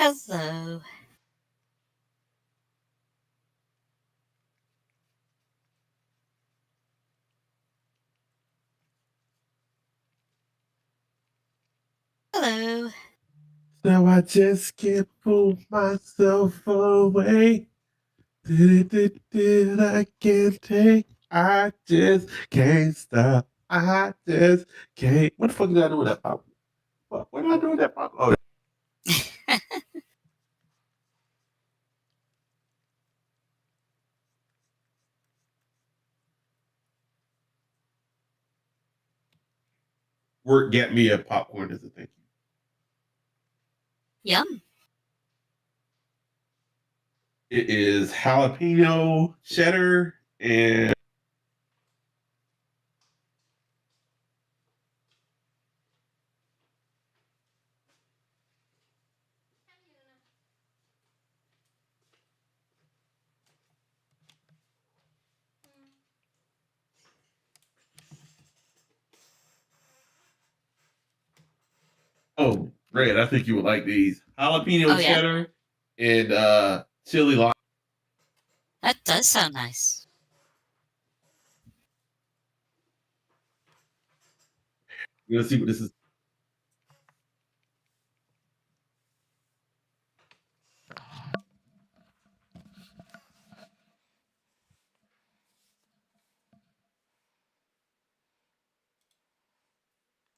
Hello. Hello. So I just can't pull myself away. I can't take. I just can't stop. I just can't. What the fuck did I do with that pop? What did I do with that pop? Oh, work get me a popcorn as a thank you. Yum. It is jalapeno, cheddar, and oh, Red. I think you would like these jalapeno Oh, yeah? cheddar and chili lime. That does sound nice. We're gonna see what this is.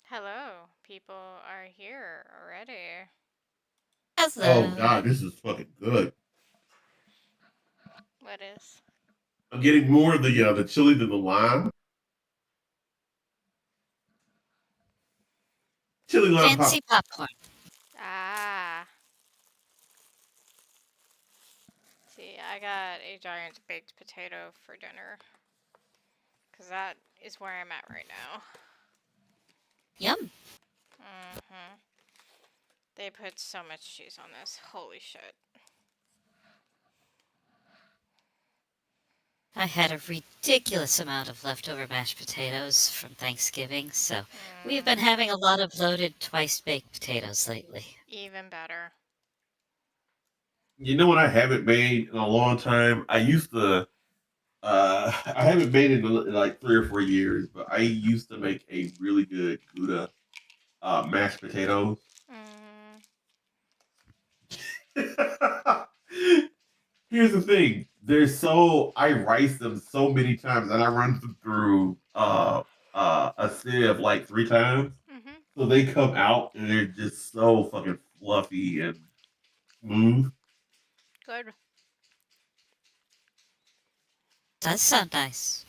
Hello, people are here already. Oh Hello. God, this is fucking good. What is? I'm getting more of the chili than the lime. Chili lime pop. Fancy popcorn. Ah. See, I got a giant baked potato for dinner. Because that is where I'm at right now. Yum. Mm-hmm. They put so much cheese on this. Holy shit. I had a ridiculous amount of leftover mashed potatoes from Thanksgiving, so we've been having a lot of loaded twice-baked potatoes lately. Even better. You know what I haven't made in a long time? I used to I haven't made it in like 3 or 4 years, but I used to make a really good Gouda mashed potatoes. Here's the thing. I rice them so many times and I run them through a sieve like 3 times. Mm-hmm. So they come out and they're just so fucking fluffy and smooth. Good. Does sound nice.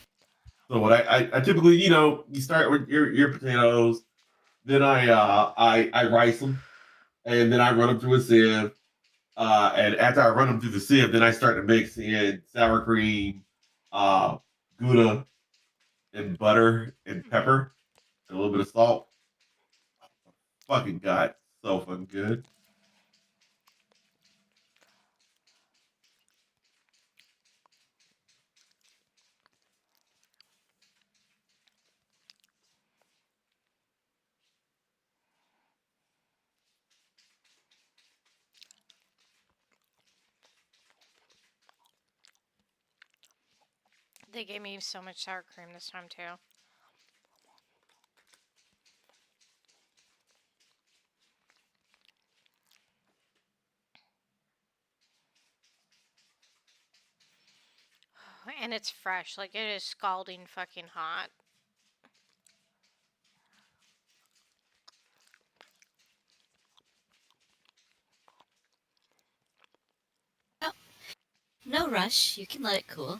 So what I typically, you start with your potatoes, then I rice them, and then I run them through a sieve. And after I run them through the sieve, then I start to mix in sour cream, uh, Gouda, and butter and Mm-hmm. pepper, and a little bit of salt. Fucking god, so fucking good. They gave me so much sour cream this time, too. And it's fresh. Like, it is scalding fucking hot. Oh, no rush. You can let it cool.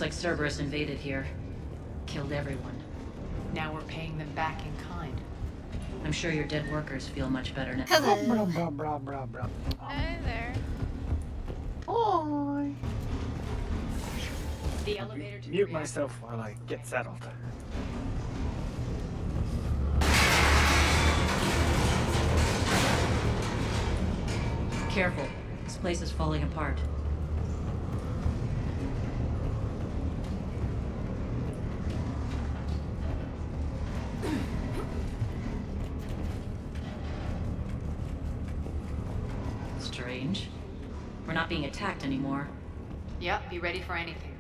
like Cerberus invaded here. Killed everyone. Now we're paying them back in kind. I'm sure your dead workers feel much better now. Hello. Blah, blah, blah, blah, blah. Hey there. Hi. The elevator to the Mute reactor. myself while I get settled. Careful. This place is falling apart. Strange. We're not being attacked anymore. Yep, be ready for anything.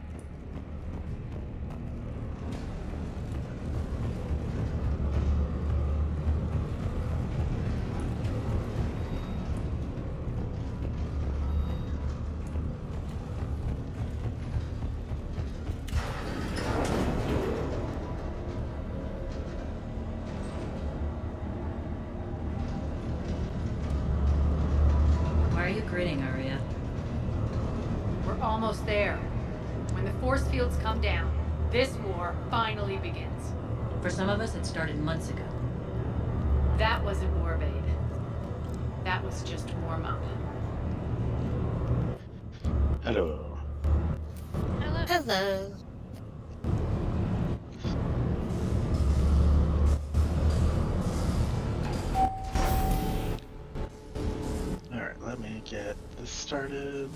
Why are you grinning, Arya? We're almost there. When the force fields come down, this war finally begins. For some of us, it started months ago. That wasn't war, babe. That was just warm up. Hello. Hello. Hello. Alright, let me get this started.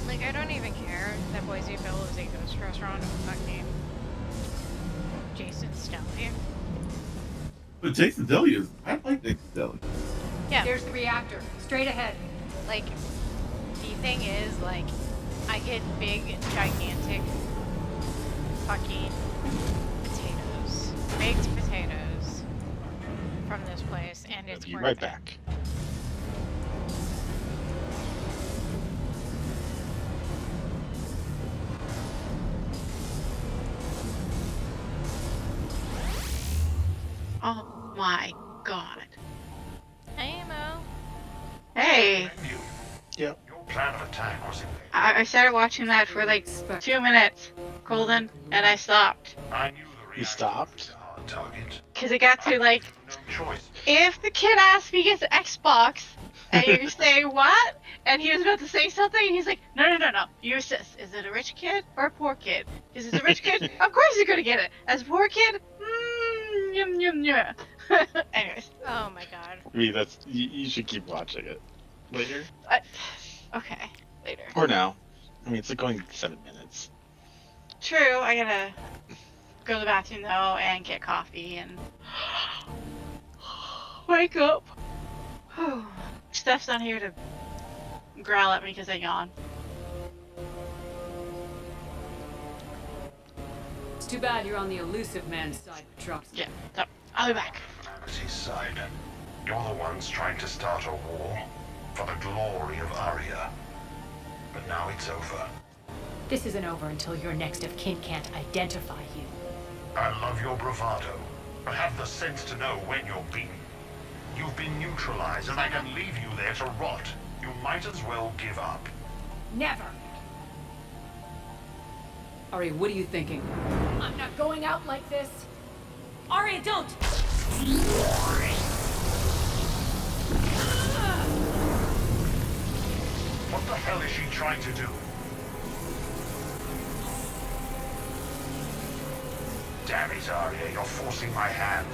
Like, I don't even care that Boise Bill is a ghost restaurant of fucking Jason's Deli. But Jason Deli is. I like Jason Deli. Yeah. There's the reactor. Straight ahead. Like, the thing is, like, I get big, gigantic fucking potatoes, baked potatoes from this place, and it's I'll be worth right it. back. Oh my god. Hey, Mo. Hey, Yep. Your plan of attack was in I started watching that for like 2 minutes, Golden, and I stopped. I knew the reactor stopped? was a hard target. Because it got to like, No choice. if the kid asked me his Xbox, and you say what? And he was about to say something, and he's like, no. You assist. Is it a rich kid or a poor kid? Is it a rich kid? Of course you're gonna get it. As a poor kid? Yum, yum, yum. Anyways, Oh my god. I mean, that's you should keep watching it later okay, later. or now. I mean, it's like going 7 minutes. True, I gotta go to the bathroom though and get coffee and wake up. Steph's not here to growl at me because I yawn. It's too bad you're on the elusive man's side, Trunks. Yeah, so I'll be back. Humanity's side. You're the ones trying to start a war for the glory of Arya. But now it's over. This isn't over until your next of kin can't identify you. I love your bravado, but have the sense to know when you're beaten. You've been neutralized, and I can leave you there to rot. You might as well give up. Never! Arya, what are you thinking? I'm not going out like this! Arya, don't! What the hell is she trying to do? Damn it, Arya, you're forcing my hand.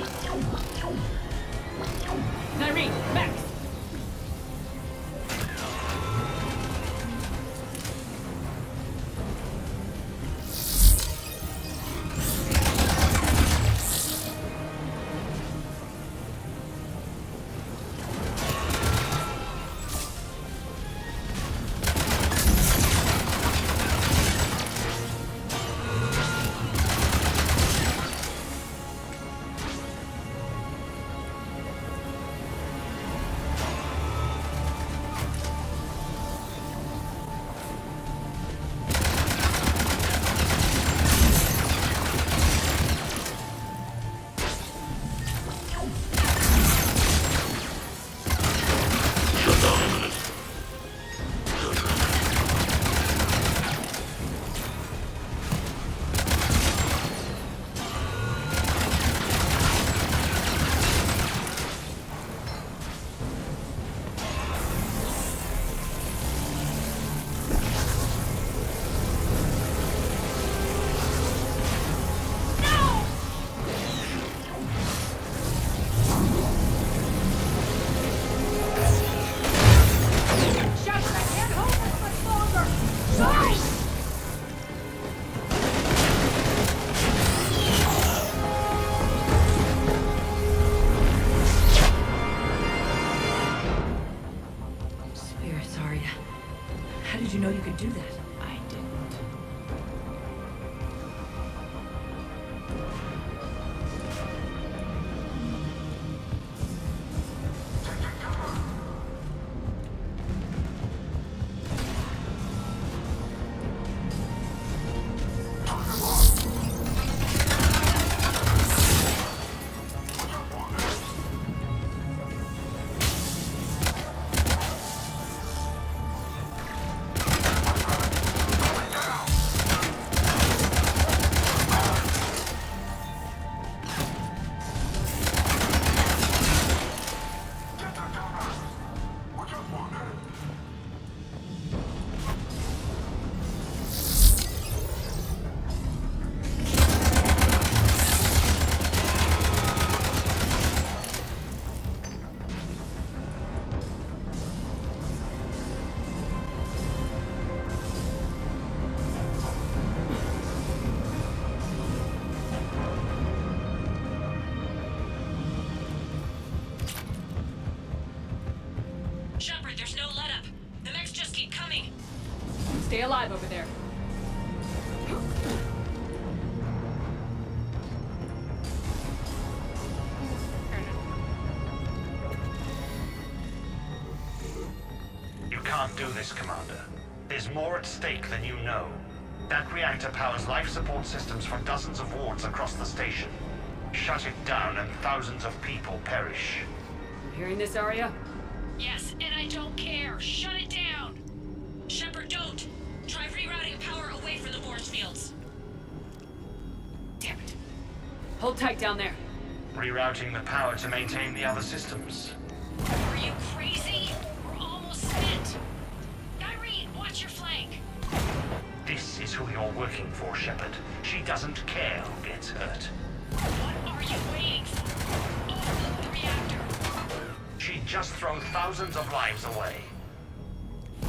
Nyreen, Max! that? I didn't. Shepard, there's no let up. The mechs just keep coming. Stay alive over there. You can't do this, Commander. There's more at stake than you know. That reactor powers life support systems for dozens of wards across the station. Shut it down and thousands of people perish. You hearing this, Arya? Yes, and I don't care. Shut it down. Shepard, don't. Try rerouting power away from the force fields. Damn it. Hold tight down there. Rerouting the power to maintain the other systems. Are you crazy? We're almost spent. Irene, watch your flank. This is who you're working for, Shepard. She doesn't care who gets hurt. What are you waiting for? Overload the reactor. She'd just thrown thousands of lives away.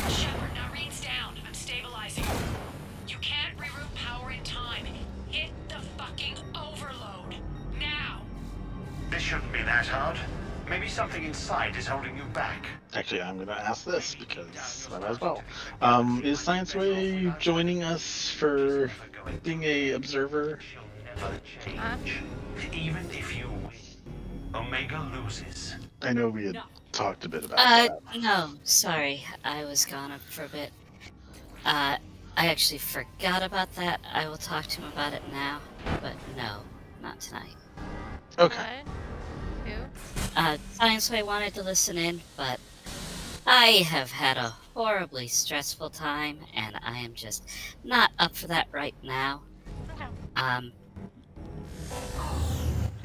Shepard, Irene's down. I'm stabilizing her. You can't reroute power in time. Hit the fucking overload. Now. This shouldn't be that hard. Maybe something inside is holding you back. Actually, I'm gonna ask this because I might as well. Is Science Way joining us for being a observer? She'll never change. Even if you win, Omega loses. I know we had talked a bit about that. No, sorry. I was gone for a bit. I actually forgot about that. I will talk to him about it now, but no, not tonight. Okay. Who? Science Way wanted to listen in, but I have had a horribly stressful time, and I am just not up for that right now. Okay.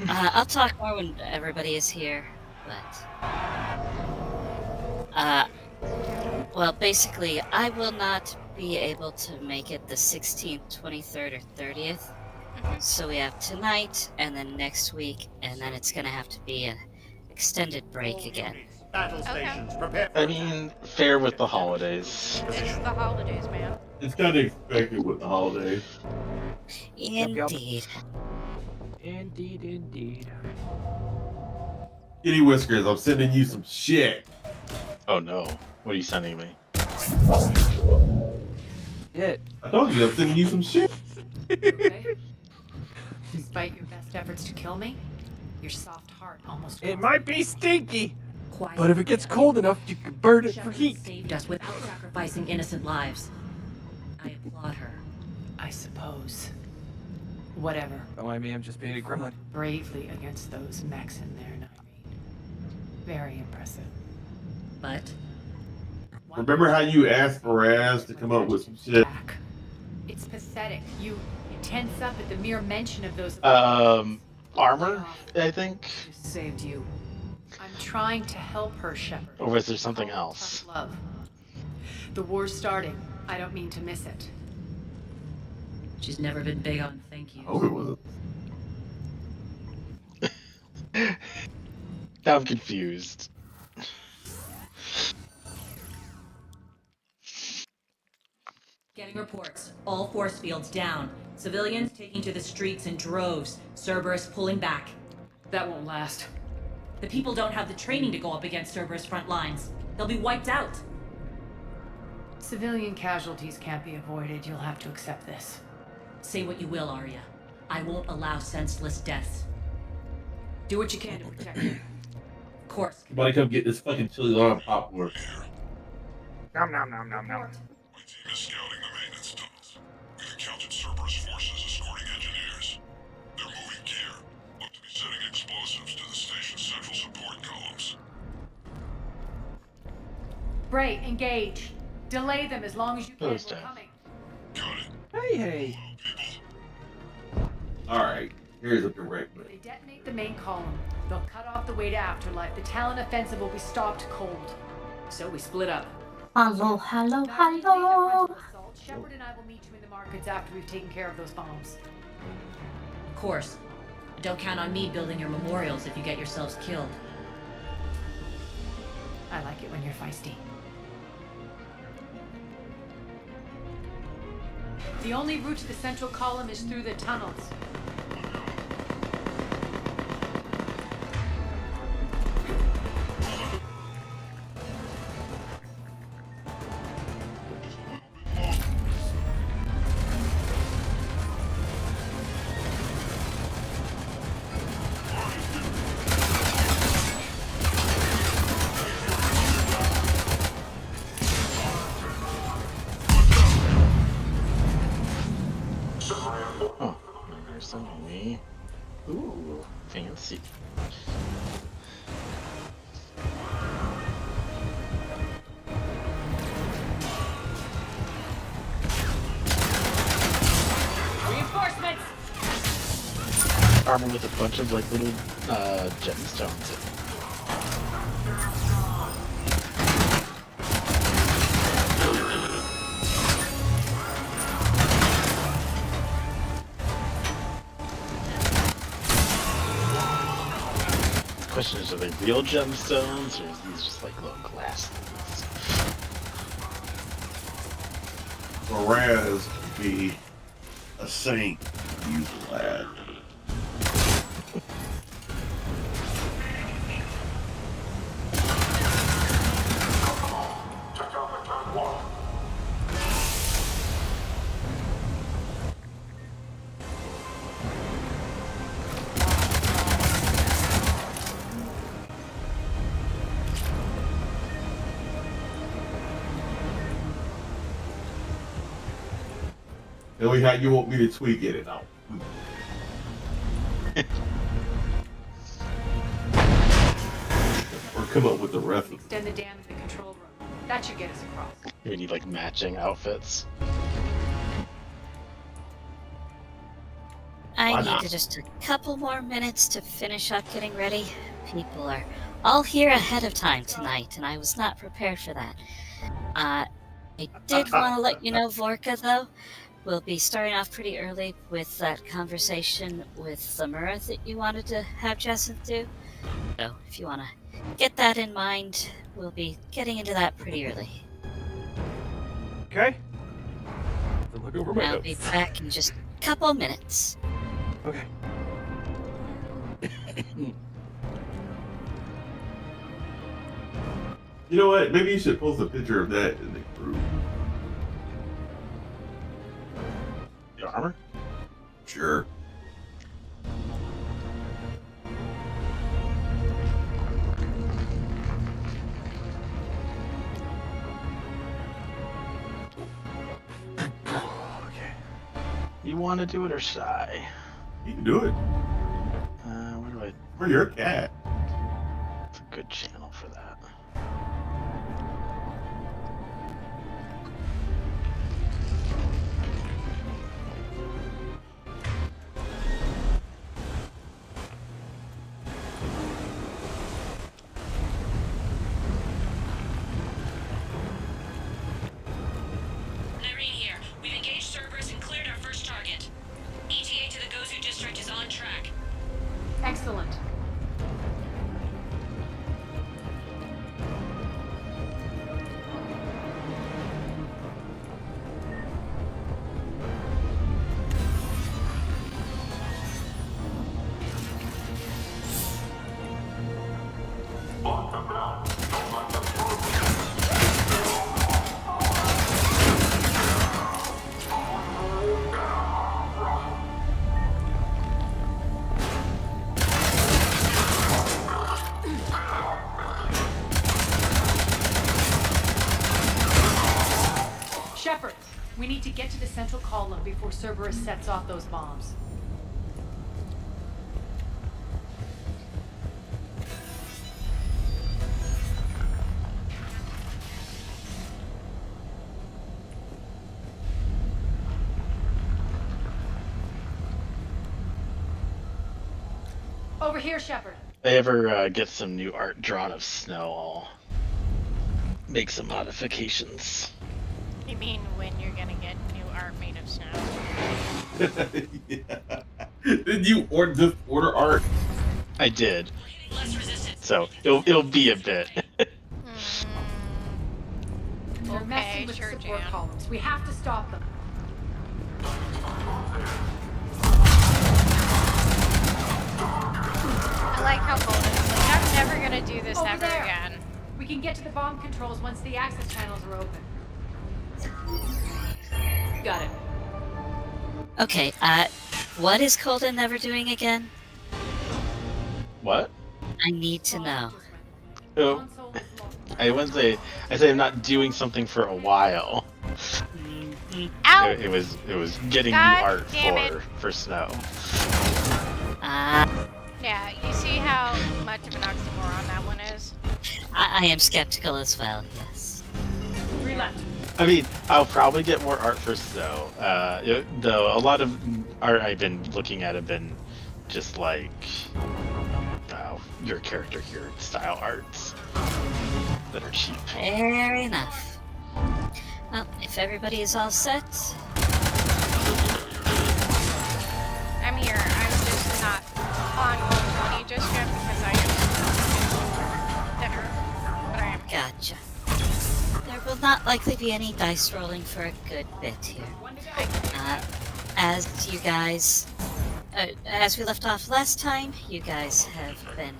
I'll talk more when everybody is here, but well, basically, I will not be able to make it the 16th, 23rd, or 30th. So we have tonight, and then next week, and then it's gonna have to be an extended break again. Battle Okay. stations, prepare. I mean, fair with the holidays. It's the holidays, man. It's kind of expected with the holidays. yup. Indeed. Indeed, indeed. Kitty Whiskers, I'm sending you some shit. Oh no, what are you sending me? It. I told you I'm sending you some shit. Okay? Despite your best efforts to kill me, your soft heart almost It caused might be stinky, Quiet. but if it gets cold enough, you can burn it for Shepard heat. saved us without sacrificing innocent lives. I applaud her. I suppose. Whatever. Oh, I mean, I'm just being a gremlin. Bravely against those mechs in there, Nyreen. Very impressive. But One Remember how you asked Faraz to come up with some shit? back. It's pathetic. You tense up at the mere mention of those. Armor, I think? Just saved you. I'm trying to help her, Shepard. Or was there something Tough else? Love. The war's starting. I don't mean to miss it. she's never been big on thank you. I hope it wasn't. Now I'm confused. Getting reports. All force fields down. Civilians taking to the streets in droves. Cerberus pulling back. That won't last. The people don't have the training to go up against Cerberus front lines. They'll be wiped out. Civilian casualties can't be avoided. You'll have to accept this. Say what you will, Arya. I won't allow senseless deaths. Do what you can to protect her. Of course. Somebody come get this fucking chili lime popcorn. Nom nom nom nom nom. Report. My team is scouting the maintenance tunnels. We've encountered Cerberus forces escorting engineers. They're moving gear. Look to be setting explosives to the station's central support columns. Bray, engage. Delay them as long as you can. Those We're down. coming. Got it. Hey. People, Alright, here's a direct If link. they detonate the main column, they'll cut off the way to Afterlife. The Talon offensive will be stopped cold. So we split up. Hello. Shepard and I will meet you in the markets after we've taken care of those bombs. Of course. Don't count on me building your memorials if you get yourselves killed. I like it when you're feisty. The only route to the central column is through the tunnels. Oh, they're sending me. Ooh, fancy. Reinforcements! Armor with a bunch of like little gemstones. The question is, are they real gemstones, or is these just like little glass things? Whereas to be a saint, you lad. Tell me how you want me to tweak it out. Or come up with the rest of it. Extend the dam to the control room. That should get us across. We need like matching outfits. I Why need not? just a couple more minutes to finish up getting ready. People are all here ahead of time tonight, and I was not prepared for that. I did want to let you know, Vorka, though, we'll be starting off pretty early with that conversation with Samura that you wanted to have Jacinth do. So, if you want to get that in mind, we'll be getting into that pretty early. Okay. Look over my I'll be notes. back in just a couple minutes. Okay. You know what? Maybe you should post a picture of that in the group. The armor? Sure. Okay. You want to do it or should I? You can do it. Where do I? For your cat. It's a good channel for that. Irene here. We've engaged Cerberus and cleared our first target. ETA to the Gozu district is on track. Excellent. get to the central column before Cerberus sets off those bombs. Over here, Shepard. If I ever get some new art drawn of Snow, I'll make some modifications. You mean when you're gonna get new art made of snow? Yeah. Did you just order art? I did, Less resistance. so it'll be a bit. They're Okay, messing with sure, the support Jan. columns. We have to stop them. I like how Golden is like, I'm never gonna do this Over ever there. again. We can get to the bomb controls once the access channels are open. Got it. Okay, what is Colden never doing again? What? I need to know. Oh, Console is locked. I wouldn't say. I say I'm not doing something for a while. Mhm. Ow! It was getting God new art damn it. for Snow. Yeah, you see how much of an oxymoron that one is? I am skeptical as well, yes. 3 left. I mean, I'll probably get more art for Snow. Though a lot of art I've been looking at have been just like your character here style arts that are cheap. Fair enough. Well, if everybody is all set, I'm here. I'm just not on Gold 20 just yet because I am dinner. But I am. gotcha. There will not likely be any dice rolling for a good bit here. As you guys, as we left off last time, you guys have been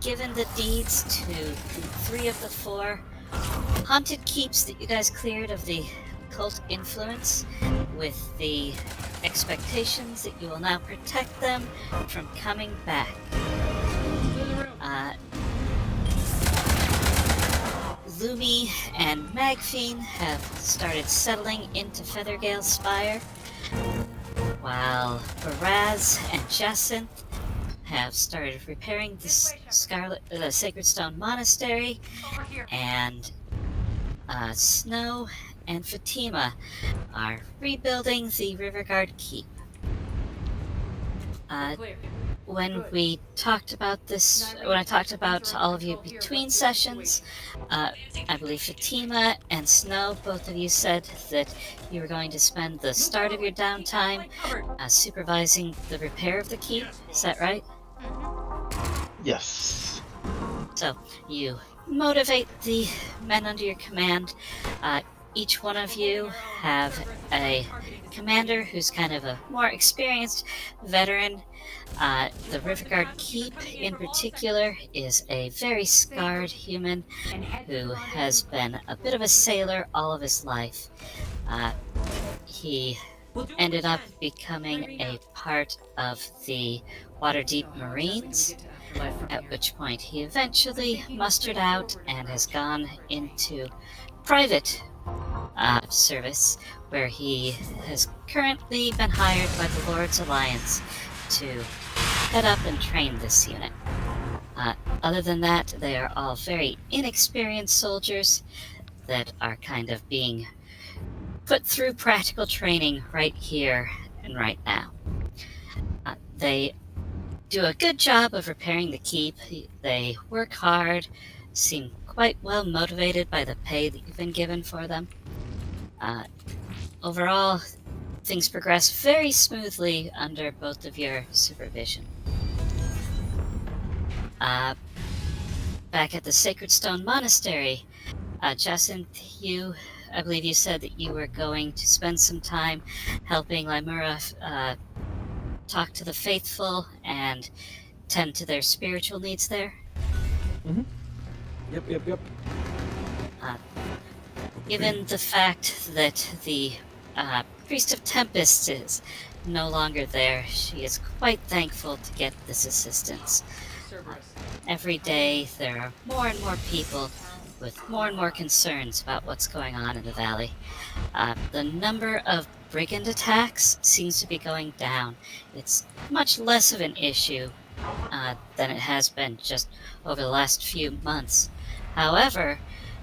given the deeds to 3 of the 4 haunted keeps that you guys cleared of the occult influence, with the expectations that you will now protect them from coming back. Lumi and Magfiend have started settling into Feathergale Spire, while Baraz and Jacinth have started repairing the Sacred Stone Monastery, Over here. and Snow and Fatima are rebuilding the Riverguard Keep. Clear. When we talked about this, when I talked about all of you between sessions, I believe Fatima and Snow, both of you said that you were going to spend the start of your downtime supervising the repair of the keep. Is that right? Yes. So you motivate the men under your command. Each one of you have a commander who's kind of a more experienced veteran. The Riverguard Keep, in particular, is a very scarred human who has been a bit of a sailor all of his life. He ended up becoming a part of the Waterdeep Marines, at which point he eventually mustered out and has gone into private service, where he has currently been hired by the Lord's Alliance to head up and train this unit. Other than that, they are all very inexperienced soldiers that are kind of being put through practical training right here and right now. They do a good job of repairing the keep. They work hard, seem quite well motivated by the pay that you've been given for them. Overall, things progress very smoothly under both of your supervision. Back at the Sacred Stone Monastery, Jacinth, I believe you said that you were going to spend some time helping Limura talk to the faithful and tend to their spiritual needs there. Yep. Given the fact that the Priest of Tempest is no longer there, she is quite thankful to get this assistance. Every day there are more and more people with more and more concerns about what's going on in the valley. The number of brigand attacks seems to be going down. It's much less of an issue than it has been just over the last few months. However,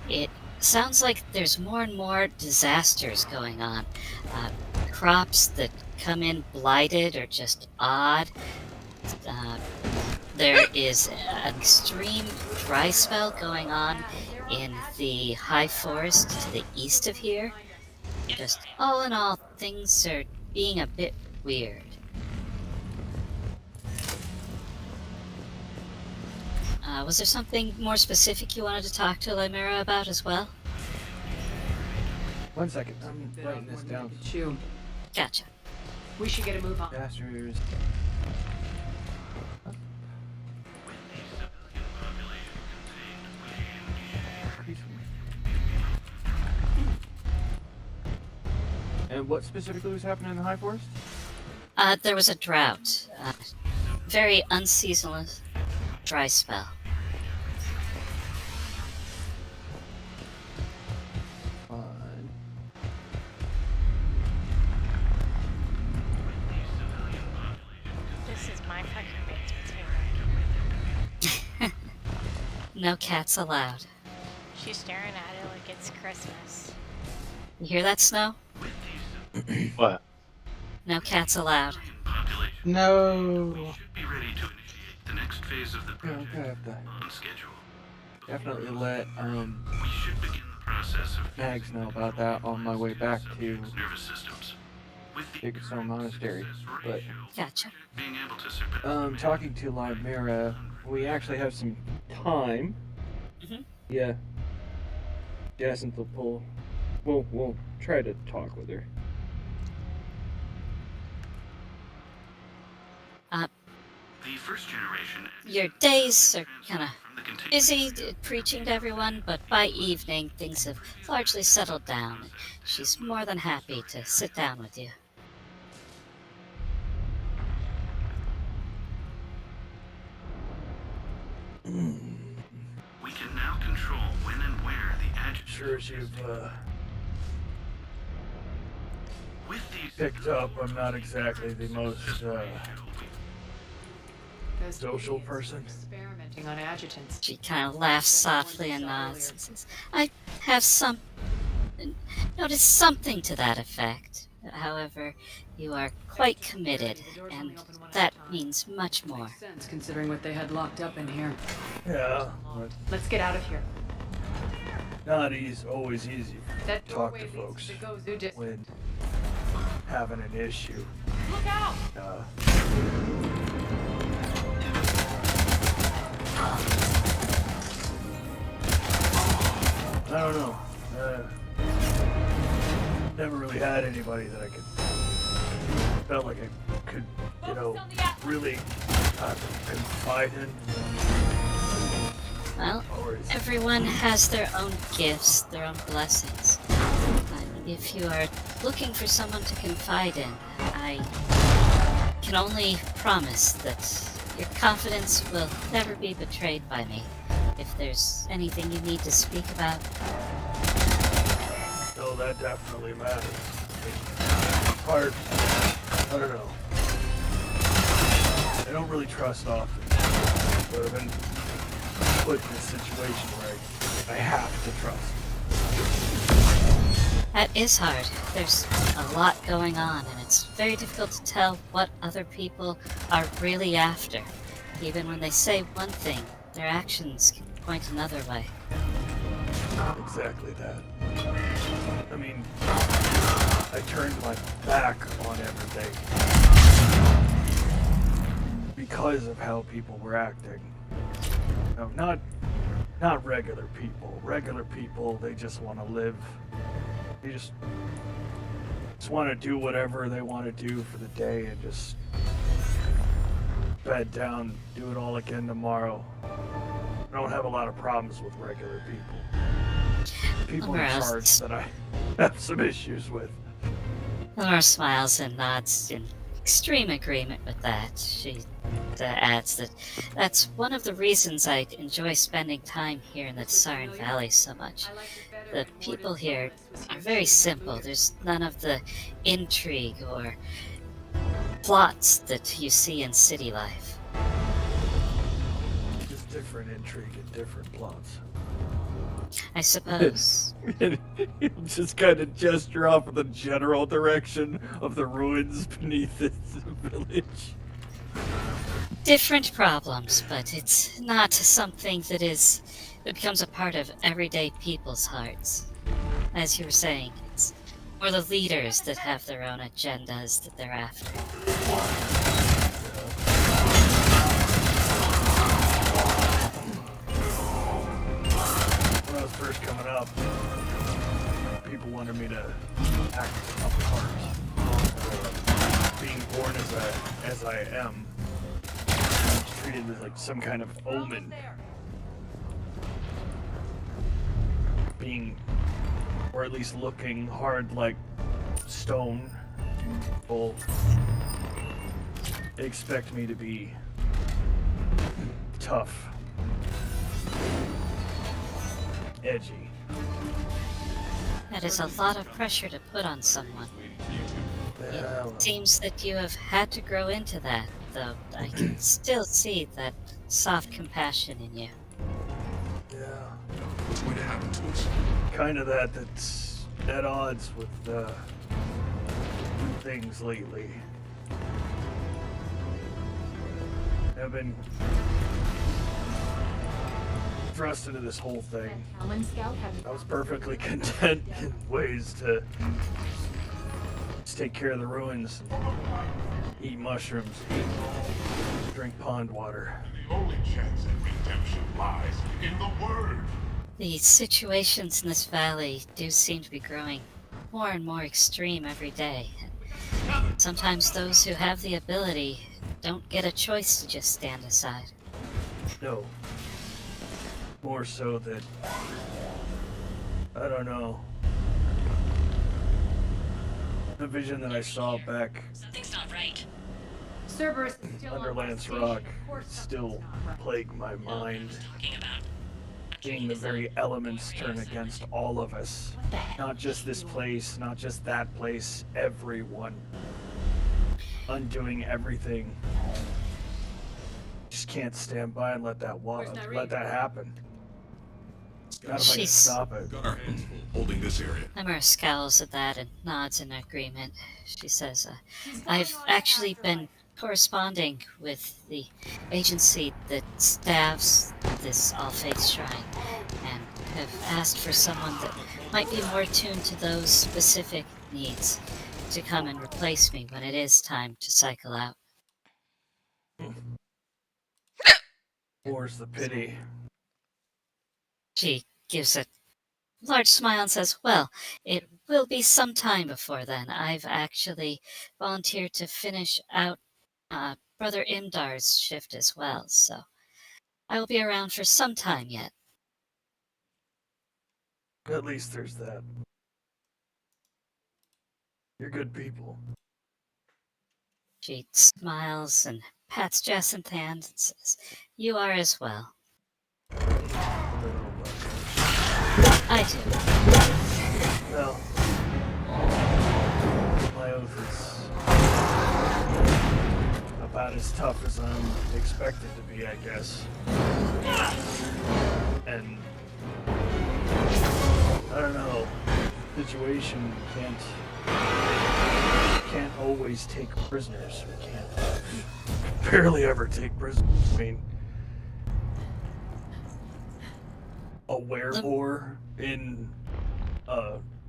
it sounds like there's more and more disasters going on. Crops that come in blighted or just odd. There is an extreme dry spell going on in the high forest to the east of here. Just all in all, things are being a bit weird. Was there something more specific you wanted to talk to Lymera about as well? 1 second. I'm writing this down. Chew. Gotcha. We should get a move on. Masters. And what specifically was happening in the High Forest? There was a drought. Very unseasonal dry spell. Fine. This is my fucking basement too. No cats allowed. She's staring at it like it's Christmas. You hear that, Snow? What? No cats allowed. No. Be ready to initiate the next phase of the Yeah, I'm gonna have to on schedule. definitely let We should begin the process of Mags know about that on my way back to nervous systems. With the Bigstone Monastery. But Gotcha. being able to talking to Lymera, we actually have some time. Mhm. Yeah. Jacinth will pull. We'll try to talk with her. the first generation Your days are kind of from the container. busy preaching to everyone, but by evening things have largely settled down. She's more than happy to sit down with you. We can now control when and where the adjutant Sure as you've with these picked up, I'm not exactly the most Those social idiots person. Experimenting on adjutants. She kind of laughs softly and nods and says, I have noticed something to that effect. However, you are quite committed, and that means much more. Makes sense considering what they had locked up in here. Yeah, but Let's get out of here. not always easy That Talk doorway to leads folks. to Gozu when having an issue. Look out! I don't know. Never really had anybody that I could felt like I could, really confide in. Well, Always. everyone has their own gifts, their own blessings. If you are looking for someone to confide in, I can only promise that your confidence will never be betrayed by me. If there's anything you need to speak about, No, that definitely matters. Hard. I don't know. I don't really trust often, but I've been put in a situation where I have to trust. that is hard. There's a lot going on, and it's very difficult to tell what other people are really after. Even when they say one thing, their actions can point another way. Exactly that. I mean, I turned my back on everything because of how people were acting. No, not regular people. Regular people, they just want to live. They just want to do whatever they want to do for the day and just bed down, do it all again tomorrow. I don't have a lot of problems with regular people. People in Almost. charge that I have some issues with. Lenore smiles and nods in extreme agreement with that. She adds that that's one of the reasons I enjoy spending time here in the Sarin Valley so much. The people here are very simple. There's none of the intrigue or plots that you see in city life. Just different intrigue and different plots. I suppose. He'll just kind of gesture off in the general direction of the ruins beneath this village. Different problems, but it's not something that becomes a part of everyday people's hearts. As you were saying, it's more the leaders that have their own agendas that they're after. When I was first coming up, people wanted me to act a part. Being born as I am, I was treated as like some kind of omen. Being, or at least looking hard like stone. People expect me to be tough, edgy. That is a lot of pressure to put on someone. It seems that you have had to grow into that, though I can still see that soft compassion in you. Yeah. What's going to happen to us? Kind of that's at odds with things lately. I've been thrust into this whole thing. I was perfectly content in ways to just take care of the ruins, eat mushrooms, drink pond water. The only chance at redemption lies in the Word. The situations in this valley do seem to be growing more and more extreme every day. Sometimes those who have the ability don't get a choice to just stand aside. No. More so that, I don't know, the vision that I saw back Something's not right. Cerberus is still under on my Lance station. Rock Of course still something's not right. plague my mind. Talking about. Seeing the very elements turn against all of us. Not just this place, not just that place, everyone. Undoing everything. Just can't stand by and let that happen. Not if I can She's- stop it. Got our hands full holding this area. Emma scowls at that and nods in agreement. She says, I've actually been corresponding with the agency that staffs this All Faith Shrine and have asked for someone that might be more attuned to those specific needs to come and replace me when it is time to cycle out. More's the pity. She gives a large smile and says, well, it will be some time before then. I've actually volunteered to finish out Brother Imdar's shift as well, so I will be around for some time yet. At least there's that. You're good people. She smiles and pats Jacynth's hand and says, you are as well. I do. Well, my oath is about as tough as I'm expected to be, I guess. And I don't know, situation can't always take prisoners. We can't barely ever take prisoners. I mean, a werebore in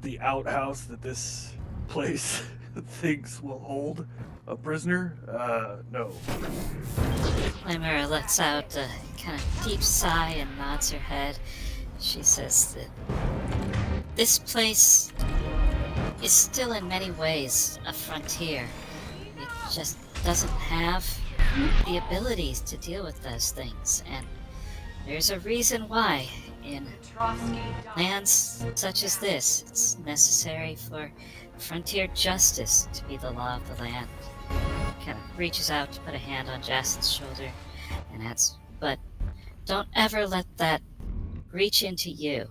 the outhouse that this place thinks will hold a prisoner? No. Limera lets out a kind of deep sigh and nods her head. She says that this place is still in many ways a frontier. It just doesn't have the abilities to deal with those things, and there's a reason why. In lands such as this, it's necessary for frontier justice to be the law of the land. kind of reaches out to put a hand on Jason's shoulder and adds, "But don't ever let that reach into you.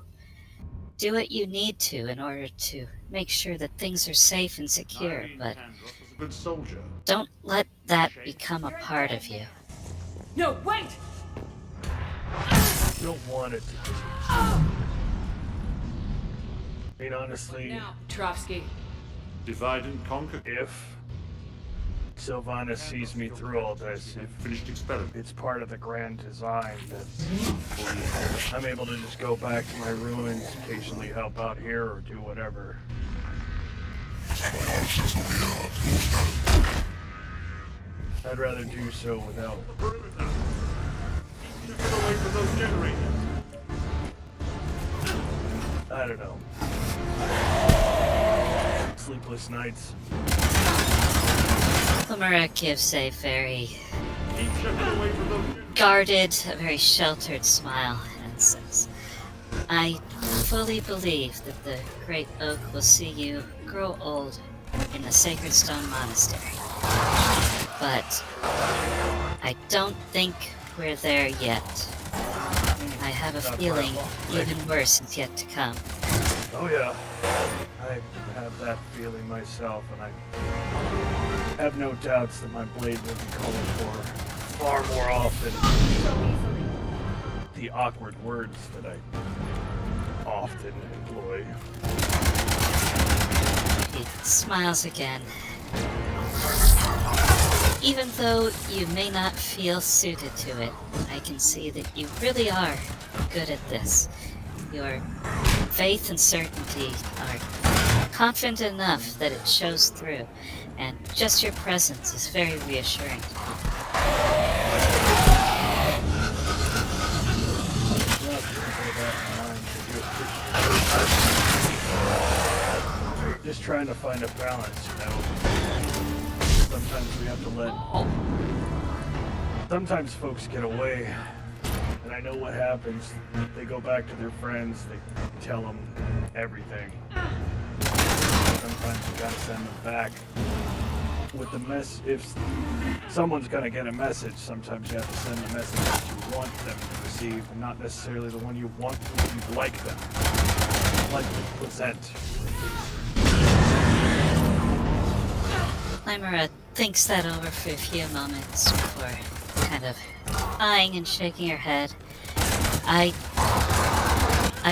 Do what you need to in order to make sure that things are safe and secure, but was a good soldier. don't let that become a part of you." No, wait! You don't want it to be. I mean, honestly, Now, Trovsky. Divide and conquer. if Sylvanas sees me through all this, if Finished experiment. it's part of the grand design that I'm able to just go back to my ruins, occasionally help out here or do whatever. I'd rather do so without. Get away from those generators. I don't know. Sleepless nights. Clamora gives a very Keep shipping away from those generators. guarded, a very sheltered smile and says, "I fully believe that the Great Oak will see you grow old in the Sacred Stone Monastery. But I don't think we're there yet. I have a feeling even worse is yet to come." Oh yeah, I have that feeling myself, and I have no doubts that my blade will be called for far more often. The awkward words that I often employ. He smiles again. "Even though you may not feel suited to it, I can see that you really are good at this. Your faith and certainty are confident enough that it shows through, and just your presence is very reassuring to me." Just trying to find a balance, you know. Sometimes we have to let. Sometimes folks get away, and I know what happens. They go back to their friends, they tell them everything. Sometimes you gotta send them back with the mess. If someone's gonna get a message, sometimes you have to send the message that you want them to receive, and not necessarily the one you want, you'd like them to present. Clamora thinks that over for a few moments before kind of sighing and shaking her head. I've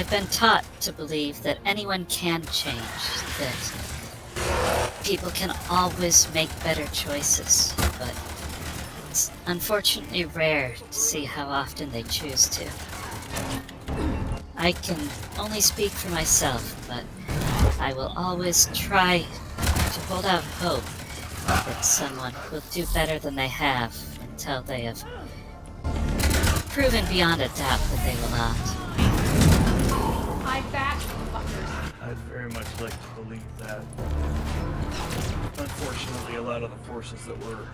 been taught to believe that anyone can change, that people can always make better choices, but it's unfortunately rare to see how often they choose to. I can only speak for myself, but I will always try to hold out hope that someone will do better than they have until they have proven beyond a doubt that they will not. I back you, fuckers. I'd very much like to believe that. Unfortunately, a lot of the forces that we're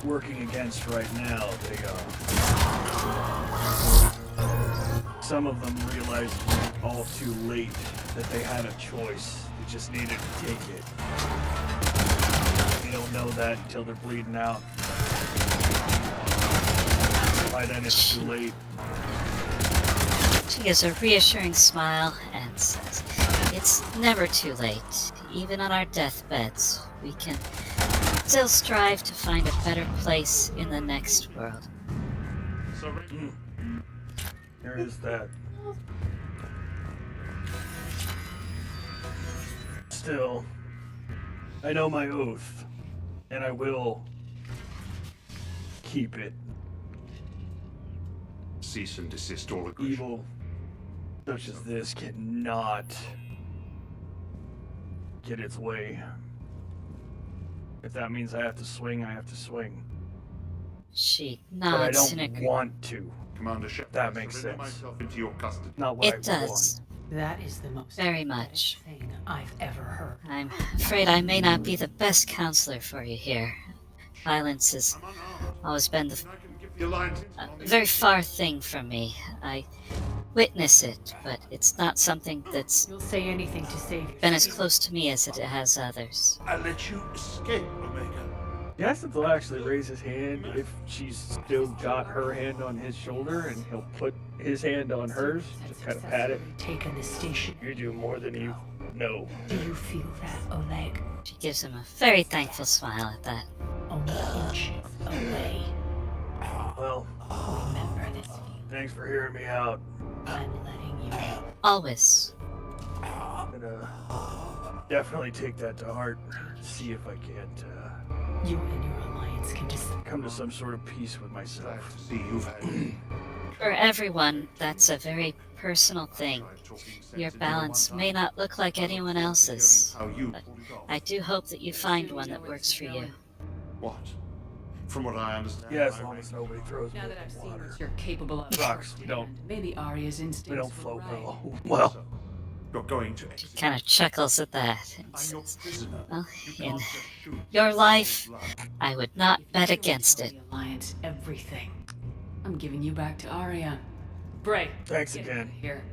working against right now, some of them realized all too late that they had a choice. They just needed to take it. They don't know that until they're bleeding out. By then it's too late. She gives a reassuring smile and says, "It's never too late. Even on our deathbeds, we can still strive to find a better place in the next world." There is that. Still, I know my oath, and I will keep it. Cease and desist all aggression. Evil such as this cannot get its way. If that means I have to swing, I have to swing. She But I nods in don't agreement. want to. Commander Shepard, That makes surrender sense. myself into your custody. Not what I It does. That is the most Very much. thing I've ever heard. I'm afraid I may not be the best counselor for you here. Violence has always been I can give the Alliance a very far thing from me. I witness it, but it's not something that's You'll say anything to save been as yourself. close to me as it has others. I let you escape, Omega. Jacinth will actually raise his hand if she's still got her hand on his shoulder, and he'll put his hand on hers, just kind of pat it. Taken the station. You do more than you know. Do you feel that, Oleg? She gives him a very thankful smile at that. Only inches away. Well, Remember this feeling. thanks for hearing me out. I'm letting you know. Always. I'm gonna definitely take that to heart. See if I can't You and your alliance can just come to some sort of peace with myself. For everyone, that's a very personal thing. Your balance may not look like anyone else's, but I do hope that you find one that works for you. What? From what I understand. Yeah, as long as nobody throws me now in that I've the seen water. what you're capable of. Rocks, we don't Maybe Arya's instincts we don't were float right. well. Well, You're going to She kind of chuckles at that and I'm your says, prisoner. well, You in can't just shoot. your life, Blood. I would not bet against it. The alliance, everything. I'm giving you back to Arya. Bray. thanks Get again. out of here.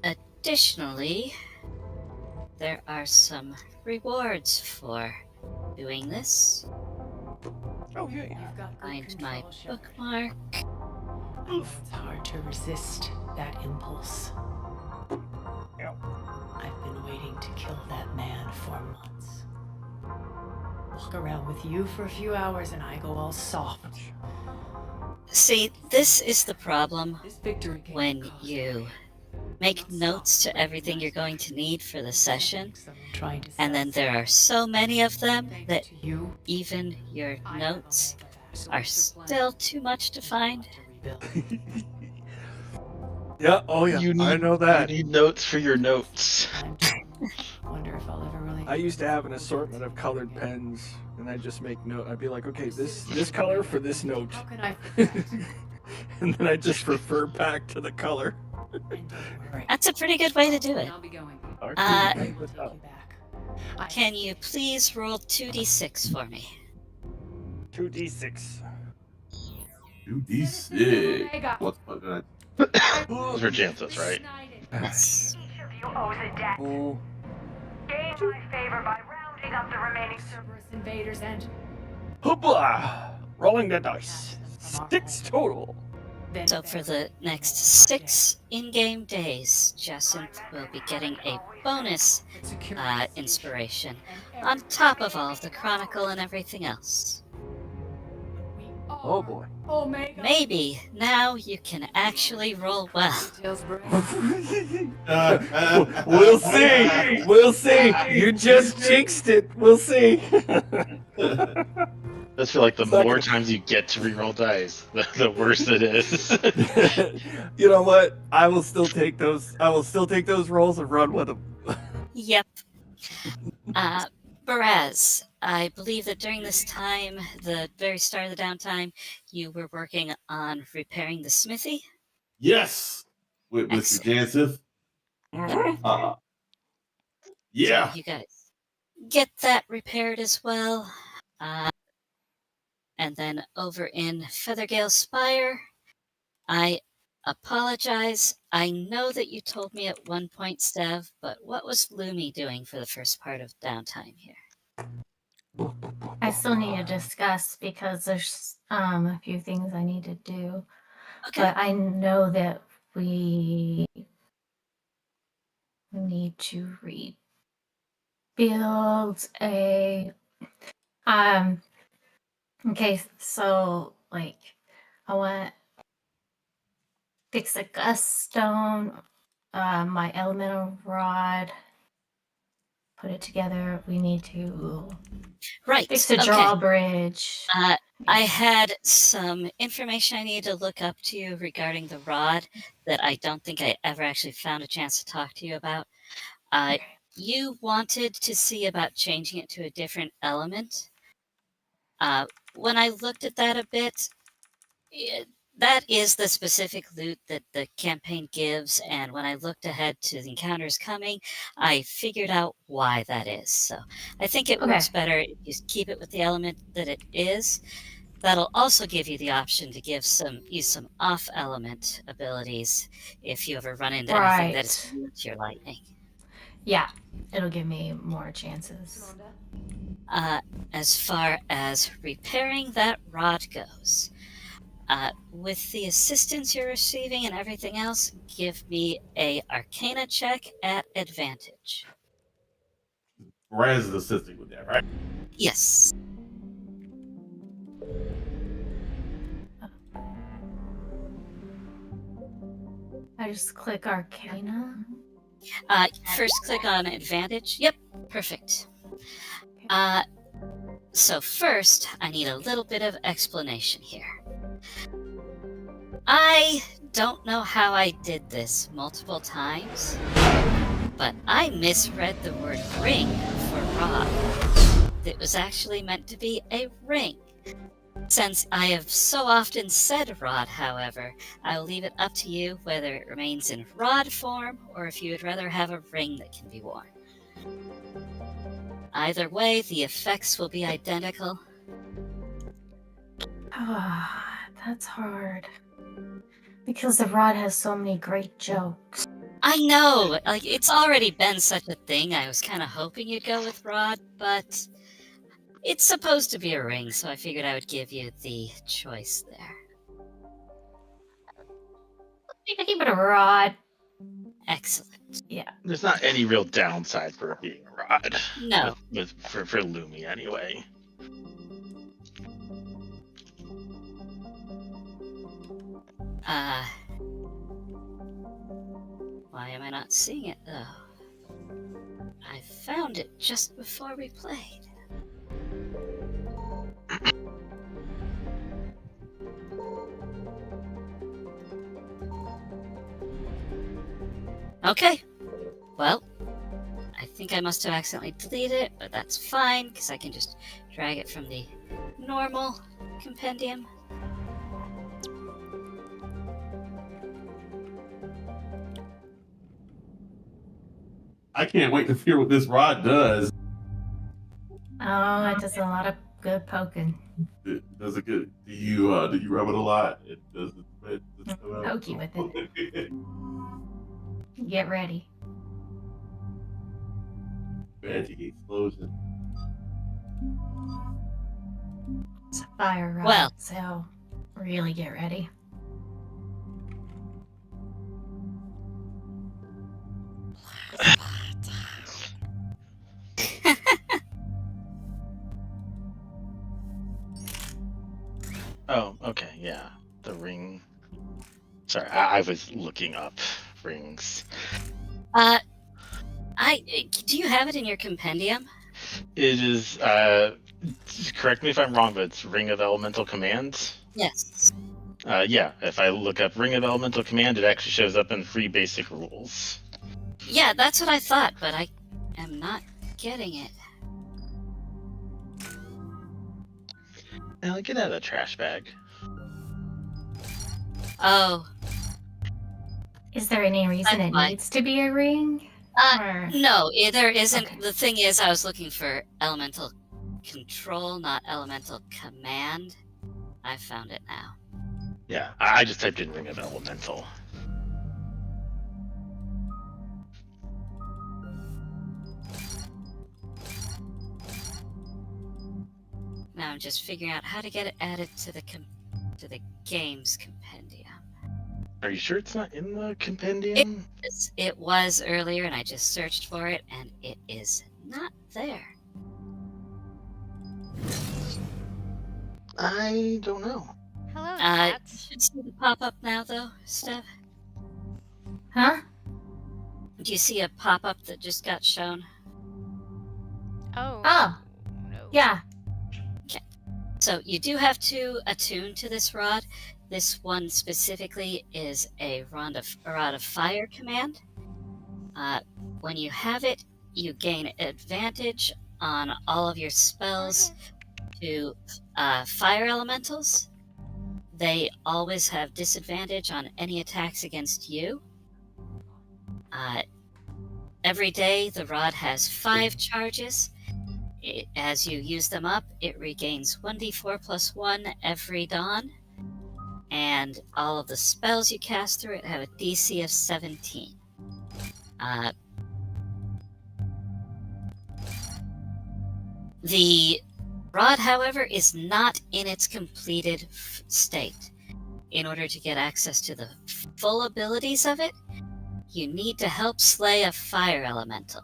Additionally, there are some rewards for doing this. Oh yeah. You've got good Find my control, Shepard. bookmark. I know it's hard to resist that impulse. Yeah. I've been waiting to kill that man for months. Walk around with you for a few hours and I go all soft. See, this is the problem This victory came when at cost. you make notes to everything you're going to need for the session, Trying to and then there are so many of them that to you even your notes are still too much to find. Yeah, oh yeah, You need, I know that. You need notes for your notes. Wonder if I'll ever really. I used to have an assortment of colored pens, and I'd just make note. I'd be like, okay, this color for this note, How can I? and then I just refer back to the color. And don't worry. That's a pretty good way to do it. I'll be going. Uh, I'll take you back. Can you please roll 2d6 for me? 2d6. 2d6. What's my god? Those are Janthos, right? You owe the debt. Oh, Gain my favor by rounding up the remaining Cerberus invaders and hoopla! Rolling the dice. 6 total. then So for the next 6 in-game days, Jacinth will be getting a bonus inspiration on top of all of the chronicle and everything else. Oh boy. Omega. Maybe now you can actually roll well. Details, Bray. We'll see. We'll see. You just jinxed it. We'll see. I feel like the more times you get to reroll dice, the worse it is. You know what? I will still take those. I will still take those rolls and run with them. Yep. Baraz, I believe that during this time, the very start of the downtime, you were working on repairing the smithy. Yes, with Mr. Janseth. Yeah. So you guys get that repaired as well. And then over in Feathergale Spire, I apologize. I know that you told me at one point, Stev, but what was Lumi doing for the first part of downtime here? I still need to discuss because there's a few things I need to do. Okay. But I know that we need to rebuild a okay, so like I want fix a gust stone, my elemental rod, put it together. We need to Right. fix the okay. drawbridge. I had some information I need to look up to you regarding the rod that I don't think I ever actually found a chance to talk to you about. You wanted to see about changing it to a different element. When I looked at that a bit, that is the specific loot that the campaign gives, and when I looked ahead to the encounters coming, I figured out why that is. So I think it works better if you keep it with the element that it is. That'll also give you the option to use some off element abilities if you ever run into anything that is Right. immune to your lightning. Yeah, it'll give me more chances. As far as repairing that rod goes, with the assistance you're receiving and everything else, give me a Arcana check at advantage. Raz is assisting with that, right? Yes. I just click Arcana. First click on advantage. Yep, perfect. So first, I need a little bit of explanation here. I don't know how I did this multiple times, but I misread the word ring for rod. It was actually meant to be a ring. Since I have so often said rod, however, I will leave it up to you whether it remains in rod form or if you would rather have a ring that can be worn. Either way, the effects will be identical. Ah, that's hard. Because the rod has so many great jokes. I know, like, it's already been such a thing. I was kind of hoping you'd go with rod, but it's supposed to be a ring, so I figured I would give you the choice there. I keep it a rod. Excellent. Yeah. There's not any real downside for it being a rod. No. For Lumi, anyway. Why am I not seeing it, though? I found it just before we played. Okay. Well, I think I must have accidentally deleted it, but that's fine, because I can just drag it from the normal compendium. I can't wait to hear what this rod does. Oh, it does a lot of good poking. It does it good. Do you rub it a lot? It does it. Pokey with it. Get ready. Magic explosion. It's a fire rod, Well. so really get ready. Oh, okay, yeah. The ring. Sorry, I was looking up rings. Do you have it in your compendium? It is, correct me if I'm wrong, but it's Ring of Elemental Command? Yes. Yeah, if I look up Ring of Elemental Command, it actually shows up in Free Basic Rules. Yeah, that's what I thought, but I am not getting it. Now get out of the trash bag. Oh. Is there any reason it fine. needs to be a ring? Or- No, there isn't. Okay. The thing is, I was looking for elemental control, not elemental command. I found it now. Yeah, I just typed in Ring of Elemental. Now I'm just figuring out how to get it added to the games compendium. Are you sure it's not in the compendium? It was earlier, and I just searched for it, and it is not there. I don't know. Hello, You cats. should see the pop-up now, though, Steph. Huh? Do you see a pop-up that just got shown? Oh. Oh, No. yeah. So you do have to attune to this rod. This one specifically is a rod of fire command. When you have it, you gain advantage on all of your spells to fire elementals. They always have disadvantage on any attacks against you. Every day, the rod has 5 charges, as you use them up, it regains 1d4 plus 1 every dawn. And all of the spells you cast through it have a DC of 17. The rod, however, is not in its completed state. In order to get access to the full abilities of it, you need to help slay a fire elemental.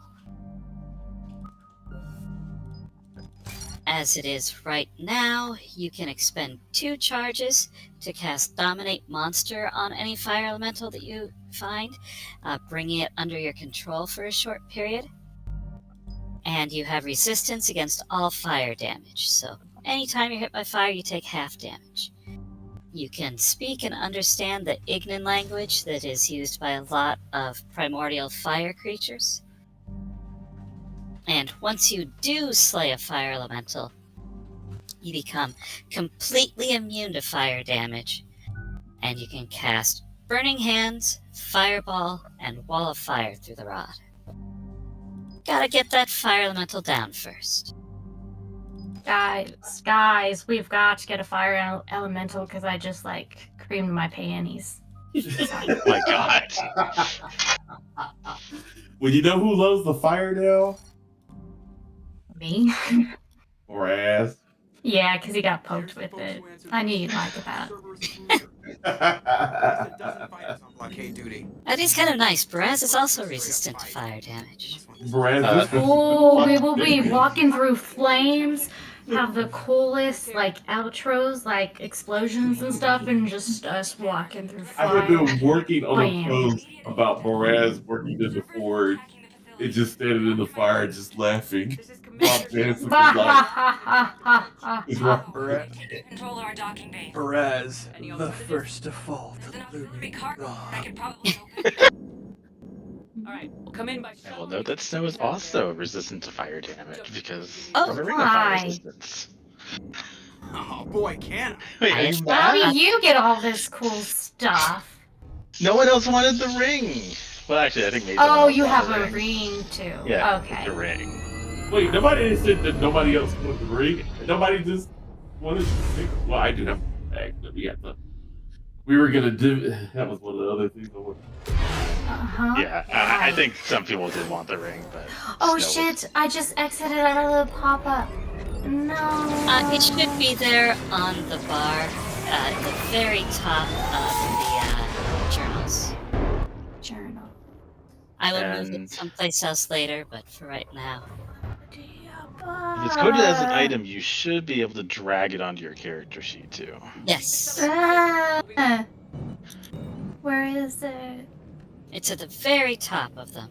As it is right now, you can expend 2 charges to cast Dominate Monster on any fire elemental that you find, bringing it under your control for a short period. And you have resistance against all fire damage, so anytime you're hit by fire, you take half damage. You can speak and understand the Ignan language that is used by a lot of primordial fire creatures. And once you do slay a fire elemental, you become completely immune to fire damage, and you can cast Burning Hands, Fireball, and Wall of Fire through the rod. Gotta get that fire elemental down first. Guys, we've got to get a fire elemental because I just creamed my panties. Oh my god. Well, you know who loves the fire now? Me? Or ass? Yeah, because he got poked with it. I knew you'd like that. That is kind of nice. Baraz is also resistant to fire damage. Oh, we will be walking through flames, have the coolest outros, explosions and stuff, and just us walking through I fire. have been working on a post about Baraz working in the forge. It just standing in the fire, just laughing. While dancing Control our docking bay. Perez, the first to fall to the looming Alright, we'll come in by I will note that snow is also resistant to fire damage because Oh, of the ring of fire my. resistance. Oh boy, can Wait, are you How mad? do you get all this cool stuff? No one else wanted the ring. Well, actually, I think maybe. Oh, you have a ring too. Yeah, Okay. the ring. Wait, nobody said that nobody else wanted the ring. Nobody just wanted to think. Well, I do have a bag, but we were gonna do. That was one of the other things I wanted. Uh-huh. Yeah, I think some people did want the ring, but. Oh Snow was- shit! I just exited out of the pop-up. No. It should be there on the bar, at the very top of the journals. Journal. I will move And- it someplace else later, but for right now. If it's coded as an item, you should be able to drag it onto your character sheet too. Yes. Ah, where is it? It's at the very top of them.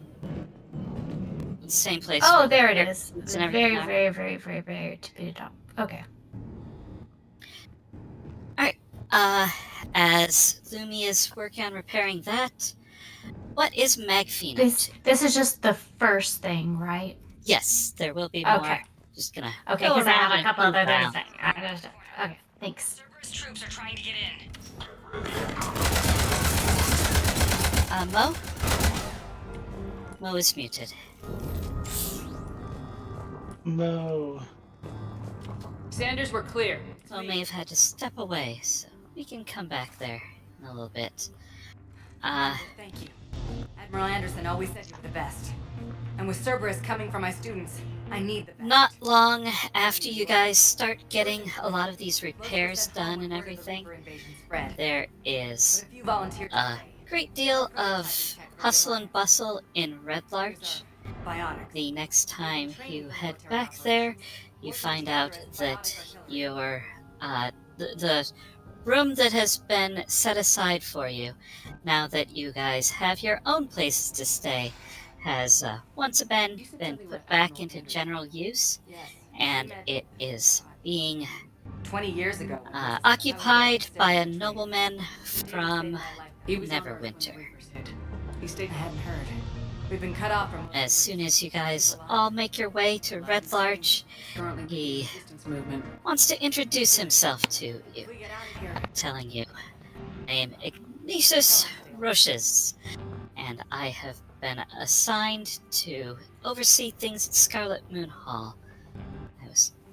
The same place. Oh, where there the it is. characters and Very, everything are. very, very, very, very to the top. Okay. As Lumi is working on repairing that, what is Magfina? This is just the first thing, right? Yes, there will be more. Okay. Just gonna Okay, go because I around have a and couple move other around. things. Okay, thanks. Cerberus troops are trying to get in. Mo? Mo is muted. No. Sanders, we're clear. Mo may have had to step away, so we can come back there in a little bit. Thank you. Admiral Anderson always said you were the best. And with Cerberus coming for my students, I need the best. Not long after you guys start getting a lot of these repairs done and everything, there is a great deal of hustle and bustle in Red Larch. The next time you head back there, you find out that your the room that has been set aside for you, now that you guys have your own places to stay, has once again been put back into general use, and it is being 20 years ago. Occupied by a nobleman from Neverwinter. I hadn't heard. We've been cut off from. As soon as you guys all make your way to Red Larch, he wants to introduce himself to you, telling you, "I am Ignatius Roches, and I have been assigned to oversee things at Scarlet Moon Hall.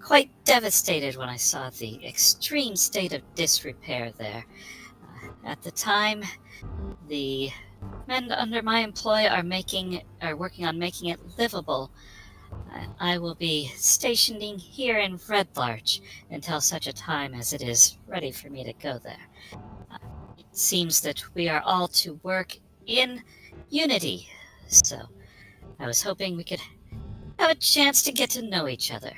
quite devastated when I saw the extreme state of disrepair there. At the time, the men under my employ are working on making it livable. I will be stationing here in Red Larch until such a time as it is ready for me to go there. It seems that we are all to work in unity, so I was hoping we could have a chance to get to know each other.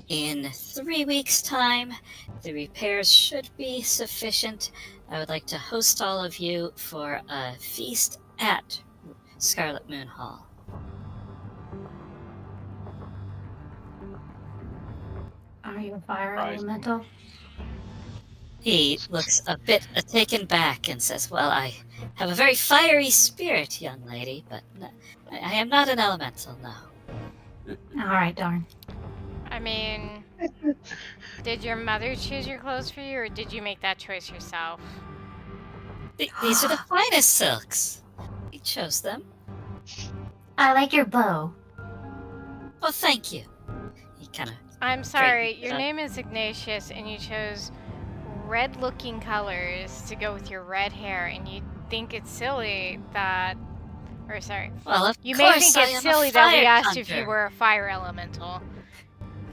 In 3 weeks' time, the repairs should be sufficient. I would like to host all of you for a feast at Scarlet Moon Hall. Are you a fire Right. elemental? He looks a bit taken back and says, "Well, I have a very fiery spirit, young lady, but I am not an elemental, no." Alright, darn. I mean, did your mother choose your clothes for you, or did you make that choice yourself? These are the finest silks. He chose them. I like your bow. Well, thank you. He kind of... I'm sorry, Great. your name is Ignatius, and you chose red-looking colors to go with your red hair, and you think it's silly that... Or sorry. Well, of you may course think I it's am a silly that we fire asked you if you hunter. were a fire elemental.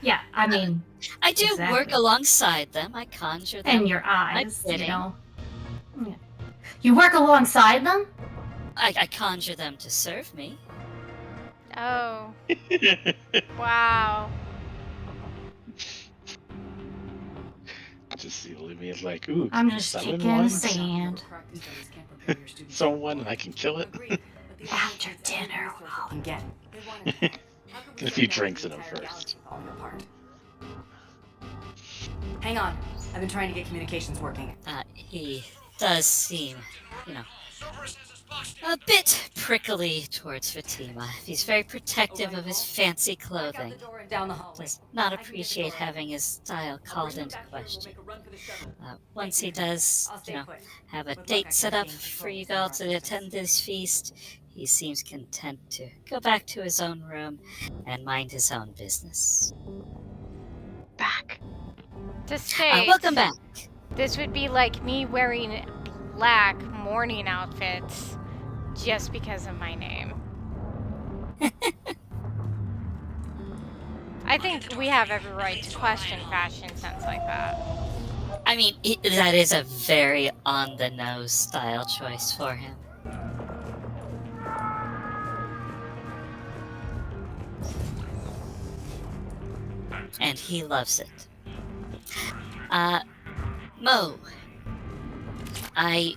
Yeah, I mean, I do exactly. work alongside them. I conjure them. And your eyes, you bidding. know. Yeah. You work alongside them? I conjure them to serve me. Oh. Wow. Just see Olivia's like, ooh, I'm just summon kicking one, sand. someone, and I can kill it. After dinner, And get. A few drinks in him first. Hang on. I've been trying to get communications working. He does seem, a bit prickly towards Fatima. He's very protective of his fancy clothing. Does not appreciate having his style called into question. Once he does, have a date set up for you all to attend this feast, he seems content to go back to his own room and mind his own business. Back. To state, Welcome back. this would be like me wearing black morning outfits just because of my name. I think we have every right to question fashion sense like that. I mean, that is a very on-the-nose style choice for him. And he loves it. Mo, I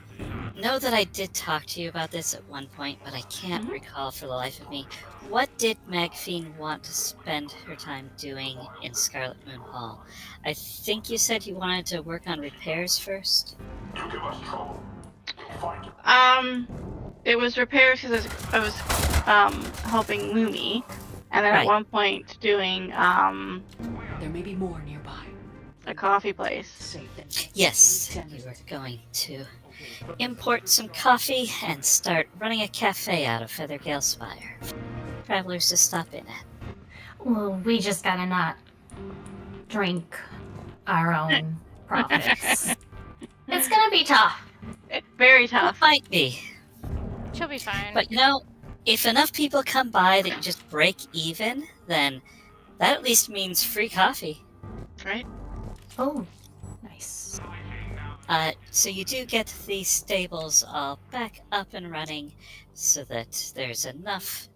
know that I did talk to you about this at one point, but I can't recall for the life of me. What did Magfiend want to spend her time doing in Scarlet Moon Hall? I think you said you wanted to work on repairs first? It was repairs because I was helping Lumi, and then at one point doing There may be more nearby. a coffee place. Yes, you were going to import some coffee and start running a cafe out of Feathergale Spire. Travelers to stop in at. Well, we just gotta not drink our own profits. It's gonna be tough. Very tough. It might be. She'll be fine. But if enough people come by that you just break even, then that at least means free coffee. Right? Oh, nice. So you do get the stables all back up and running so that there's enough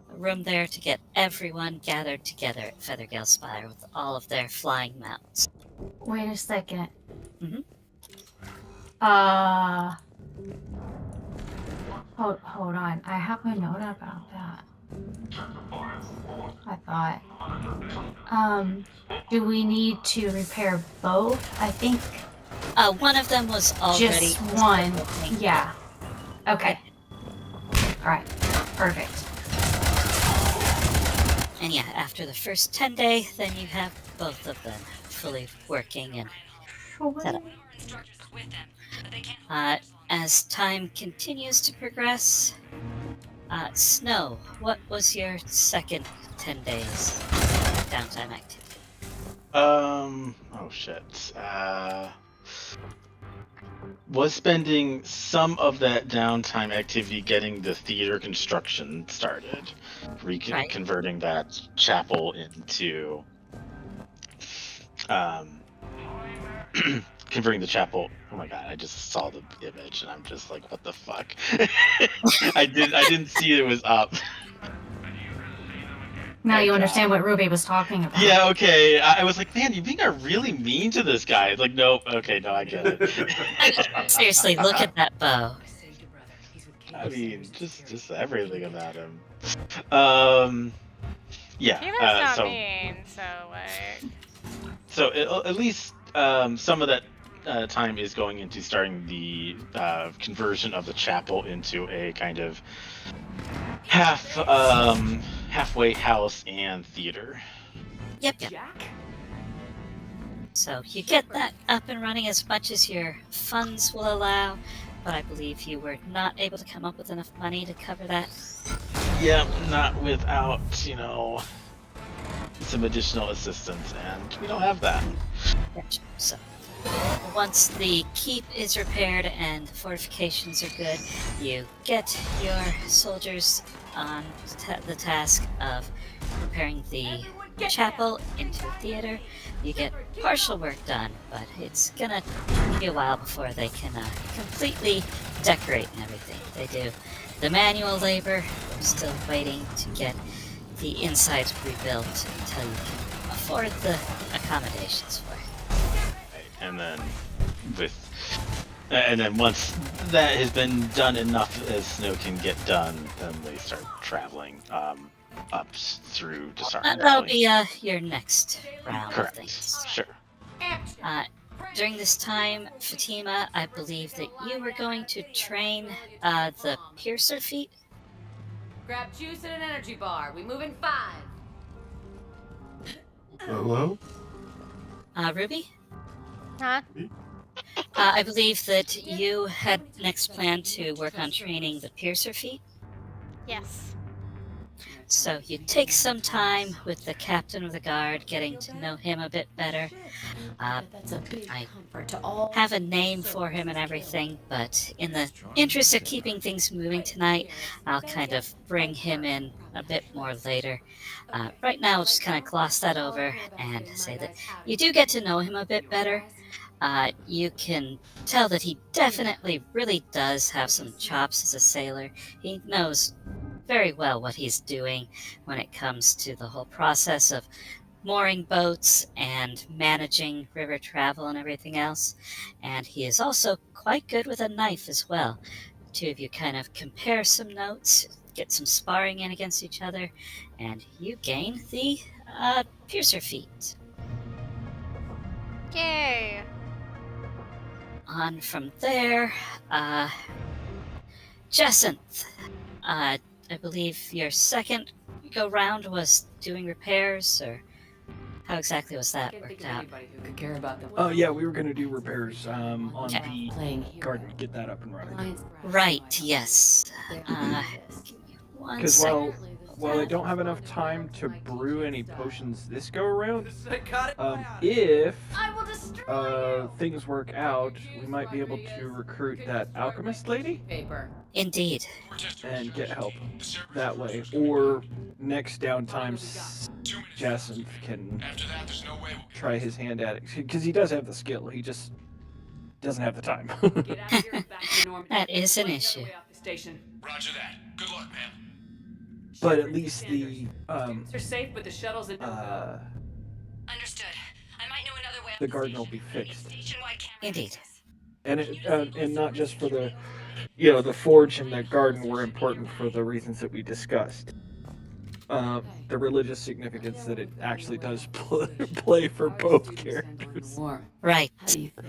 room there to get everyone gathered together at Feathergale Spire with all of their flying mounts. Wait a second. Mhm. Hold on. I have a note about that. I thought. Do we need to repair both? I think One of them was already... just one. Yeah. Okay. Alright. Perfect. And yeah, after the first 10 day, then you have both of them fully working and set up. As time continues to progress, Snow, what was your second 10 days downtime activity? Oh shit. Was spending some of that downtime activity getting the theater construction started, Right. converting that chapel into, converting the chapel. Oh my god! I just saw the image and I'm just like, what the fuck? I didn't see it was up. Now you understand what Ruby was talking about. Yeah, okay. I was like, man, you being really mean to this guy. It's like, nope. Okay, no, I get it. Seriously, look at that bow. I mean, just everything about him. Yeah. He was not so mean, so like. so at least some of that time is going into starting the conversion of the chapel into a kind of halfway house and theater. Yep. So you get that up and running as much as your funds will allow, but I believe you were not able to come up with enough money to cover that. Yeah, not without, some additional assistance, and we don't have that. So once the keep is repaired and the fortifications are good, you get your soldiers on the task of preparing the chapel into a theater. You get partial work done, but it's gonna be a while before they can completely decorate and everything. They do the manual labor. We're still waiting to get the insides rebuilt until you can afford the accommodations for it. And then once that has been done enough as Snow can get done, then they start traveling up through Desarn. That'll be your next round of Correct. things. Sure. During this time, Fatima, I believe that you were going to train the piercer feat. Grab juice and an energy bar. We move in 5. Hello? Ruby? Huh? I believe that you had next planned to work on training the piercer feat. Yes. So you take some time with the captain of the guard, getting to know him a bit better. I have a name for him and everything, but in the interest of keeping things moving tonight, I'll kind of bring him in a bit more later. Right now, I'll just kind of gloss that over and say that you do get to know him a bit better. You can tell that he definitely really does have some chops as a sailor. He knows very well what he's doing when it comes to the whole process of mooring boats and managing river travel and everything else. And he is also quite good with a knife as well. The two of you kind of compare some notes, get some sparring in against each other, and you gain the piercer feat. Yay! On from there, Jacinth. I believe your second go round was doing repairs, or how exactly was that worked out? Oh yeah, we were gonna do repairs on Okay. the garden, get that up and running. Right, yes. Give me one Because second. while I don't have enough time to brew any potions this go around, if things work out, we might be able to recruit that alchemist lady. Indeed. And get help that way. Or next downtime, Jacinth can try his hand at it. Because he does have the skill, he just doesn't have the time. That is an issue. Roger that. Good luck, man. But at least the They're safe, but the shuttle's in. Understood. I might know another way. the garden will be fixed. Indeed. And and not just for the the forge and the garden were important for the reasons that we discussed. The religious significance that it actually does play for both characters. Right. How do you think?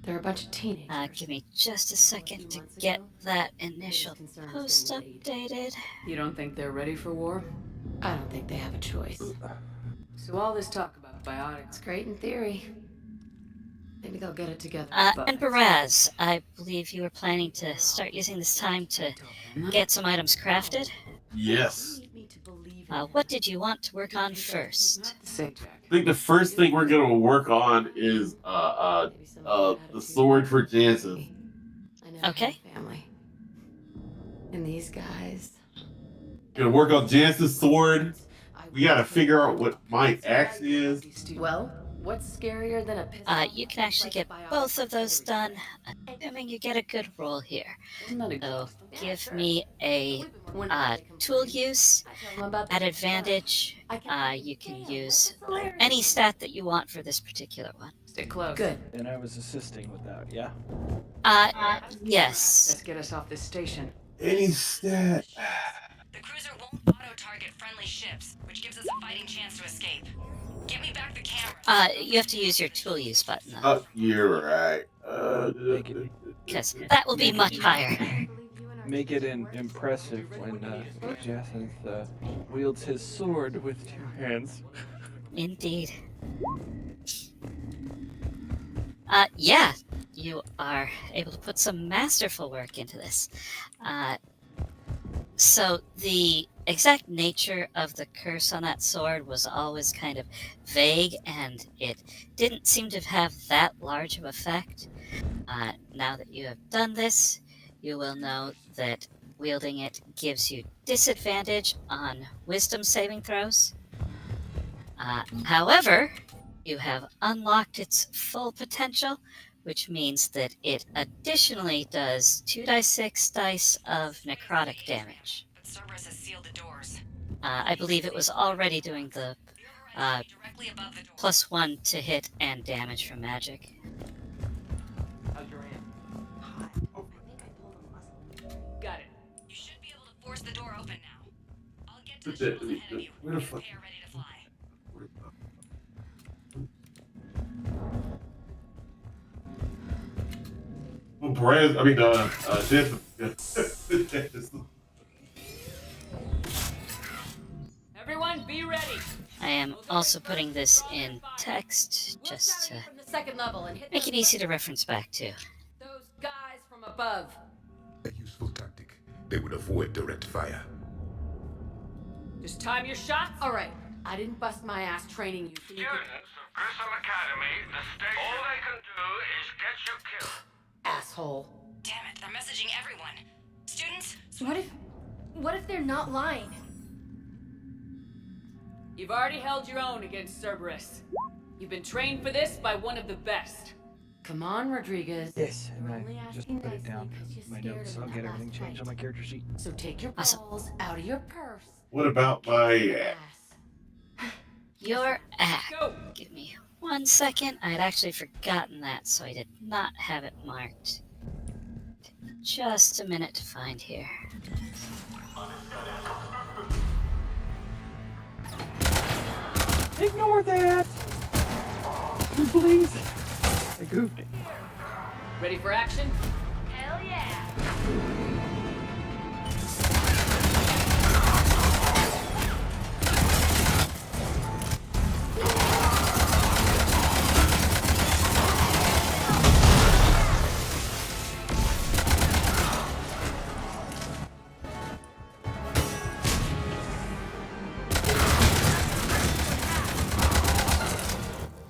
They're a bunch of teenagers. Give me just a second to get that initial post updated. You don't think they're ready for war? I don't think they have a choice. So all this talk about biotics, great in theory. Maybe they'll get it together. And Baraz, I believe you were planning to start using this time to get some items crafted? Yes. What did you want to work on first? I think the first thing we're gonna work on is the sword for Jansen. Okay. Family. And these guys. Gonna work on Jansen's sword. We gotta figure out what my axe is. Well, what's scarier than a pistol? You can actually get both of those done, assuming you get a good roll here. So give me a tool use. At advantage, you can use any stat that you want for this particular one. Stay close. Good. And I was assisting with that, yeah? Yes. Let's get us off this station. Any stat. The cruiser won't auto-target friendly ships, which gives us a fighting chance to escape. Get me back the camera. You have to use your tool use button, though. Oh, you're right. Because that will be much higher. Make it impressive when Jason wields his sword with 2 hands. Indeed. Yeah, you are able to put some masterful work into this. So the exact nature of the curse on that sword was always kind of vague, and it didn't seem to have that large of effect. Now that you have done this, you will know that wielding it gives you disadvantage on wisdom saving throws. However, you have unlocked its full potential, which means that it additionally does 2d6 dice of necrotic damage. But Cerberus has sealed the doors. I believe it was already doing the Directly above the door. +1 to hit and damage from magic. Got it. You should be able to force the door open now. I'll get to What's the that? shuttle ahead of you. Where the Get fuck? Pear ready to fly. Well, Perez, I mean, Jansen. Everyone, be ready. I am also putting this in text just to From the second level and hit make it easy to reference back to. those guys from above. A useful tactic. They would avoid direct fire. Just time your shots. All right. I didn't bust my ass training you. So you could... Students of Grissom Academy, the station. All they can do is get you killed. Asshole. Damn it, they're messaging everyone. Students, What if they're not lying? You've already held your own against Cerberus. You've been trained for this by one of the best. Come on, Rodriguez. Yes, and I just put it down in my notes. I'll get everything changed on my character sheet. So take your Awesome. balls out of your purse. What about my axe? Your axe. Go. Give me 1 second. I had actually forgotten that, so I did not have it marked. Just a minute to find here. Ignore that! Please! I goofed it. Ready for action? Hell yeah!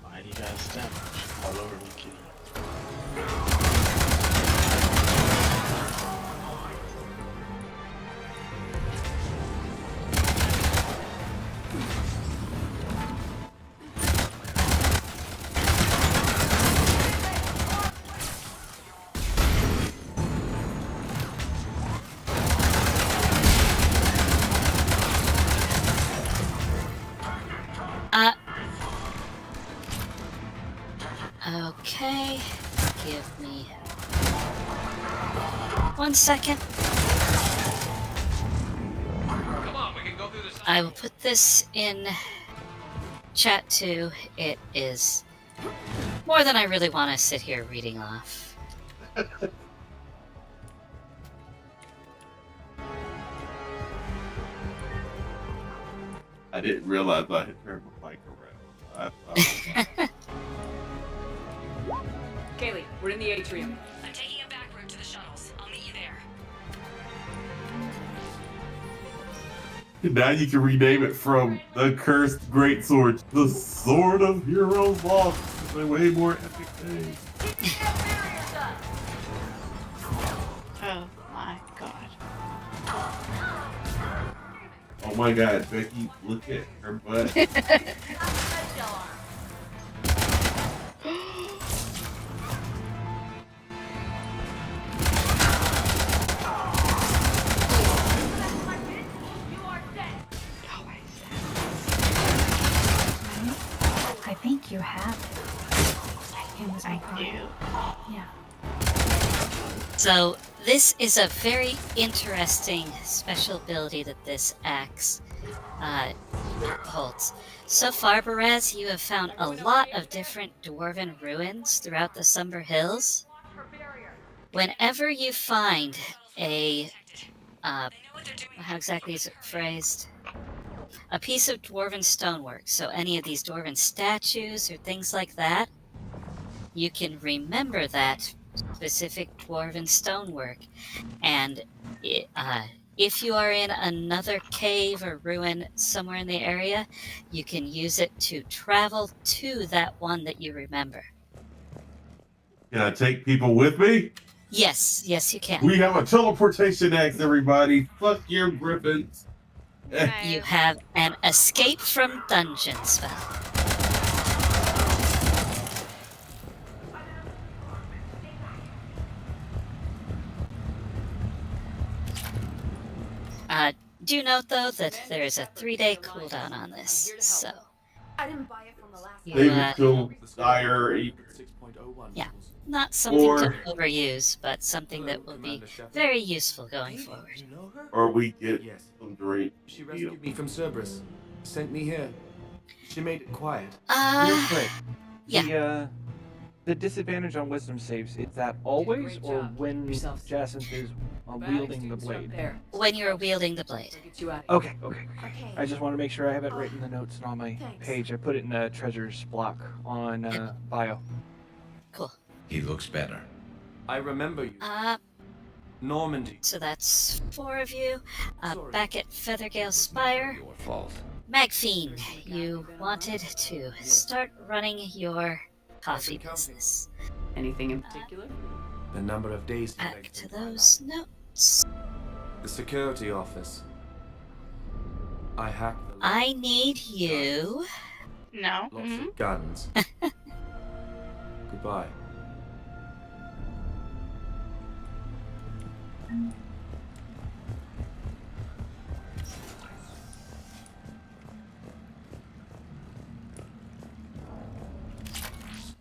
Mighty guys damage all over me, kitty. Okay. Give me 1 second. Come on, we can go through this. I will put this in chat too. It is more than I really want to sit here reading off. I didn't realize I had turned my mic around. I thought. Kaylee, we're in the atrium. I'm taking a back route to the shuttles. I'll meet you there. Now you can rename it from the Cursed Greatsword to the Sword of Heroes Lost. It's a way more epic thing. Oh my god. Oh my god, Becky, look at her butt. I think you have it. It was my card. Yeah. So this is a very interesting special ability that this axe holds. So far, Baraz, you have found a lot of different dwarven ruins throughout the Somber Hills. Whenever you find a how exactly is it phrased? A piece of dwarven stonework, so any of these dwarven statues or things like that, you can remember that specific dwarven stonework. And if you are in another cave or ruin somewhere in the area, you can use it to travel to that one that you remember. Can I take people with me? Yes, yes, you can. We have a teleportation axe, everybody. Fuck your griffins. You have an escape from dungeon spell. Do note though that there is a 3-day cooldown on this, so I didn't buy it from the last you, David Kill Dire. yeah, not something to overuse, but something that will be very useful going forward. Or we get some drink. She rescued me from Cerberus. Sent me here. She made it quiet. Real quick. Yeah. The disadvantage on wisdom saves, is that always or when Jacinth is wielding the blade? When you're wielding the blade. Okay. I just want to make sure I have it written in the notes and on my page. I put it in the treasures block on bio. Cool. He looks better. I remember you. Normandy. So that's 4 of you. Back at Feathergale Spire. Your fault. Magfiend, you wanted to start running your coffee business. Anything in particular? The number of days. Back to those notes. The security office. I hacked the I need you. No. lots of guns. Goodbye.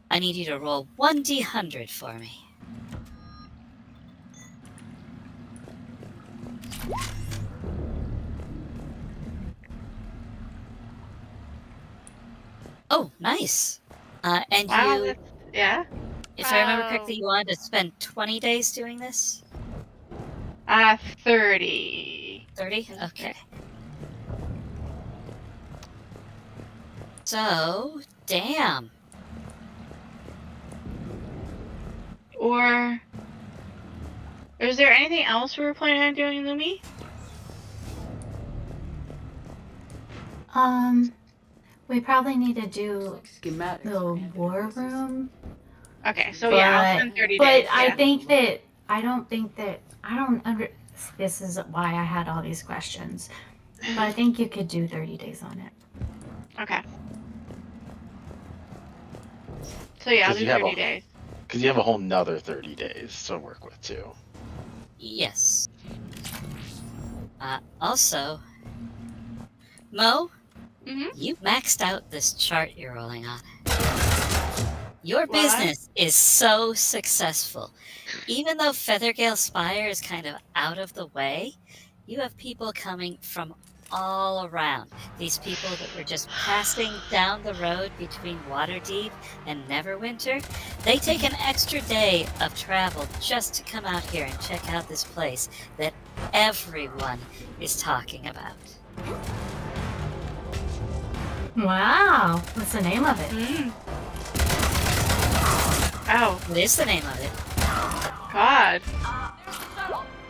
I need you to roll 1d100 for me. Oh, nice. And Wow, you, that's- yeah. if I remember correctly, you wanted to spend 20 days doing this? 30. 30? Okay. So, damn. Or is there anything else we were planning on doing, Lumi? We probably need to do the war room. Okay, so yeah, I'll spend 30 but days. I yeah. think that I don't under. This is why I had all these questions. But I think you could do 30 days on it. Okay. So yeah, I'll 'Cause do you have 30 a- days. Because you have a whole nother 30 days to work with, too. Yes. Also, Mo, you maxed out this chart you're rolling on. Your What? business is so successful. Even though Feathergale Spire is kind of out of the way, you have people coming from all around. These people that were just passing down the road between Waterdeep and Neverwinter, they take an extra day of travel just to come out here and check out this place that everyone is talking about. Wow. What's the name of it? Ow. What is the name of it? God.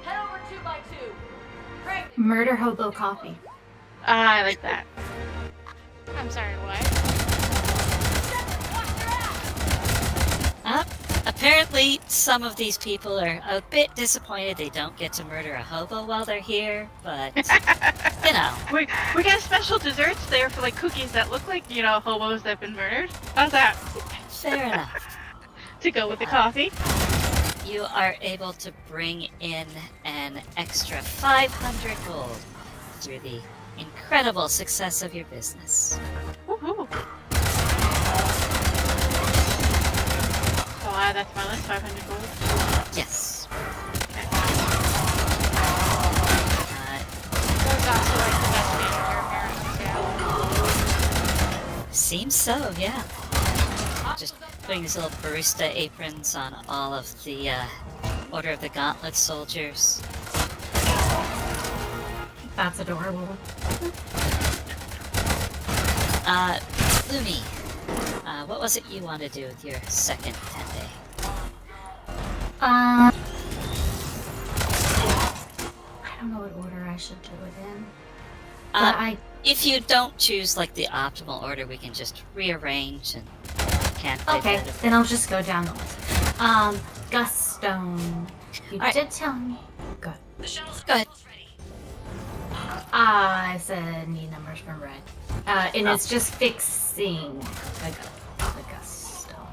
Head over 2x2. Murder Hobo Coffee. Ah, I like that. I'm sorry, what? Apparently, some of these people are a bit disappointed they don't get to murder a hobo while they're here, but, you know. We got special desserts there for like cookies that look like, you know, hobos that have been murdered. How's that? Fair enough. To go with the coffee. You are able to bring in an extra 500 gold through the incredible success of your business. Woohoo. So that's my list, 500 gold. Yes. Okay. Those also like the best manager apparently, yeah. Seems so, yeah. Just putting these little barista aprons on all of the Order of the Gauntlet soldiers. That's adorable. Lumi, what was it you wanted to do with your second 10-day? I don't know what order I should do it in. But if you don't choose like the optimal order, we can just rearrange and can't. Okay, then I'll just go down the list. Guststone. You did tell me. Good. Go ahead. I said need numbers from red. And it's just fixing the Guststone.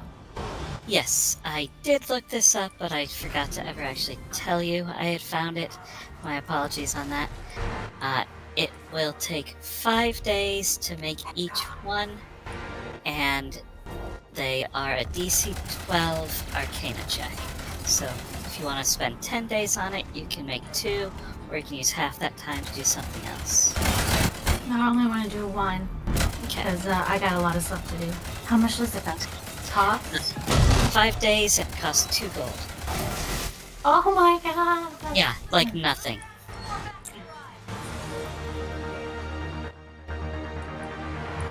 Yes, I did look this up, but I forgot to ever actually tell you I had found it. My apologies on that. It will take 5 days to make each one, and they are a DC 12 Arcana check. So if you want to spend 10 days on it, you can make 2, or you can use half that time to do something else. No, I only want to do 1. Because I got a lot of stuff to do. How much does it cost? 5 days, it costs 2 gold. Oh my god! Yeah, like nothing.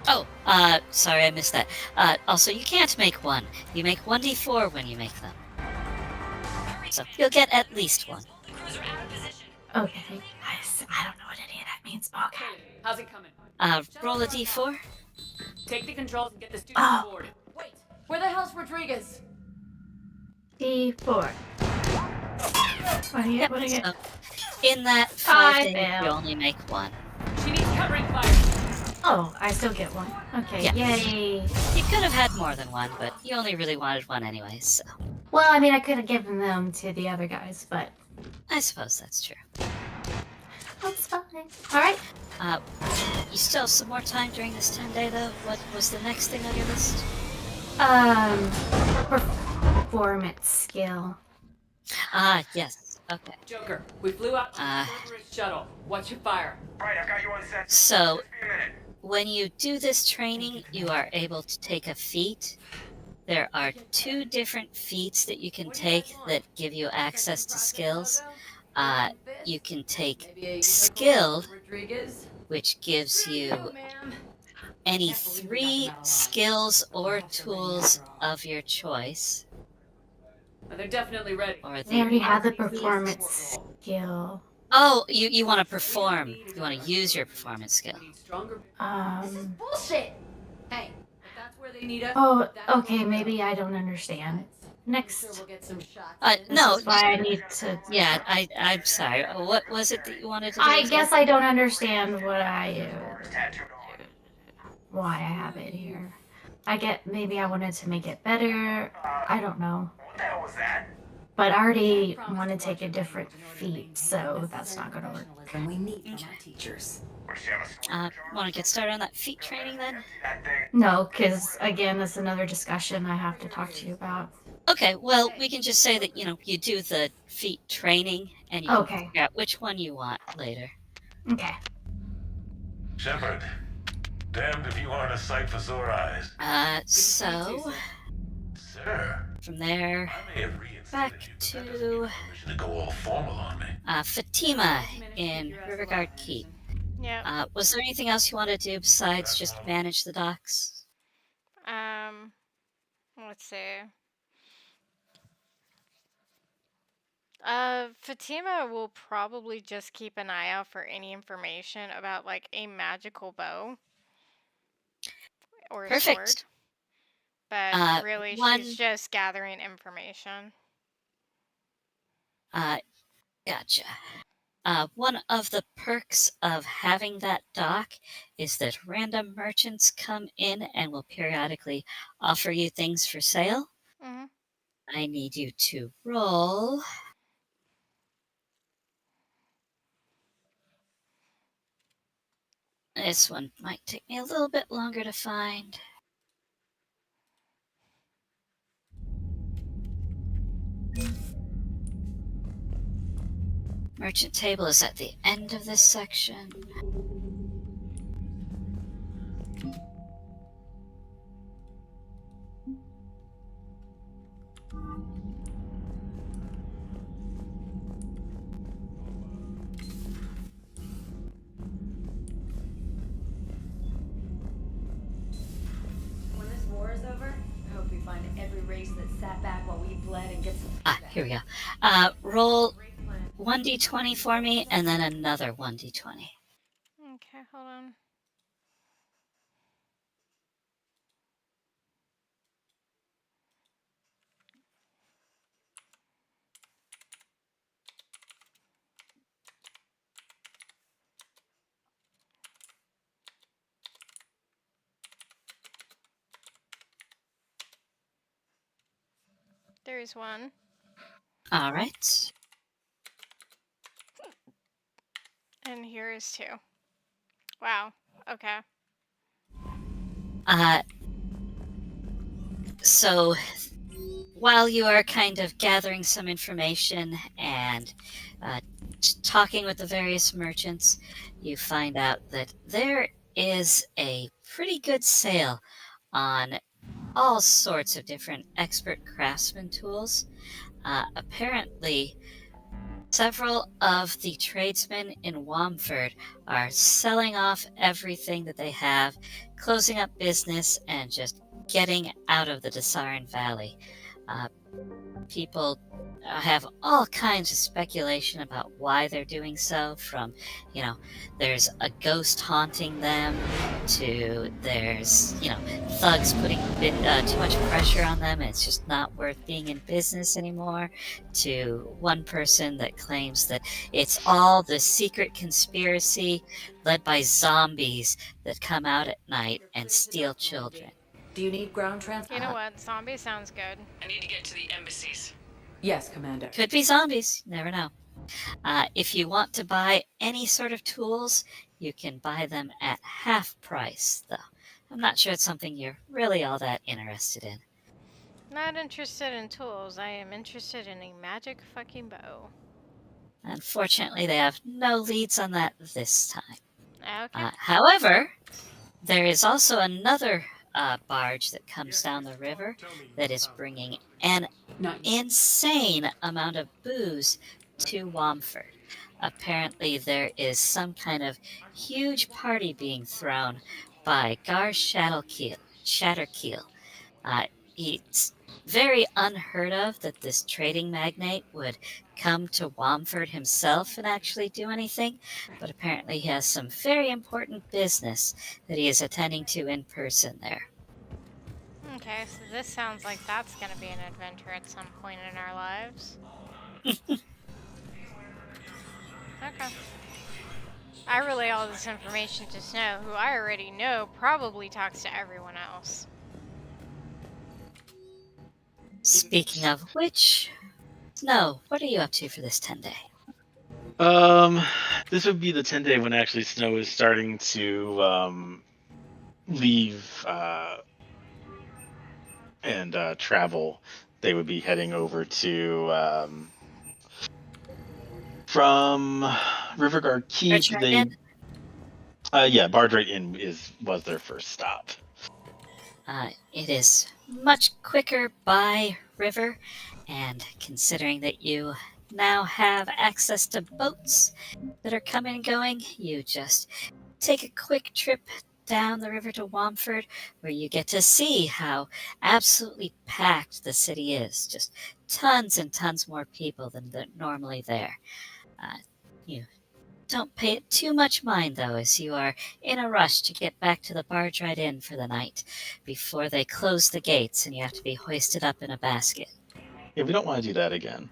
Oh, sorry I missed that. Also, you can't make 1. You make 1d4 when you make them. So, you'll get at least 1. Okay. I don't know what any of that means. Okay. How's it coming? Roll a d4. Take the controls and get the students on board. Wait, where the hell's Rodriguez? D4. What do you get? What do you get? So, in that 5 days, failed. you only make 1. She needs covering fire. Oh, I still get 1. Okay, Yeah. yay. You could have had more than 1, but you only really wanted 1 anyway, so. Well, I mean, I could have given them to the other guys, but I suppose that's true. that's fine. Alright. You still have some more time during this 10-day, though? What was the next thing on your list? Performance skill. Yes. Okay. Joker, we flew out to the Cerberus shuttle. What's your fire? Right, I got you on set. So, Just be a minute. when you do this training, you are able to take a feat. There are 2 different feats that you can take that give you access to skills. You can take Skilled, which gives you any 3 skills or tools of your choice. They're definitely ready. Or They already have the performance skill. Oh, you want to perform. You want to use your performance skill. Bullshit. Hey, if that's where they need us. Oh, okay, maybe I don't understand. Next. We'll get some shots. No. This is why I need to. Yeah, I'm sorry. What was it that you wanted to do? I guess I don't understand why I have it here. Maybe I wanted to make it better. I don't know. What the hell was that? But I already want to take a different feat, so that's not gonna work. We need from our teachers. Want to get started on that feat training then? No, because again, that's another discussion I have to talk to you about. Okay, well, we can just say that, you do the feat training, and you can figure out which one you want later. Okay. Shepard, damned if you aren't a sight for sore eyes. So... Sir, from there, I may have reinstated back you, to permission to go all formal on me. Fatima in Riverguard Keep. Yeah. Was there anything else you wanted to do besides just manage the docks? Let's see. Fatima will probably just keep an eye out for any information about like a magical bow or a sword. Perfect. But really, one she's just gathering information. Gotcha. One of the perks of having that dock is that random merchants come in and will periodically offer you things for sale. Hmm. I need you to roll. This one might take me a little bit longer to find. Merchant table is at the end of this section. When this war is over, I hope we find every race that sat back while we bled and get some. Here we go. Roll 1d20 for me, and then another 1d20. Okay, hold on. There's one. All right. And here is two. Wow. Okay. So while you are kind of gathering some information and talking with the various merchants, you find out that there is a pretty good sale on all sorts of different expert craftsman tools. Apparently, several of the tradesmen in Wamford are selling off everything that they have, closing up business, and just getting out of the Desarin Valley. People have all kinds of speculation about why they're doing so, from, there's a ghost haunting them, to there's, thugs putting too much pressure on them and it's just not worth being in business anymore, to one person that claims that it's all the secret conspiracy led by zombies that come out at night and steal children. Do you need ground transport? You know what? Zombie sounds good. I need to get to the embassies. Yes, Commander. Could be zombies. You never know. If you want to buy any sort of tools, you can buy them at half price, though. I'm not sure it's something you're really all that interested in. Not interested in tools. I am interested in a magic fucking bow. Unfortunately, they have no leads on that this time. Okay. However, there is also another barge that comes down the river that is bringing an insane amount of booze to Wamford. Apparently, there is some kind of huge party being thrown by Gar Shatterkeel. It's very unheard of that this trading magnate would come to Wamford himself and actually do anything, but apparently he has some very important business that he is attending to in person there. Okay, so this sounds like that's going to be an adventure at some point in our lives. Okay. I relay all this information to Snow, who I already know probably talks to everyone else. Speaking of which, Snow, what are you up to for this 10-day? This would be the 10-day when actually Snow is starting to leave and travel. They would be heading over to from Riverguard Keep. Bardright Inn was their first stop. It is much quicker by river, and considering that you now have access to boats that are coming and going, you just take a quick trip down the river to Wamford, where you get to see how absolutely packed the city is. Just tons and tons more people than normally there. You don't pay it too much mind, though, as you are in a rush to get back to the Barge Ride Inn for the night before they close the gates and you have to be hoisted up in a basket. Yeah, we don't want to do that again.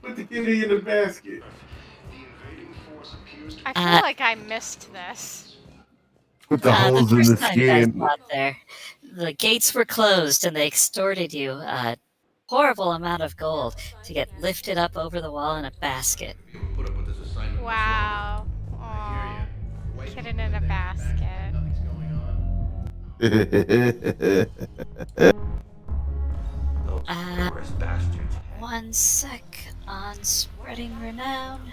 Put the kitty in the basket. I feel like I missed this. Put the holes in the first time you guys skin. got there, the gates were closed and they extorted you a horrible amount of gold to get lifted up over the wall in a basket. Wow. Aw. Kitten in a basket. One sec on spreading renown.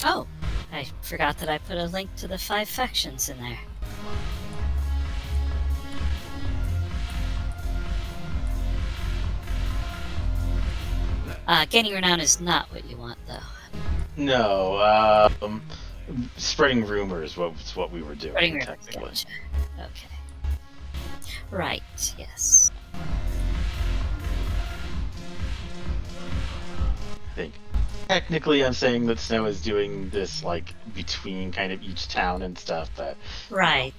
Oh, I forgot that I put a link to the 5 factions in there. Gaining renown is not what you want, though. No, spreading rumors was what we were doing, Spreading rumors, technically. gotcha. Okay. Right, yes. I think technically I'm saying that Snow is doing this like between kind of each town and stuff, but Right.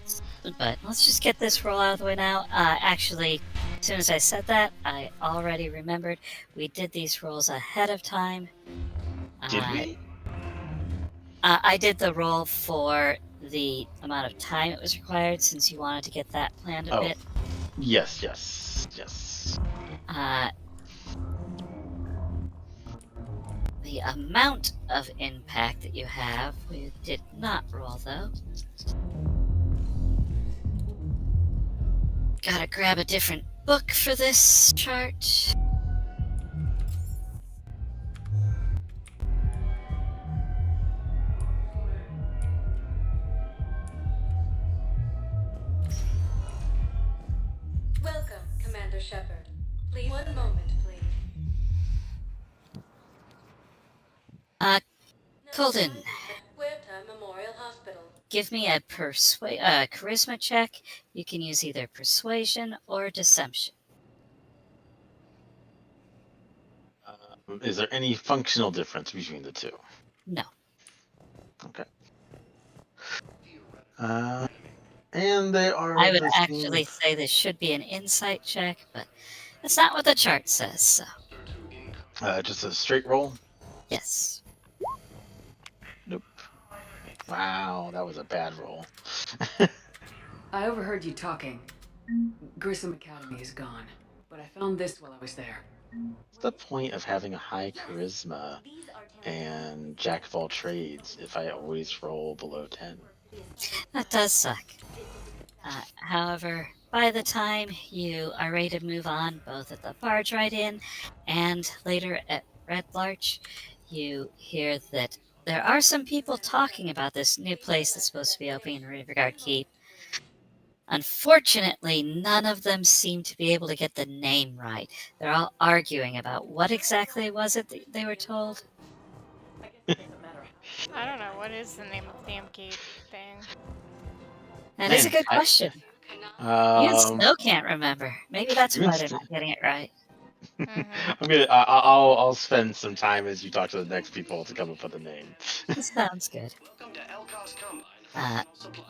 But let's just get this roll out of the way now. Actually, as soon as I said that, I already remembered we did these rolls ahead of time. did we? I did the roll for the amount of time it was required since you wanted to get that planned a Oh. bit. Yes. The amount of impact that you have, we did not roll though. Gotta grab a different book for this chart. Welcome, Commander Shepard. Please, one moment, please. Colden, Huerta Memorial Hospital. give me a charisma check. You can use either persuasion or deception. Is there any functional difference between the two? No. Okay. And they are. I would the actually say this should be an insight check, but that's not what the chart says, so. Just a straight roll. Yes. Nope. Wow, that was a bad roll. I overheard you talking. Grissom Academy is gone, but I found this while I was there. What's the point of having a high charisma and jack of all trades if I always roll below 10? That does suck. However, by the time you are ready to move on, both at the Barge Ride Inn and later at Red Larch, you hear that there are some people talking about this new place that's supposed to be opening in Riverguard Keep. Unfortunately, none of them seem to be able to get the name right. They're all arguing about what exactly was it that they were told. I don't know. What is the name of the damn gate thing? That is a good question. Even Snow can't remember. Maybe that's why they're not getting it right. I'll spend some time as you talk to the next people to come up with a name. Sounds good.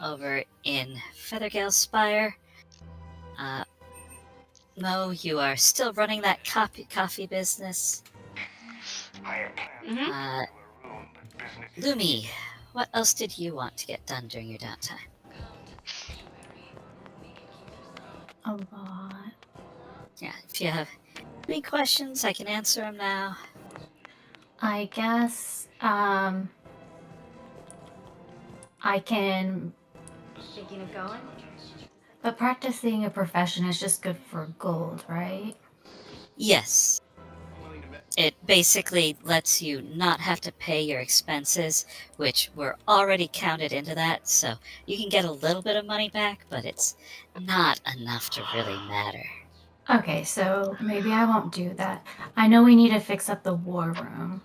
Over in Feathergale Spire, Mo, you are still running that coffee business. Lumi, what else did you want to get done during your downtime? A lot. Yeah, if you have any questions, I can answer them now. I guess, I can... Thinking of going? But practicing a profession is just good for gold, right? Yes. It basically lets you not have to pay your expenses, which were already counted into that, so you can get a little bit of money back, but it's not enough to really matter. Okay, so maybe I won't do that. I know we need to fix up the war room.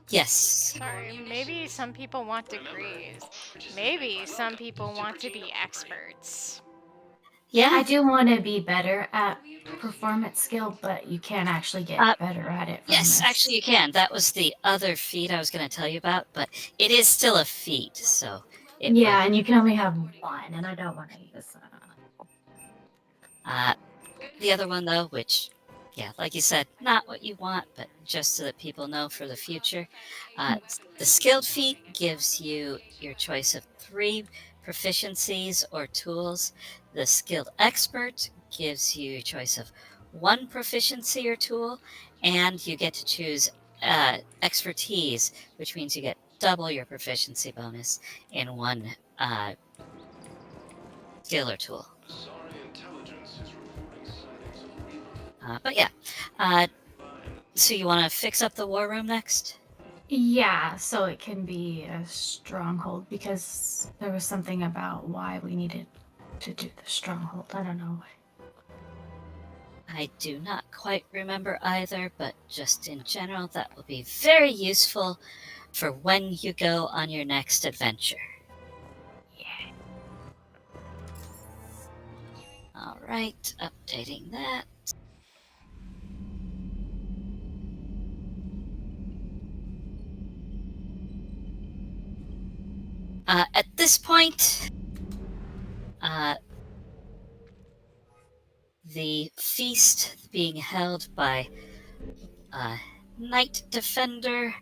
Yes. Sorry, maybe some people want degrees. Maybe some people want to be experts. Yeah. I do want to be better at performance skill, but you can actually get better at it. From Yes, this. actually you can. That was the other feat I was going to tell you about, but it is still a feat, so... Yeah, and you can only have one, and I don't want to use that. The other one, though, which, yeah, like you said, not what you want, but just so that people know for the future. The skilled feat gives you your choice of 3 proficiencies or tools. The skilled expert gives you your choice of 1 proficiency or tool, and you get to choose expertise, which means you get double your proficiency bonus in 1 skill or tool. But yeah, so you want to fix up the war room next? Yeah, so it can be a stronghold, because there was something about why we needed to do the stronghold. I don't know why. I do not quite remember either, but just in general, that will be very useful for when you go on your next adventure. Yeah. Alright, updating that. At this point, the feast being held by Knight Defender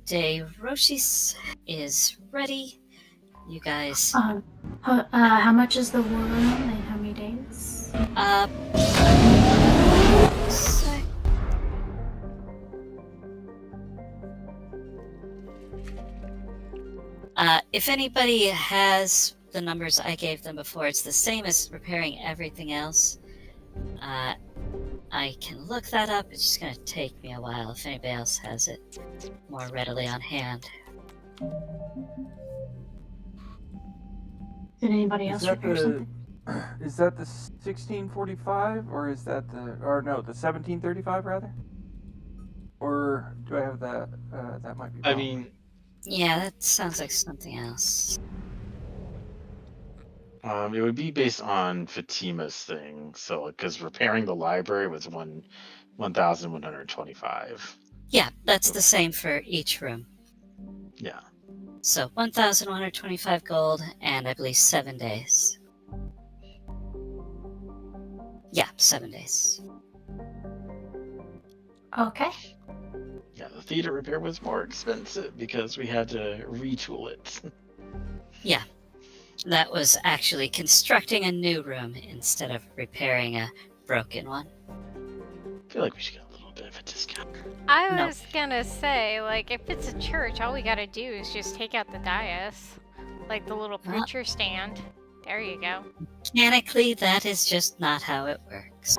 De Roshis is ready. You guys... how much is the war room and how many days? If anybody has the numbers I gave them before, it's the same as repairing everything else. I can look that up. It's just going to take me a while if anybody else has it more readily on hand. Did anybody else repair something? Is that the 1645 or is that the the 1735 rather? Or do I have that? That might be wrong. I mean, yeah, that sounds like something else. It would be based on Fatima's thing, so because repairing the library was 1,125. Yeah, that's the same for each room. Yeah. So 1,125 gold, and I believe 7 days. Yeah, 7 days. Okay. Yeah, the theater repair was more expensive because we had to retool it. Yeah. That was actually constructing a new room instead of repairing a broken one. I feel like we should get a little bit of a discount. I was gonna say, like, if it's a church, all we gotta do is just take out the dais. Like the little preacher stand. There you go. Mechanically, that is just not how it works.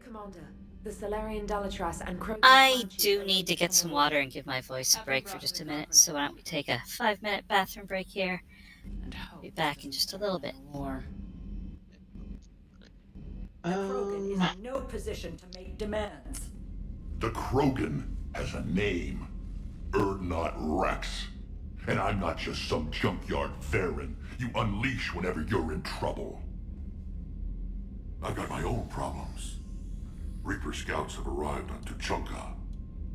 Commander, the Salarian Dalatras and Crow. I do need to get some water and give my voice a break for just a minute, so why don't we take a 5-minute bathroom break here? Be back in just a little bit. More. The Krogan is in no position to make demands. The Krogan has a name. Urdnot Rex. And I'm not just some junkyard Varen you unleash whenever you're in trouble. I've got my own problems. Reaper scouts have arrived on Tuchanka.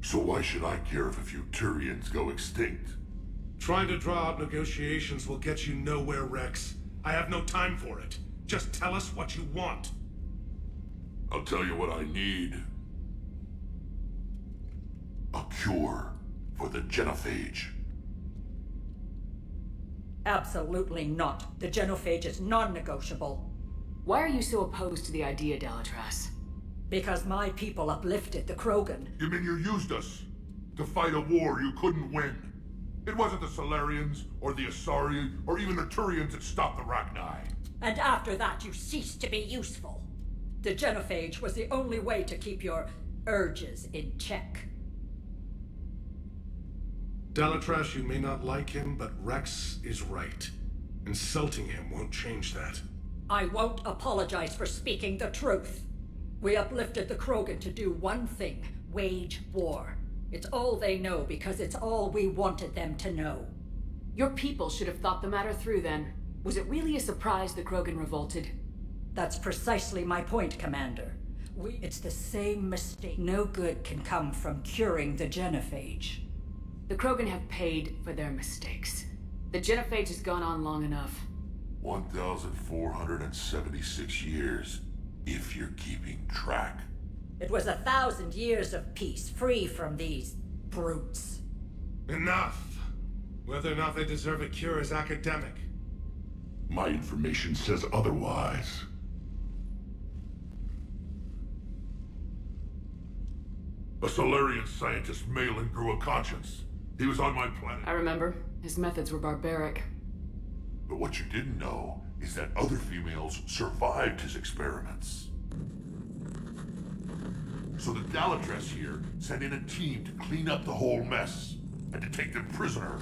So why should I care if a few Turians go extinct? Trying to draw out negotiations will get you nowhere, Rex. I have no time for it. Just tell us what you want. I'll tell you what I need. A cure for the genophage. Absolutely not. The genophage is non-negotiable. Why are you so opposed to the idea, Dalatras? Because my people uplifted the Krogan. You mean you used us to fight a war you couldn't win? It wasn't the Salarians, or the Asari, or even the Turians that stopped the Rachni. And after that you ceased to be useful. The genophage was the only way to keep your urges in check. Dalatrash, you may not like him, but Rex is right. Insulting him won't change that. I won't apologize for speaking the truth. We uplifted the Krogan to do one thing: wage war. It's all they know because it's all we wanted them to know. Your people should have thought the matter through then. Was it really a surprise the Krogan revolted? That's precisely my point, Commander. It's the same mistake. No good can come from curing the genophage. The Krogan have paid for their mistakes. The genophage has gone on long enough. 1,476 years, if you're keeping track. It was 1,000 years of peace, free from these brutes. Enough! Whether or not they deserve a cure is academic. My information says otherwise. A Solarian scientist, Malin, grew a conscience. He was on my planet. I remember. His methods were barbaric. But what you didn't know is that other females survived his experiments. So the Dalatrash here sent in a team to clean up the whole mess and to take them prisoner.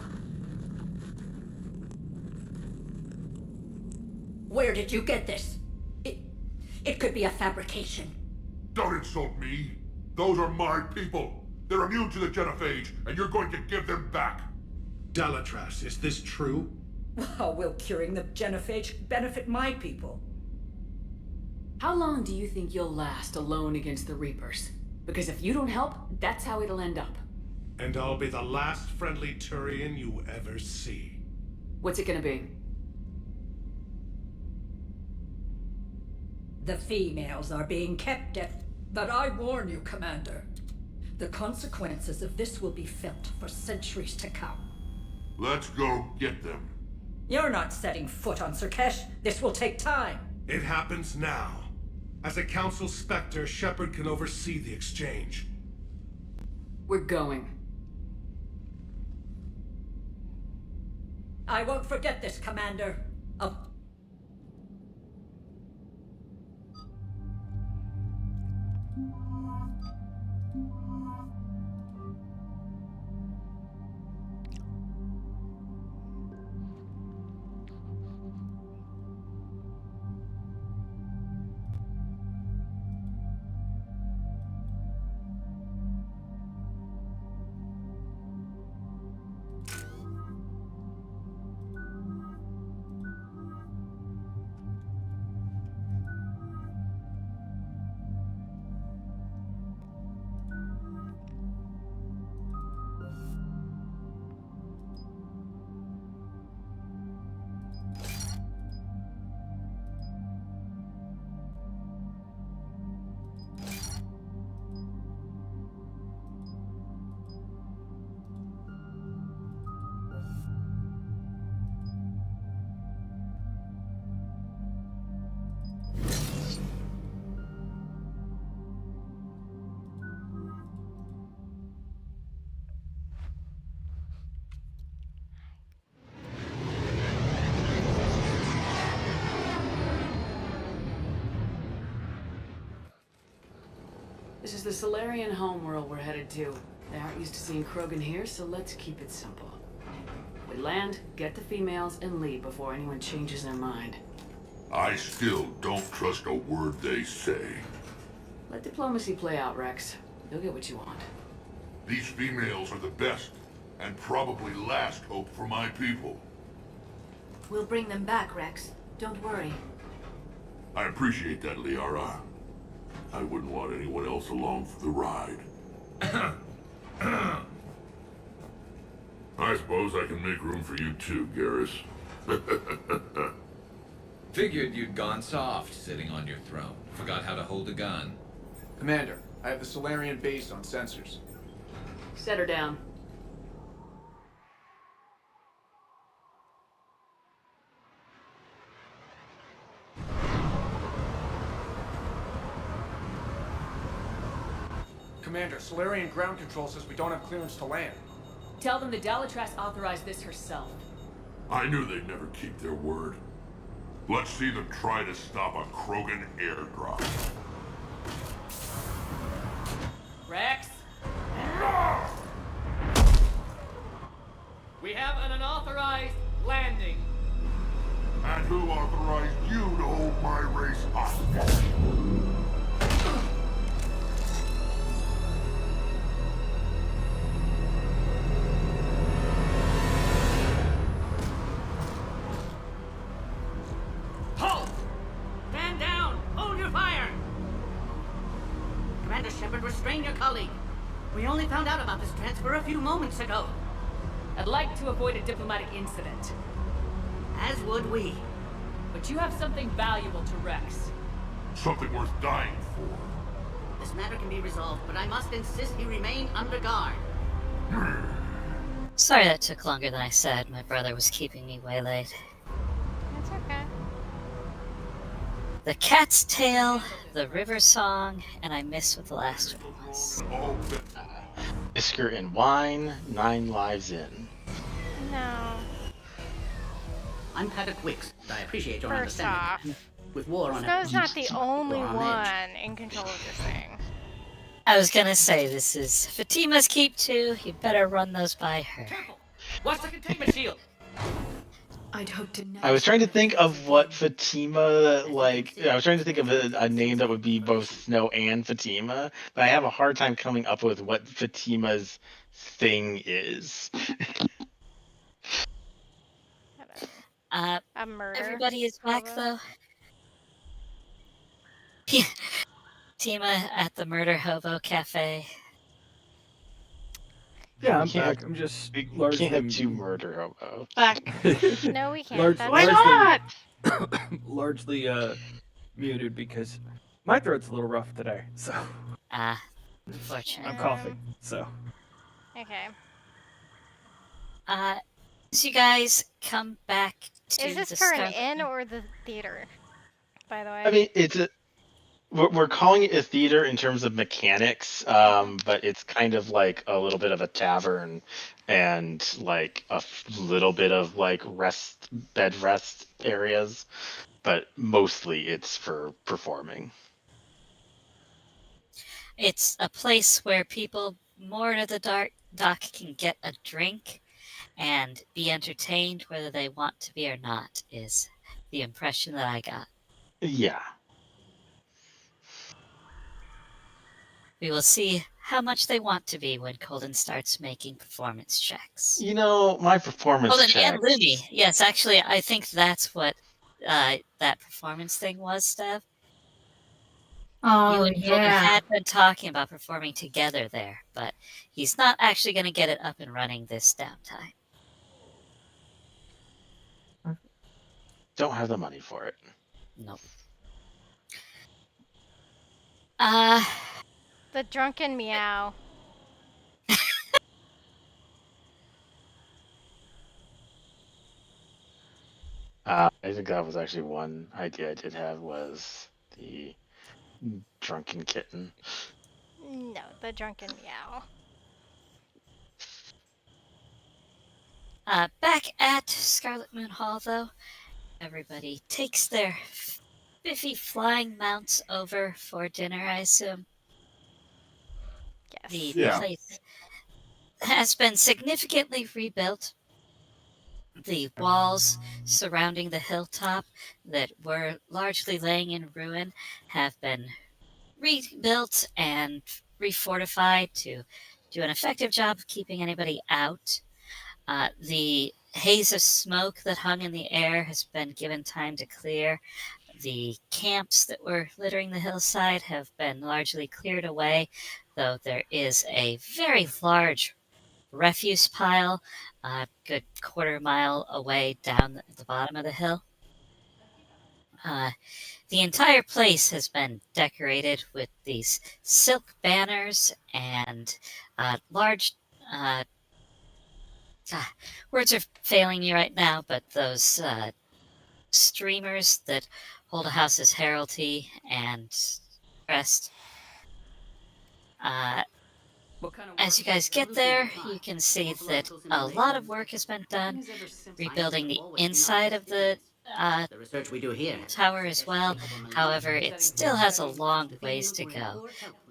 Where did you get this? It could be a fabrication. Don't insult me. Those are my people. They're immune to the genophage, and you're going to give them back. Dalatrash, is this true? How will curing the genophage benefit my people? How long do you think you'll last alone against the Reapers? Because if you don't help, that's how it'll end up. And I'll be the last friendly Turian you ever see. What's it gonna be? The females are being kept but I warn you, Commander. The consequences of this will be felt for centuries to come. Let's go get them. You're not setting foot on Surkesh. This will take time. It happens now. As a Council Spectre, Shepard can oversee the exchange. We're going. I won't forget this, Commander. This is the Solarian homeworld we're headed to. They aren't used to seeing Krogan here, so let's keep it simple. We land, get the females, and leave before anyone changes their mind. I still don't trust a word they say. Let diplomacy play out, Rex. You'll get what you want. These females are the best, and probably last hope for my people. We'll bring them back, Rex. Don't worry. I appreciate that, Liara. I wouldn't want anyone else along for the ride. I suppose I can make room for you too, Garrus. Figured you'd gone soft, sitting on your throne. Forgot how to hold a gun. Commander, I have the Solarian base on sensors. Set her down. Commander, Solarian ground control says we don't have clearance to land. Tell them the Dalatrash authorized this herself. I knew they'd never keep their word. Let's see them try to stop a Krogan airdrop. Rex? We have an unauthorized landing. And who authorized you to hold my race hostage? Halt! Stand down! Hold your fire! Commander Shepard, restrain your colleague. We only found out about this transfer a few moments ago. I'd like to avoid a diplomatic incident. As would we. But you have something valuable to Rex. Something worth dying for. This matter can be resolved, but I must insist he remain under guard. Sorry that took longer than I said. My brother was keeping me waylaid. That's okay. The Cat's Tail, the River Song, and I missed what the last one was. Whisker and Wine, 9 lives in. No. I'm Paddock Wicks, and I appreciate your First understanding. With war on Snow's not the only We're on one in control of this thing. I was gonna say, this is Fatima's keep too. You better run those by her. Watch the containment shield! I'd hoped to I was trying to think of what Fatima, like, I was trying to think of a name that would be both Snow and Fatima, but I have a hard time coming up with what Fatima's thing is. A murder. Everybody is back though. Yeah. Fatima at the Murder Hobo Cafe. Yeah, I'm We can't- back. I'm just We largely can't have two murder hobos. Back. No, we can't. Largely- Why not? largely muted because my throat's a little rough today, so Unfortunately. I'm coughing. So Okay. So you guys come back to Is this the for an Scarlet inn Moon. or the theater? By the way. I mean, we're calling it a theater in terms of mechanics, but it's kind of like a little bit of a tavern and like a little bit of like bed rest areas, but mostly it's for performing. It's a place where people more to the dock can get a drink and be entertained whether they want to be or not, is the impression that I got. Yeah. We will see how much they want to be when Colden starts making performance checks. You know, my performance Colden check. and Looney. Yes, actually, I think that's what that performance thing was, Steph. Oh, You and Colden yeah. had been talking about performing together there, but he's not actually going to get it up and running this downtime. Don't have the money for it. Nope. The drunken meow. I think that was actually one idea I did have, was the drunken kitten. No, the drunken meow. Back at Scarlet Moon Hall, though, everybody takes their spiffy flying mounts over for dinner, I assume. Yes. The place has been significantly rebuilt. The walls surrounding the hilltop that were largely laying in ruin have been rebuilt and refortified to do an effective job of keeping anybody out. The haze of smoke that hung in the air has been given time to clear. The camps that were littering the hillside have been largely cleared away, though there is a very large refuse pile a good quarter mile away down the bottom of the hill. The entire place has been decorated with these silk banners and large words are failing me right now, but those streamers that hold a house's heraldry and crest. As you guys get there, you can see that a lot of work has been done rebuilding the inside of the The research we do here. tower as well. However, it still has a long ways to go.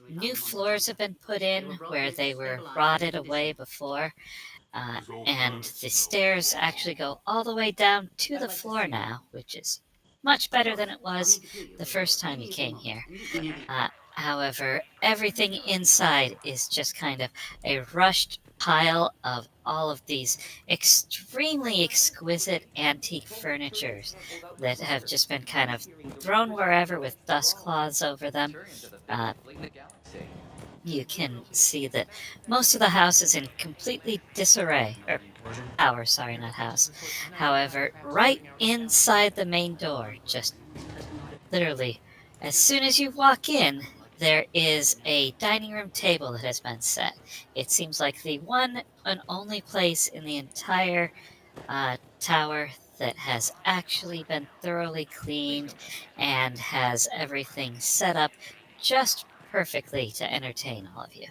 New floors have been put in where they were rotted away before, and the stairs actually go all the way down to the floor now, which is much better than it was the first time you came here. However, everything inside is just kind of a rushed pile of all of these extremely exquisite antique furnitures that have just been kind of thrown wherever with dust cloths over them. You can see that most of the house is in completely disarray. Or tower, sorry, not house. However, right inside the main door, just literally, as soon as you walk in, there is a dining room table that has been set. It seems like the one and only place in the entire tower that has actually been thoroughly cleaned and has everything set up just perfectly to entertain all of you.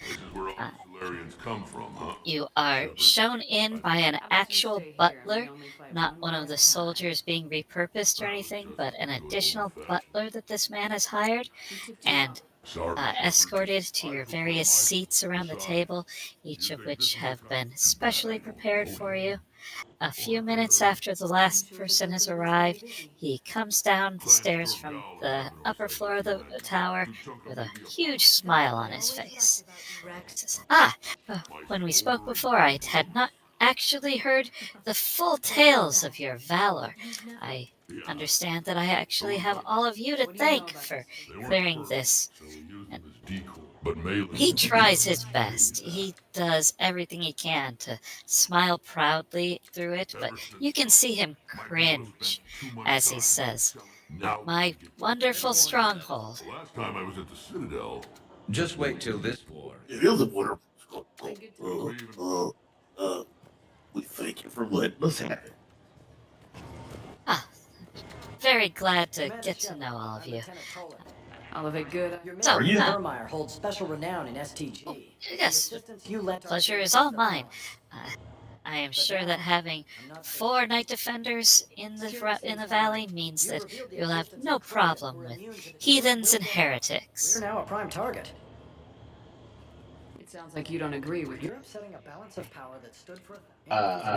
This is where all the Solarians come from, huh? You are shown in by an actual butler, not one of the soldiers being repurposed or anything, but an additional butler that this man has hired, and escorted to your various seats around the table, each of which have been specially prepared for you. A few minutes after the last person has arrived, he comes down the stairs from the upper floor of the tower with a huge smile on his face. He says, when we spoke before, I had not actually heard the full tales of your valor. I understand that I actually have all of you to thank for clearing this. And he tries his best. He does everything he can to smile proudly through it, but you can see him cringe as he says, "My wonderful stronghold." Last time I was at the Citadel. Just wait till this war. It is a wonderful. We thank you for letting us have it. Very glad to get to know all of you. Elevate good. So, Vermeer holds special renown in STG. Yes, pleasure is all mine. I am sure that having 4 Night Defenders in the valley means that you'll have no problem with heathens and heretics. You're now a prime target. It sounds like you don't agree with You're upsetting a balance of power that stood for.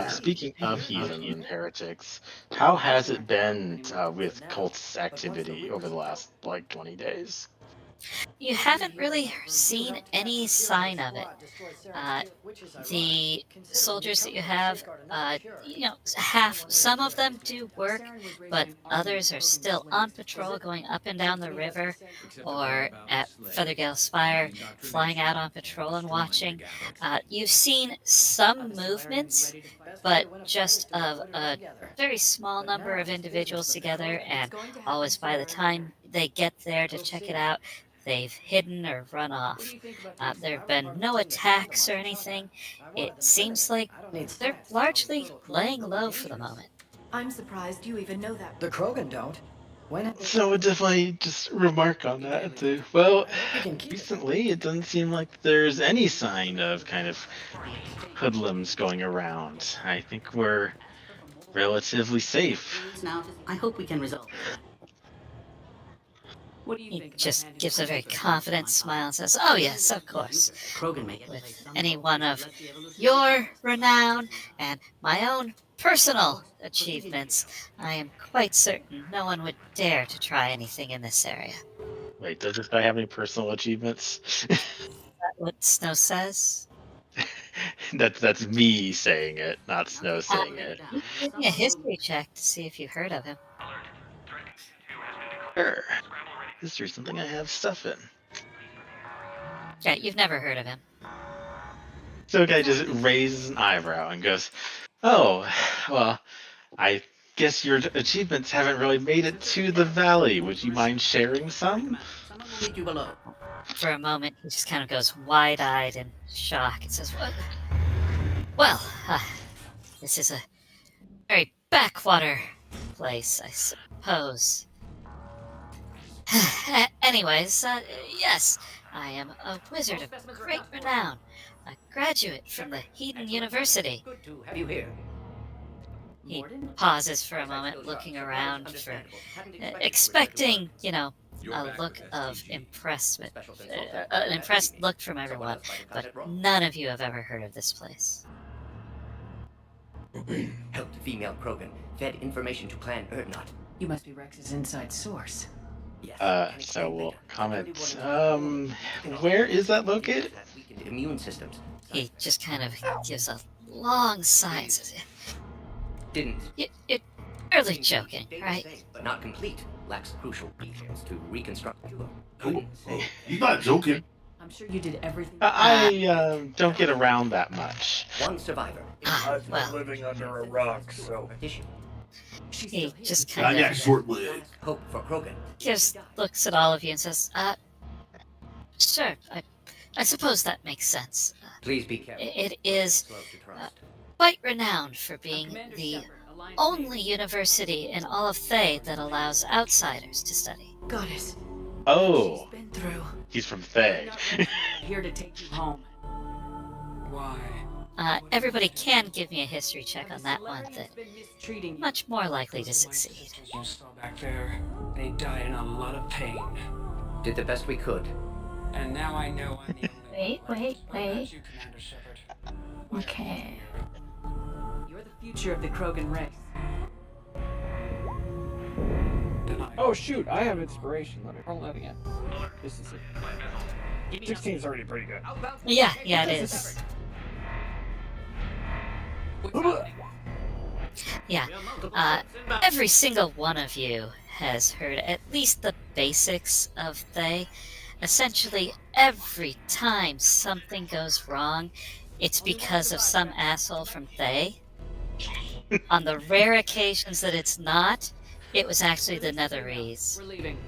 Speaking of heathen and heretics, how has it been with cult's activity over the last, 20 days? You haven't really seen any sign of it. The soldiers that you have, some of them do work, but others are still on patrol going up and down the river or at Feathergale Spire, flying out on patrol and watching. You've seen some movements, but just of a very small number of individuals together, and always by the time they get there to check it out, they've hidden or run off. There have been no attacks or anything. It seems like they're largely laying low for the moment. I'm surprised you even know that. The Krogan don't. So I would definitely just remark on that too. Well, recently it doesn't seem like there's any sign of kind of hoodlums going around. I think we're relatively safe. Now, I hope we can resolve it. What do you He think? just gives a very confident smile and says, "Oh yes, of course. With any one of your renown and my own personal achievements, I am quite certain no one would dare to try anything in this area." Wait, does this guy have any personal achievements? Is that what Snow says? That's me saying it, not Snow saying it. Give me a history check to see if you've heard of him. Sure. History, something I have stuff in. Yeah, you've never heard of him. So a guy just raises an eyebrow and goes, "Oh, well, I guess your achievements haven't really made it to the valley. Would you mind sharing some?" Meet you below. For a moment, he just kind of goes wide-eyed in shock and says, "What? Well, this is a very backwater place, I suppose. Anyways, yes, I am a wizard of great renown, a graduate from the Heathen University." Good to have you here. He pauses for a moment, looking around for, expecting, a look of impressment, an impressed look from everyone, but none of you have ever heard of this place. Helped female Krogan, fed information to Clan Urdnot. You must be Rex's inside source. So we'll comment. Where is that located? Immune systems. He just kind of gives a long sigh and says, Didn't. You're barely joking, right? But not complete. Lacks crucial details to reconstruct the cure. Oh, he's not joking. I'm sure you did everything. I don't get around that much. One survivor. I've been living under a rock, so. He just kind of short-lived. Hope for Krogan. just looks at all of you and says, sure, I suppose that makes sense. Please be careful. It is quite renowned for being the only university in all of Thay that allows outsiders to study. Goddess. Oh. She's been through. He's from Thay. Here to take you home. Why? Everybody can give me a history check on that one. That much more likely to succeed. Back there, they died in a lot of pain. Did the best we could. And now I know I'm the Wait. you, Commander Shepard. Okay. You're the future of the Krogan race. Oh shoot, I have inspiration. Let me roll that again. This is it. 16 is already pretty good. Yeah, it is. Yeah, every single one of you has heard at least the basics of Thay. Essentially, every time something goes wrong, it's because of some asshole from Thay. On the rare occasions that it's not, it was actually the Netherese. We're leaving.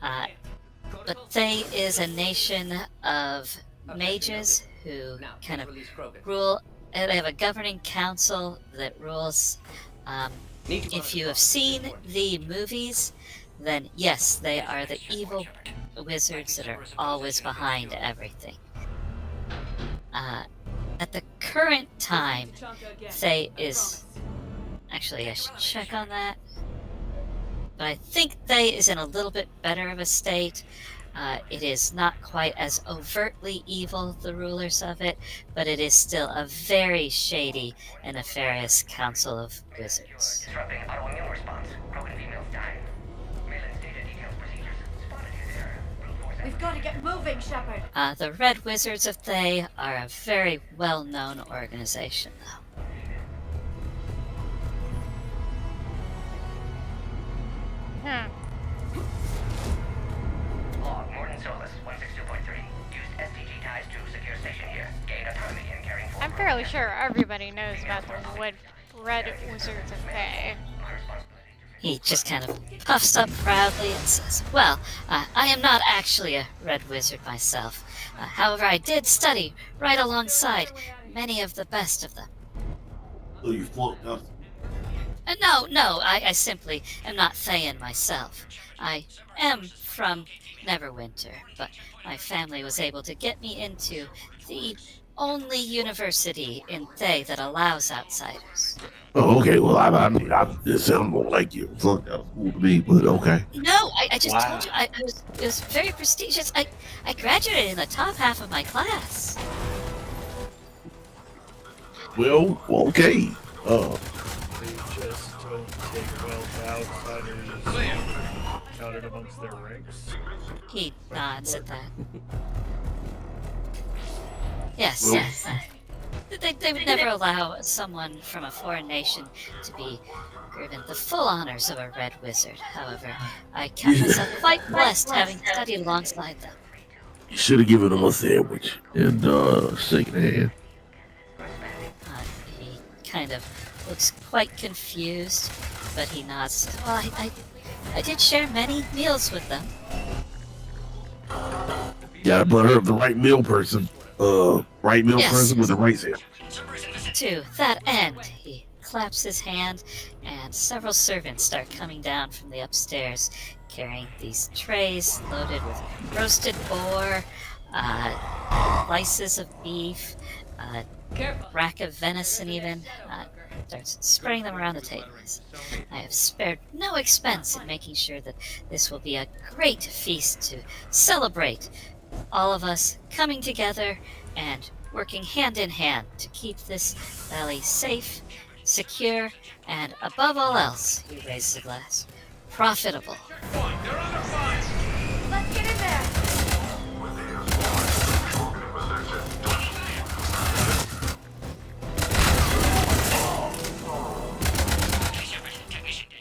But Thay is a nation of mages who kind of rule. They have a governing council that rules. If you have seen the movies, then yes, they are the evil wizards that are always behind everything. At the current time, Thay is... Actually, I should check on that. But I think Thay is in a little bit better of a state. It is not quite as overtly evil, the rulers of it, but it is still a very shady and nefarious council of wizards. Disrupting autoimmune response. Krogan females dying. Malin's data details procedures. Spotted you there. We've got to get moving, Shepard. The Red Wizards of Thay are a very well-known organization, though. Log, Morton Solus, 162.3. Used STG ties to secure station here. Gained autonomy and carrying forward. I'm fairly sure everybody knows about the Red Wizards of Thay. He just kind of puffs up proudly and says, well, I am not actually a Red Wizard myself. However, I did study right alongside many of the best of them. So you flunked us. No, I simply am not Thayan myself. I am from Neverwinter, but my family was able to get me into the only university in Thay that allows outsiders. Oh, okay. Well, I mean, it sounds more like you flunked out of school to me, but okay. No, I just told you, it was very prestigious. I graduated in the top half of my class. Well, okay. They just don't take well to outsiders counted amongst their ranks. He nods at that. Yes. They would never allow someone from a foreign nation to be given the full honors of a Red Wizard. However, I count myself quite blessed having studied alongside them. You should have given him a sandwich and shaking hand. He kind of looks quite confused, but he nods. Well, I did share many meals with them. Gotta put her the right meal person. Right meal Yes. person with the right sandwich. To that end, he claps his hand, and several servants start coming down from the upstairs, carrying these trays loaded with roasted boar, slices of beef, a rack of venison even. starts spreading them around the table. I have spared no expense in making sure that this will be a great feast to celebrate all of us coming together and working hand in hand to keep this valley safe, secure, and above all else, he raises a glass, profitable. Let's get in there!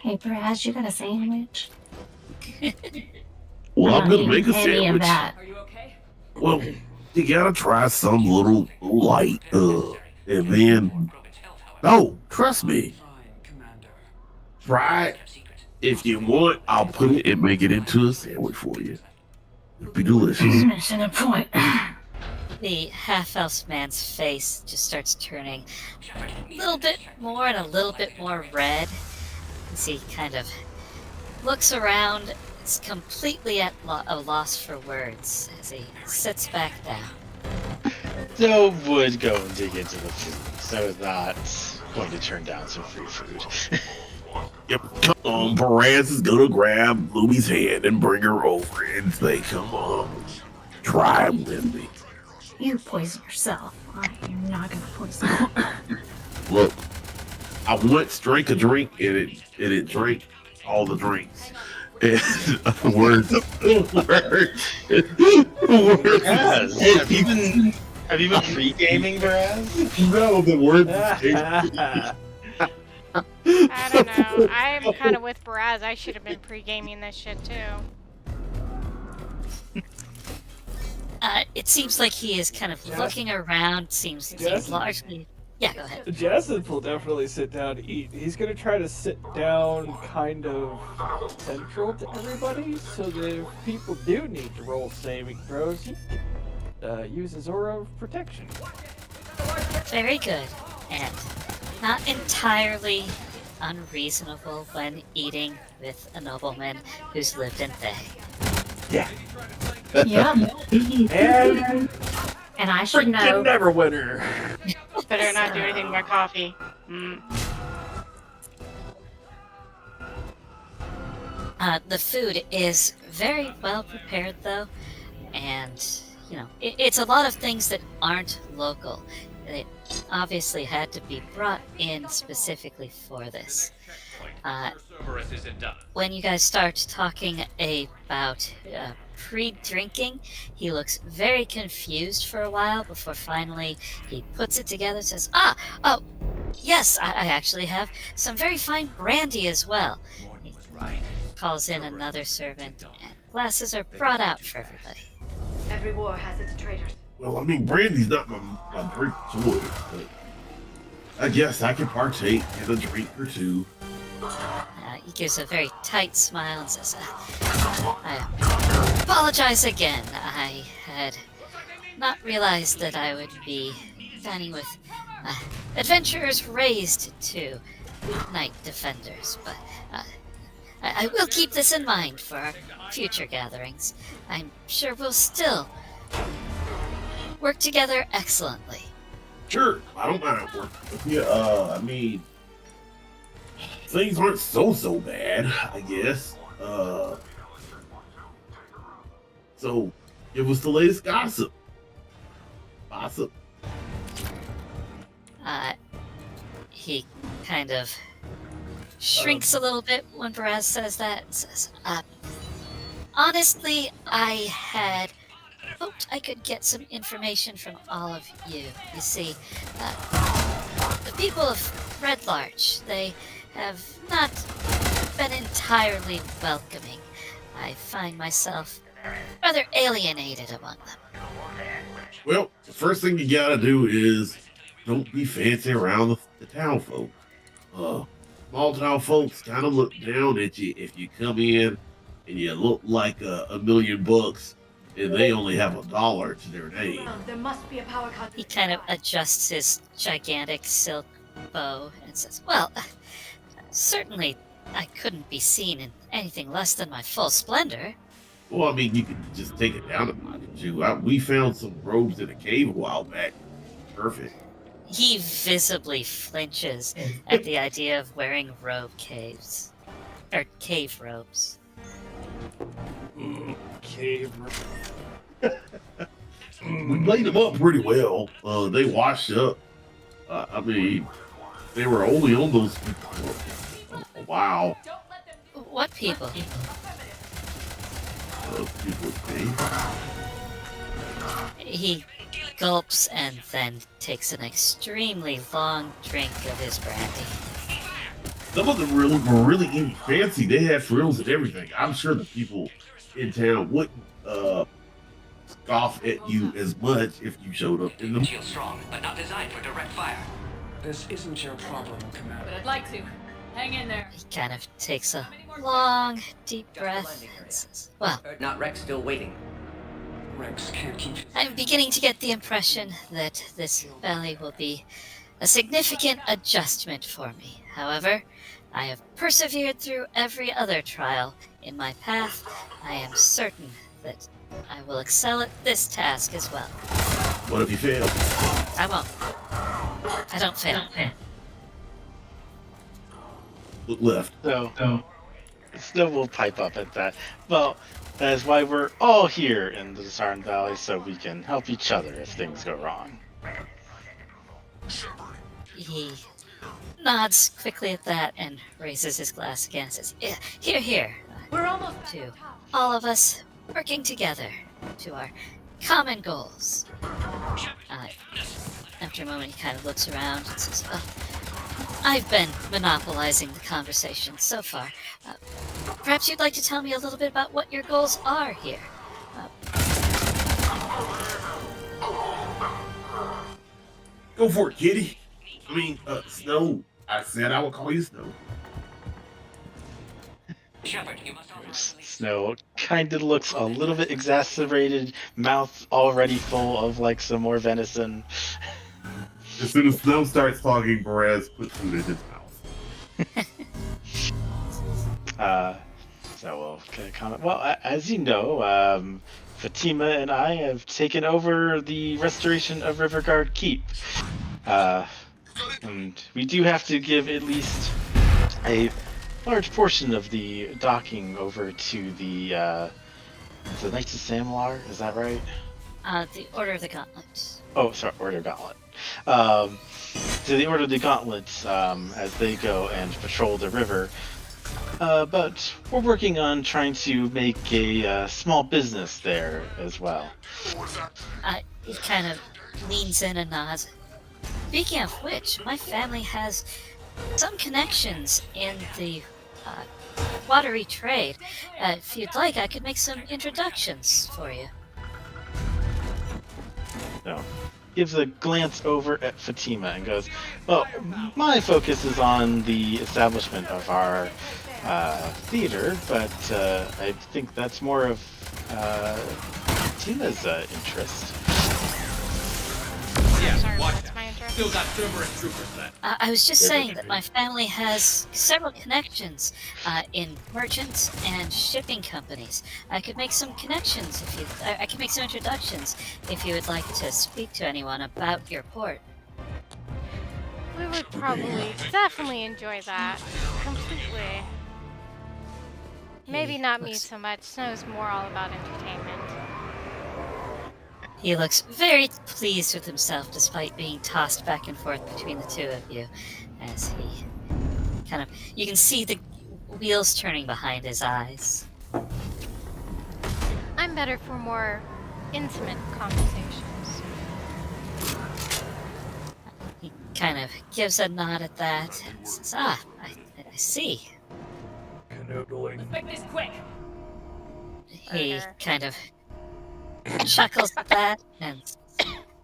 Hey, Braz, you got a sandwich? Well, I'm gonna not make a eating any of sandwich. that. Are you okay? Well, you gotta try some little light, and then. No, trust me. Try it. If you want, I'll put it and make it into a sandwich for you. It'll be delicious. Missing a point. The half-elf man's face just starts turning a little bit more and a little bit more red as he kind of looks around. Is completely at a loss for words as he sits back down. So would go and dig into the food. So is not going to turn down some free food. Yep, come on, Perez is gonna grab Luby's hand and bring her over and say, come on, try it with me. You poison yourself. You're not gonna poison me. Look, I once drank a drink and it drank all the drinks. And words. Have you been pre-gaming, Braz? No, the words. I don't know. I'm kind of with Braz. I should have been pre-gaming this shit too. It seems like he is kind of looking around. Seems largely. Yeah, go ahead. Jessens will definitely sit down to eat. He's gonna try to sit down kind of central to everybody, so that if people do need to roll saving throws, he can use his aura of protection. Very good, and not entirely unreasonable when eating with a nobleman who's lived in Thay. Yeah. Yeah. And I should know. Never winner. Better not do anything but coffee. The food is very well prepared, though, and you know it's a lot of things that aren't local. It obviously had to be brought in specifically for this. When you guys start talking about pre-drinking, he looks very confused for a while before finally he puts it together and says, oh, yes, I actually have some very fine brandy as well. He calls in another servant, and glasses are brought out for everybody. Every war has its traitors. Well, I mean, brandy's not my drink of choice, but I guess I can partake in a drink or two. He gives a very tight smile and says, I apologize again. I had not realized that I would be dining with adventurers raised to knight defenders, but I will keep this in mind for our future gatherings. I'm sure we'll still work together excellently. Sure, I don't mind working with you. I mean, things aren't so bad, I guess. So, give us the latest gossip. He kind of shrinks a little bit when Braz says that and says, honestly, I had hoped I could get some information from all of you. You see, the people of Red Larch, they have not been entirely welcoming. I find myself rather alienated among them. Well, the first thing you gotta do is don't be fancy around the town folk. Small town folks kind of look down at you if you come in and you look like $1 million and they only have $1 to their name. There must be a power cut. He kind of adjusts his gigantic silk bow and says, well, certainly I couldn't be seen in anything less than my full splendor. Well, I mean, you could just take it down a notch or two. We found some robes in a cave a while back. Perfect. He visibly flinches at the idea of wearing cave robes. Cave. We laid them up pretty well. They washed up. I mean, they were only on those people for a while. What people? People with me. He gulps and then takes an extremely long drink of his brandy. Some of them were really even fancy. They had frills and everything. I'm sure the people in town wouldn't scoff at you as much if you showed up in them. Shield strong, but not designed for direct fire. This isn't your problem, Commander. But I'd like to. Hang in there. He kind of takes a long, deep breath and says, well, Not Rex still waiting. Rex can't keep. I'm beginning to get the impression that this valley will be a significant adjustment for me. However, I have persevered through every other trial in my path. I am certain that I will excel at this task as well. What if you fail? I won't. I don't fail. Look left. So we'll pipe up at that. Well, that is why we're all here in the Sarn Valley, so we can help each other if things go wrong. He nods quickly at that and raises his glass again and says, yeah, here. We're almost To all of us working together to our common goals. After a moment, he kind of looks around and says, I've been monopolizing the conversation so far. Perhaps you'd like to tell me a little bit about what your goals are here. Go for it, kitty. I mean, Snow. I said I would call you Snow. Shepard, you must always. Snow kind of looks a little bit exacerbated, mouth already full of like some more venison. As soon as Snow starts talking, Perez puts food in his mouth. So we'll get a comment. Well, as you know, Fatima and I have taken over the restoration of Riverguard Keep. And we do have to give at least a large portion of the docking over to the Knights of Samlar, is that right? The Order of the Gauntlet. Oh, sorry, Order of Gauntlet. To the Order of the Gauntlet, as they go and patrol the river. But we're working on trying to make a small business there as well. He kind of leans in and nods. Speaking of which, my family has some connections in the watery trade. If you'd like, I could make some introductions for you. So, gives a glance over at Fatima and goes, well, my focus is on the establishment of our theater, but I think that's more of Fatima's interest. Yeah, watch that. Still got Cerberus troopers then. I was just saying that my family has several connections in merchants and shipping companies. I could make some connections if you. I could make some introductions if you would like to speak to anyone about your port. We would probably definitely enjoy that. Completely. Maybe not me so much. Snow's more all about entertainment. He looks very pleased with himself despite being tossed back and forth between the two of you as he kind of... You can see the wheels turning behind his eyes. I'm better for more intimate conversations. He kind of gives a nod at that and says, I see. Canoodling. Let's make this quick. He kind of chuckles at that and,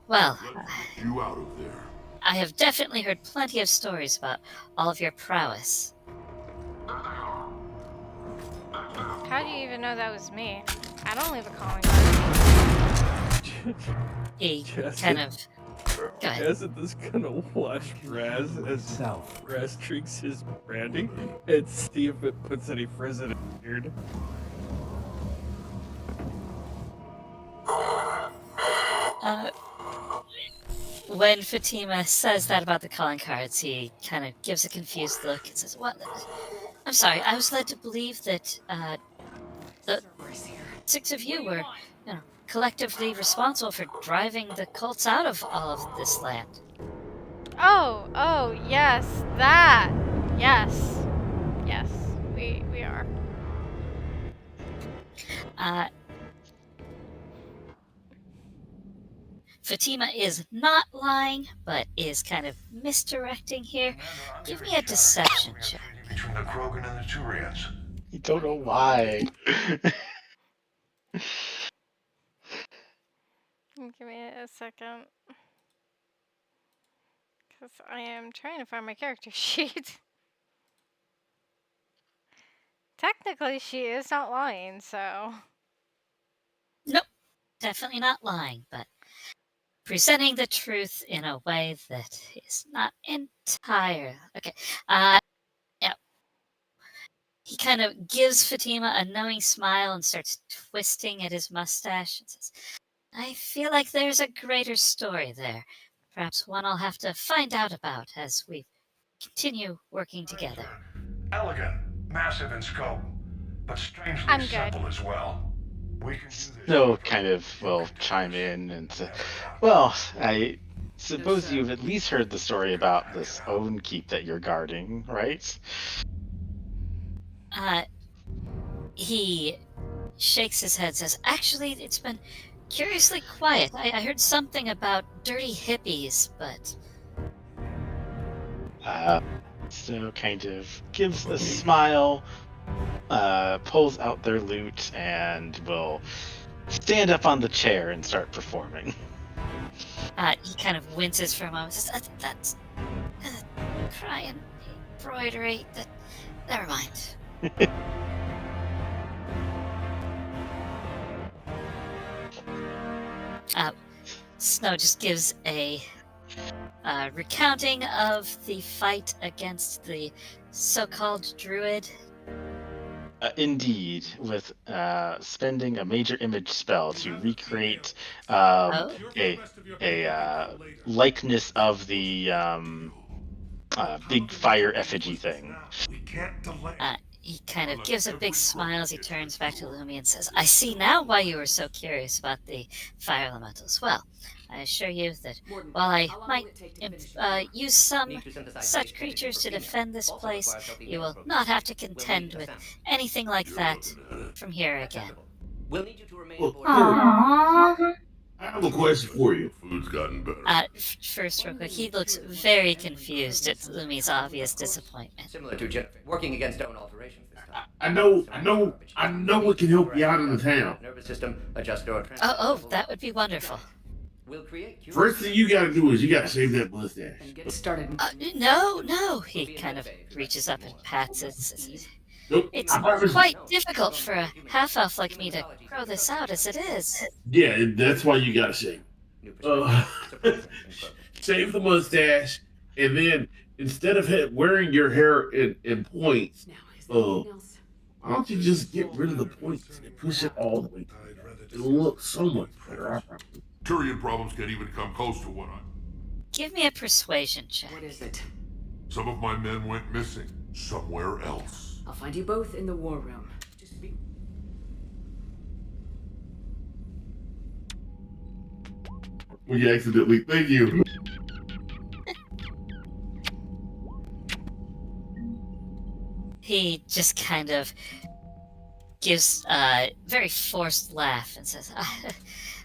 well, You out of there. I have definitely heard plenty of stories about all of your prowess. How do you even know that was me? I don't leave a calling card. He kind of... Go ahead. Isn't this gonna watch Raz as Raz drinks his brandy and see if it puts any frizz in his beard? when Fatima says that about the calling cards, he kind of gives a confused look and says, "What? I'm sorry. I was led to believe that the 6 of you were, collectively responsible for driving the cults out of all of this land." Oh, yes, that. Yes, we are. Fatima is not lying, but is kind of misdirecting here. Give me a deception check. Between the Krogan and the Turians. You don't know why. Give me a second. Because I am trying to find my character sheet. Technically, she is not lying, so... Nope, definitely not lying, but presenting the truth in a way that is not entire. Okay, yeah. He kind of gives Fatima a knowing smile and starts twisting at his mustache and says, "I feel like there's a greater story there. Perhaps one I'll have to find out about as we continue working together." Elegant, massive in scope, but strangely I'm good. simple as well. We can do this. Snow kind of will chime in and say, "Well, I suppose you've at least heard the story about this own keep that you're guarding, right?" He shakes his head and says, "Actually, it's been curiously quiet. I heard something about dirty hippies, but..." So kind of gives a smile, pulls out their lute, and will stand up on the chair and start performing. He kind of winces for a moment and says, "That's crying embroidery. Never mind." Snow just gives a recounting of the fight against the so-called druid. Indeed, with spending a major image spell to recreate a likeness of the big fire effigy thing. He kind of gives a big smile as he turns back to Lumi and says, "I see now why you were so curious about the fire elementals. Well, I assure you that while I might use some such creatures to defend this place, you will not have to contend with anything like that from here again." We'll need you to remain Well, aboard. Aww. I have a question for you. Food's gotten better. First, real quick, he looks very confused at Lumi's obvious disappointment. Similar to Jennifer, working against stone alterations this time. I know what can help you out in the town. Nervous system adjuster or Oh, that would be wonderful. We'll create First thing you gotta do is you gotta shave that mustache. And get started. No. He kind of reaches up and pats it. Nope. It's quite difficult for a half-elf like me to grow this out as it is. Yeah, that's why you gotta shave. Shave the mustache, and then instead of wearing your hair in points, why don't you just get rid of the points and push it all the way through? It'll look so much better. Turian problems can't even come close to what I... Give me a persuasion check. What is it? Some of my men went missing somewhere else. I'll find you both in the war room. Just be... We accidentally, thank you. He just kind of gives a very forced laugh and says,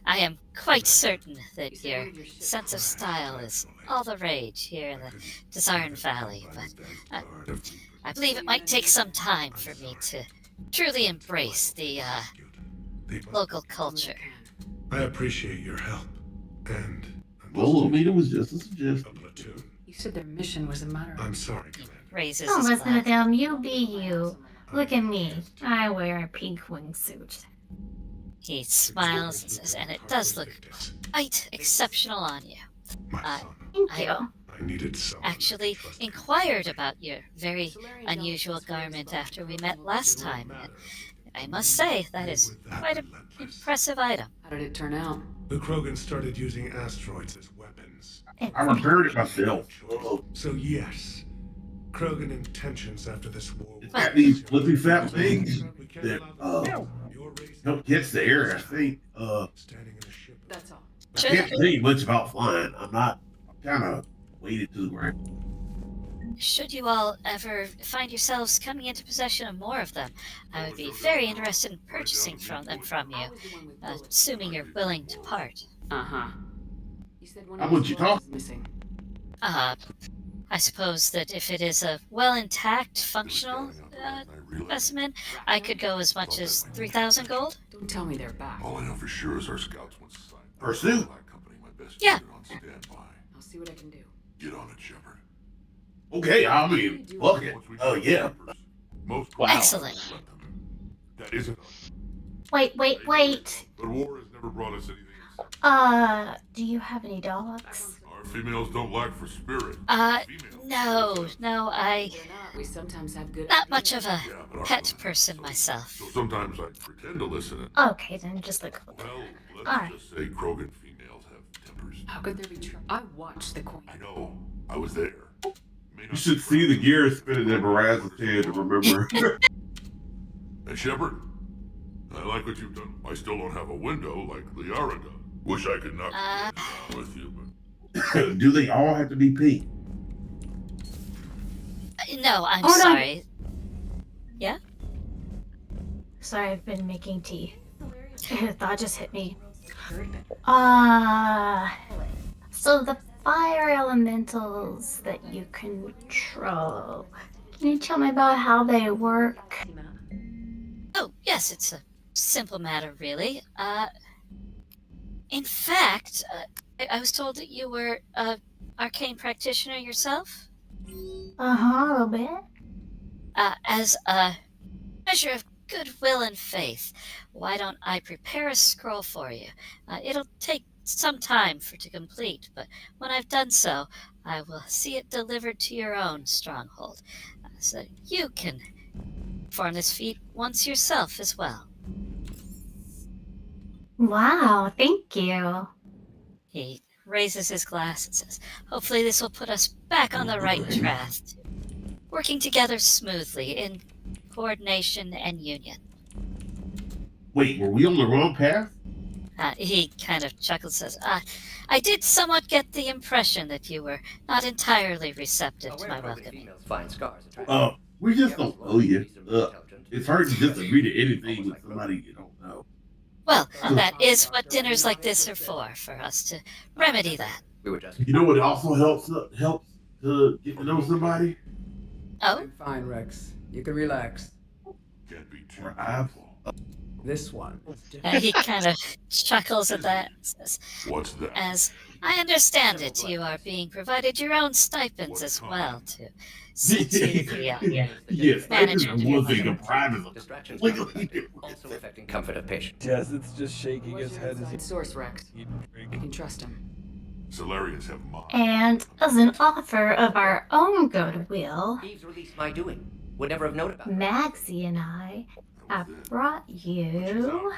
"I am quite certain that your sense of style is all the rage here in the Desarn Valley, but I believe it might take some time for me to truly embrace the local culture." I appreciate your help. And Well, I mean, it was just a suggestion. a platoon. You said their mission was a matter of... I'm sorry, Commander. Raises Don't his listen to glass. them. You be you. Look at me. I wear a pink wingsuit. He smiles and says, "And it does look quite exceptional on you. Thank you. I needed someone. Actually inquired about your very unusual garment after we met last time, and I must say that is quite an impressive item." How did it turn out? The Krogan started using asteroids as weapons. I repaired it myself. So yes, Krogan intentions after this war. It's got these flippy flap things that help catch the air. I think. That's all. I can't tell you much about flying. I'm kind of weighted to the ground. Should you all ever find yourselves coming into possession of more of them, I would be very interested in purchasing them from you, assuming you're willing to part. Uh-huh. You said one How of would those you doors talk? is missing. I suppose that if it is a well-intact, functional specimen, I could go as much as 3,000 gold. Don't tell me they're back. All I know for sure is our scouts want to sign. Pursuit. Yeah. On standby. I'll see what I can do. Get on it, Shepard. Okay, I mean, fuck it. Oh yeah. Most Excellent. That isn't. Wait. But war has never brought us anything. Do you have any dogs? Our females don't lack for spirit. No, We sometimes have good. not much of a but our- pet person myself. So sometimes I pretend to listen. Okay, then just like. Well, let's Alright. just say Krogan females have tempers. How could there be trouble? I watched the Queen. I know. I was there. You should see the gears spinning in Mraz's head to remember. Hey, Shepard. I like what you've done. I still don't have a window like Liara does. Wish I could knock it with you, but Do they all have to be pink? No, I'm Hold on. sorry. Yeah? Sorry, I've been making tea. Thought just hit me. So the fire elementals that you control, can you tell me about how they work? Oh, yes, it's a simple matter, really. In fact, I was told that you were an arcane practitioner yourself? A little bit. As a measure of goodwill and faith, why don't I prepare a scroll for you? It'll take some time for it to complete, but when I've done so, I will see it delivered to your own stronghold, so you can perform this feat once yourself as well. Wow, thank you. He raises his glass and says, hopefully this will put us back on the right track, working together smoothly in coordination and union. Wait, were we on the wrong path? He kind of chuckles and says, I did somewhat get the impression that you were not entirely receptive to my welcoming. We just don't know you. It's hard to disagree to anything with somebody you don't know. Well, that is what dinners like this are for us to remedy that. You know what also helps to get to know somebody? Oh? Fine, Rex. You can relax. Can't be too careful. This one. He kind of chuckles at that and says, What's that? as I understand it, you are being provided your own stipends as well to see to the Yes, I just management. one thing of private. Also affecting comfort of patients. Yes, it's just shaking his head as he. Source Rex. You can trust him. Solarians have mine. And as an offer of our own goodwill, Thieves released my doing. Would never have known about it. Magsy and I have brought you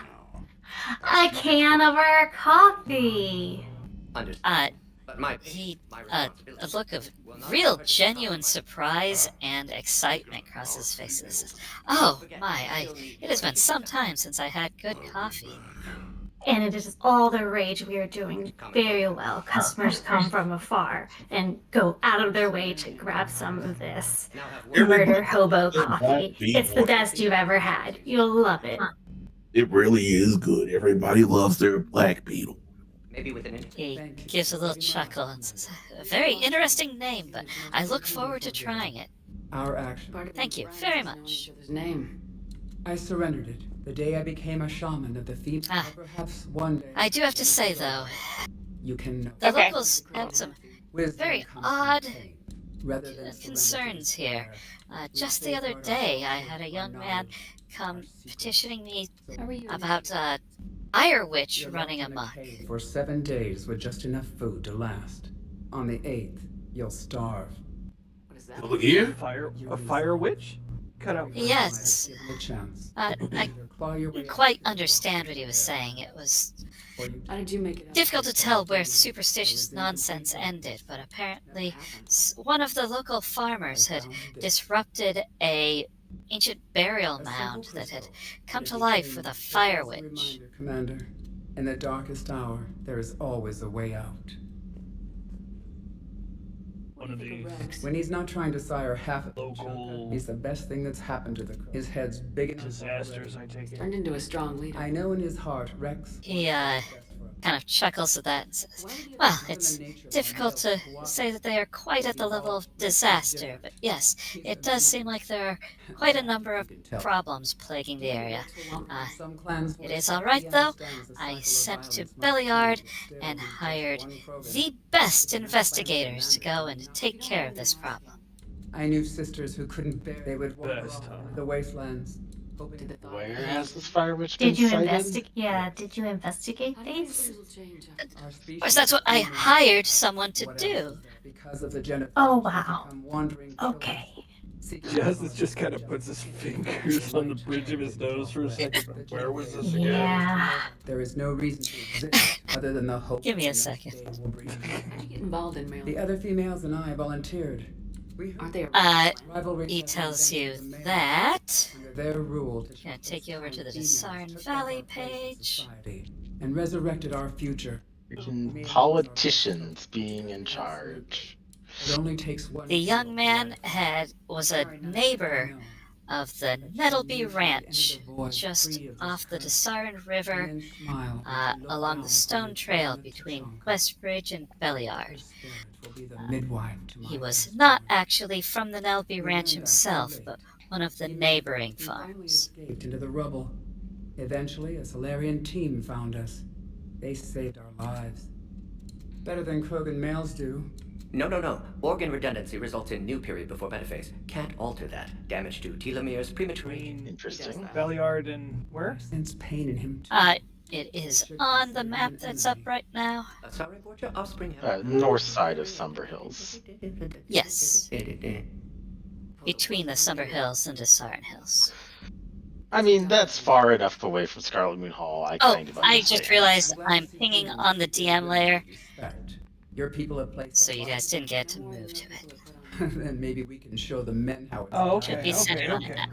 a can of our coffee. Understood. But my A look of real genuine surprise and excitement crosses his face. And says, oh my, it has been some time since I had good coffee. And it is all the rage. We are doing very well. Customers come from afar and go out of their way to grab some of this murder hobo coffee. It's the best you've ever had. You'll love it. It really is good. Everybody loves their black beetle. Maybe with an He gives a little chuckle and says, a very interesting name, but I look forward to trying it. Our action. Thank you very much. His name. I surrendered it the day I became a shaman of the Thebes. Perhaps one day. I do have to say, though, You can know. the locals have some very odd Rather than concerns here. Just the other day, I had a young man come petitioning me about Ire Witch running amok. For 7 days with just enough food to last. On the 8th, you'll starve. What is that? Look here. A fire witch? Cut out. Yes. Give him a chance. I Claw your way didn't quite understand what he was saying. It was How did you make it out? difficult to tell where superstitious nonsense ended, but apparently one of the local farmers had disrupted a ancient burial mound that had come to life with a fire witch. Commander, in the darkest hour, there is always a way out. One of these When he's not trying to sire half of local he's the best thing that's happened to the crew. His head's big enough. disasters, I take it. Turned into a strong leader. I know in his heart, Rex. He kind of chuckles at that and says, well, it's difficult to say that they are quite at the level of disaster, but yes, it does seem like there are quite a number of problems plaguing the area. It is alright though. I sent to Belliard and hired the best investigators to go and take care of this problem. I knew sisters who couldn't bear. They would walk Best, huh? the wastelands. Where has this fire witch been Did you sighted? investigate? Yeah, did you investigate these? Of course, that's what I hired someone to do. Because of the Oh wow. wandering. Okay. Justice just kind of puts his fingers on the bridge of his nose for a second. Where was this again? Yeah. There is no reason to exist other than the hope. Give me a second. How'd you get involved in mail? The other females and I volunteered. Aren't they? He tells you that. Under their rule, Gonna take you over to the Disarn Valley page. and resurrected our future. Politicians being in charge. It only takes one. The young man was a neighbor of the Nettleby Ranch, just off the Disarn River, along the stone trail between Westbridge and Belliard. He was not actually from the Nettleby Ranch himself, but one of the neighboring farms. Escaped into the rubble. Eventually, a Solarian team found us. They saved our lives. Better than Krogan males do. No. Organ redundancy results in new period before metaphase. Can't alter that. Damage to telomeres prematurely. Interesting. Belliard and where? Sense pain in him. It is on the map that's up right now. Sorry, Borgia, offspring. North side of Sumber Hills. Yes. Between the Sumber Hills and Disarn Hills. I mean, that's far enough away from Scarlet Moon Hall. I just realized I'm pinging on the DM layer, Your people have placed. so you guys didn't get to move to it. Then maybe we can show the men how it's Oh, Should okay. be centered on it now.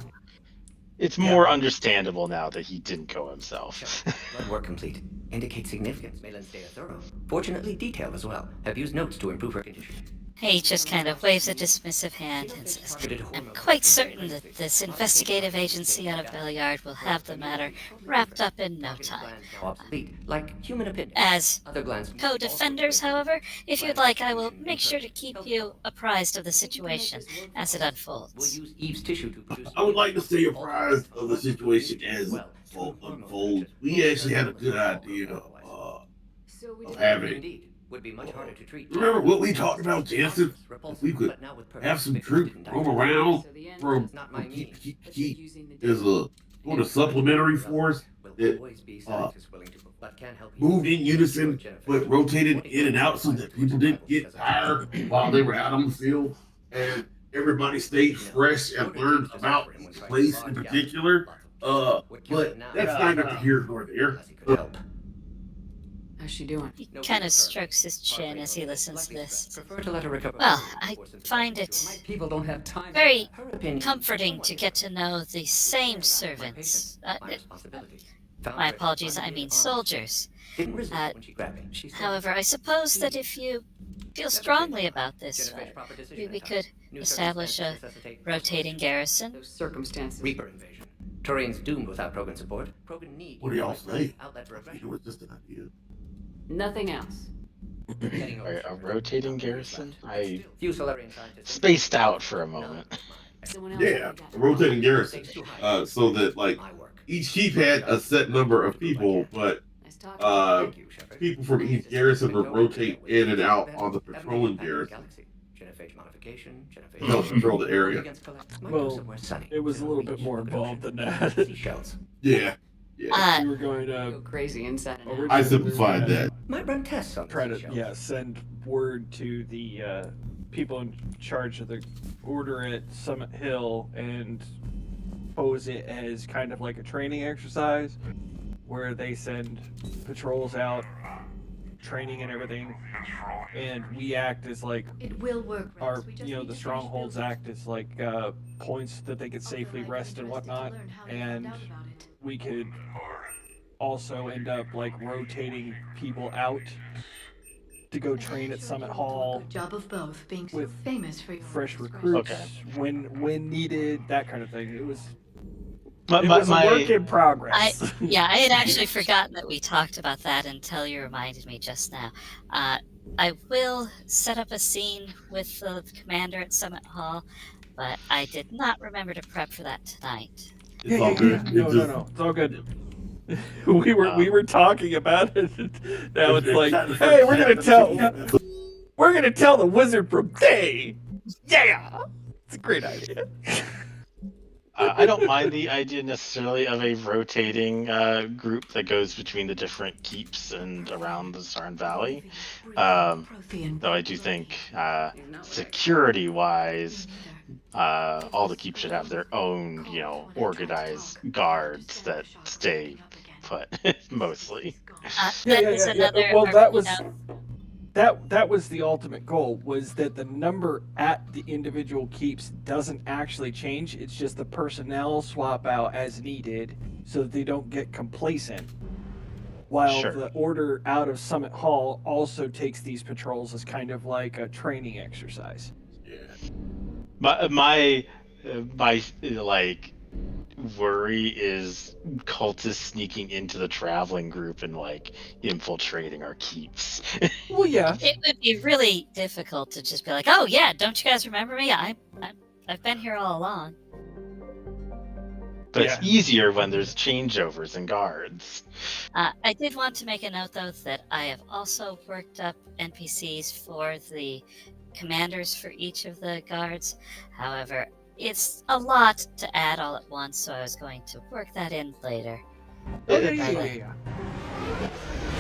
It's more understandable now that he didn't go himself. Blood work complete. Indicates significance. Malin's data thorough. Fortunately, detailed as well. Have used notes to improve her condition. He just kind of waves a dismissive hand and says, I'm quite certain that this investigative agency out of Belliard will have the matter wrapped up in no time. Like human appendix. As Other glands. co-defenders, however, if you'd like, I will make sure to keep you apprised of the situation as it unfolds. Use Eve's tissue to produce. I would like to stay apprised of the situation as it unfolds. We actually had a good idea of having. Would be much harder to treat. Remember what we talked about, Jansen? If we could have some troops roam around from keep as a sort of supplementary force that moved in unison but rotated in and out so that people didn't get tired while they were out on the field, and everybody stayed fresh and learned about each place in particular. But that's neither here nor there. How's she doing? He kind of strokes his chin as he listens to this. Prefer to let her recover. Well, I find it People don't have time. very comforting to get to know the same servants. My apologies, I mean soldiers. However, I suppose that if you feel strongly about this, we could establish a rotating garrison. Circumstances. Reaper invasion. Terrain's doomed without Krogan support. Krogan need. What do y'all say? Outlet for It was just an idea. Nothing else. A rotating garrison? I Few Solarian scientists. spaced out for a moment. Yeah, a rotating garrison. So that like each chief had a set number of people, but people from each garrison would rotate in and out on the patrolling garrison. To help patrol the area. Well, it was a little bit more involved than that. Yeah. We were going Go to crazy inside. I simplified that. Might run tests on try these to shells. send word to the people in charge of the order at Summit Hill and pose it as kind of like a training exercise where they send patrols out, training and everything, and we act as like It will work, Rex. our, We just you know, need the to finish strongholds building. act as like points that they could safely rest and whatnot, and we could also end up like rotating people out to go train at Summit Hall Good job of both, being so with famous for your fresh discretion. recruits when needed, that kind of thing. It was But it was a work in progress. I had actually forgotten that we talked about that until you reminded me just now. I will set up a scene with the commander at Summit Hall, but I did not remember to prep for that tonight. It's all good. No, it's all good. we were talking about it. Now it's like, hey, we're gonna tell the wizard from Day. Yeah, it's a great idea. I don't mind the idea necessarily of a rotating group that goes between the different keeps and around the Sarn Valley. Though I do think security-wise, all the keeps should have their own, you know, organized guards that stay put, mostly. Well, that was that was the ultimate goal, was that the number at the individual keeps doesn't actually change. It's just the personnel swap out as needed so that they don't get complacent. While Sure. the order out of Summit Hall also takes these patrols as kind of like a training exercise. My like worry is cultists sneaking into the traveling group and like infiltrating our keeps. Well, yeah. It would be really difficult to just be like, "Oh yeah, don't you guys remember me? I've been here all along." But it's easier when there's changeovers and guards. I did want to make a note, though, that I have also worked up NPCs for the commanders for each of the guards. However, it's a lot to add all at once, so I was going to work that in later. Oh, yeah.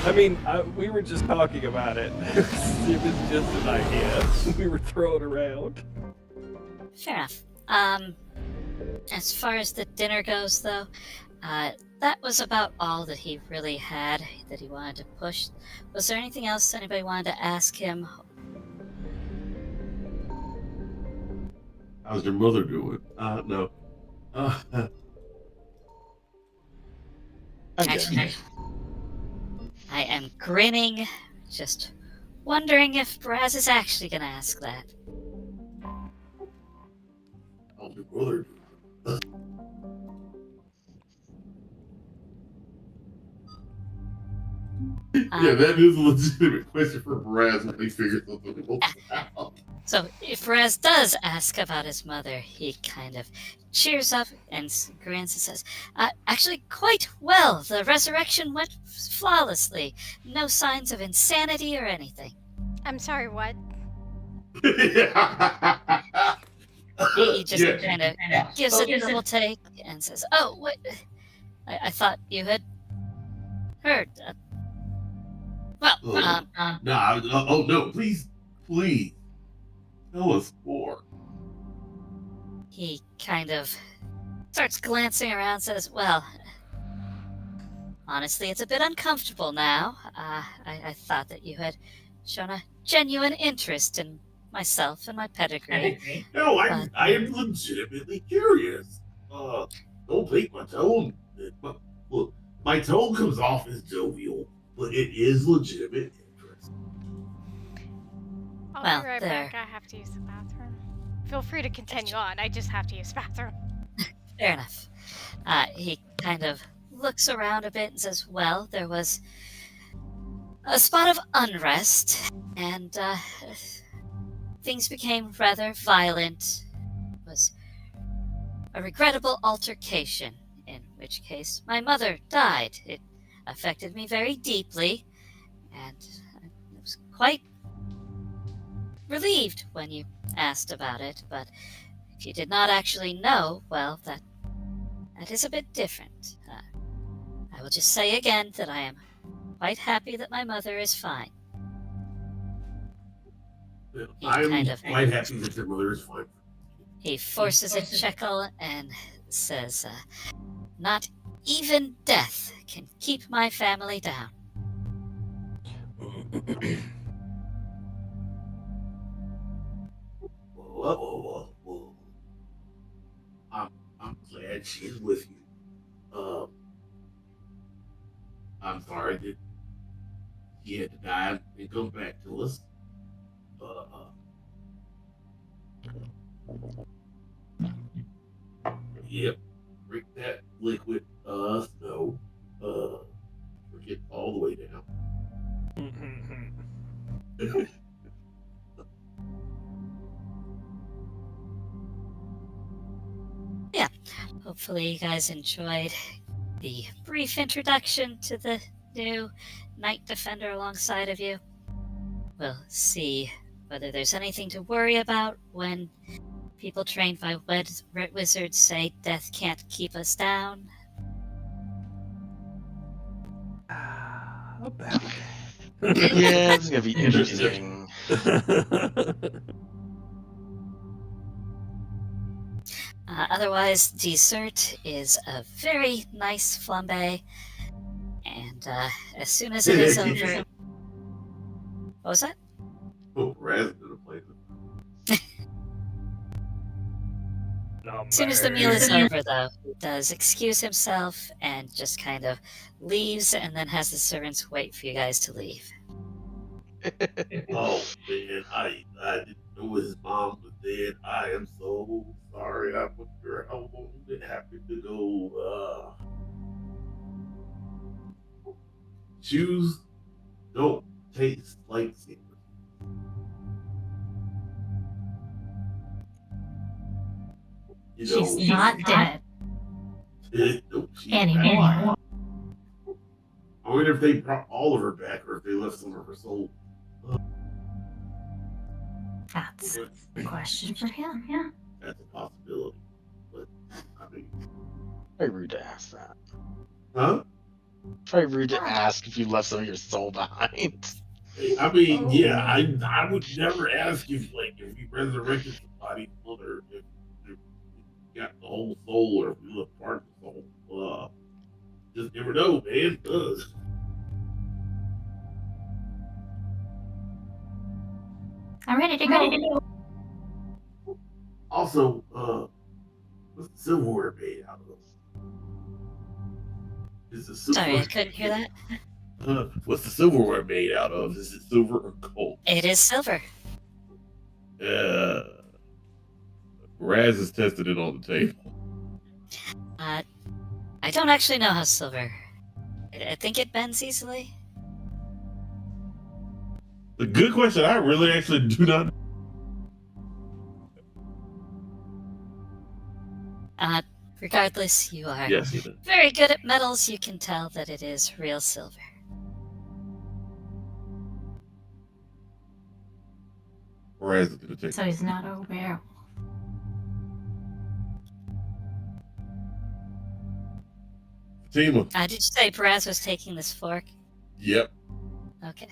I mean, we were just talking about it. It was just an idea we were throwing around. Fair enough. As far as the dinner goes, though, that was about all that he really had that he wanted to push. Was there anything else anybody wanted to ask him? How's your mother doing? No. Actually, I am grinning, just wondering if Braz is actually going to ask that. How's your mother doing? Yeah, that is a legitimate question for Braz when he figures something out. So if Braz does ask about his mother, he kind of cheers up and grins and says, actually quite well. The resurrection went flawlessly. No signs of insanity or anything. I'm sorry, what? He just kind of gives a double take and says, "Oh, what? I thought you had heard." No, please, tell us more. He kind of starts glancing around and says, "Well, honestly, it's a bit uncomfortable now. I thought that you had shown a genuine interest in myself and my pedigree." No, I am legitimately curious. Don't take my tone. Look, my tone comes off as jovial, but it is legitimate interest. I'll be right back. I have to use the bathroom. Feel free to continue on. I just have to use the bathroom. Fair enough. He kind of looks around a bit and says, "Well, there was a spot of unrest, and things became rather violent. It was a regrettable altercation, in which case my mother died. It affected me very deeply, and I was quite relieved when you asked about it, but if you did not actually know, well, that is a bit different. I will just say again that I am quite happy that my mother is fine." He I'm kind of quite happy that your mother is fine. he forces a chuckle and says, "Not even death can keep my family down." Whoa. I'm glad she's with you. I'm sorry that she had to die and come back to us. Yep. Drink that liquid snow. Forget all the way down. Yeah. Hopefully you guys enjoyed the brief introduction to the new Knight Defender alongside of you. We'll see whether there's anything to worry about when people trained by wizards say death can't keep us down. Yeah, it's gonna be interesting. Otherwise, dessert is a very nice flambe, and as soon as it is over... What was that? Oh, Raz gonna play As soon as the meal is over, though, he does excuse himself and just kind of leaves, and then has the servants wait for you guys to leave. Oh man, I didn't know his mom was dead. I am so sorry. I wonder how long it happened to go. Shoes don't taste like secrets. You know, She's not dead no, she's anymore. back. I wonder if they brought all of her back or if they left some of her soul. That's a question for him. Yeah. That's a possibility. But, I mean... Very rude to ask that. Huh? Very rude to ask if you left some of your soul behind. I mean, yeah, I would never ask if you resurrected somebody's mother, if you got the whole soul or if you left part of the soul. Just never know, man. I'm ready to go. Also, what's the silverware made out of? Is the silver... Sorry, I couldn't hear that. What's the silverware made out of? Is it silver or gold? It is silver. Raz has tested it on the table. I don't actually know how silver... I think it bends easily. A good question. I really actually do not. Regardless, you are Yes, he does. very good at metals. You can tell that it is real silver. Raz is gonna take. So he's not aware. Fatima. Did you say Perez was taking this fork? Yep. Okay.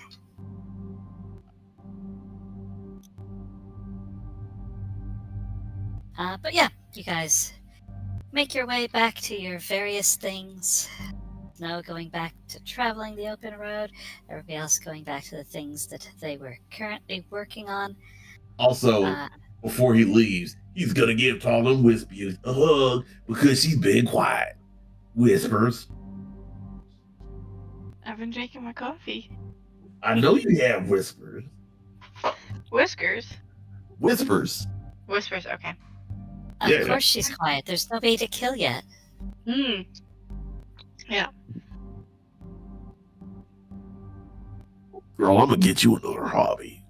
But yeah, you guys make your way back to your various things. Snow going back to traveling the open road. Everybody else going back to the things that they were currently working on. Also, before he leaves, he's gonna give Tall and Wispy a hug because she's been quiet. Whispers. I've been drinking my coffee. I know you have whispers. Whiskers? Whispers. Whispers, okay. Of course she's quiet. There's nobody to kill yet. Yeah. Girl, I'm gonna get you another hobby.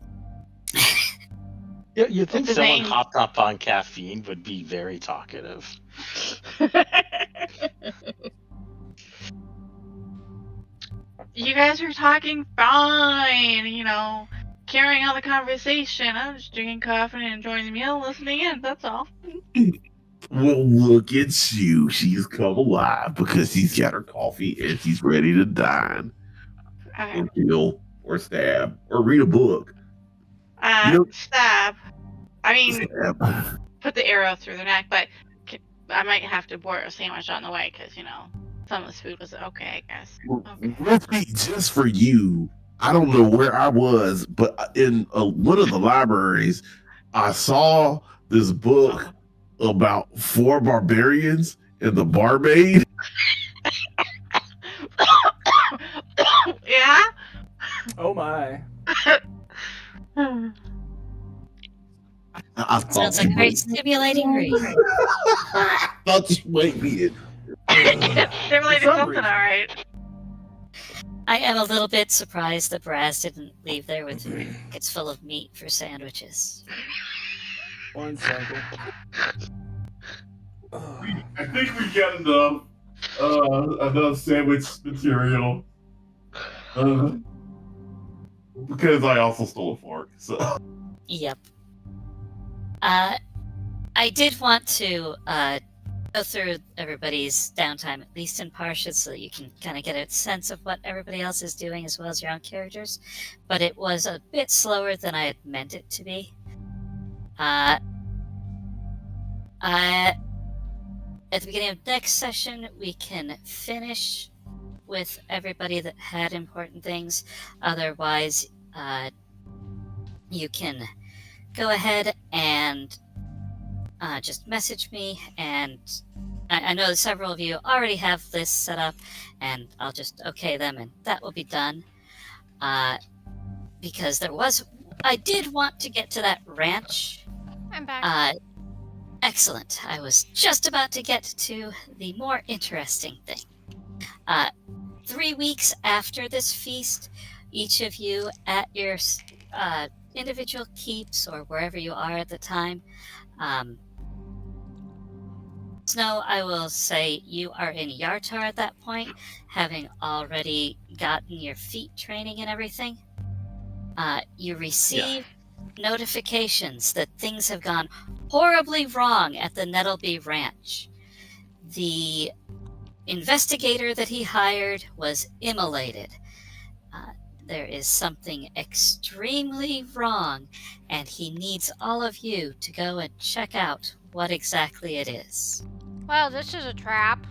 Yeah, you'd think What's his someone name? hopped up on caffeine would be very talkative. You guys are talking fine, carrying on the conversation. I'm just drinking coffee and enjoying the meal, listening in, that's all. Well, look at you. She's come alive because she's got her coffee and she's ready to dine. Or kill, or stab, or read a book. Stab. I mean, put the arrow through their neck, but I might have to board a sandwich on the way because, some of this food was okay, I guess. Okay. Let's be just for you. I don't know where I was, but in one of the libraries, I saw this book about 4 barbarians and the barmaid. Yeah? Oh my. I Sounds like a very stimulating read. I thought you might be it. Stimulating something, alright. I am a little bit surprised that Braz didn't leave there with it's full of meat for sandwiches. 1 second. I think we got enough sandwich material. Because I also stole a fork, so. Yep. I did want to go through everybody's downtime, at least in Parsha, so that you can kind of get a sense of what everybody else is doing as well as your own characters. But it was a bit slower than I had meant it to be. At the beginning of next session, we can finish with everybody that had important things. Otherwise, you can go ahead and just message me, and I know several of you already have this set up, and I'll just okay them, and that will be done. Because I did want to get to that ranch. I'm back. Excellent. I was just about to get to the more interesting thing. 3 weeks after this feast, each of you at your individual keeps or wherever you are at the time, Snow, I will say you are in Yartar at that point, having already gotten your feet training and everything. You receive notifications that things have gone horribly wrong at the Nettleby Ranch. The investigator that he hired was immolated. There is something extremely wrong, and he needs all of you to go and check out what exactly it is. Well, this is a trap.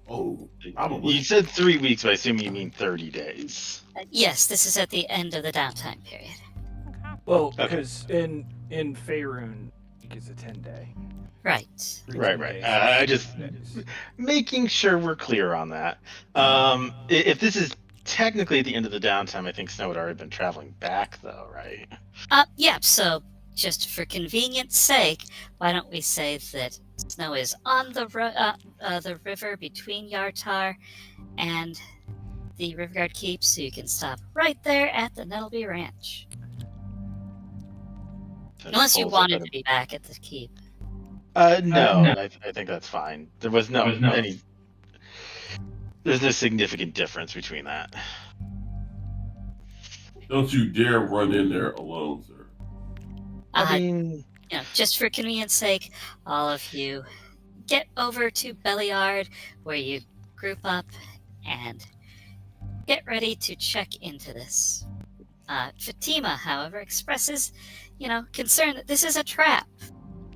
Oh, you said 3 weeks, but I assume you mean 30 days. Yes, this is at the end of the downtime period. Well, because in Faerun, it's a 10-day. Right. Right. I just making sure we're clear on that. If this is technically at the end of the downtime, I think Snow had already been traveling back, though, right? Yeah, so just for convenience sake, why don't we say that Snow is on the river between Yartar and the Riverguard Keep, so you can stop right there at the Nettleby Ranch. Unless you wanted to be back at the Keep. No, I think that's fine. There's no significant difference between that. Don't you dare run in there alone, sir. I mean, just for convenience sake, all of you get over to Belliard, where you group up and get ready to check into this. Fatima, however, expresses, concern that this is a trap.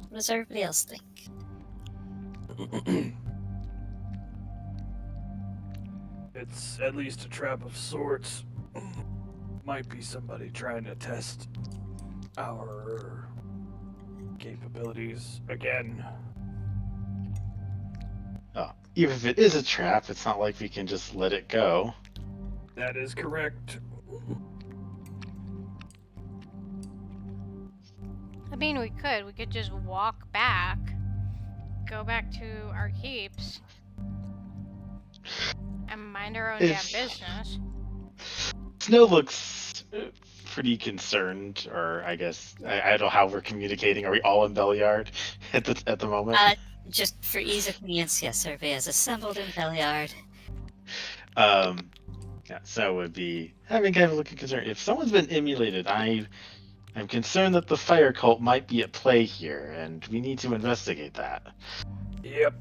What does everybody else think? It's at least a trap of sorts. Might be somebody trying to test our capabilities again. Even if it is a trap, it's not like we can just let it go. That is correct. I mean, we could just walk back, go back to our keeps, and mind our own damn business. Snow looks pretty concerned, or I guess I don't know how we're communicating. Are we all in Belliard at the moment? Just for ease of convenience, yes, everybody has assembled in Belliard. So would be having kind of looking concerned. If someone's been emulated, I'm concerned that the fire cult might be at play here, and we need to investigate that. Yep.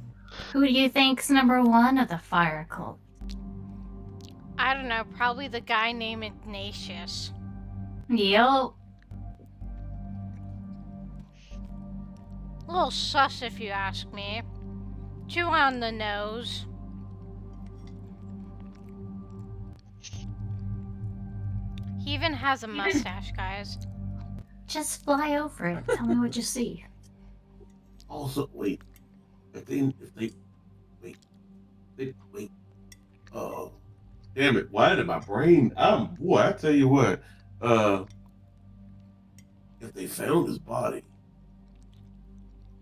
Who do you think's number one of the fire cult? I don't know, probably the guy named Ignatius. Yo. A little sus if you ask me. Too on the nose. He even has a mustache, guys. Just fly over it. Tell me what you see. Also, wait. If they wait. Oh, damn it! Why did my brain? Boy, I tell you what. If they found his body,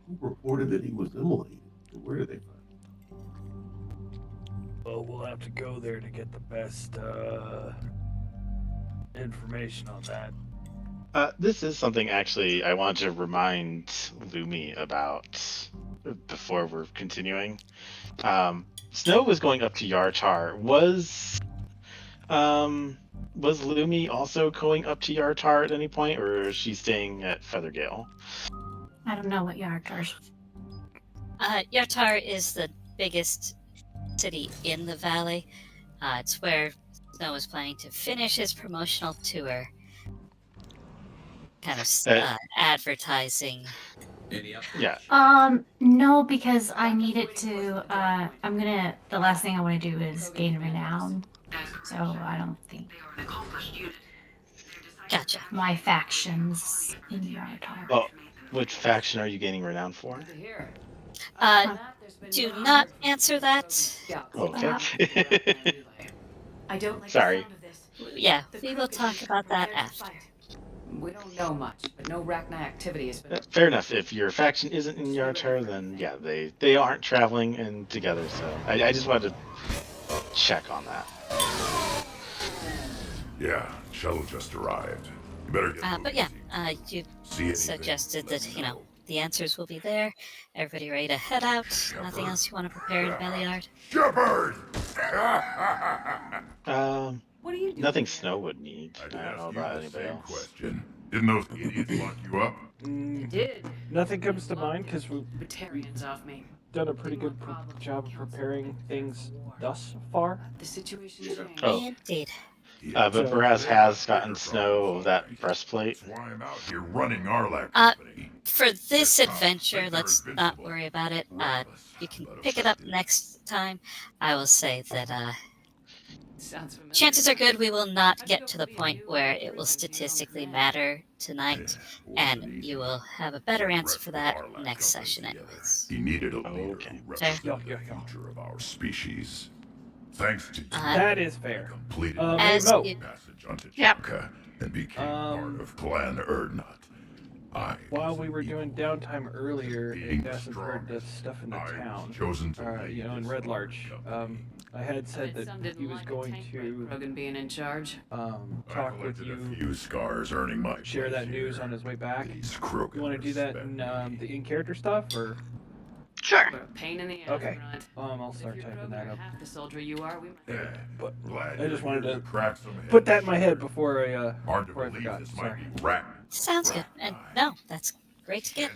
who reported that he was immolated? And where did they find him? Well, we'll have to go there to get the best information on that. This is something actually I want to remind Lumi about before we're continuing. Snow was going up to Yartar. Was Lumi also going up to Yartar at any point, or is she staying at Feathergale? I don't know what Yartar's. Yartar is the biggest city in the valley. It's where Snow is planning to finish his promotional tour. Kind of advertising. Yeah. No, because I need it to. The last thing I want to do is gain renown. So I don't think. Gotcha. My factions in Yartar. Oh, which faction are you gaining renown for? Do not answer that. Okay. I don't like Sorry. the sound of this. Yeah, we will talk about that after. We don't know much, but no Rachni activity has been. Fair enough. If your faction isn't in Yartar, then yeah, they aren't traveling and together. So I just wanted to check on that. Yeah, shuttle just arrived. You better get But yeah, you See anything? suggested that the answers will be there. Everybody ready to head out? Nothing else you want to prepare in Belliard? Shepard! What are you doing? Nothing Snow would need. I don't know you about the anybody same else. question. Didn't those idiots lock you up? You did. Nothing comes to mind because we've Batarians off me. done a pretty good job of preparing things thus far. The situation changed. Oh. Indeed. But Baraz has gotten Snow that breastplate. That's why I'm out here running Arlac Uh, Company. For this adventure, let's not worry about it. You can pick it up next time. I will say that Sounds familiar. chances are good we will not get to the point where it will statistically matter tonight, and you will have a better answer for that next session anyways. He needed a leader who Fair. represented the future of our species. Thanks to you, That is fair. completed As Mo. you- passage onto Yep. Jabka and became part of Clan Erdnot. While we were doing downtime earlier, Ignacius heard the stuff in the town. chosen to in Red Larch. I had said that Some didn't he was like going the tank to Krogan being in charge. talk with you, a few scars earning my share place that news here. on his way back. These Krogan You want to do that in the in-character stuff, or? Sure. We're a pain in the ass. Okay. Front. I'll start If you're typing Krogan that or up. half the soldier you are, we might. Yeah, But glad I just you're wanted here to crack some put heads, that in my head Shepard. before I Hard to before I believe forgot. this Sorry. might be Rat. Sounds good. And no, that's great to get.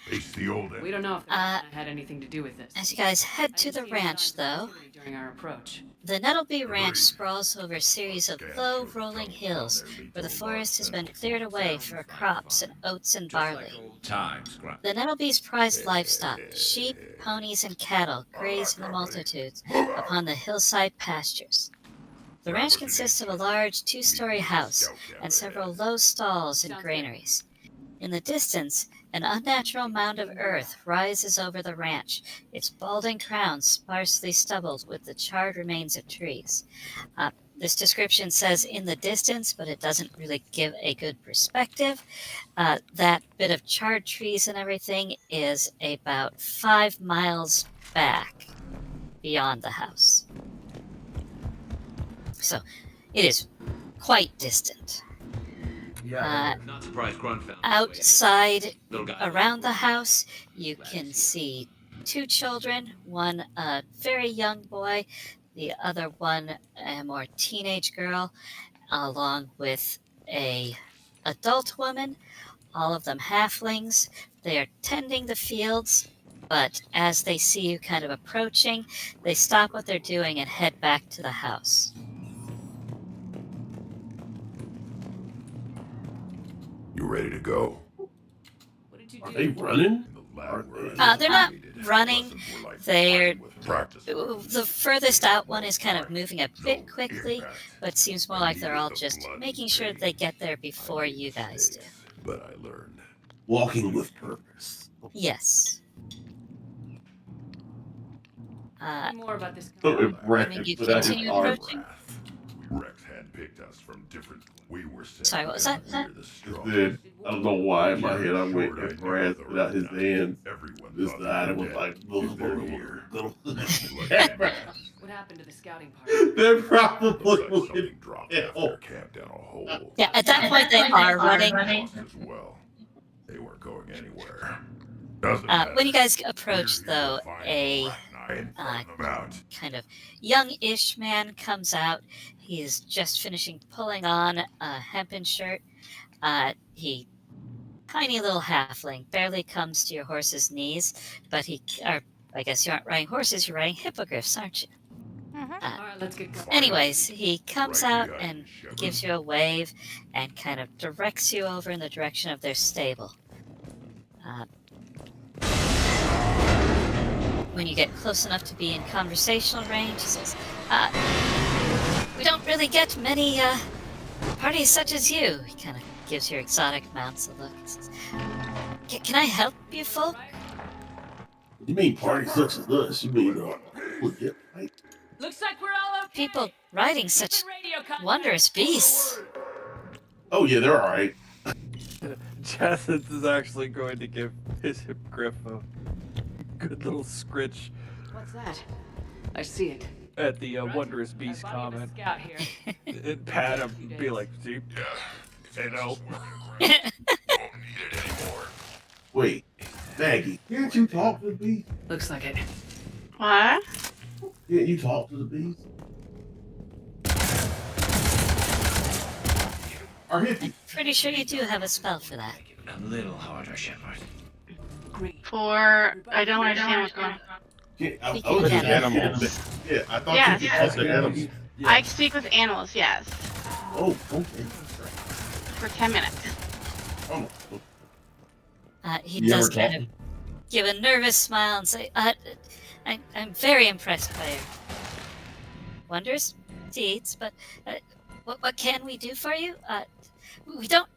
Face the old We don't know if the Rachni had anything to do with this. As you guys head I to didn't the see any ranch, signs of though, activity during our approach. the Nettleby Ranch sprawls over a series of low, rolling hills where the forest has been cleared away for crops and oats and barley. Times, Grunt. The Nettleby's prized livestock, sheep, ponies, and cattle, graze in the multitudes upon the hillside pastures. The ranch consists of a large two-story house and several low stalls and granaries. In the distance, an unnatural mound of earth rises over the ranch, its balding crown sparsely stubbled with the charred remains of trees. This description says in the distance, but it doesn't really give a good perspective. That bit of charred trees and everything is about 5 miles back beyond the house. So it is quite distant. Not surprised Grunt found Outside, Little guy. around the house, you can see 2 children, one a very young boy, the other one a more teenage girl, along with a adult woman, all of them halflings. They are tending the fields, but as they see you kind of approaching, they stop what they're doing and head back to the house. You ready to go? Are they running? They're not running. They're the furthest out one is kind of moving a bit quickly, but it seems more like they're all just making sure they get there before you guys do. But I learned. Walking with purpose. Yes. More about this. You continue approaching. Rex handpicked us from different. We were sent. Sorry, what was that? I don't know why in my head I went and grasped it out his hand. This side it was like What happened to the scouting party? They're probably Camp down a hole. Yeah, at that point they are running. As well. They weren't going anywhere. When you guys approach, though, a kind of young-ish man comes out. He is just finishing pulling on a hempen shirt. He, tiny little halfling, barely comes to your horse's knees, but I guess you aren't riding horses, you're riding hippogriffs, aren't you? Alright, let's get going. Anyways, he comes out and gives you a wave and kind of directs you over in the direction of their stable. When you get close enough to be in conversational range, he says, we don't really get many parties such as you. He kind of gives your exotic mounts a look. He says, can I help you folk? You mean parties such as us? You mean right? Looks like we're all okay. People riding such wondrous beasts. Oh yeah, they're alright. Jacinthe is actually going to give his hippogriff a good little scritch What's that? I see it. at the wondrous beast comment. Scout here. And pat him and be like, see? They know. Wait, Maggie, can't you talk to the beast? Looks like it. What? Can't you talk to the beast? Or hippie? Pretty sure you do have a spell for that. A little harder, Shepard. I don't understand what's going on. Yeah, I was an animal. Yeah, I thought you could talk to animals. I can speak with animals, yes. Oh, okay. For 10 minutes. Oh. He You does ever kind talk? of give a nervous smile and say, I'm very impressed by your wondrous deeds, but what can we do for you? We don't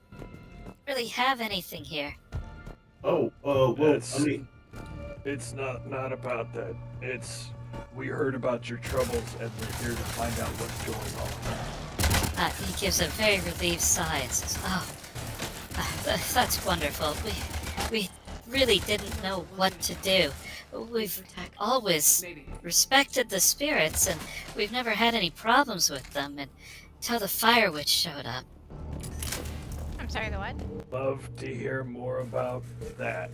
really have anything here. Oh, well, I mean, it's not about that. It's we heard about your troubles and we're here to find out what's going on. He gives a very relieved sigh and says, that's wonderful. We really didn't know what to do. We've always respected the spirits, and we've never had any problems with them until the Fire Witch showed up. I'm sorry, the what? Love to hear more about that.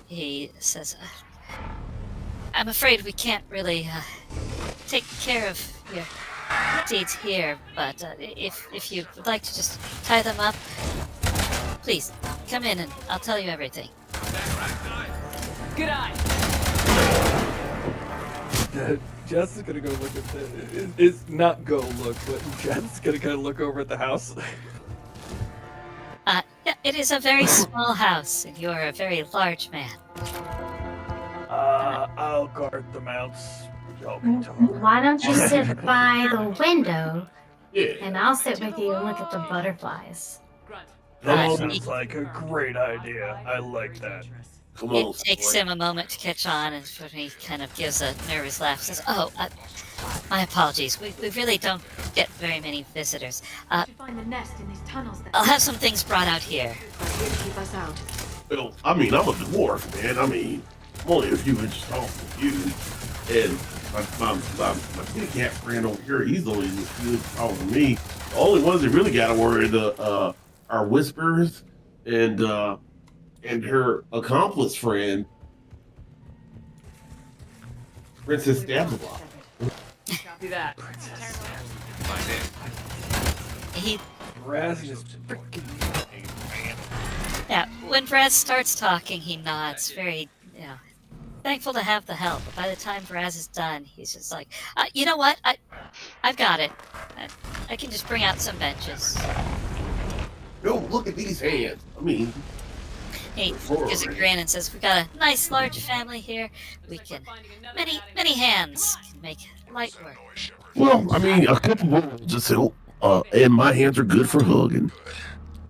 He says, I'm afraid we can't really take care of your deeds here, but if you would like to just tie them up, please come in and I'll tell you everything. Good eye. Jess is gonna go look at it's not go look, but Jess is gonna kind of look over at the house. Yeah, it is a very small house, and you are a very large man. I'll guard the mounts. Y'all can talk. Why don't you sit by the window, and I'll sit with you and look at the butterflies. That sounds like a great idea. I like that. Come on. It takes him a moment to catch on, and he kind of gives a nervous laugh. Says, my apologies. We really don't get very many visitors. Find the nest in these tunnels. I'll have some things brought out here. Keep us out. Well, I mean, I'm a dwarf, man. I mean, I'm only a few inches tall from you. And my kitty cat friend over here, he's only a few inches taller than me. The only ones that really got to worry are Whispers and her accomplice friend, Princess Stabzalot. Copy that. He Raz is freaking Yeah, when Vraz starts talking, he nods, very, thankful to have the help. But by the time Vraz is done, he's just like, you know what? I've got it. I can just bring out some benches. Yo, look at these hands. I mean, he gives a grin and says, "We got a nice large family here. We can many hands can make light work." Well, I mean, a couple of just help. And my hands are good for hugging.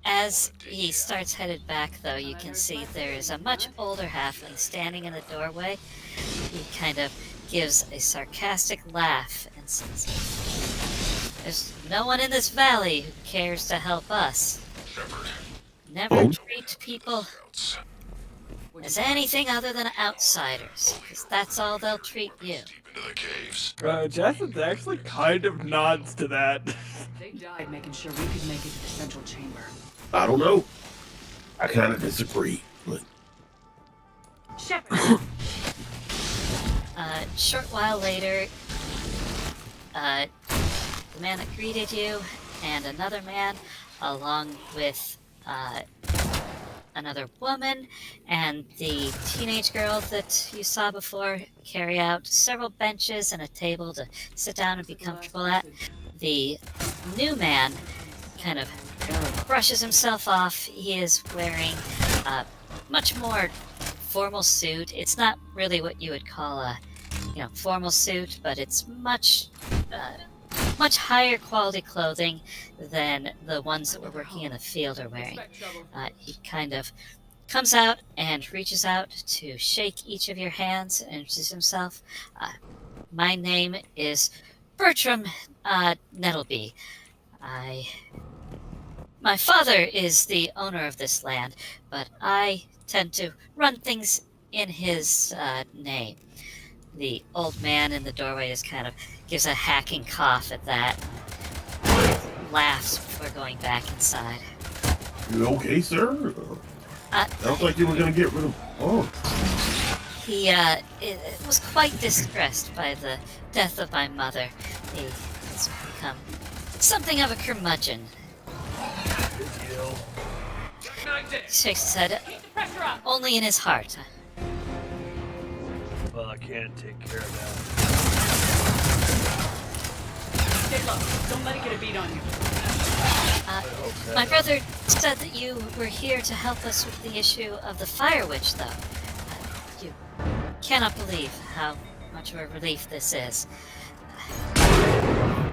As he starts headed back, though, you can see there is a much older halfling standing in the doorway. He kind of gives a sarcastic laugh and says, "There's no one in this valley who cares to help us. Never treat people as anything other than outsiders, because that's all they'll treat you." Jacen actually kind of nods to that. They died making sure we could make it to the central chamber. I don't know. I kind of disagree, but... Shepard. Short while later, the man that greeted you and another man, along with another woman and the teenage girl that you saw before, carry out several benches and a table to sit down and be comfortable at. The new man kind of brushes himself off. He is wearing a much more formal suit. It's not really what you would call a formal suit, but it's much higher quality clothing than the ones that were working in the field are wearing. He kind of comes out and reaches out to shake each of your hands and introduces himself. My name is Bertram Nettleby. My father is the owner of this land, but I tend to run things in his name. The old man in the doorway just kind of gives a hacking cough at that, laughs before going back inside. You okay, sir? Sounds like you were going to get rid of... Oh. He was quite distressed by the death of my mother. He has become something of a curmudgeon. He shakes his head. Only in his heart. Well, I can't take care of that. Stay low. Don't let it get a beat on you. My brother said that you were here to help us with the issue of the Fire Witch, though. You cannot believe how much of a relief this is.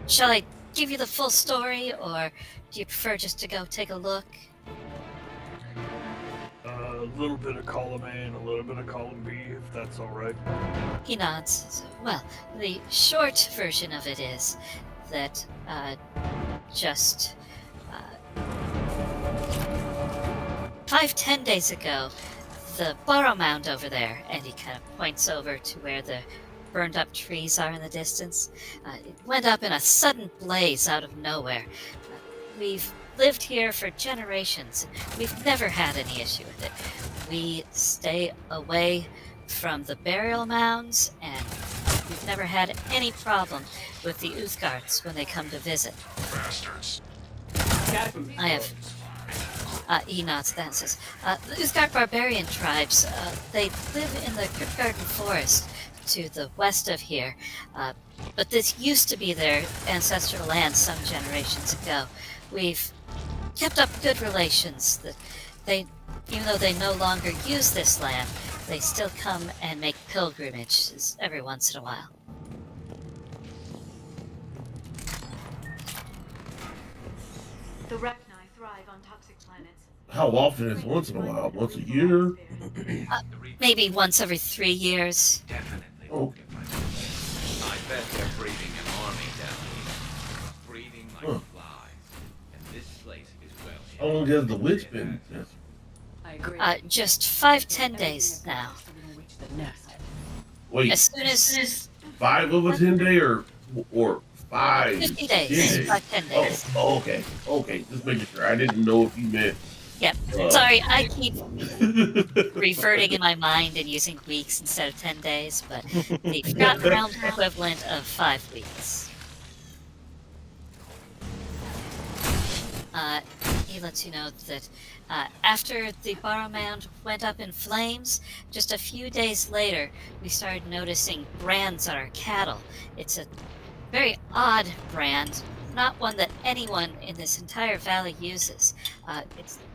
Shall I give you the full story, or do you prefer just to go take a look? A little bit of column A and a little bit of column B, if that's alright. He nods. Well, the short version of it is that just 5-10 days ago, the Borrow Mound over there, and he kind of points over to where the burned up trees are in the distance, it went up in a sudden blaze out of nowhere. We've lived here for generations. We've never had any issue with it. We stay away from the burial mounds, and we've never had any problem with the Uthgards when they come to visit. Bastards. I have... he nods then and says, the Uthgard barbarian tribes, they live in the Cryptgarden Forest to the west of here, but this used to be their ancestral land some generations ago. We've kept up good relations. Even though they no longer use this land, they still come and make pilgrimages every once in a while. The Rachni thrive on toxic planets. How often is once in a while? Once a year? Maybe once every 3 years. Definitely. Oh. I bet they're breeding an army down here. Breeding like flies. And this place is well. How long has the witch been? Yes. I agree. Just 5-10 days now. Wait, As soon as 5 of a 10 day or 5? 50 days, 5-10 days. Oh, okay. Okay, just making sure. I didn't know if you meant... Yep. Sorry, I keep reverting in my mind and using weeks instead of 10 days, but the Forgotten Realms equivalent of 5 weeks. He lets you know that after the Barrow Mound went up in flames, just a few days later, we started noticing brands on our cattle. It's a very odd brand, not one that anyone in this entire valley uses.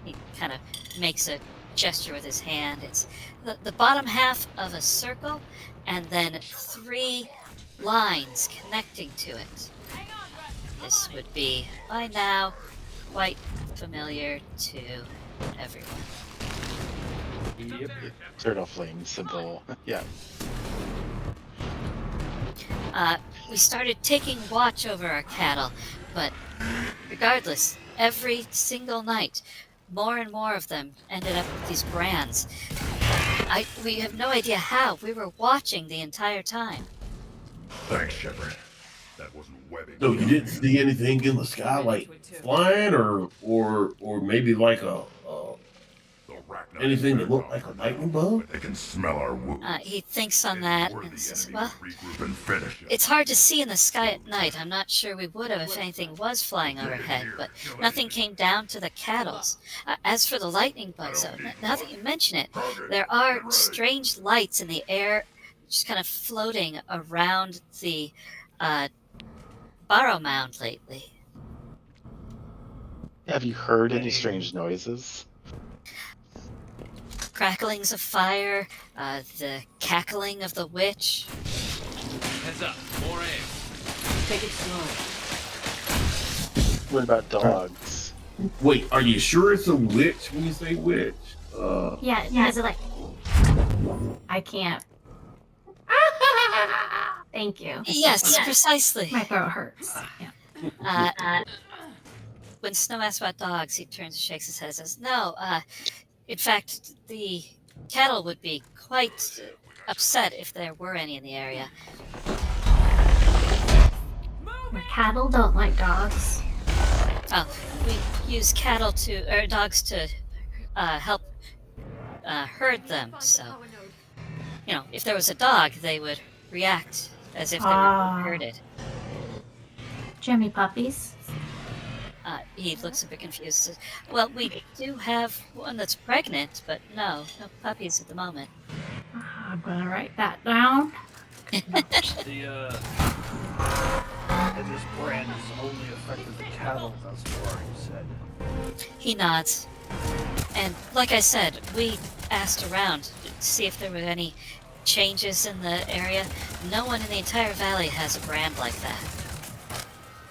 He kind of makes a gesture with his hand. It's the bottom half of a circle, and then 3 lines connecting to it. This would be, by now, quite familiar to everyone. Yep. Turtle flame symbol. Yeah. We started taking watch over our cattle, but regardless, every single night, more and more of them ended up with these brands. We have no idea how. We were watching the entire time. Thanks, Shepard. That wasn't webbing. So you didn't see anything in the sky like flying, or maybe like anything that looked like a lightning bug? They can smell our wounds. He thinks on that and says, well, And finish it. it's hard to see in the sky at night. I'm not sure we would have if anything was flying overhead, but nothing came down to the cattles. As for the lightning bugs, though, now that you mention it, there are strange lights in the air just kind of floating around the Barrow Mound lately. Have you heard any strange noises? Cracklings of fire, the cackling of the witch. Heads up, more aim. Take it slow. What about dogs? Wait, are you sure it's a witch when you say witch? Yeah, is it like... I can't. Thank you. Yes, precisely. My throat hurts. When Snow asks about dogs, he turns and shakes his head and says, no, in fact, the cattle would be quite upset if there were any in the area. My cattle don't like dogs. Oh, we use dogs to help herd them, so, if there was a dog, they would react as if they were herded. Jimmy puppies. He looks a bit confused. Says, well, we do have one that's pregnant, but no puppies at the moment. I'm gonna write that down. And this brand has only affected the cattle thus far, you said. He nods. And like I said, we asked around to see if there were any changes in the area. No one in the entire valley has a brand like that.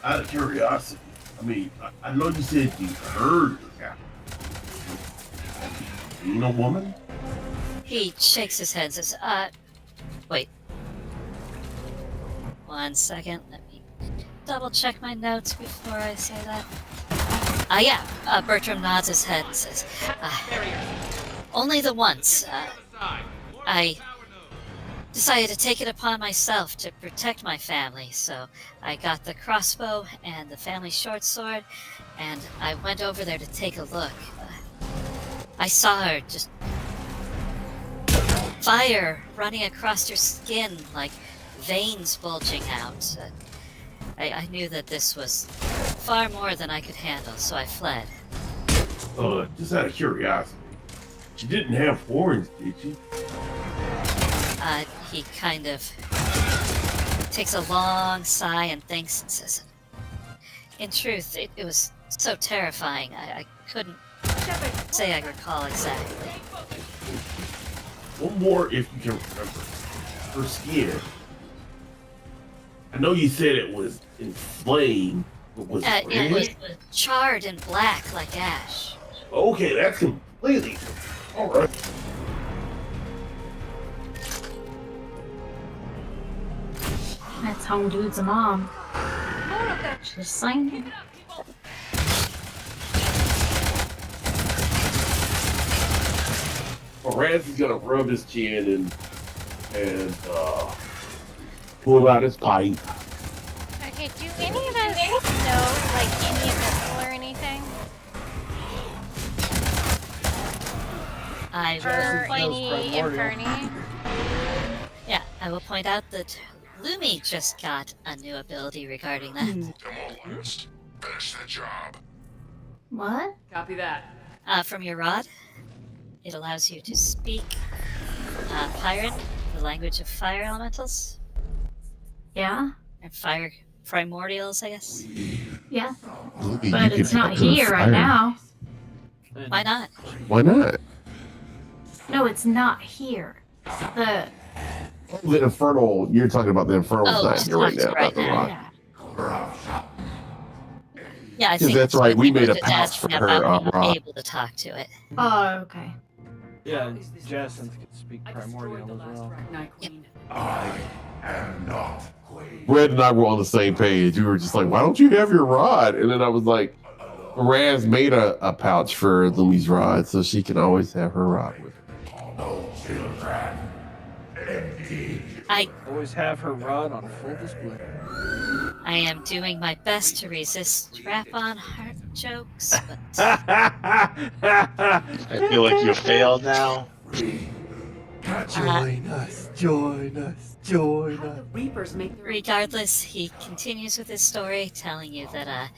Out of curiosity, I mean, I know you said you heard the cattle. Have you seen a woman? He shakes his head and says, wait. 1 second, let me double check my notes before I say that. Bertram nods his head and says, only the once. I decided to take it upon myself to protect my family, so I got the crossbow and the family short sword, and I went over there to take a look. I saw her just fire running across her skin like veins bulging out. I knew that this was far more than I could handle, so I fled. Just out of curiosity, she didn't have horns, did she? He kind of takes a long sigh and thinks and says, in truth, it was so terrifying, I couldn't say I recall exactly. One more if you can remember. Her skin. I know you said it was inflamed, but was it red? It was charred and black like ash. Okay, that's completely alright. That's Home Dude's mom. Just saying. Well, Raz is gonna rub his chin and pull out his pipe. Okay, do any of us know, like, any epistle or anything? Or any Inferni? Yeah, I will point out that Lumi just got a new ability regarding that. Come on, West. Finish the job. What? Copy that. From your rod, it allows you to speak Pyran, the language of fire elementals. Yeah? And fire primordials, I guess. Yeah. Look, But you it's can not talk to the here right fire. now. Why not? Why not? No, it's not here. The The infernal. You're talking about the infernal Oh, not just here right talk now, not right the now. rock. Yeah, I Because think that's right. We people made a just pouch asking for her about being rock. able to talk to it. Oh, okay. Yeah, Jacinth can speak primordial as well. I am not. Red and I were on the same page. We were just like, why don't you have your rod? And then I was like, Raz made a pouch for Lumi's rod so she can always have her rod with her. I Always have her rod on full display. I am doing my best to resist strap-on heart jokes, but I feel like you failed now. Join us, join us, join us. Reapers make their regardless, he continues with his story, telling you that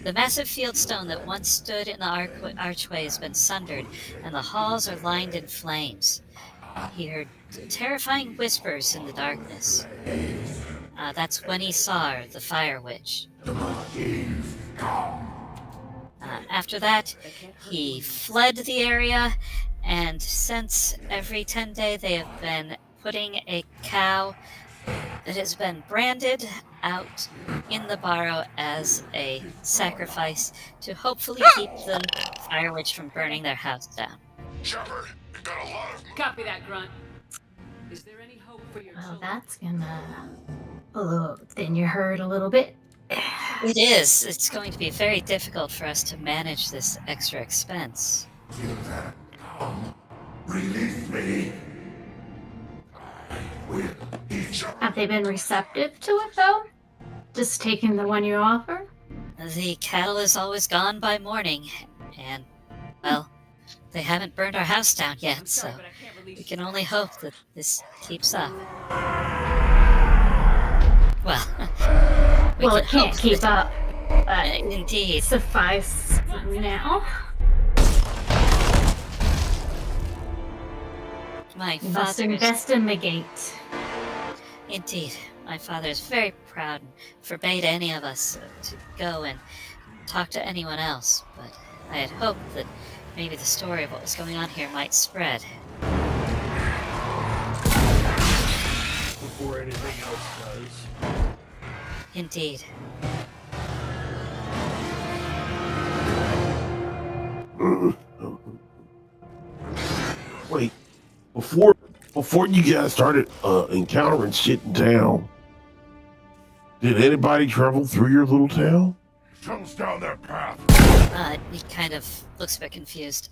the massive field stone that once stood in the archway has been sundered, and the halls are lined in flames. He heard terrifying whispers in the darkness. That's when he saw her, the Fire Witch. After that, he fled the area, and since every 10 day they have been putting a cow that has been branded out in the barrow as a sacrifice to hopefully keep the Fire Witch from burning their house down. Shepard, you got a lot of. Copy that, Grunt. Is there any hope for your Well, that's gonna thin your herd a little bit. It is. It's going to be very difficult for us to manage this extra expense. Release me. Have they been receptive to it, though? Just taking the one you offer? The cattle is always gone by morning, and, well, they haven't burned our house down yet, so we can only hope that this keeps up. Well, Well, it can't keep up. Indeed. Suffice now. My You must father invest in the gate. Indeed. My father is very proud and forbade any of us to go and talk to anyone else, but I had hoped that maybe the story of what was going on here might spread. Before anything else does. Indeed. Wait, before you guys started encountering shit in town, did anybody travel through your little town? Shuttles down that path. He kind of looks a bit confused.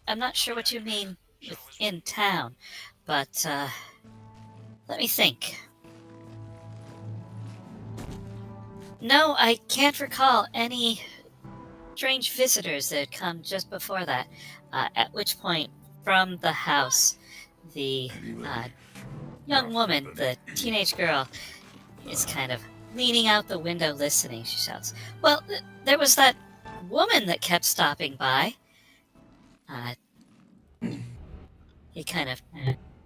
I'm not sure what you mean with in town, but, let me think. No, I can't recall any strange visitors that had come just before that, at which point, from the house, the young woman, the teenage girl, is kind of leaning out the window listening. She shouts, "Well, there was that woman that kept stopping by." He kind of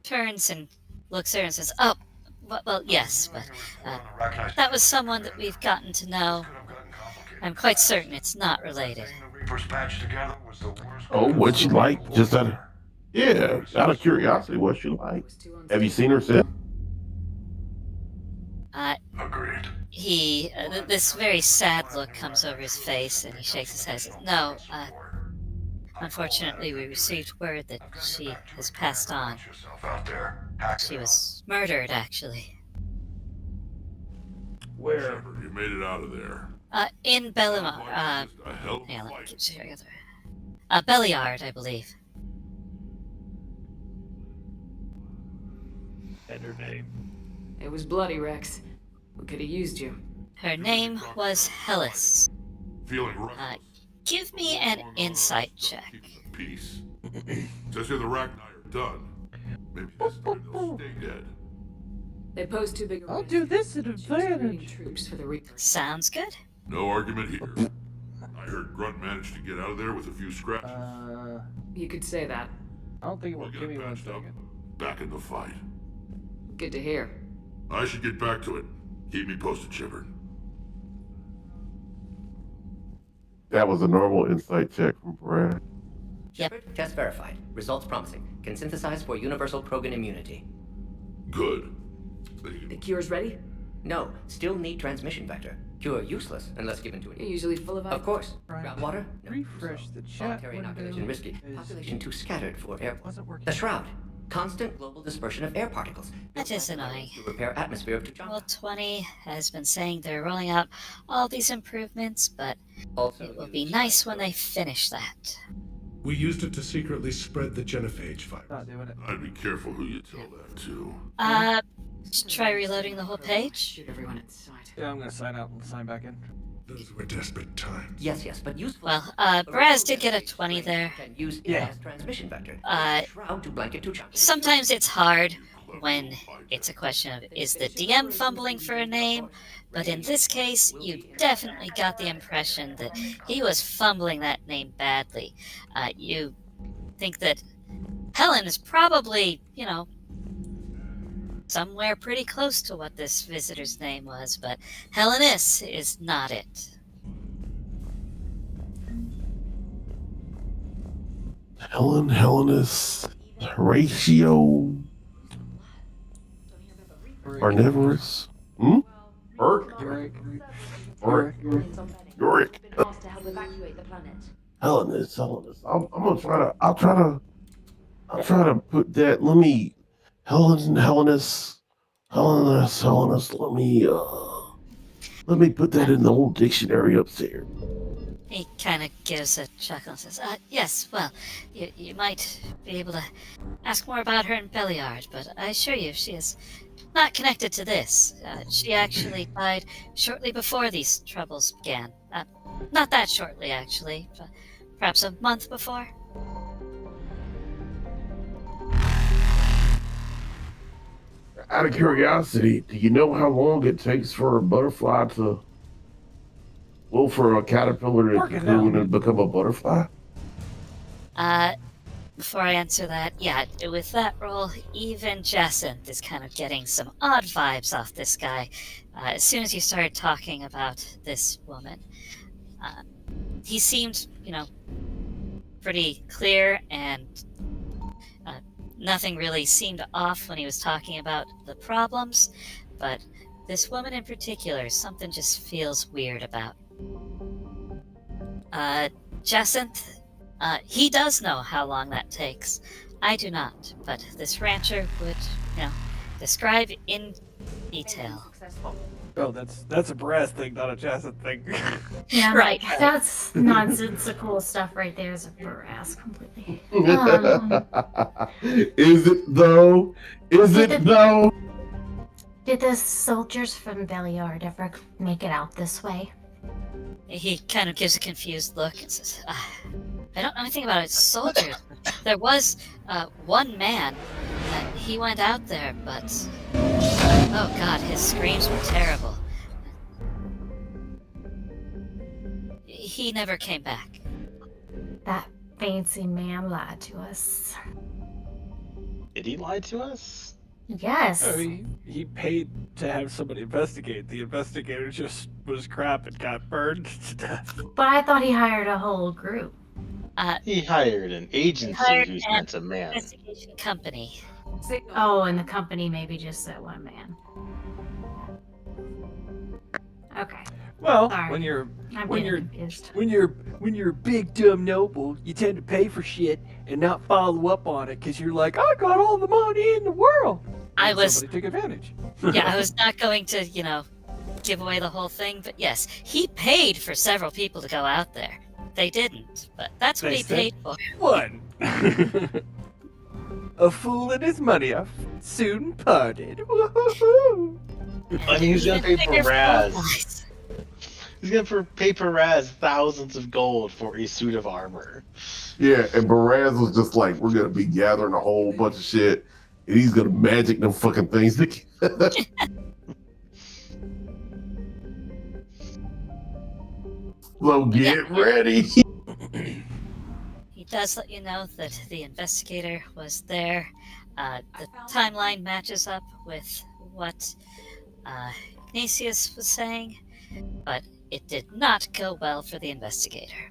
turns and looks at her and says, "Oh, well, yes, but that was someone that we've gotten to know. I'm quite certain it's not related." Oh, what's she like? Just out of curiosity, what's she like? Have you seen her since? Agreed. He, this very sad look comes over his face, and he shakes his head and says, "No, unfortunately we received word that she has passed on. She was murdered, actually." Where? You made it out of there. In Bellimar, hang on, let me keep together. Belliard, I believe. And her name? It was bloody, Rex. We could have used you. Her name was Hellas. Feeling right. Give me an insight check. Peace. Says here the Rachni are done. Maybe this time they'll stay dead. They pose too big a do this at advantage. Troops for the Reapers. Sounds good. No argument here. I I heard Grunt managed to get out of there with a few scratches. You could say that. I don't think it will. Give me 1 second. Back in the fight. Good to hear. I should get back to it. Keep me posted, Shepard. That was a normal insight check from Brad. Shepard, test verified. Results promising. Can synthesize for universal Krogan immunity. Good. The cure's ready? No, still need transmission vector. Cure useless unless given to an. You're usually full of. Of course. Groundwater? No. Refresh the chat. Voluntary inoculation risky. Population too scattered for air. Wasn't working. The shroud. Constant global dispersion of air particles. That is annoying. To repair atmosphere of Tuchanka. Well, 20 has been saying they're rolling out all these improvements, but it will be nice when they finish that. We used it to secretly spread the genophage virus. Not doing it. I'd be careful who you tell that to. Try reloading the whole page. Shoot everyone inside. Yeah, I'm gonna sign out and sign back in. Those were desperate times. Yes, but useful. Well, Braz did get a 20 there. Can use as transmission vector. Shroud to blanket Tuchanka. Sometimes it's hard when it's a question of, is the DM fumbling for a name? But in this case, you definitely got the impression that he was fumbling that name badly. You think that Helen is probably, somewhere pretty close to what this visitor's name was, but Helenis is not it. Helenis, Horatio, Carnivorous. Burke? Yorick. Helenis. I'll try to put that. Helenis. Let me put that in the old dictionary upstairs. He kind of gives a chuckle and says, yes, well, you might be able to ask more about her in Beliard, but I assure you she is not connected to this. She actually died shortly before these troubles began. Not that shortly, actually, but perhaps a month before. Out of curiosity, do you know how long it takes for a butterfly to... Well, for a caterpillar to cocoon and become a butterfly? Before I answer that, yeah, with that role, even Jacinth is kind of getting some odd vibes off this guy. As soon as you started talking about this woman, he seemed, pretty clear, and nothing really seemed off when he was talking about the problems, but this woman in particular, something just feels weird about. Jacinth, he does know how long that takes. I do not, but this rancher would, describe in detail. Oh, that's a Brass thing, not a Jacinth thing. Yeah, right. That's nonsensical stuff right there. Is a Braz completely. Is it though? Did the soldiers from Beliard ever make it out this way? He kind of gives a confused look and says, I don't know anything about its soldiers. There was one man. He went out there, but... Oh god, his screams were terrible. He never came back. That fancy man lied to us. Did he lie to us? Yes. I mean, he paid to have somebody investigate. The investigator just was crap and got burned to death. But I thought he hired a whole group. He hired an agency who's meant to man. Investigation company. Oh, and the company maybe just that one man. Okay. Well, Sorry. when you're a big dumb noble, you tend to pay for shit and not follow up on it because you're like, I got all the money in the world. And somebody took advantage. Yeah, I was not going to, give away the whole thing, but yes, he paid for several people to go out there. They didn't, but that's what he paid for. One. A fool and his money are soon parted. Woo-hoo-hoo. And he's gonna pay Perez. He's gonna pay Perez thousands of gold for a suit of armor. Yeah, and Baraz was just like, we're gonna be gathering a whole bunch of shit, and he's gonna magic them fucking things together. So get ready. He does let you know that the investigator was there. The timeline matches up with what Ignatius was saying, but it did not go well for the investigator.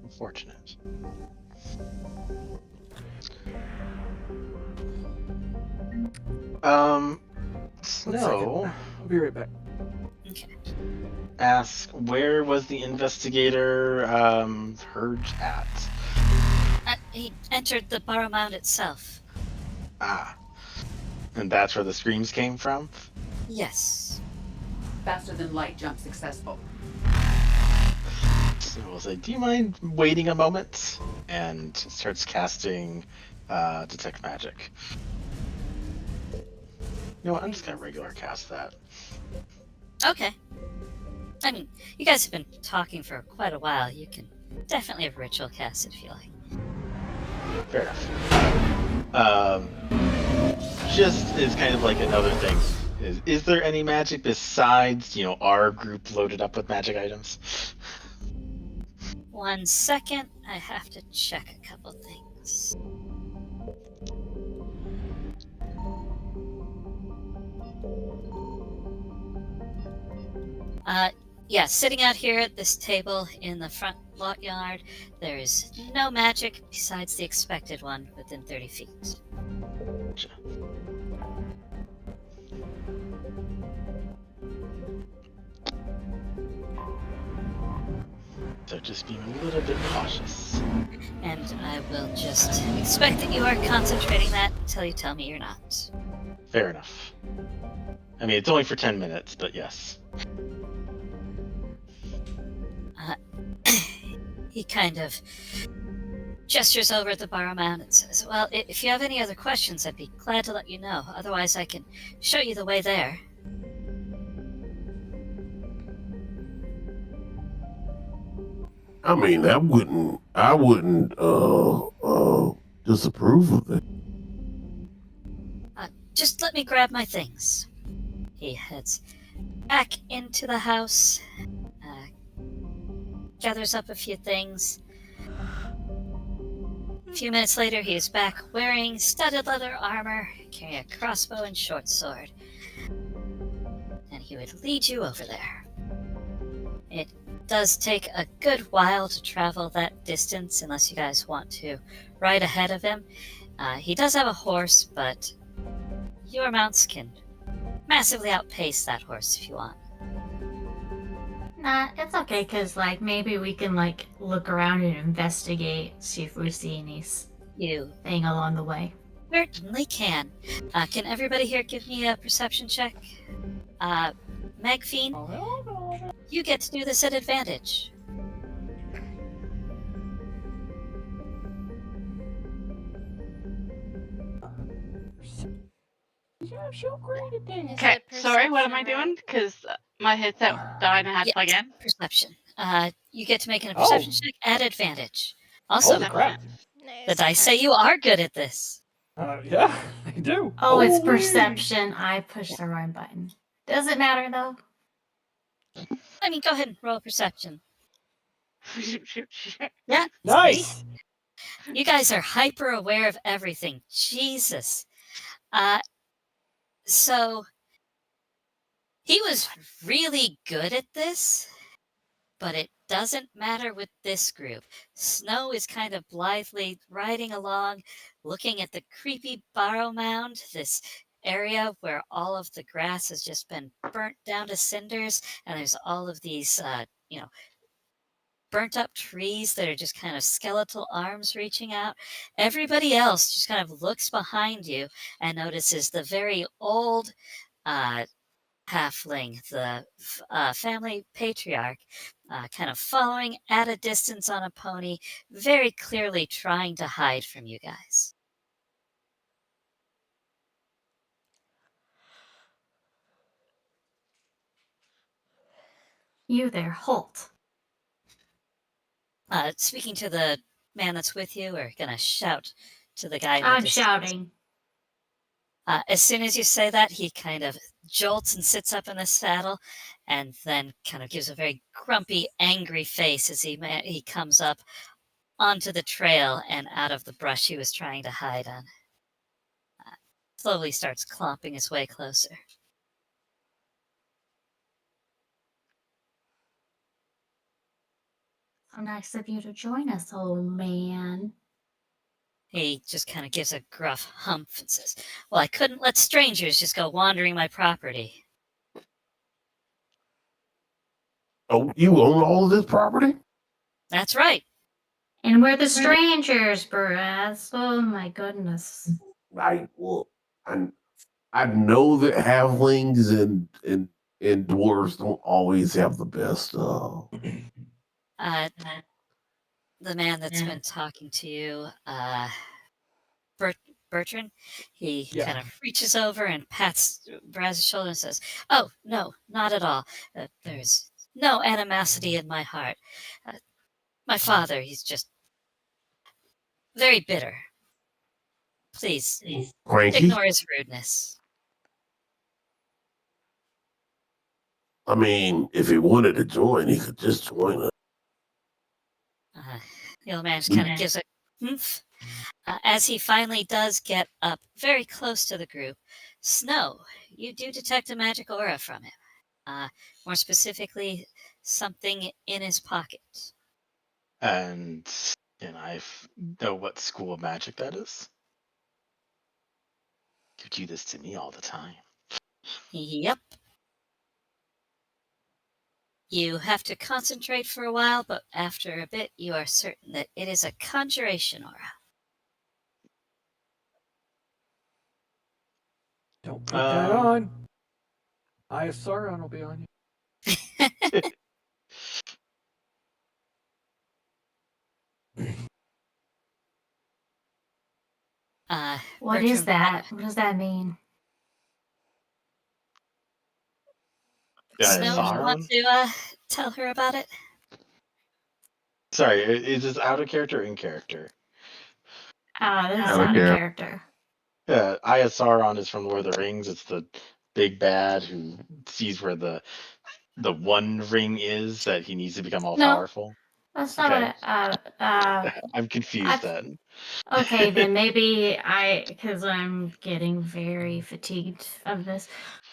Unfortunate. Snow. I'll be right back. Okay. Ask, where was the investigator heard at? He entered the Burrow Mound itself. Ah. And that's where the screams came from? Yes. Faster than light jump successful. So we'll say, do you mind waiting a moment? And starts casting Detect Magic. You know what, I'm just gonna regular cast that. Okay. I mean, you guys have been talking for quite a while. You can definitely have ritual cast if you like. Fair enough. Just is kind of like another thing. Is there any magic besides, our group loaded up with magic items? 1 second, I have to check a couple things. Yeah, sitting out here at this table in the front lot yard, there is no magic besides the expected one within 30 feet. Gotcha. So just being a little bit cautious. And I will just expect that you are concentrating that until you tell me you're not. Fair enough. I mean, it's only for 10 minutes, but yes. He kind of gestures over at the Burrow Mound and says, well, if you have any other questions, I'd be glad to let you know. Otherwise, I can show you the way there. I mean, I wouldn't disapprove of it. Just let me grab my things. He heads back into the house, gathers up a few things. A few minutes later, he is back wearing studded leather armor, carrying a crossbow and short sword. And he would lead you over there. It does take a good while to travel that distance, unless you guys want to ride ahead of him. He does have a horse, but your mounts can massively outpace that horse if you want. Nah, it's okay, cause maybe we can look around and investigate, see if we see anything along the way. Certainly can. Can everybody here give me a perception check? Megfiend, you get to do this at advantage. Okay, sorry, what am I doing? Because my headset died and I had to plug in. Perception. You get to make a perception check at advantage. Also, Holy crap. the dice say you are good at this. Yeah, I do. Oh, it's perception. I pushed the wrong button. Does it matter though? I mean, go ahead and roll perception. Yeah. Nice. You guys are hyper aware of everything. Jesus. So he was really good at this, but it doesn't matter with this group. Snow is kind of blithely riding along, looking at the creepy Burrow Mound, this area where all of the grass has just been burnt down to cinders, and there's all of these, burnt up trees that are just kind of skeletal arms reaching out. Everybody else just kind of looks behind you and notices the very old halfling, the family patriarch, kind of following at a distance on a pony, very clearly trying to hide from you guys. You there, halt. Speaking to the man that's with you, or gonna shout to the guy? I'm shouting. As soon as you say that, he kind of jolts and sits up in the saddle, and then kind of gives a very grumpy, angry face as he comes up onto the trail and out of the brush he was trying to hide on. Slowly starts clomping his way closer. How nice of you to join us, old man. He just kind of gives a gruff humph and says, "Well, I couldn't let strangers just go wandering my property." Oh, you own all of this property? That's right. And we're the strangers, Baraz. Oh my goodness. I know that halflings and dwarves don't always have the best. The man that's been talking to you, Bertrand, he kind of reaches over and pats Braz's shoulder and says, "Oh, no, not at all. There's no animosity in my heart. My father, he's just very bitter. Please, Cranky? ignore his rudeness." I mean, if he wanted to join, he could just join us. The old man just kind of gives a humph. As he finally does get up very close to the group, Snow, you do detect a magic aura from him. More specifically, something in his pocket. And I know what school of magic that is? You do this to me all the time. Yep. You have to concentrate for a while, but after a bit, you are certain that it is a conjuration aura. Don't put that on. Sauron will be on you. What is that? What does that mean? Snow, you want to tell her about it? Sorry, is this out of character or in character? This is out of character. Yeah, Aya Sauron is from Lord of the Rings. It's the big bad who sees where the one ring is that he needs to become all powerful. That's not what I'm confused then. Okay, then maybe because I'm getting very fatigued of this.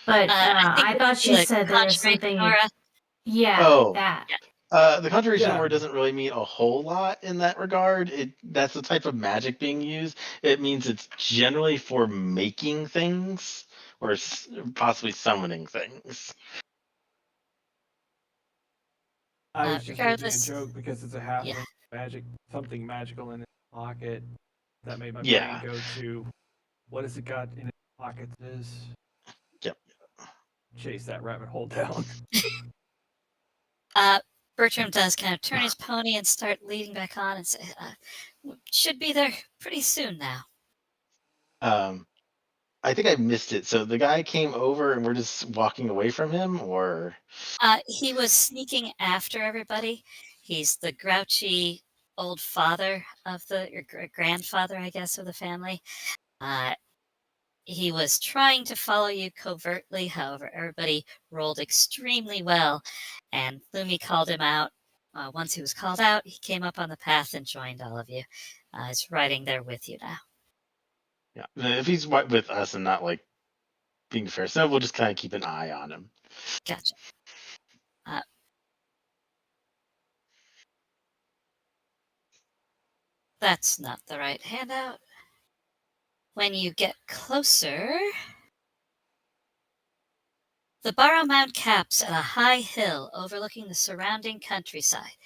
But I thought she said there was something. Yeah, that. The conjuration aura doesn't really mean a whole lot in that regard. That's the type of magic being used. It means it's generally for making things or possibly summoning things. I was just making a regardless- joke because it's a halfling magic, something magical in his pocket. That made my Yeah. brain go to, what has it got in his pockets? Yep. Chase that rabbit hole down. Bertram does kind of turn his pony and start leading back on and say, should be there pretty soon now. I think I missed it. So the guy came over and we're just walking away from him, or? He was sneaking after everybody. He's the grouchy old father of grandfather, I guess, of the family. He was trying to follow you covertly, however, everybody rolled extremely well, and Lumi called him out. Once he was called out, he came up on the path and joined all of you. He's riding there with you now. Yeah, if he's with us and not like being fair, so we'll just kind of keep an eye on him. Gotcha. That's not the right handout. When you get closer, the Barrow Mound caps at a high hill overlooking the surrounding countryside.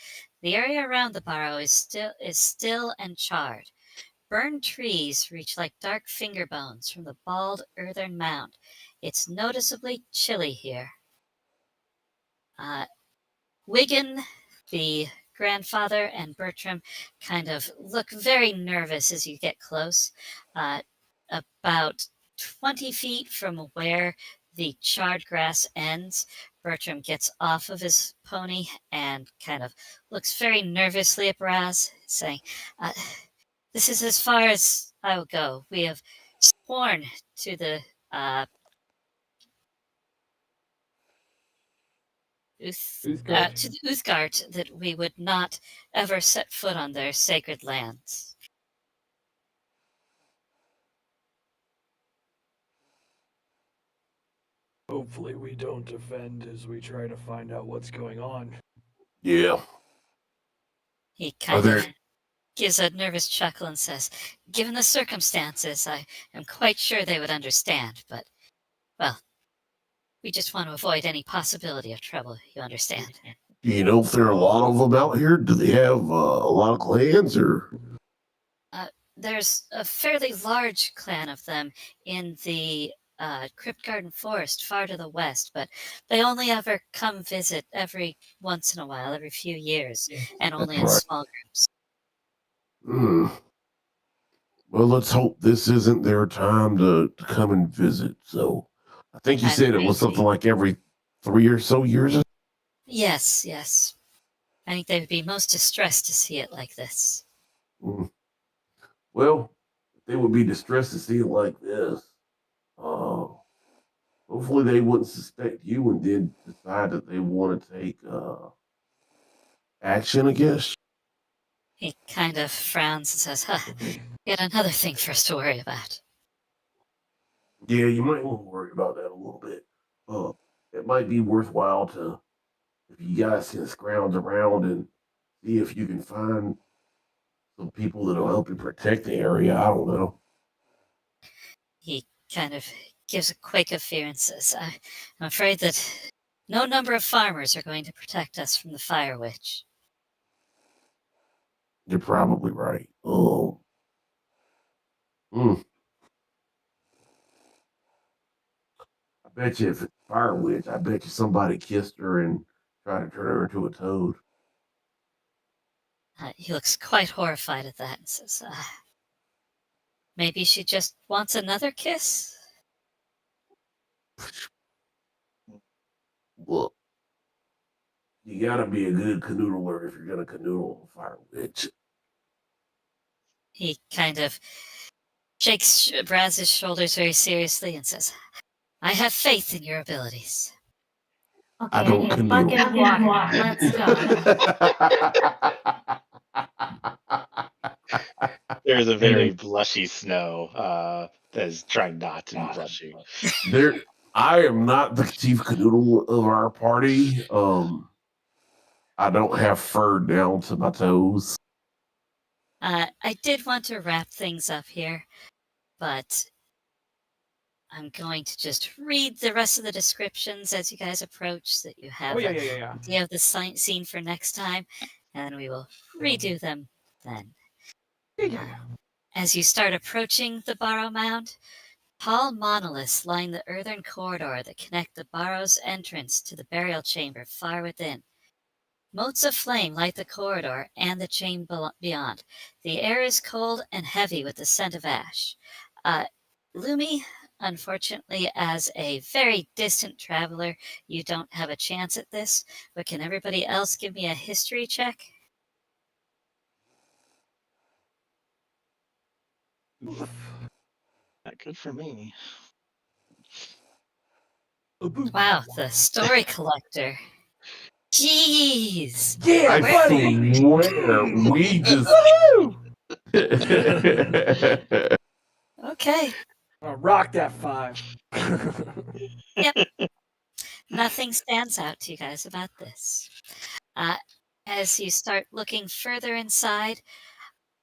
The area around the Barrow is still and charred. Burned trees reach like dark finger bones from the bald earthen mound. It's noticeably chilly here. Wigan, the grandfather, and Bertram kind of look very nervous as you get close. About 20 feet from where the charred grass ends, Bertram gets off of his pony and kind of looks very nervously at Braz, saying, "This is as far as I will go. We have sworn to the to the Uthgard that we would not ever set foot on their sacred lands. Hopefully we don't offend as we try to find out what's going on. Yeah. He kind of gives a nervous chuckle and says, "Given the circumstances, I am quite sure they would understand, but, well, we just want to avoid any possibility of trouble, you understand." Do you know if there are a lot of them out here? Do they have a lot of clans, or? There's a fairly large clan of them in the Cryptgarden Forest far to the west, but they only ever come visit every once in a while, every few years, and only in small groups. Well, let's hope this isn't their time to come and visit. So, I think you said it was something like every 3 or so years. Yes, yes. I think they would be most distressed to see it like this. Well, they would be distressed to see it like this. Hopefully they wouldn't suspect you and then decide that they want to take action, I guess. He kind of frowns and says, yet another thing for us to worry about. Yeah, you might want to worry about that a little bit. It might be worthwhile to, if you guys can scrounge around and see if you can find some people that'll help you protect the area. I don't know. He kind of gives a quake of fear and says, I'm afraid that no number of farmers are going to protect us from the Fire Witch. You're probably right. I bet you if it's Fire Witch, I bet you somebody kissed her and tried to turn her into a toad. He looks quite horrified at that and says, maybe she just wants another kiss? Well, you gotta be a good canoodler if you're gonna canoodle a Fire Witch. He kind of shakes Braz's shoulders very seriously and says, I have faith in your abilities. Okay, I don't need a bucket of water. Let's go. There's a very blushy Snow that is trying not to be blushy. I am not the chief canoodle of our party. I don't have fur down to my toes. I did want to wrap things up here, but I'm going to just read the rest of the descriptions as you guys approach so that you have an idea of the scene for next time, and we will redo them then. As you start approaching the Barrow Mound, tall monoliths line the earthen corridor that connect the Barrow's entrance to the burial chamber far within. Motes of flame light the corridor and the chamber beyond. The air is cold and heavy with the scent of ash. Lumi, unfortunately, as a very distant traveler, you don't have a chance at this, but can everybody else give me a history check? Not good for me. Wow, the story collector. Jeez! Yeah, I swear, we just... Okay. Rock that 5. Yep. Nothing stands out to you guys about this. As you start looking further inside,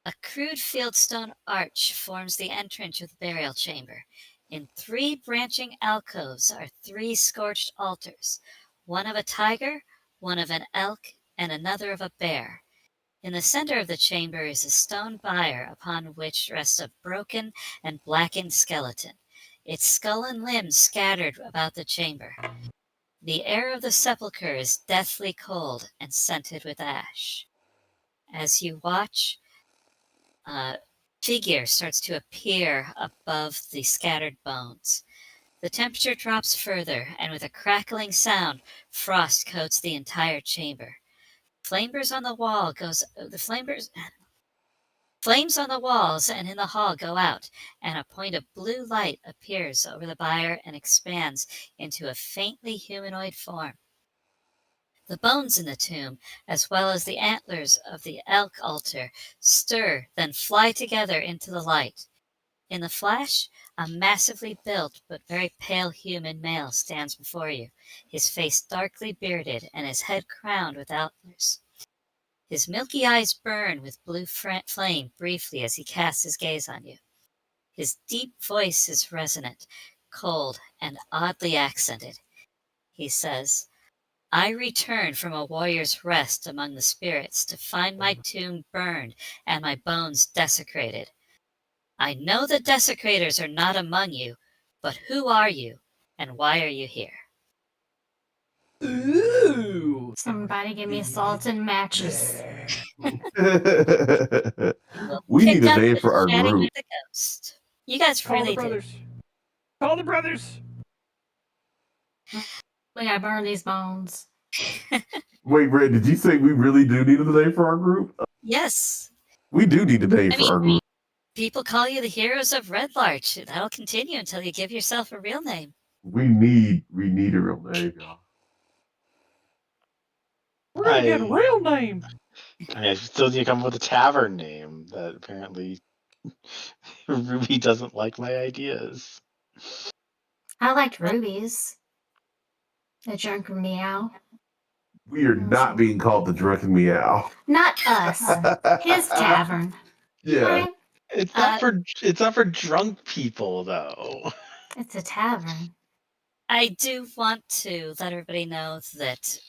a crude fieldstone arch forms the entrance of the burial chamber. In 3 branching alcoves are 3 scorched altars, one of a tiger, one of an elk, and another of a bear. In the center of the chamber is a stone bier upon which rests a broken and blackened skeleton, its skull and limbs scattered about the chamber. The air of the sepulchre is deathly cold and scented with ash. As you watch, a figure starts to appear above the scattered bones. The temperature drops further, and with a crackling sound, frost coats the entire chamber. Flamers on the wall Flames on the walls and in the hall go out, and a point of blue light appears over the bier and expands into a faintly humanoid form. The bones in the tomb, as well as the antlers of the elk altar, stir, then fly together into the light. In the flash, a massively built but very pale human male stands before you, his face darkly bearded and his head crowned with antlers. His milky eyes burn with blue flame briefly as he casts his gaze on you. His deep voice is resonant, cold, and oddly accented. He says, I return from a warrior's rest among the spirits to find my tomb burned and my bones desecrated. I know the desecrators are not among you, but who are you, and why are you here? Ooh. Somebody give me salt and matches. We Pick need a up name the for our chatting group. with the ghost. You guys Call really the do. brothers. Call the brothers. We gotta burn these bones. Wait, Red, did you say we really do need a name for our group? Yes. We do need a name I for our mean, group. people call you the heroes of Red Larch. That'll continue until you give yourself a real name. We need a real name, y'all. We're gonna get a real name. I mean, I still need to come up with a tavern name that apparently Ruby doesn't like my ideas. I liked Ruby's. The drunken meow. We are not being called the Drunken Meow. Not us. His tavern. Yeah. It's not for drunk people though. It's a tavern. I do want to let everybody know that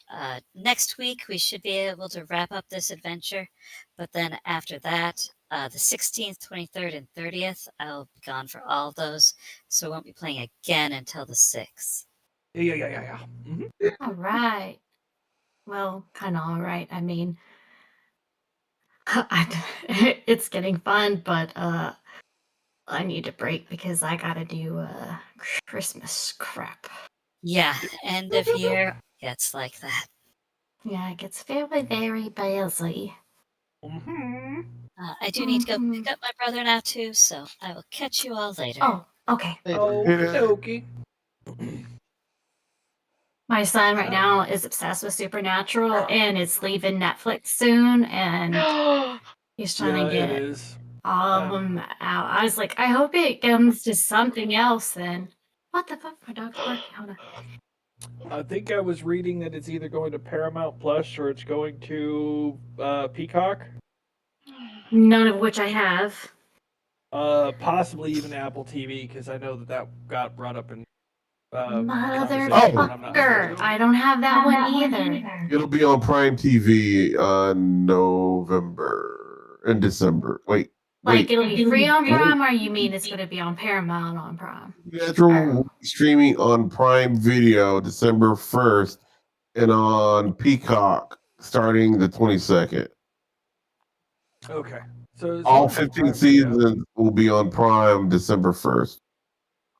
next week we should be able to wrap up this adventure, but then after that, the 16th, 23rd, and 30th, I'll be gone for all those, so I won't be playing again until the 6th. Yeah. All right. Well, kind of all right. I mean, it's getting fun, but I need a break because I gotta do Christmas crap. Yeah, end of year gets like that. Yeah, it gets very, very busy. I do need to go pick up my brother now too, so I will catch you all later. Oh, okay. Okay. My son right now is obsessed with Supernatural and it's leaving Netflix soon, and he's trying to Yeah, it get is. all of them out. I was like, I hope it comes to something else then. What the fuck? My dog's barking. Hold on. I think I was reading that it's either going to Paramount Plus or it's going to Peacock. None of which I have. Possibly even Apple TV, because I know that got brought up in conversation, but I'm not sure. Motherfucker! I don't have that one either. It'll be on Prime TV on November and December. Wait. Like it'll be free on Prime, or you mean it's gonna be on Paramount on Prime? Supernatural will be streaming on Prime Video December 1st and on Peacock starting the 22nd. Okay. So All 15 seasons will be on Prime December 1st.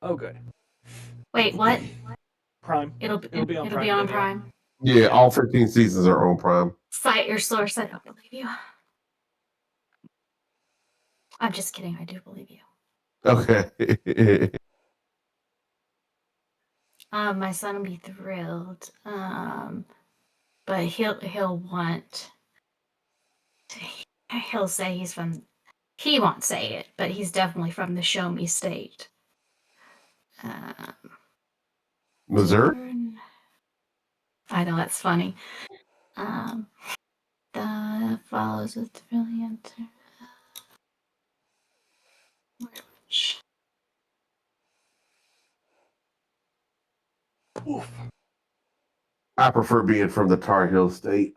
Oh, good. Wait, what? Prime. It'll be on Video. Prime. Yeah, all 15 seasons are on Prime. Cite your source. I don't believe you. I'm just kidding. I do believe you. Okay. My son will be thrilled. But he'll want. He'll say he's from. He won't say it, but he's definitely from the Show Me State. Missouri? I know that's funny. The follows with brilliant. Oof. I prefer being from the Tar Heel State.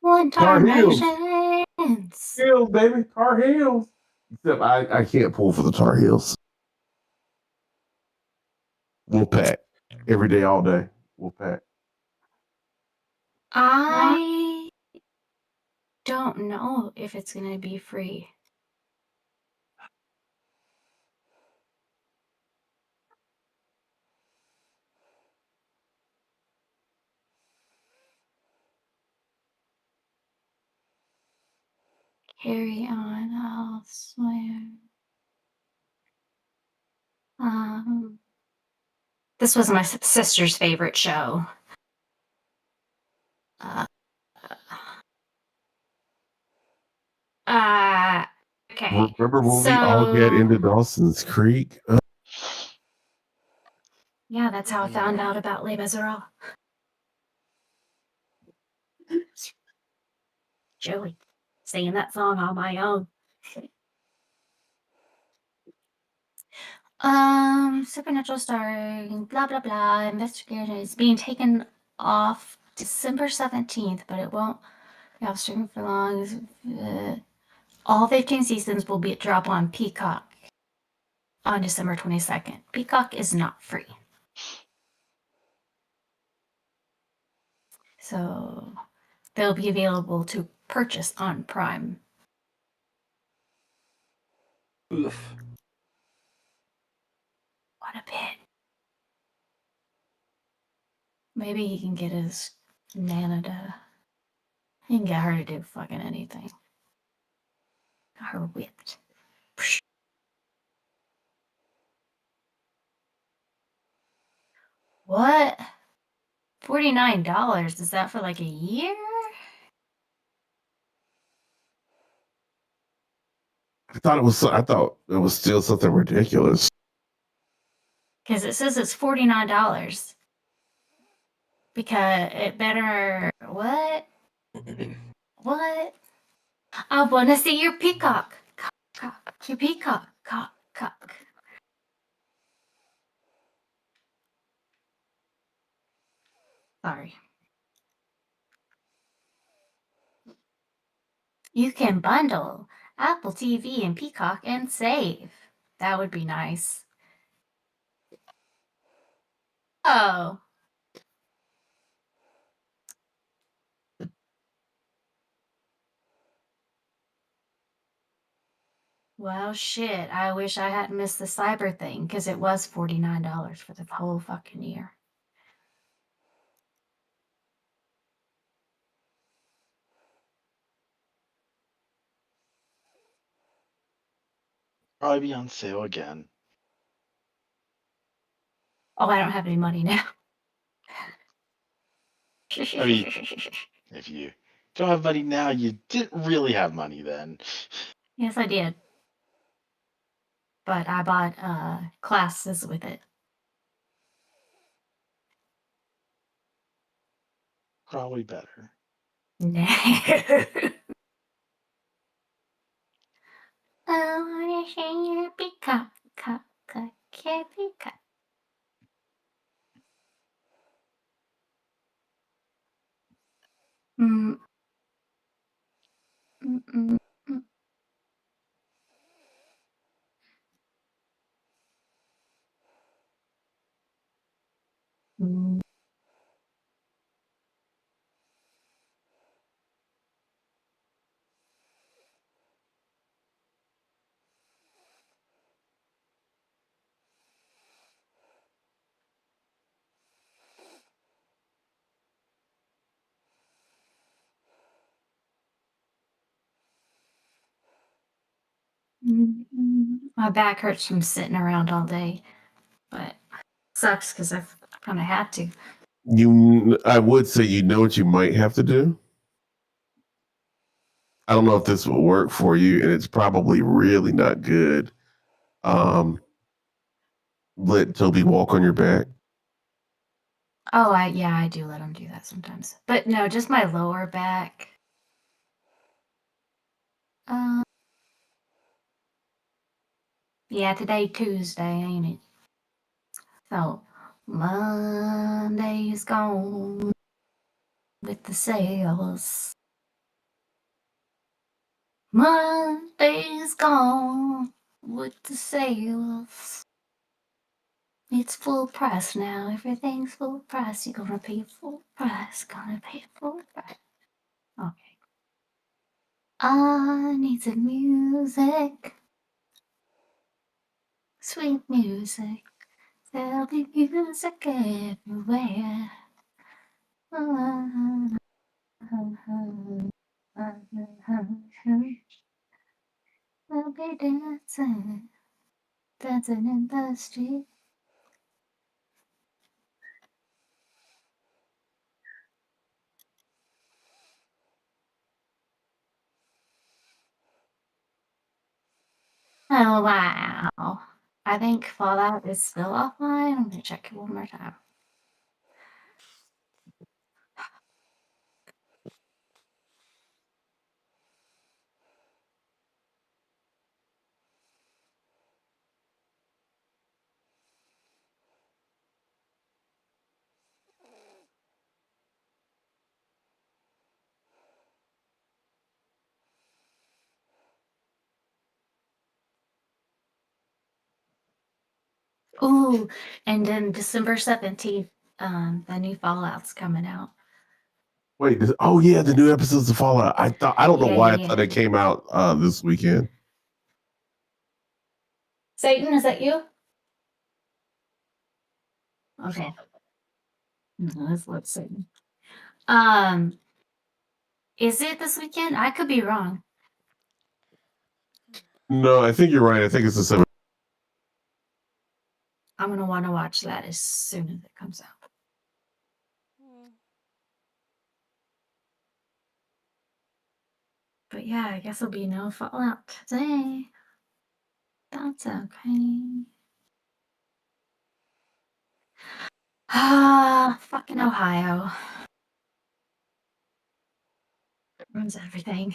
One Tar Heels. Tarnations. Heels, baby. Tar Heels. Except I can't pull for the Tar Heels. Wolfpack. Every day, all day. Wolfpack. I don't know if it's gonna be free. Carry on elsewhere. This was my sister's favorite show. Okay. Remember when we all get into Dawson's Creek? Yeah, that's how I found out about Les Miserables. Joey, singing that song on my own. Supernatural starring blah blah blah. Investigator is being taken off December 17th, but it won't be off streaming for long. All 15 seasons will be drop on Peacock on December 22nd. Peacock is not free. So they'll be available to purchase on Prime. Oof. What a bit. Maybe he can get his Nana to... He can get her to do fucking anything. Got her whipped. Psh. What? $49? Is that for like a year? I thought it was still something ridiculous. Because it says it's $49. Because it better... What? What? I want to see your peacock. Cock. Your peacock. Cock. Sorry. You can bundle Apple TV and Peacock and save. That would be nice. Oh. Well, shit. I wish I hadn't missed the cyber thing, because it was $49 for the whole fucking year. Probably be on sale again. Oh, I don't have any money now. I mean, if you don't have money now, you didn't really have money then. Yes, I did. But I bought classes with it. Probably better. No. I wanna see your peacock, peacock. Mm. Mm-mm. Mm. My back hurts from sitting around all day, but sucks because I've kind of had to. I would say you know what you might have to do. I don't know if this will work for you, and it's probably really not good. Let Toby walk on your back. Oh, I do let him do that sometimes, but no, just my lower back. Yeah, today Tuesday, ain't it? So Monday's gone with the sales. Monday's gone with the sales. It's full price now. Everything's full price. You're gonna pay full price. Gonna pay full price. Okay. I need some music. Sweet music. There'll be music everywhere. Everybody dancing, dancing in the street. Oh wow. I think Fallout is still offline. I'm gonna check it one more time. Ooh, and then December 17th, the new Fallout's coming out. Wait, oh yeah, the new episodes of Fallout. I don't know Yeah, why I yeah, thought yeah. it came out this weekend. Satan, is that you? Okay. No, let's Satan. Is it this weekend? I could be wrong. No, I think you're right. I think it's the 7th. I'm gonna want to watch that as soon as it comes out. But yeah, I guess there'll be no Fallout today. That's okay. Ah, fucking Ohio. Ruins everything.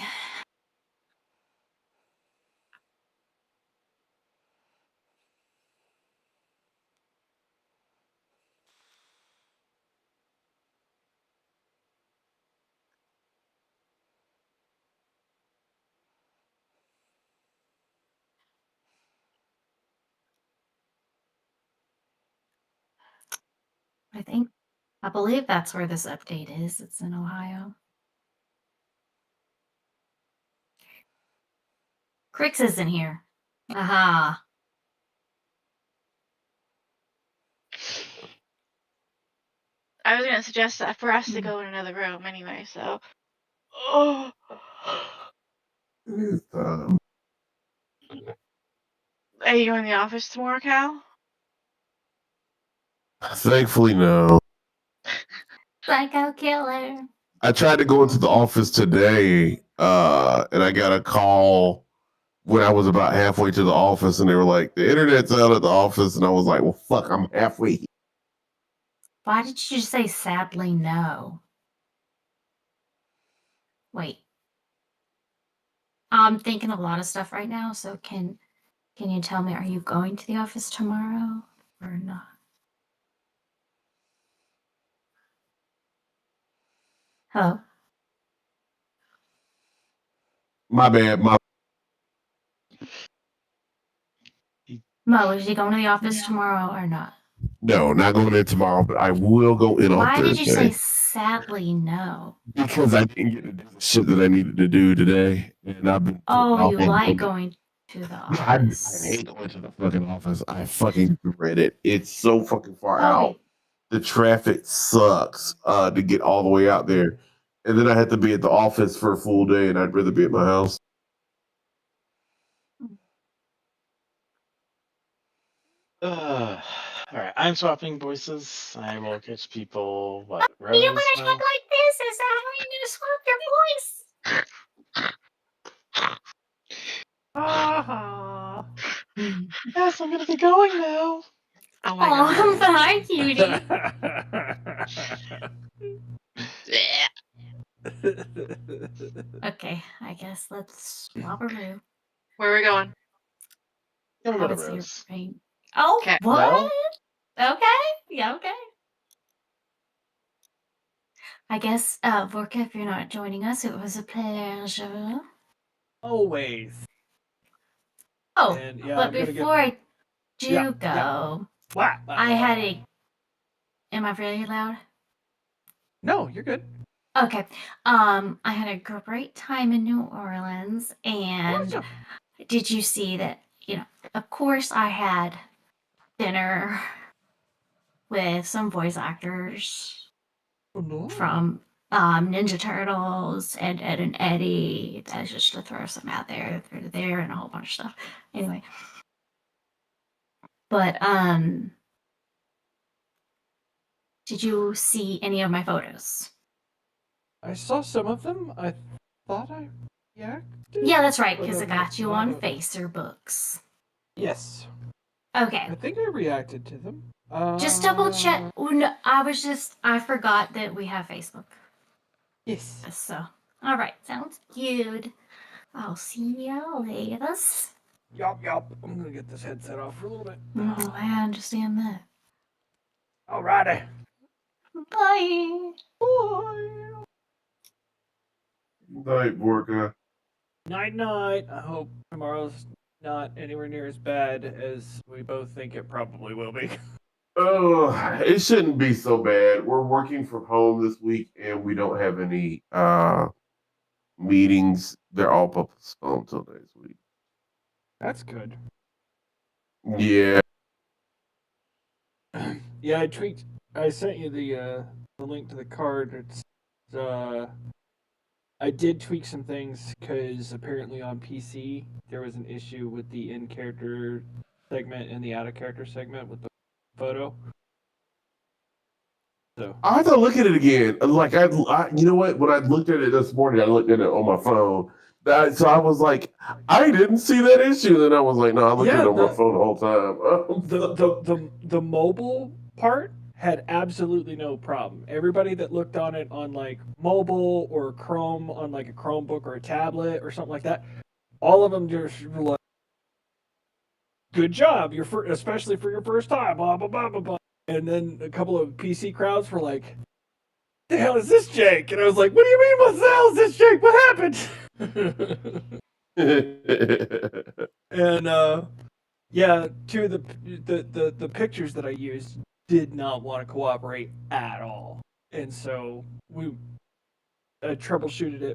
I believe that's where this update is. It's in Ohio. Crix isn't here. Aha. I was gonna suggest that for us to go in another room anyway, so. Oh. Are you in the office tomorrow, Cal? Thankfully, no. Psycho killer. I tried to go into the office today, and I got a call when I was about halfway to the office, and they were like, "The internet's out at the office," and I was like, "Well, fuck, I'm halfway." Why did you say sadly no? Wait. I'm thinking a lot of stuff right now, so can you tell me, are you going to the office tomorrow or not? Hello? My bad. Mo, is he going to the office tomorrow or not? No, not going in tomorrow, but I will go in on Why Thursday. did you say sadly no? Because I didn't get to do the shit that I needed to do today, and I've been. Oh, you like going to the I office. hate going to the fucking office. I fucking dread it. It's so fucking far Oh, out. The traffic sucks to get all the way out there, and then I had to be at the office for a full day, and I'd rather be at my house. All right, I'm swapping voices. I will catch people. What? You want to Rose? talk like this? Is that how you're gonna swap your voice? Yes, I'm gonna be going now. Oh my god. Oh, bye, cutie. Okay, I guess let's swap a room. Where are we going? Yeah, we'll go to Obviously, Rose. right? Oh, Okay. what? Okay, yeah, okay. I guess, Vorka, if you're not joining us, it was a pleasure. Always. Oh, And, yeah, but I'm gonna get- before I do Yeah, go, yeah. What? I had a. Am I really loud? No, you're good. Okay. I had a great time in New Orleans, and Awesome. did you see that? Of course, I had dinner with some voice actors Oh, no. from Ninja Turtles, Ed, Ed and Eddie. That's just to throw some out there. They're there and a whole bunch of stuff. Anyway. But did you see any of my photos? I saw some of them. I thought I reacted. Yeah, that's right, but because I I'm got you not on a- Facer Books. Yes. Okay. I think I reacted to them. Just double check. Oh, no, I forgot that we have Facebook. Yes. So, all right, sounds good. I'll see you later. Yup. I'm gonna get this headset off for a little bit. Oh, I understand that. Alrighty. Bye. Bye. Night, Borka. Night. I hope tomorrow's not anywhere near as bad as we both think it probably will be. Oh, it shouldn't be so bad. We're working from home this week, and we don't have any meetings. They're all postponed till next week. That's good. Yeah. Yeah, I sent you the link to the card. It's I did tweak some things because apparently on PC there was an issue with the in-character segment and the out-of-character segment with the photo. So I have to look at it again. Like you know what? When I looked at it this morning, I looked at it on my phone. So I was like, I didn't see that issue. Then I was like, no, I looked at it on my phone the whole time. the mobile part had absolutely no problem. Everybody that looked on it on like mobile or Chrome on like a Chromebook or a tablet or something like that, all of them just were like, "Good job, especially for your first time." Blah blah blah blah blah. And then a couple of PC crowds were like, "The hell is this, Jake?" And I was like, "What do you mean? What the hell is this, Jake? What happened?" And yeah, two of the pictures that I used did not want to cooperate at all, and so we troubleshot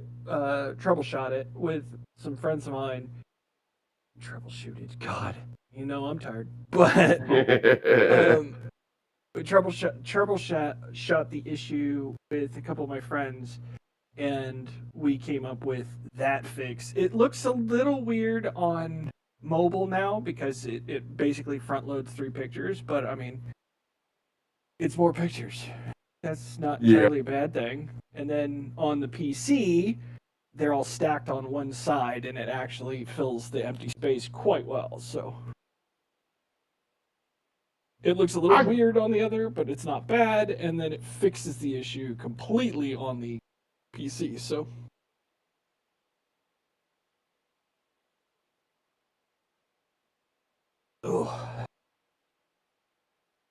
it with some friends of mine. Troubleshooted, God, you know I'm tired, but we troubleshot the issue with a couple of my friends, and we came up with that fix. It looks a little weird on mobile now because it basically front loads 3 pictures, but I mean, it's more pictures. That's not entirely a bad thing. And then on the PC, they're all stacked on one side, and it actually fills the empty space quite well. So it looks a little weird on the other, but it's not bad. And then it fixes the issue completely on the PC. So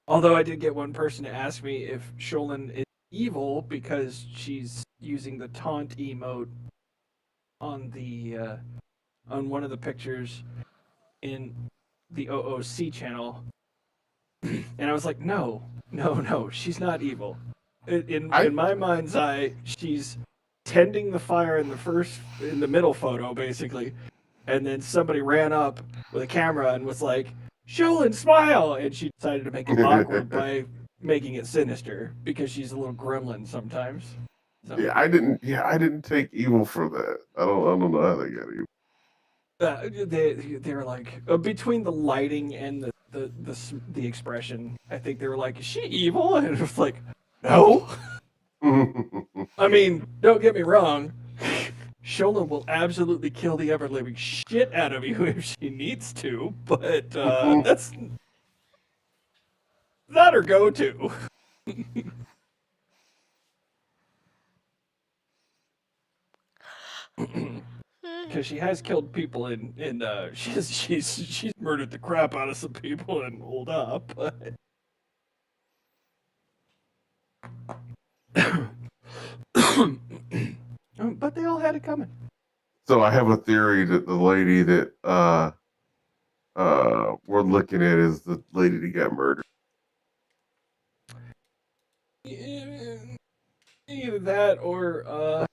although I did get one person to ask me if Sholin is evil because she's using the taunt emote on the on one of the pictures in the OOC channel, and I was like, no, she's not evil. In my mind's eye, she's tending the fire in the middle photo basically, and then somebody ran up with a camera and was like, "Sholin, smile!" And she decided to make it awkward by making it sinister because she's a little gremlin sometimes. So. Yeah, I didn't take evil for that. I don't know how they got evil. They were like between the lighting and the expression. I think they were like, "Is she evil?" And it was like, "No." I mean, don't get me wrong. Sholin will absolutely kill the ever living shit out of you if she needs to, but that's not her go-to. Because she has killed people and she's murdered the crap out of some people and Hold Up, but they all had it coming. So I have a theory that the lady that we're looking at is the lady that got murdered. Either that or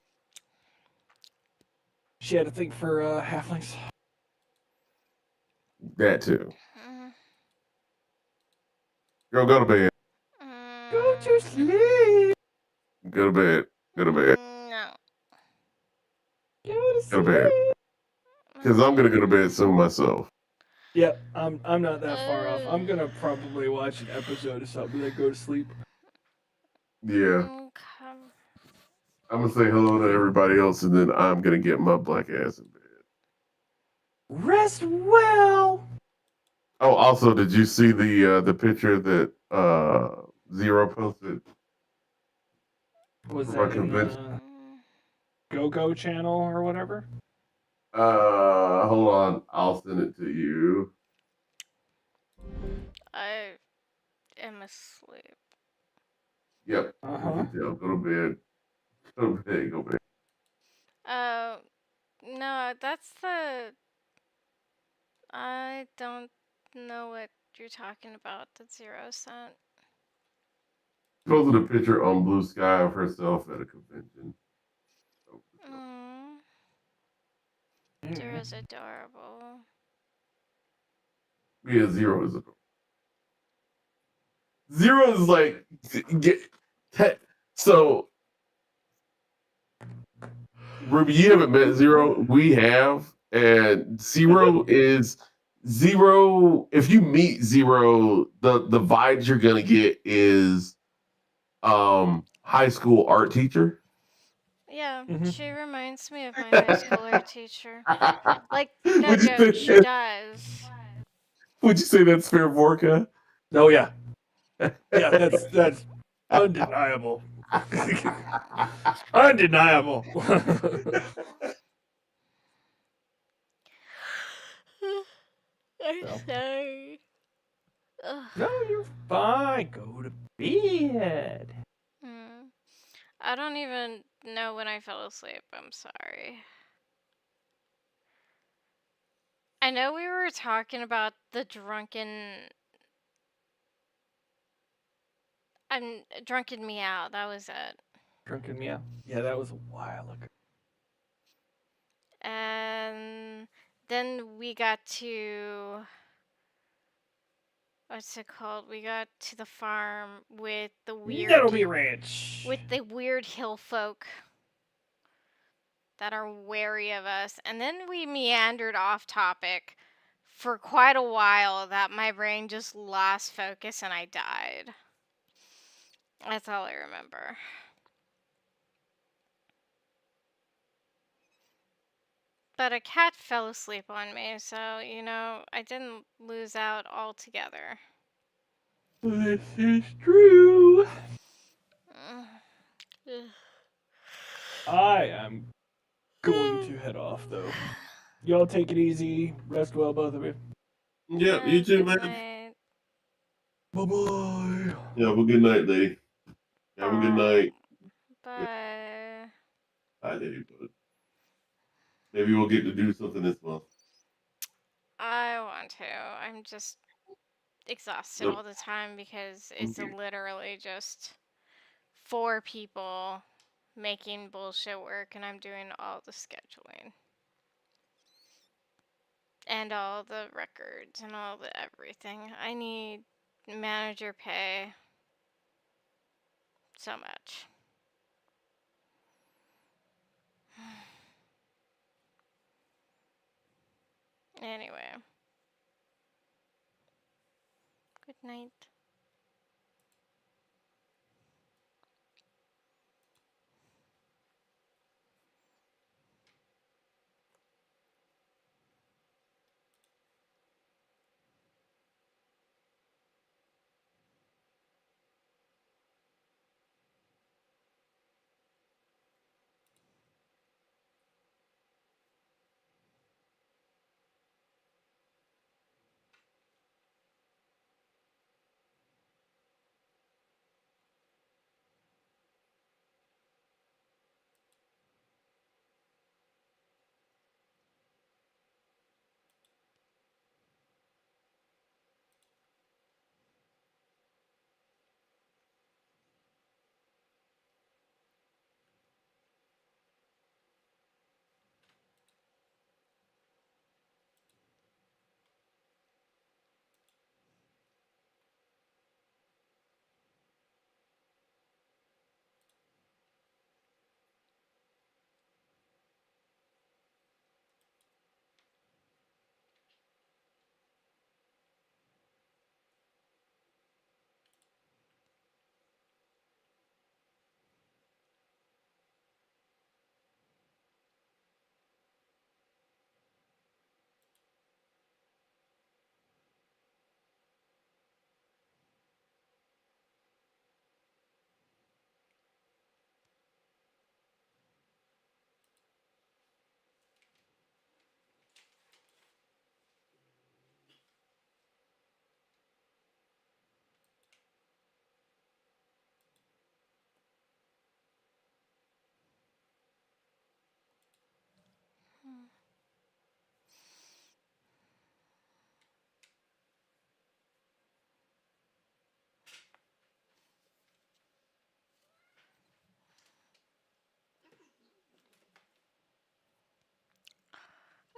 she had a thing for halflings. That too. Girl, go to bed. Go to sleep. Go to bed. Go to bed. No. Go to Go to bed. Because I'm gonna go to bed soon myself. Yep, I'm not that far off. I'm gonna probably watch an episode or something, then go to sleep. Yeah. I'm gonna say hello to everybody else, and then I'm gonna get my black ass in bed. Rest well. Oh, also, did you see the picture that Zero posted? Was for my that in convention? Go channel or whatever? Hold on, I'll send it to you. I am asleep. Yep. I can tell. Go to bed. Go to bed. Go to bed. No, that's the. I don't know what you're talking about that Zero sent. Posted a picture on Blue Sky of herself at a convention. Zero's adorable. Yeah, Zero is adorable. Zero is like so. Ruby, you haven't met Zero. We have, and Zero is Zero. If you meet Zero, the vibes you're gonna get is high school art teacher. Yeah, she reminds me of my high school art teacher. Like, no joke, she does. Would you say that's fair, Vorka? Oh yeah. Yeah, that's undeniable. Undeniable. I'm sorry. Ugh. No, you're fine. Go to bed. I don't even know when I fell asleep. I'm sorry. I know we were talking about the drunken meow. That was it. Drunken meow. Yeah, that was a while ago. And then we got to what's it called? We got to the farm with the weird Nettleby Ranch. with the weird hill folk that are wary of us. And then we meandered off topic for quite a while that my brain just lost focus and I died. That's all I remember. But a cat fell asleep on me, so, I didn't lose out altogether. This is true. I am going to head off, though. Y'all take it easy. Rest well, both of you. Yep, you too, man. Bye-bye. Yeah, have a good night, Lee. Have a good night. Bye. Bye, Dave. Maybe we'll get to do something this month. I want to. I'm just exhausted all the time because it's literally just 4 people making bullshit work and I'm doing all the scheduling. And all the records and all the everything. I need manager pay so much. Anyway. Good night.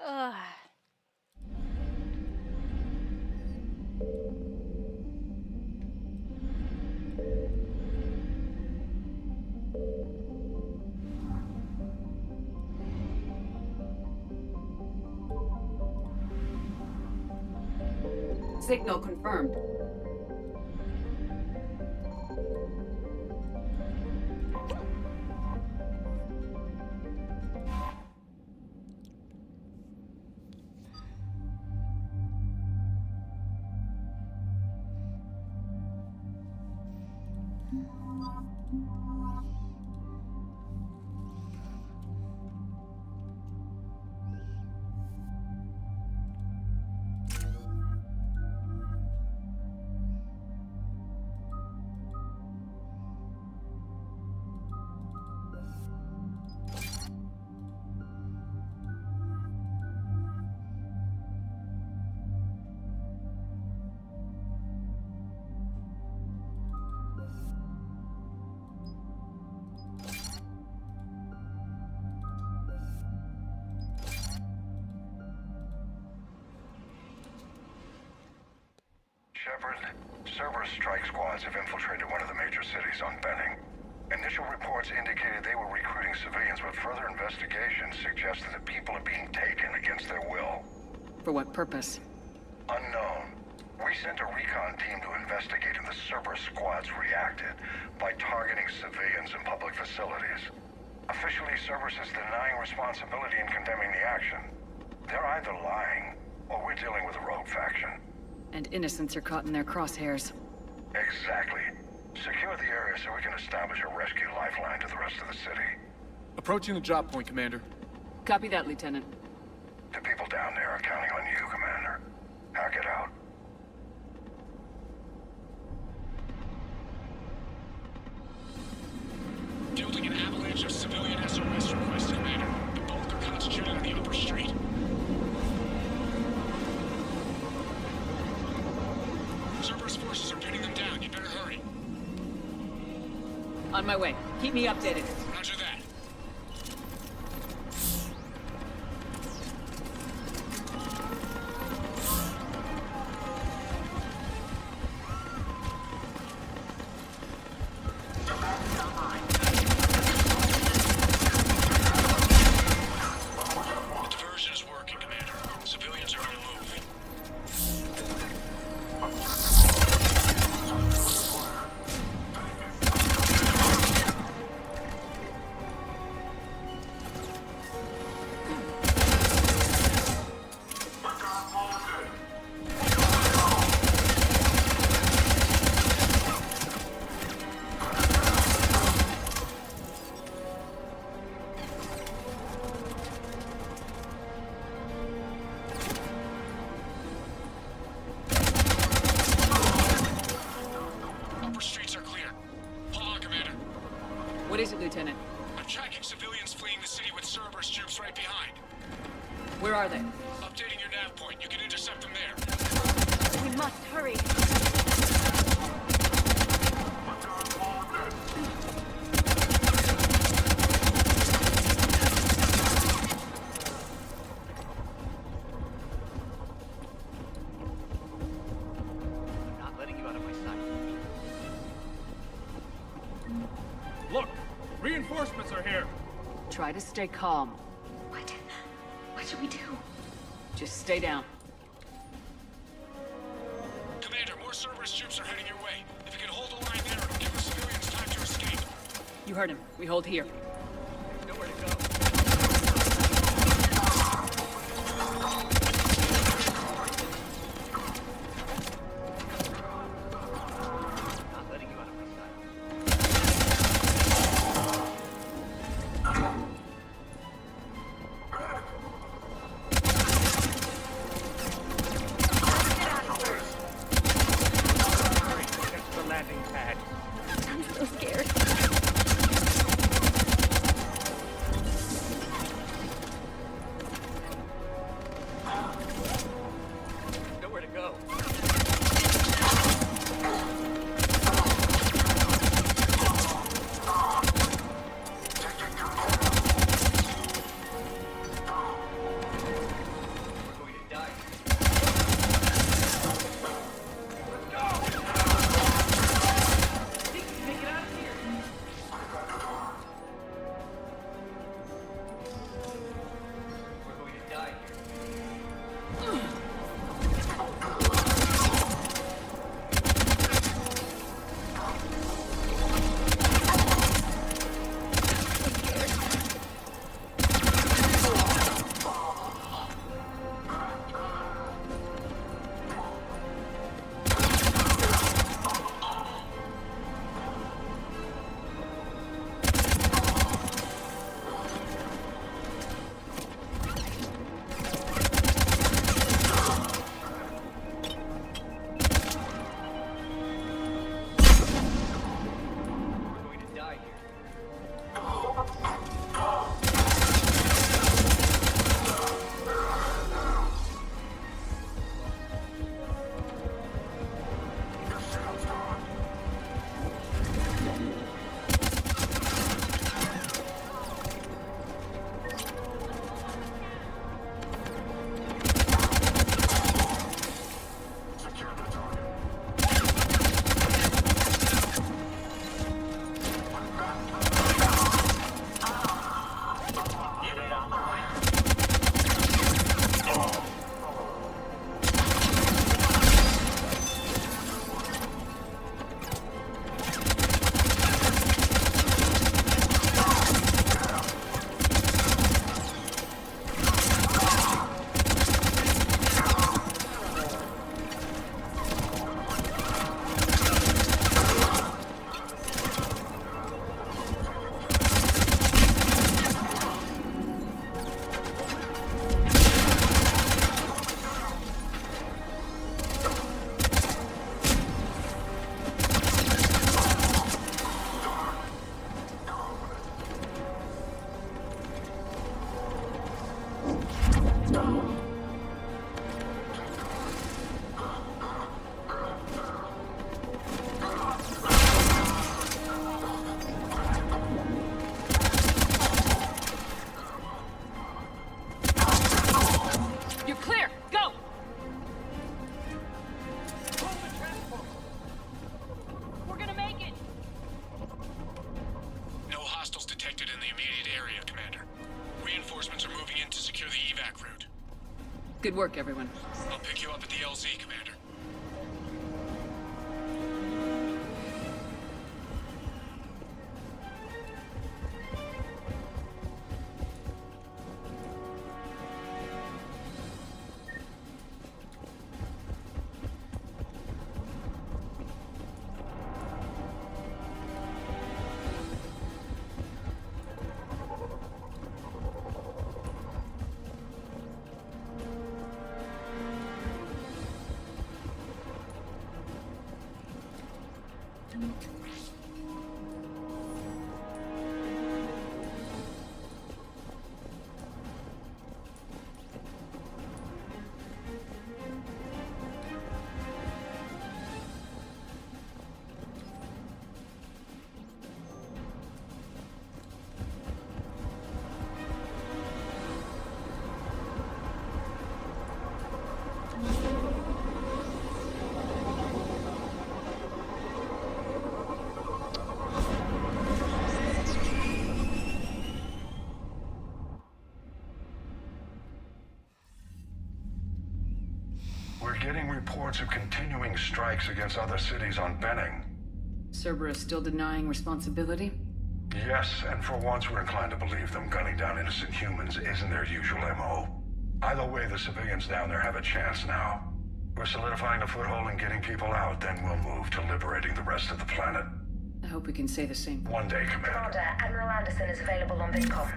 Ugh. Signal confirmed. Shepard, Cerberus strike squads have infiltrated one of the major cities on Benning. Initial reports indicated they were recruiting civilians, but further investigations suggest that the people are being taken against their will. For what purpose? Unknown. We sent a recon team to investigate, and the Cerberus squads reacted by targeting civilians in public facilities. Officially, Cerberus is denying responsibility and condemning the action. They're either lying, or we're dealing with a rogue faction. And innocents are caught in their crosshairs. Exactly. Secure the area so we can establish a rescue lifeline to the rest of the city. Approaching the drop point, Commander. Copy that, Lieutenant. The people down there are counting on you, Commander. Hack it out. Fielding an avalanche of civilian SOS requests, Commander. The bulk are concentrated on the upper street. Cerberus forces are pinning them down. You better hurry. On my way. Keep me updated. Roger that. The diversion is working, Commander. Civilians are on the move. Upper streets are clear. Hold on, Commander. What is it, Lieutenant? I'm tracking civilians fleeing the city with Cerberus troops right behind. Where are they? Updating your nav point. You can intercept them there. We must hurry. I'm not letting you out of my sight. Look! Reinforcements are here! Try to stay calm. What should we do? Just stay down. Commander, more Cerberus troops are heading your way. If you can hold the line there, it'll give the civilians time to escape. You heard him. We hold here. Nowhere to go. Not letting you out of my sight. I'm so scared. You're clear. Go. We're gonna make it. No hostiles detected in the immediate area, Commander. Reinforcements are moving in to secure the evac route. Good work, everyone. I'll pick you up at the LZ, Commander. We're getting reports of continuing strikes against other cities on Benning. Cerberus still denying responsibility? Yes, and for once we're inclined to believe them. Gunning down innocent humans isn't their usual MO. Either way, the civilians down there have a chance now. We're solidifying a foothold and getting people out, then we'll move to liberating the rest of the planet. I hope we can say the same. One day, Commander. Commander, Admiral Anderson is available on VidCom.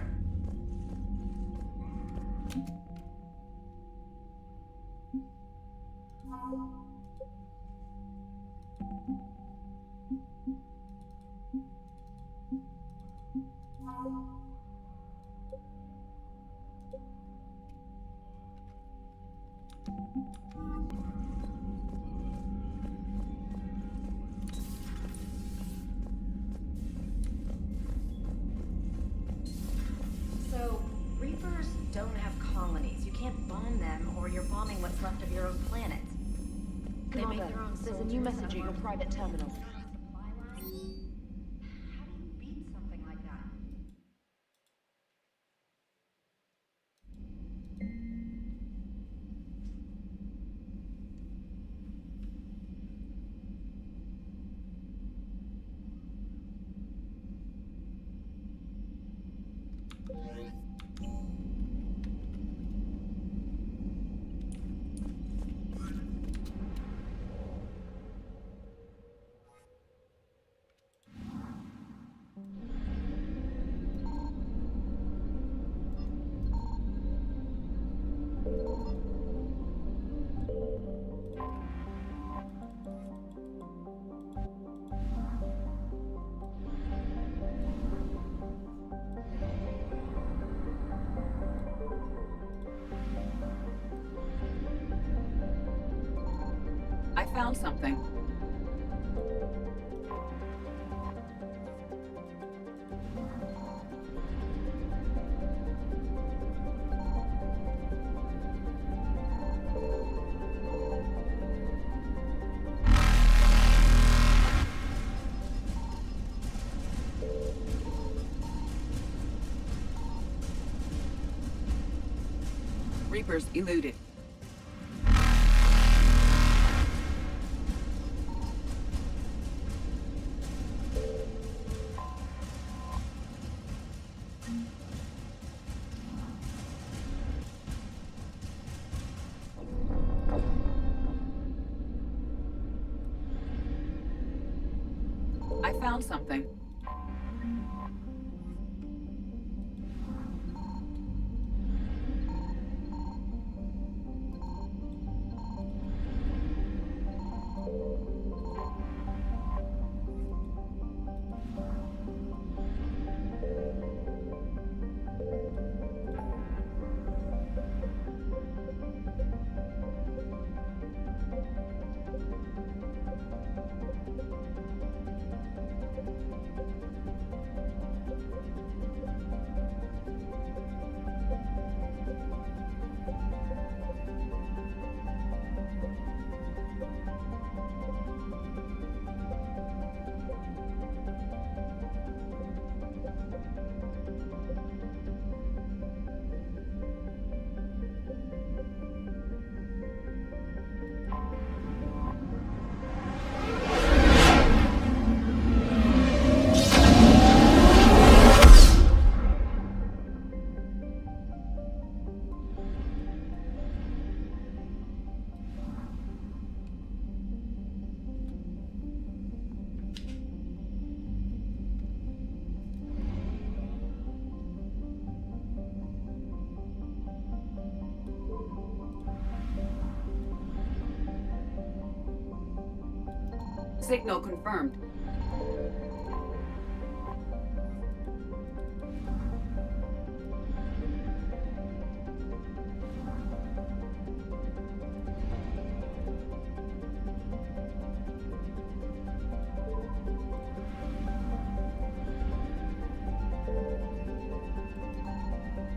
So, Reapers don't have colonies. You can't bomb them, or you're bombing what's left of your own planet. They make their own There's a new message at your private terminal. How do you beat something like that? I found something. Reapers eluded. I found something. Signal confirmed.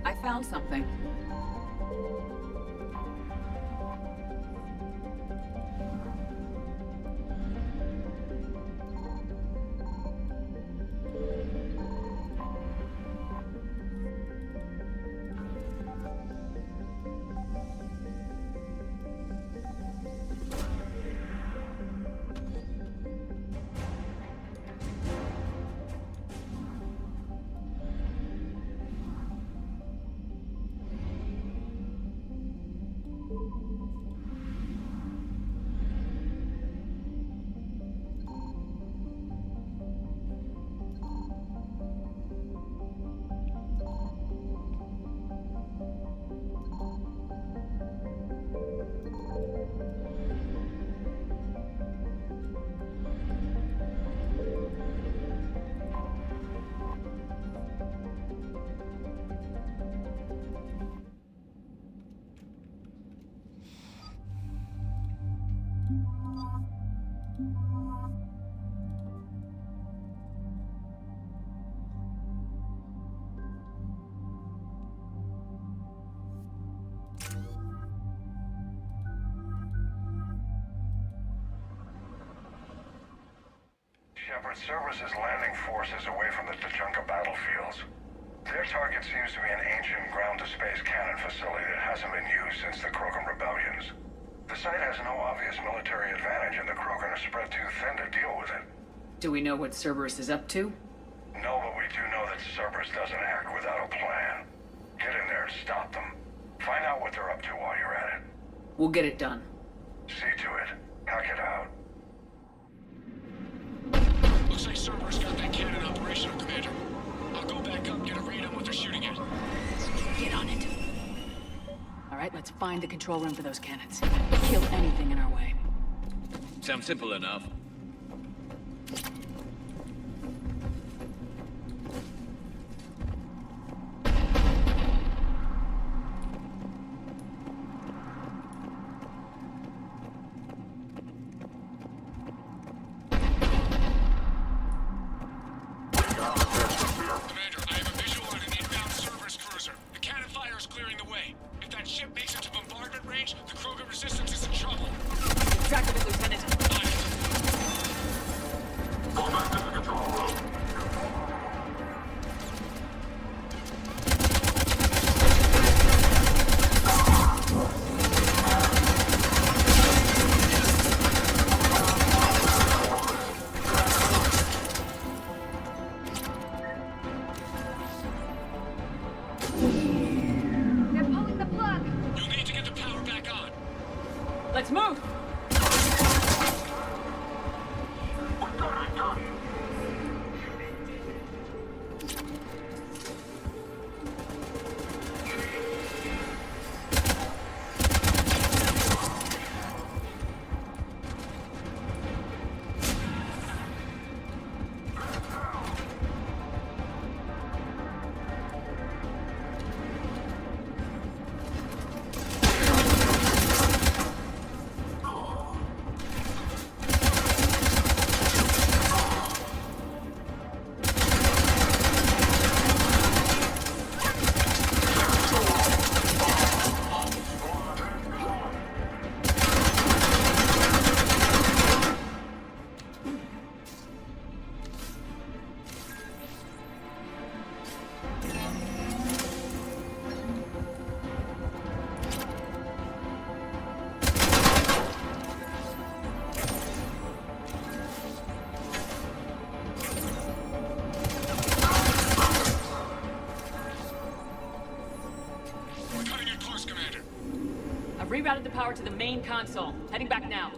I found something. Shepard, Cerberus is landing forces away from the Tuchanka battlefields. Their target seems to be an ancient ground-to-space cannon facility that hasn't been used since the Krogan rebellions. The site has no obvious military advantage, and the Krogan are spread too thin to deal with it. Do we know what Cerberus is up to? No, but we do know that Cerberus doesn't act without a plan. Get in there and stop them. Find out what they're up to while you're at it. We'll get it done. See to it. Hack it out. Looks like Cerberus got that cannon operational, Commander. I'll go back up, get a read on what they're shooting at. Get on it. All right, let's find the control room for those cannons. Kill anything in our way. Sounds simple enough. Let's move! Rerouted the power to the main console. Heading back now.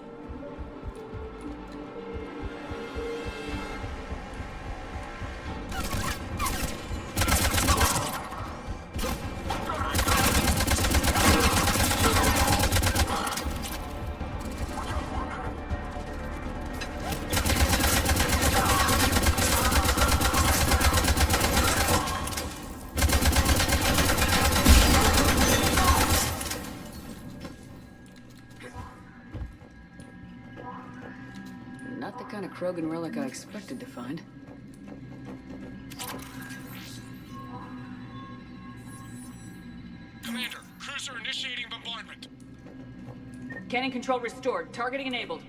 the kind of Krogan relic I expected to find. Commander, cruiser initiating bombardment. Cannon control restored. Targeting enabled.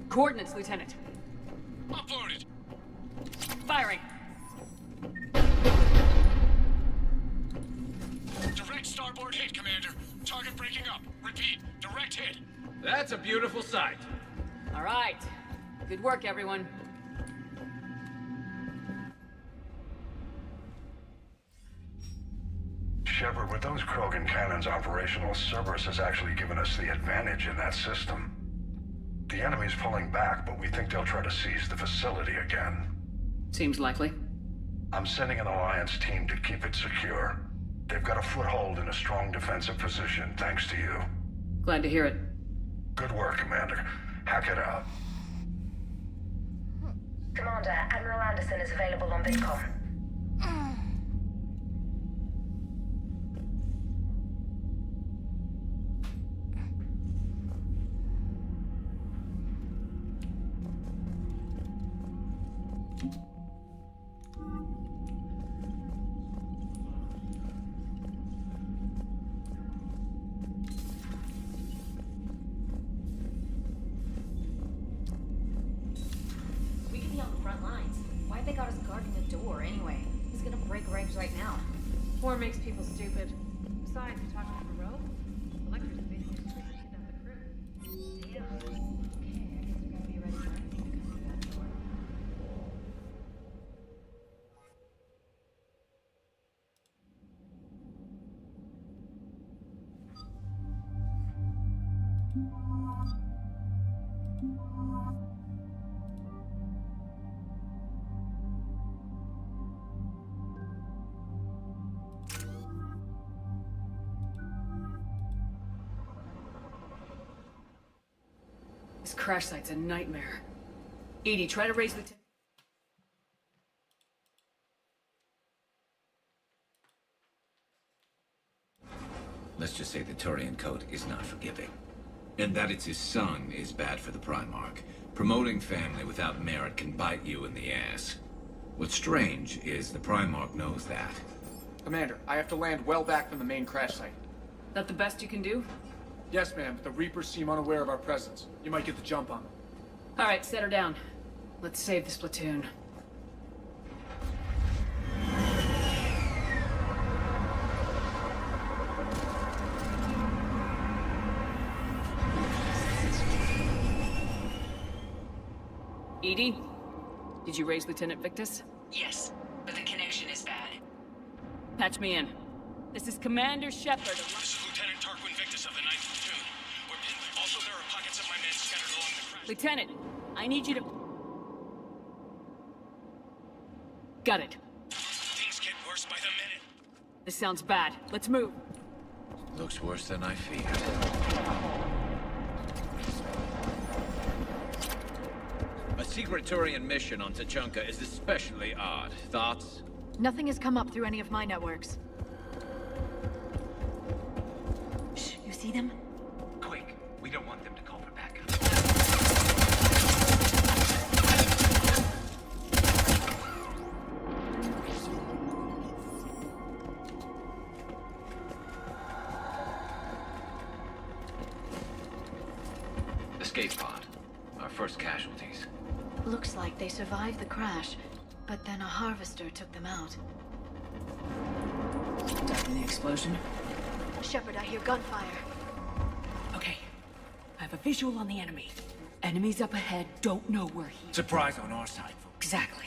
Coordinates, Lieutenant. Uploaded. Firing. Direct starboard hit, Commander. Target breaking up. Repeat, direct hit. That's a beautiful sight. All right. Good work, everyone. Shepard, with those Krogan cannons operational, Cerberus has actually given us the advantage in that system. The enemy's pulling back, but we think they'll try to seize the facility again. Seems likely. I'm sending an Alliance team to keep it secure. They've got a foothold in a strong defensive position, thanks to you. Glad to hear it. Good work, Commander. Hack it out. Commander, Admiral Anderson is available on VidCom. We could be on the front lines. Why'd they got us guarding the door anyway? He's gonna break ranks right now. War makes people stupid. Besides, you're talking to Rogue? Electra's basically just kidnapped the crew. Damn. Okay, I guess we gotta be ready for anything to come through that door. This crash site's a nightmare. Edie, try to raise the... Let's just say the Turian code is not forgiving. And that it's his son is bad for the Primarch. Promoting family without merit can bite you in the ass. What's strange is the Primarch knows that. Commander, I have to land well back from the main crash site. That the best you can do? Yes, ma'am, but the Reapers seem unaware of our presence. You might get the jump on them. All right, set her down. Let's save this platoon. Edie, did you raise Lieutenant Victus? Yes, but the connection is bad. Patch me in. This is Commander Shepard. This is Lieutenant Tarquin Victus of the 9th Platoon. Also, there are pockets of my men scattered along the crash. Lieutenant, I need you to... Got it. Things get worse by the minute. This sounds bad. Let's move. Looks worse than I feared. A secret Turian mission on Tachanka is especially odd. Thoughts? Nothing has come up through any of my networks. Shh, you see them? Quick, we don't want them to call for backup. Escape pod. Our first casualties. Looks like they survived the crash, but then a harvester took them out. Died in the explosion? Shepard, I hear gunfire. Okay. I have a visual on the enemy. Enemies up ahead, don't know where he... Surprise on our side. Exactly.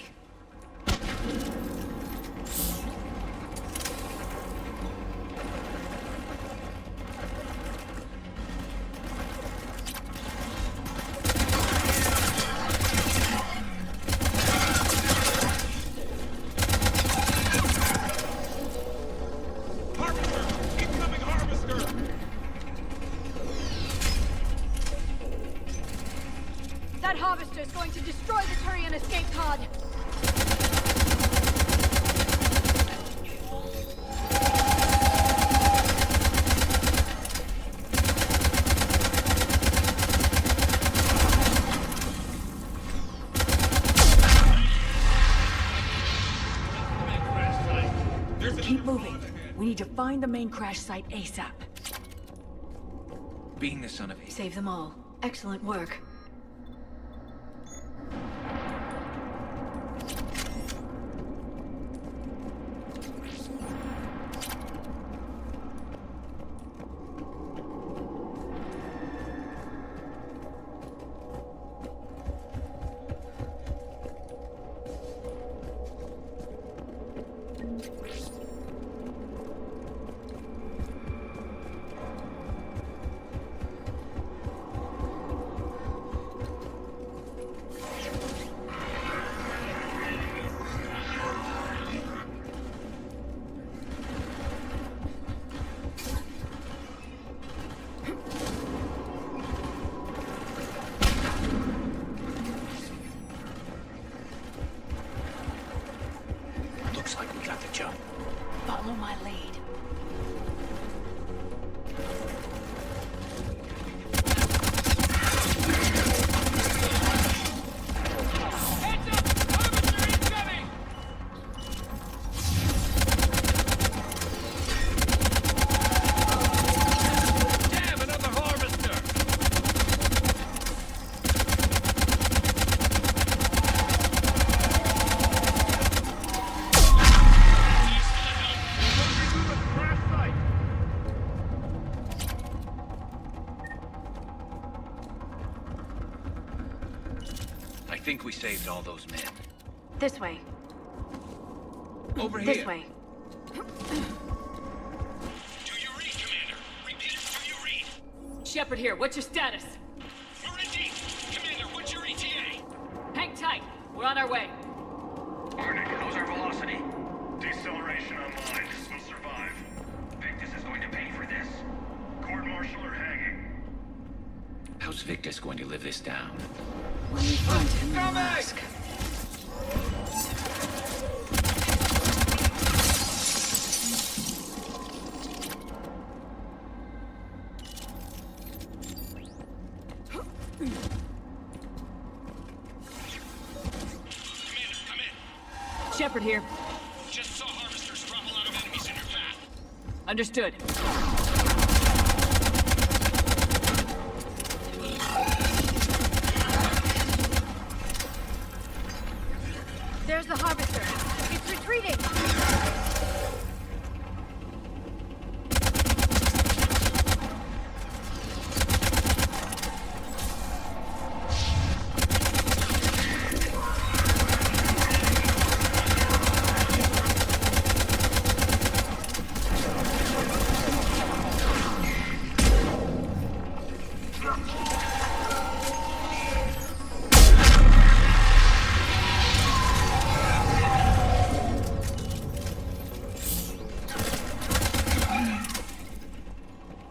That harvester is going to destroy the Turian escape pod. to find the main crash site ASAP. Being the son of Save them all. Excellent work. Looks like we got the jump. Follow my lead. Damn, another harvester! I think we saved all those men. This way. Over This here. way. Shepard here. What's your status? We're in deep. Commander, what's your ETA? Hang tight. We're on our way. Arctic, how's our velocity? Deceleration online. We'll survive. Victus is going to pay for this. Court-martial or hanging? How's Victus going to live this down? When we find him, we'll ask. Shepard here. Just saw harvesters drop a lot of enemies in your path. Understood. There's the harvester. It's retreating.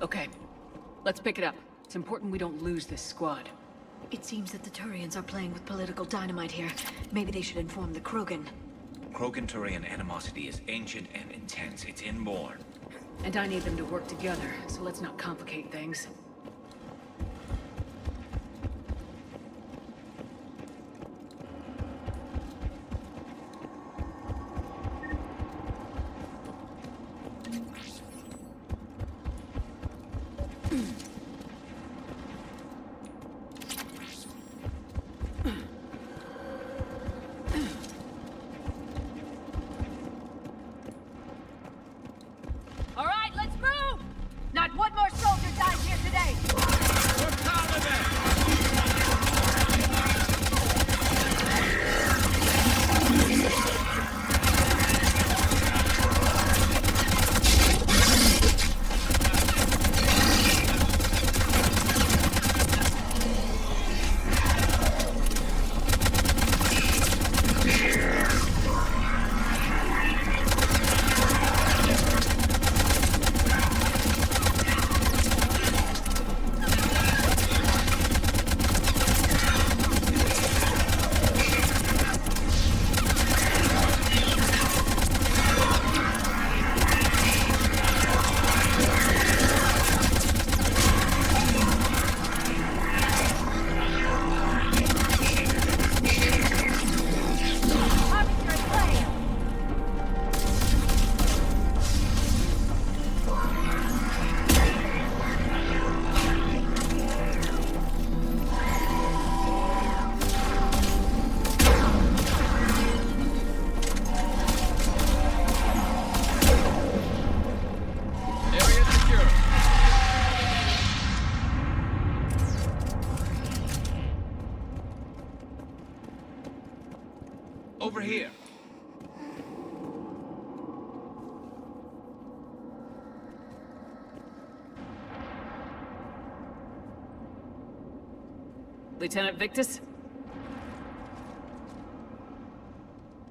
Okay. Let's pick it up. It's important we don't lose this squad. It seems that the Turians are playing with political dynamite here. Maybe they should inform the Krogan. Krogan-Turian animosity is ancient and intense. It's inborn. And I need them to work together, so let's not complicate things. All right, let's move! Not one more soldier dies here today! Over here. Lieutenant Victus?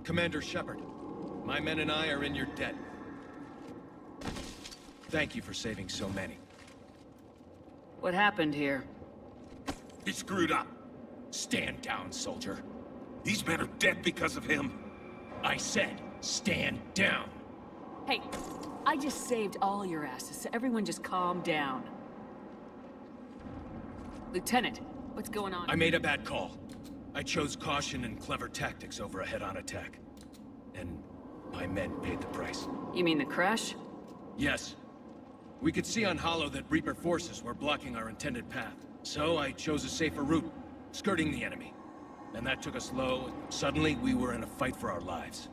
Commander Shepard, my men and I are in your debt. Thank you for saving so many. What happened here? He screwed up. Stand down, soldier. These men are dead because of him. I said, stand down. Hey, I just saved all your asses, so everyone just calm down. Lieutenant, what's going on? I made a bad call. I chose caution and clever tactics over a head-on attack. And my men paid the price. You mean the crash? Yes. We could see on Hollow that Reaper forces were blocking our intended path. So I chose a safer route, skirting the enemy. And that took us low, and suddenly we were in a fight for our lives.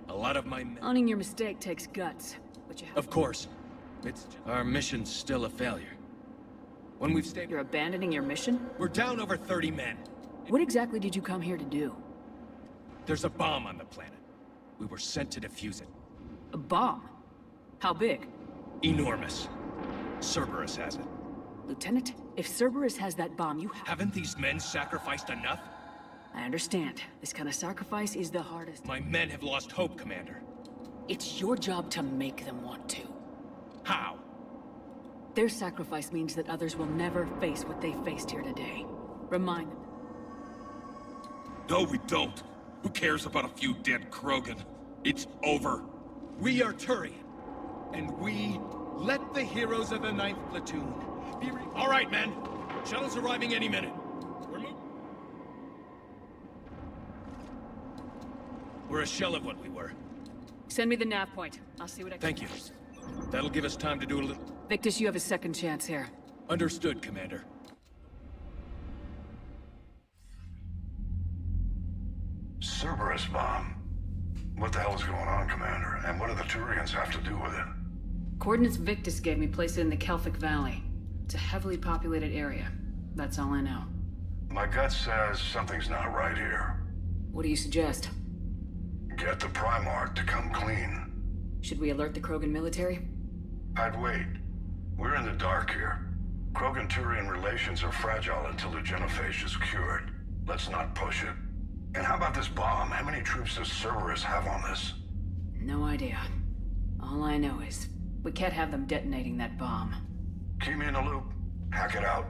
A lot of my men... Owning your mistake takes guts, but you have... Of course. Our mission's still a failure. When we've stayed... You're abandoning your mission? We're down over 30 men. What exactly did you come here to do? There's a bomb on the planet. We were sent to defuse it. A bomb? How big? Enormous. Cerberus has it. Lieutenant, if Cerberus has that bomb, you have... Haven't these men sacrificed enough? I understand. This kind of sacrifice is the hardest. My men have lost hope, Commander. It's your job to make them want to. How? Their sacrifice means that others will never face what they faced here today. Remind them. No, we don't. Who cares about a few dead Krogan? It's over. We are Turian, and we let the heroes of the 9th Platoon be All right, men. Shuttle's arriving any minute. We're a shell of what we were. Send me the nav point. I'll see what I can... Thank you. That'll give us time to do a little... Victus, you have a second chance here. Understood, Commander. Cerberus bomb. What the hell is going on, Commander? And what do the Turians have to do with it? Coordinates Victus gave me place it in the Kelphic Valley. It's a heavily populated area. That's all I know. My gut says something's not right here. What do you suggest? Get the Primarch to come clean. Should we alert the Krogan military? I'd wait. We're in the dark here. Krogan-Turian relations are fragile until the genophage is cured. Let's not push it. And how about this bomb? How many troops does Cerberus have on this? No idea. All I know is, we can't have them detonating that bomb. Keep me in the loop. Hack it out.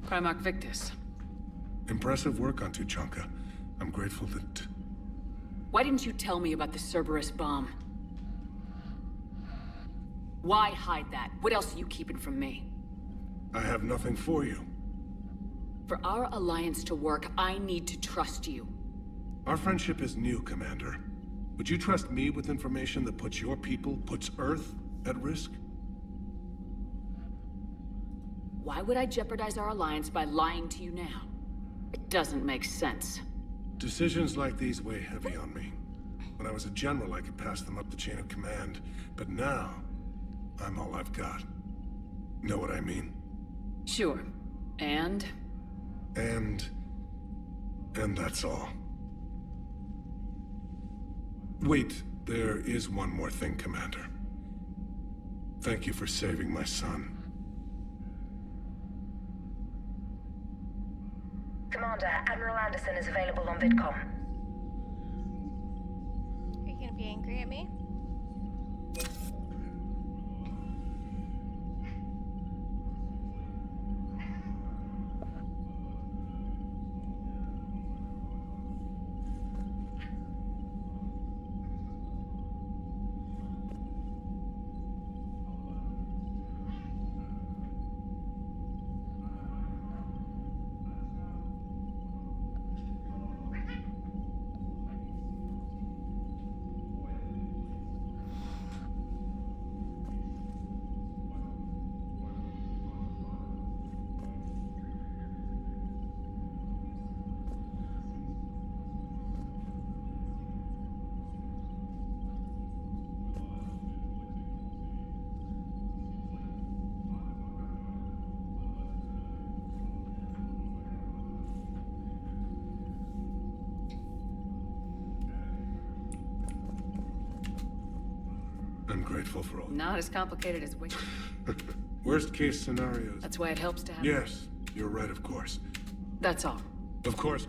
Primarch Victus. Impressive work on Tuchanka. I'm grateful that... Why didn't you tell me about the Cerberus bomb? Why hide that? What else are you keeping from me? I have nothing for you. For our alliance to work, I need to trust you. Our friendship is new, Commander. Would you trust me with information that puts your people, puts Earth, at risk? Why would I jeopardize our alliance by lying to you now? It doesn't make sense. Decisions like these weigh heavy on me. When I was a general, I could pass them up the chain of command. But now, I'm all I've got. Know what I mean? Sure. And that's all. Wait, there is one more thing, Commander. Thank you for saving my son. Commander, Admiral Anderson is available on VidCom. Are you gonna be angry at me? I'm grateful for all. Not as complicated as we. Worst case scenarios. That's why it helps to have. Yes, you're right, of course. That's all. Of course.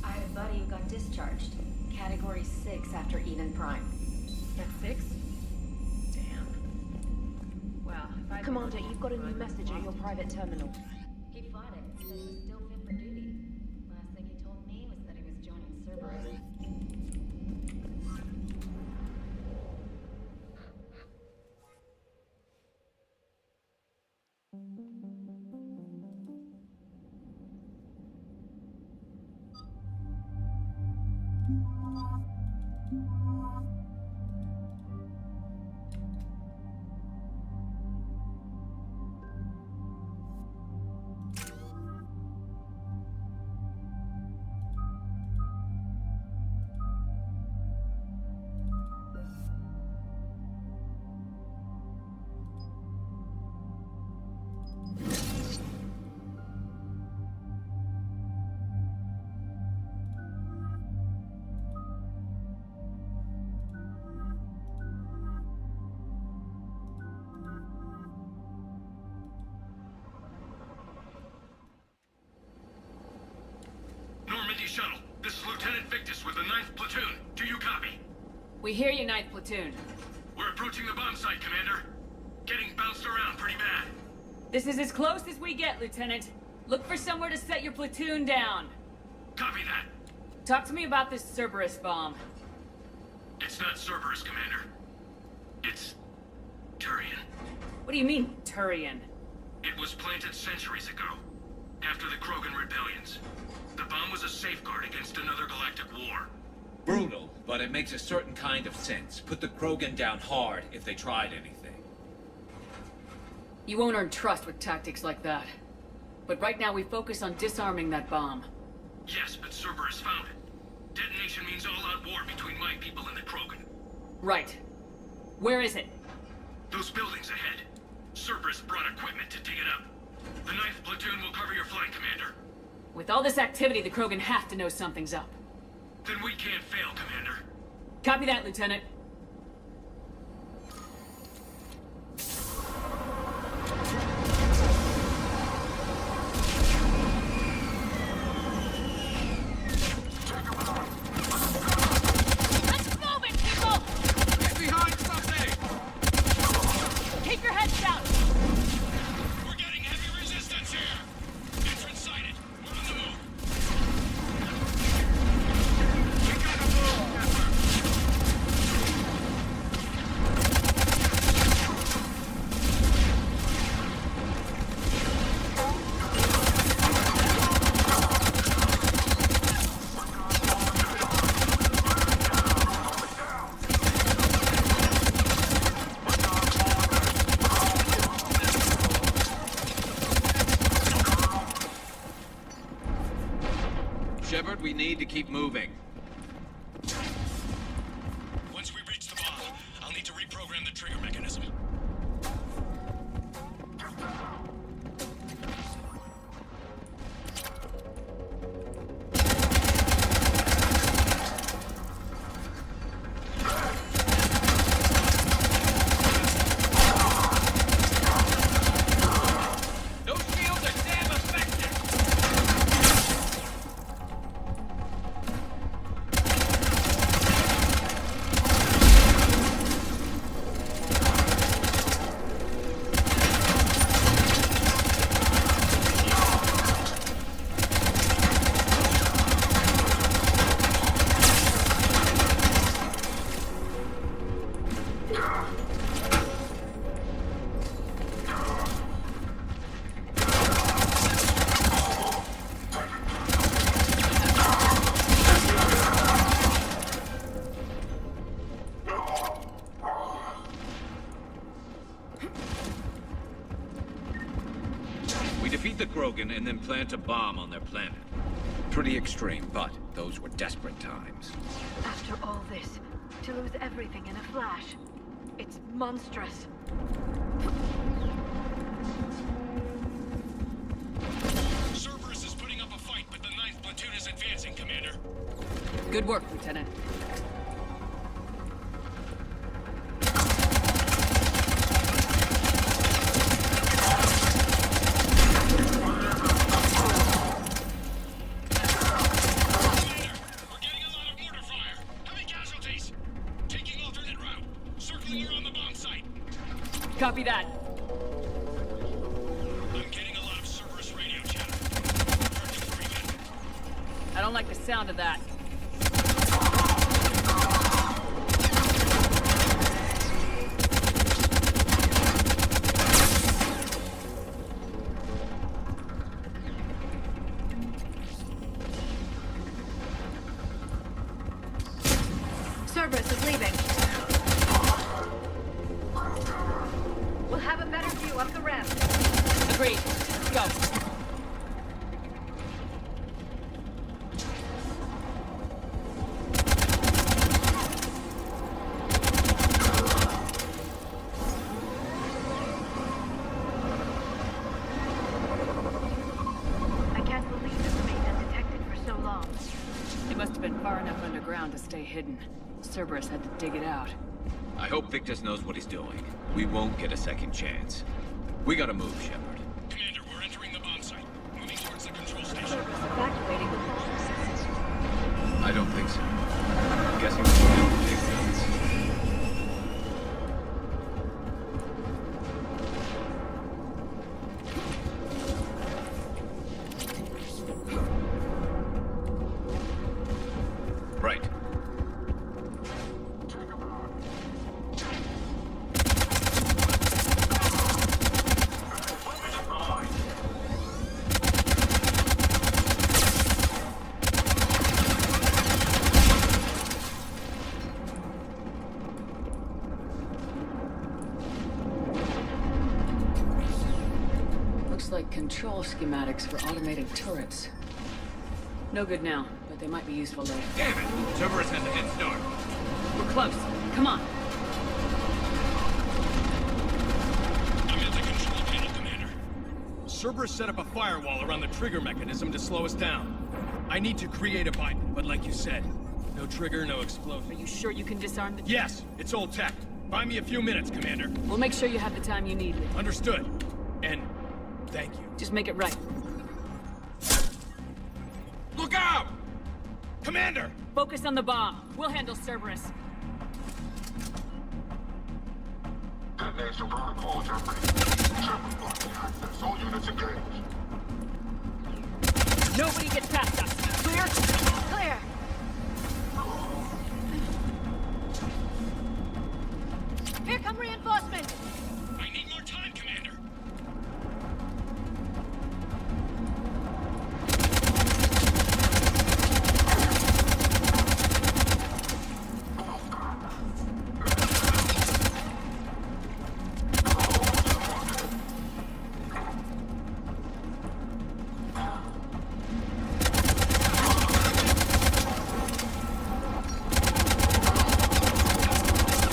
I have a buddy who got discharged. Category 6 after Eden Prime. That's 6? Damn. Well, if I... Commander, you've got a new message at your private terminal. He fought it. He said he was still fit for duty. Last thing he told me was that he was joining Cerberus. Normandy Shuttle, this is Lieutenant Victus with the 9th Platoon. Do you copy? We hear you, 9th Platoon. We're approaching the bomb site, Commander. Getting bounced around pretty bad. This is as close as we get, Lieutenant. Look for somewhere to set your platoon down. Copy that. Talk to me about this Cerberus bomb. It's not Cerberus, Commander. It's Turian. What do you mean, Turian? It was planted centuries ago, after the Krogan rebellions. The bomb was a safeguard against another galactic war. Brutal, but it makes a certain kind of sense. Put the Krogan down hard if they tried anything. You won't earn trust with tactics like that. But right now we focus on disarming that bomb. Yes, but Cerberus found it. Detonation means all-out war between my people and the Krogan. Right. Where is it? Those buildings ahead. Cerberus brought equipment to dig it up. The 9th Platoon will cover your flank, Commander. With all this activity, the Krogan have to know something's up. Then we can't fail, Commander. Copy that, Lieutenant. Let's move it, people! Get behind something! Keep your heads down! We're getting heavy resistance here! Entrance sighted. We're on the move. We gotta move, Pepper! Shepard, we need to keep moving. Once we reach the bomb, I'll need to reprogram the trigger mechanism. Those shields are damn effective! We defeat the Krogan and then plant a bomb on their planet. pretty extreme, but those were desperate times. After all this, to lose everything in a flash. It's monstrous. Cerberus is putting up a fight, but the 9th platoon is advancing, Commander. Good work, Lieutenant. Copy that. I'm getting a lot of Cerberus radio chatter. I don't like the sound of that. Cerberus is leaving. We'll have a better view up the ramp. Agreed. Let's go. I can't believe this remained undetected for so long. It must have been far enough underground to stay hidden. Cerberus had to dig it out. I hope Victus knows what he's doing. We won't get a second chance. We gotta move, Shepard. Commander, we're entering the bomb site. Moving towards the control station. Evacuating the I don't think so. I'm guessing we'll have to take guns. Right. Looks like control schematics for automated turrets. No good now, but they might be useful later. Damn it! Cerberus has a head start. We're close. Come on. I'm at the control panel, Commander. Cerberus set up a firewall around the trigger mechanism to slow us down. I need to create a bypass, but like you said, no trigger, no explosion. Are you sure you can disarm the... Yes, it's old tech. Buy me a few minutes, Commander. We'll make sure you have the time you need. Understood. And thank you. Just make it right. Look out! Commander! Focus on the bomb. We'll handle Cerberus. Detonation protocols are ready. Shepard blocking access. All units engaged. Nobody gets past us. Clear? Clear. Here come reinforcements. I need more time, Commander.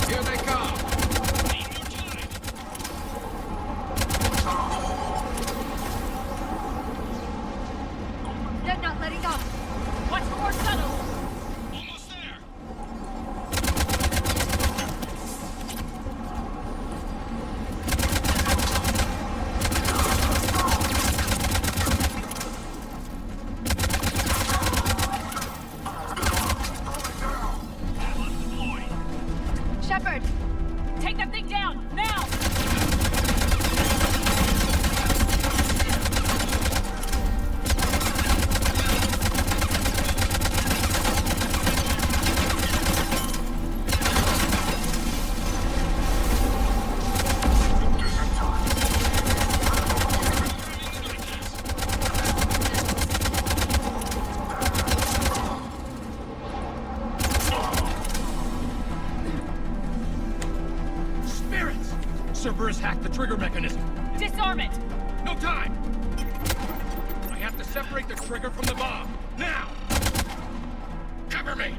Here they come! They're not letting up. Watch for more tunnels. Almost there. Shepard. Take that thing down, now! Spirits! Cerberus hacked the trigger mechanism. Disarm it! No time! I have to separate the trigger from the bomb. Now! Cover me!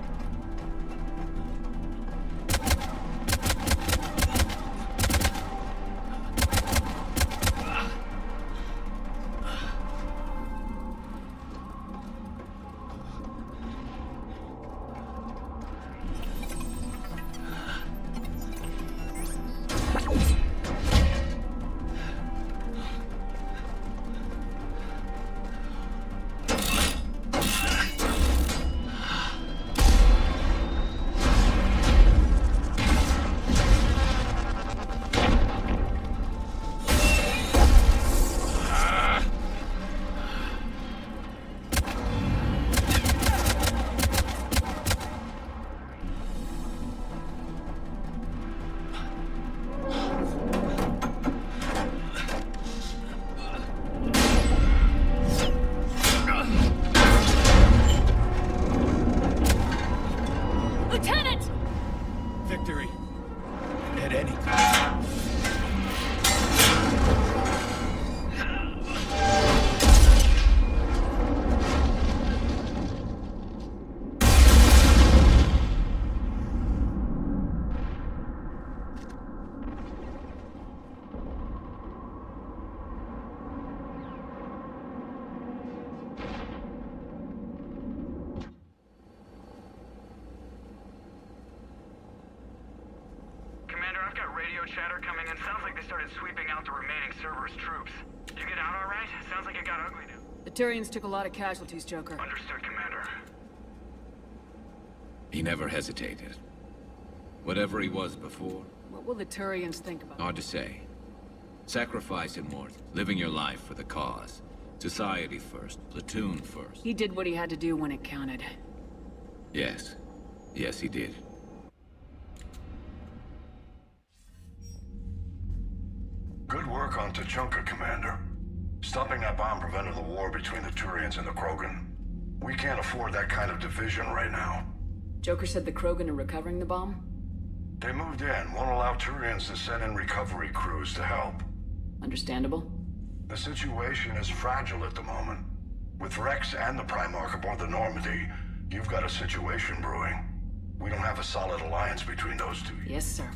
Victory. At any cost. I've got radio chatter coming in. Sounds like they started sweeping out the remaining Cerberus troops. You get out all right? Sounds like it got ugly now. The Turians took a lot of casualties, Joker. Understood, Commander. He never hesitated. Whatever he was before, What will the Turians think about hard to say. Sacrifice immortal, living your life for the cause. Society first, platoon first. He did what he had to do when it counted. Yes. Yes, he did. Good work on Tuchanka, Commander. Stopping that bomb prevented the war between the Turians and the Krogan. We can't afford that kind of division right now. Joker said the Krogan are recovering the bomb? They moved in, won't allow Turians to send in recovery crews to help. Understandable. The situation is fragile at the moment. With Rex and the Primarch aboard the Normandy, you've got a situation brewing. We don't have a solid alliance between those two. Yes, sir.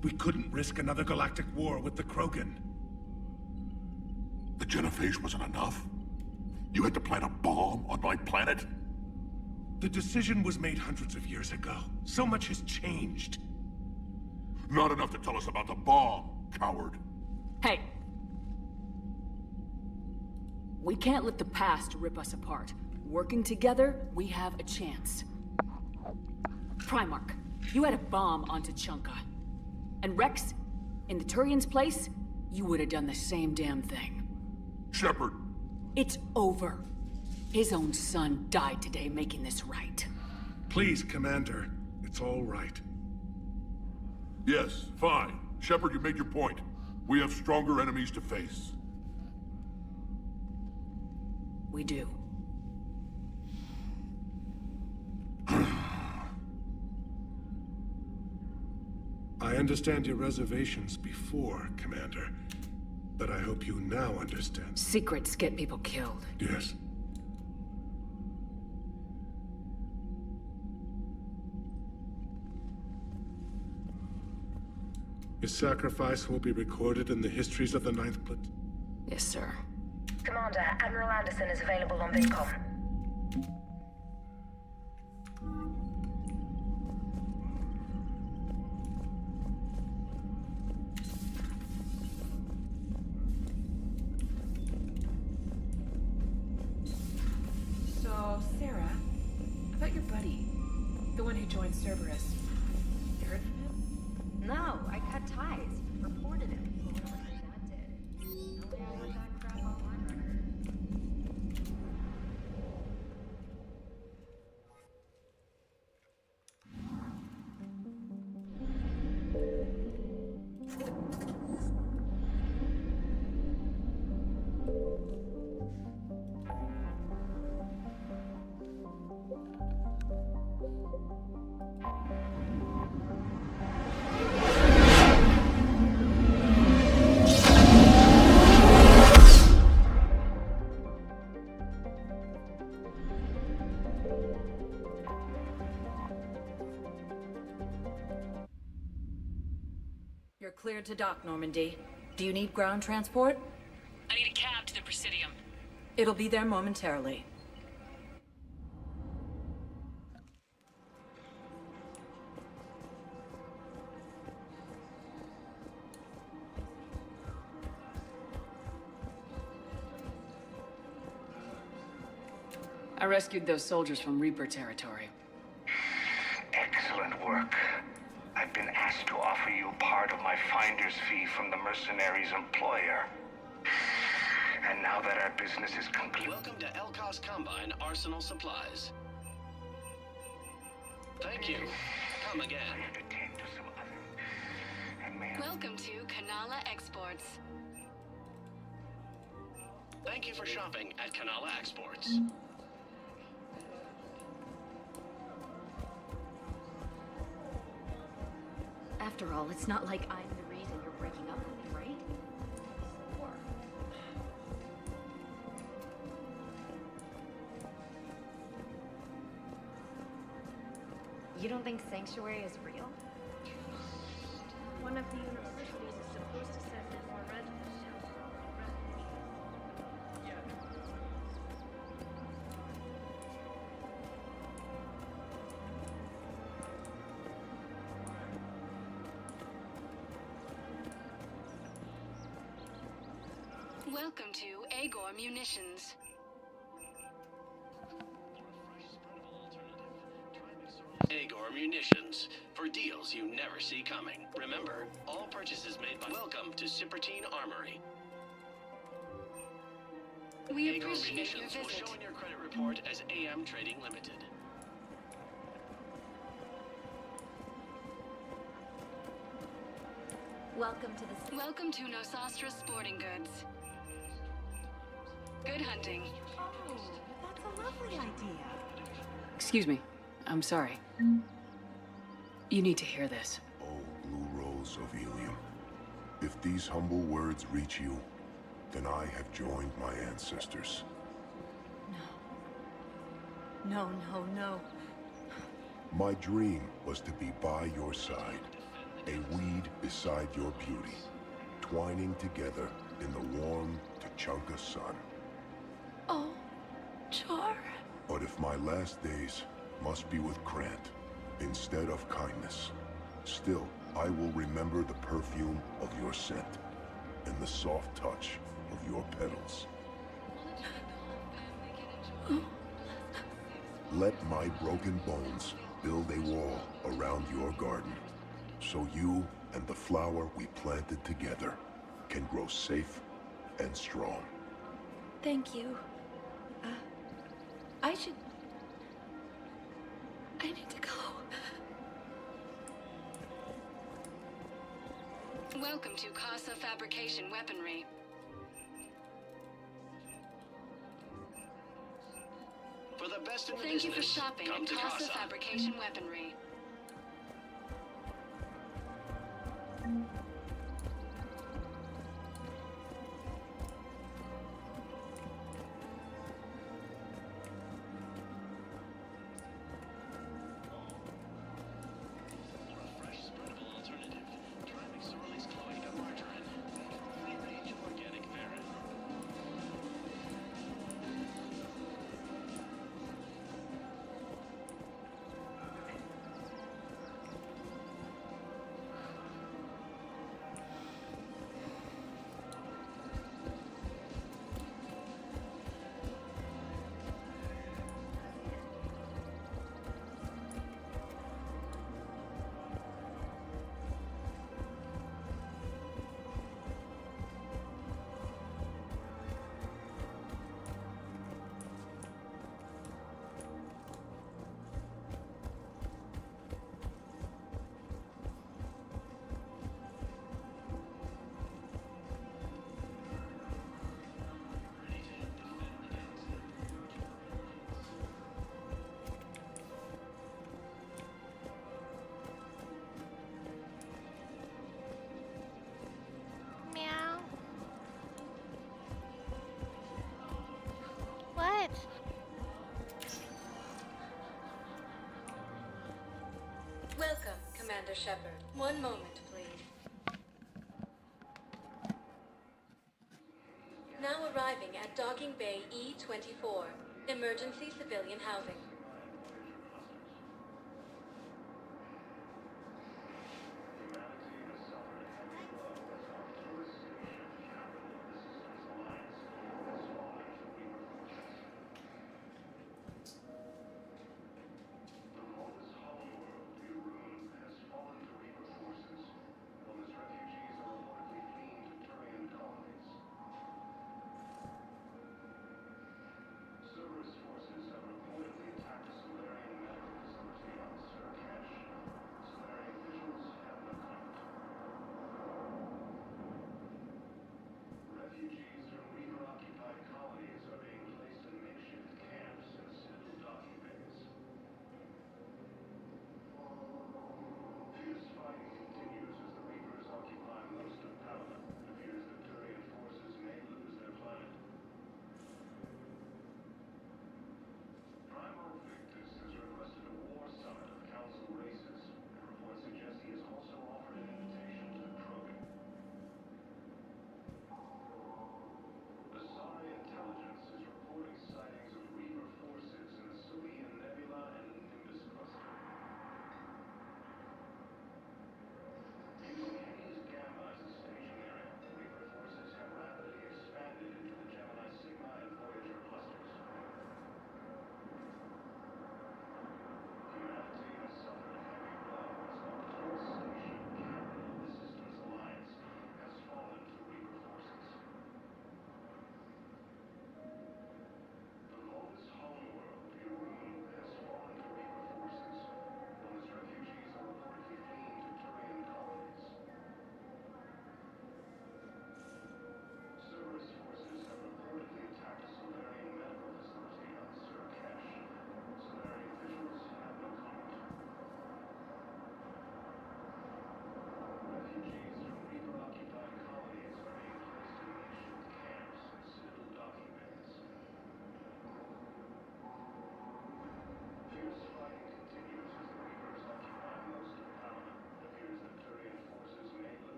We couldn't risk another galactic war with the Krogan. The genophage wasn't enough? You had to plant a bomb on my planet? The decision was made hundreds of years ago. So much has changed. Not enough to tell us about the bomb, coward. Hey! We can't let the past rip us apart. Working together, we have a chance. Primarch, you had a bomb on Tuchanka. And Rex, in the Turian's place, you would have done the same damn thing. Shepard! It's over. His own son died today making this right. Please, Commander. It's all right. Yes, fine. Shepard, you made your point. We have stronger enemies to face. We do. I understand your reservations before, Commander. But I hope you now understand. Secrets get people killed. Yes. Your sacrifice will be recorded in the histories of the Ninth Platoon. Yes, sir. Commander, Admiral Anderson is available on VidCom. So, Sarah, about your buddy, the one who joined Cerberus. You heard from him? No, I cut ties. Reported him. Whatever that did. Nobody ever heard that crap on my record. You're cleared to dock, Normandy. Do you need ground transport? I need a cab to the Presidium. It'll be there momentarily. I rescued those soldiers from Reaper territory. Excellent work. I've been asked to offer you part of my finder's fee from the mercenaries' employer. And now that our business is complete... Welcome to Elkos Combine Arsenal Supplies. Thank you. Come again. Welcome to Kanala Exports. Thank you for shopping at Kanala Exports. After all, it's not like I'm the reason you're breaking up with me, right? Or... You don't think Sanctuary is real? One of the universities is supposed to send in more residents now. Welcome to Agor Munitions. Agor Munitions, for deals you never see coming. Remember, all purchases made by... Welcome to Cipertine Armory. We Agor appreciate your Munitions will visit. show in your credit report as AM Trading Limited. Welcome to Nosastra Sporting Goods. Good hunting. Oh, that's a lovely idea. Excuse me. I'm sorry. You need to hear this. Oh, Blue Rose of Ilium. If these humble words reach you, then I have joined my ancestors. No, no, no. My dream was to be by your side, a weed beside your beauty, twining together in the warm Tuchanka sun. Oh, Char. But if my last days must be with Krant instead of kindness, still I will remember the perfume of your scent and the soft touch of your petals. Let my broken bones build a wall around your garden, so you and the flower we planted together can grow safe and strong. Thank you. I need to go. Welcome to Casa Fabrication Weaponry. For the best in the Thank you for business, shopping come at to Casa Casa. Fabrication Weaponry. Commander Shepard. One moment, please. Now arriving at Docking Bay E-24, emergency civilian housing.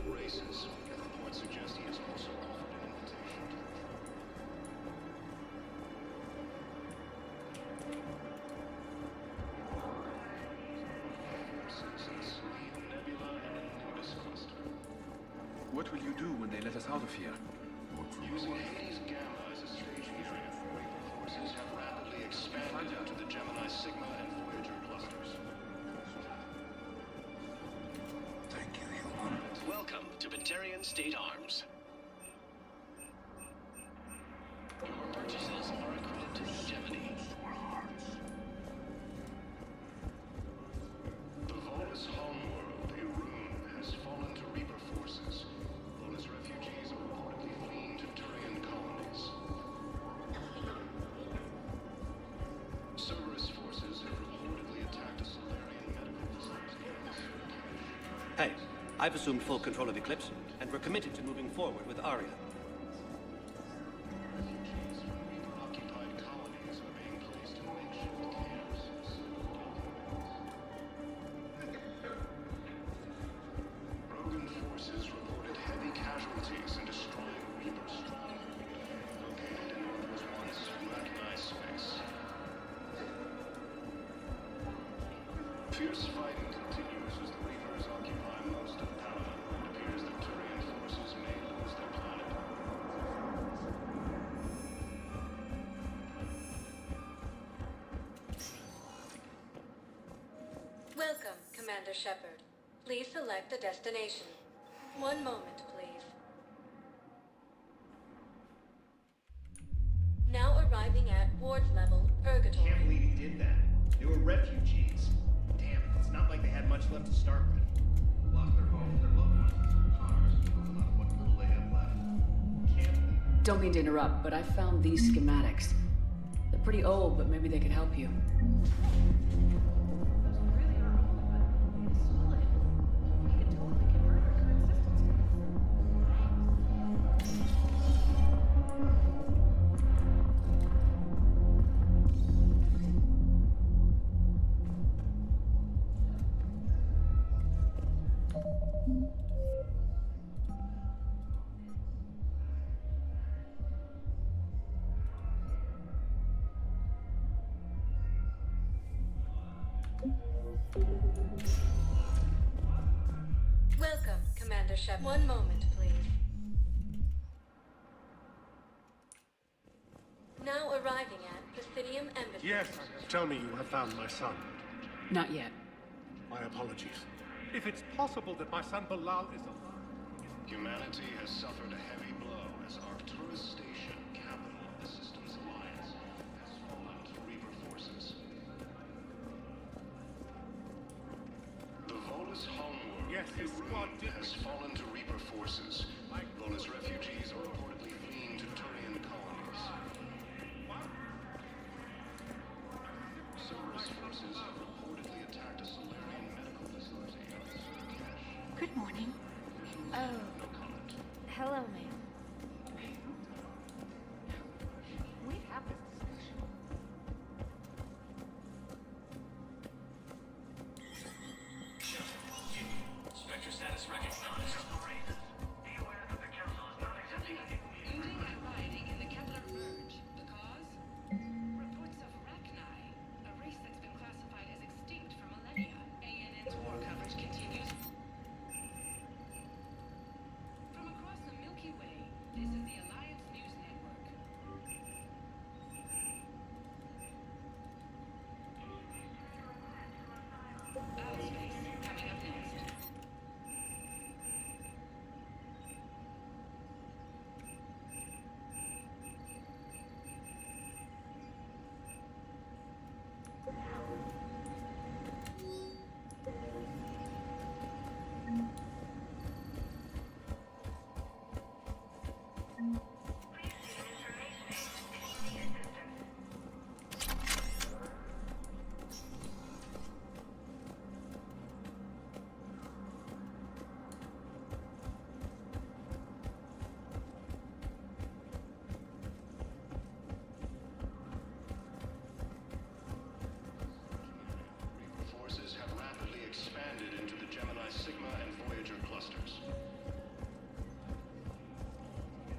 Races. Reports suggest he has also offered an invitation to Nebula and Nudis cluster. What will you do when they let us out of here? Using Hades Gamma as a staging area, Reaper forces have rapidly expanded into the Gemini Sigma and Voyager clusters. Thank you, human. Welcome to Batarian State Arms. Your purchases are accredited to Gemini. The Volus homeworld, Irun, has fallen to Reaper forces. Volus refugees are reportedly fleeing to Turian colonies. Cerberus forces have reportedly attacked a Solarian medical facility. Hey, I've assumed full control of Eclipse, and we're committed to moving forward with Aria. Refugees from Reaper-occupied colonies are being placed in makeshift camps. Rogan forces reported heavy casualties in destroying Reaper stronghold, located in what was once Rachni space. Fierce fighting continues as the Reapers occupy most of Palamon. It appears that Turian forces may lose their planet. Welcome, Commander Shepard. Please select a destination. One moment, please. Now arriving at Ward's level, Purgatory. Can't believe he did that. They were refugees. Damn, it's not like they had much left to start with. Lost their homes, their loved ones, and cars, moving on what little they have left. Can't believe. Don't mean to interrupt, but I found these schematics. They're pretty old, but maybe they could help you. Those really are old, but it's solid. We could totally convert our current systems. Welcome, Commander Shepard. One moment, please. Now arriving at Presidium Embassy. Yes, tell me you have found my son. Not yet. My apologies. If it's possible that my son Bilal is alive. Humanity has suffered a heavy blow as Arcturus Station, capital of the Systems Alliance, has fallen to Reaper forces. The Volus homeworld, Yes, his squad did has fallen to Reaper forces. Volus refugees are reportedly fleeing to Turian colonies. Cerberus forces have reportedly attacked a Solarian medical facility on Surkash. Good morning. Oh. Hello, ma'am. We have this discussion. Spectre status recognized. Be aware that the council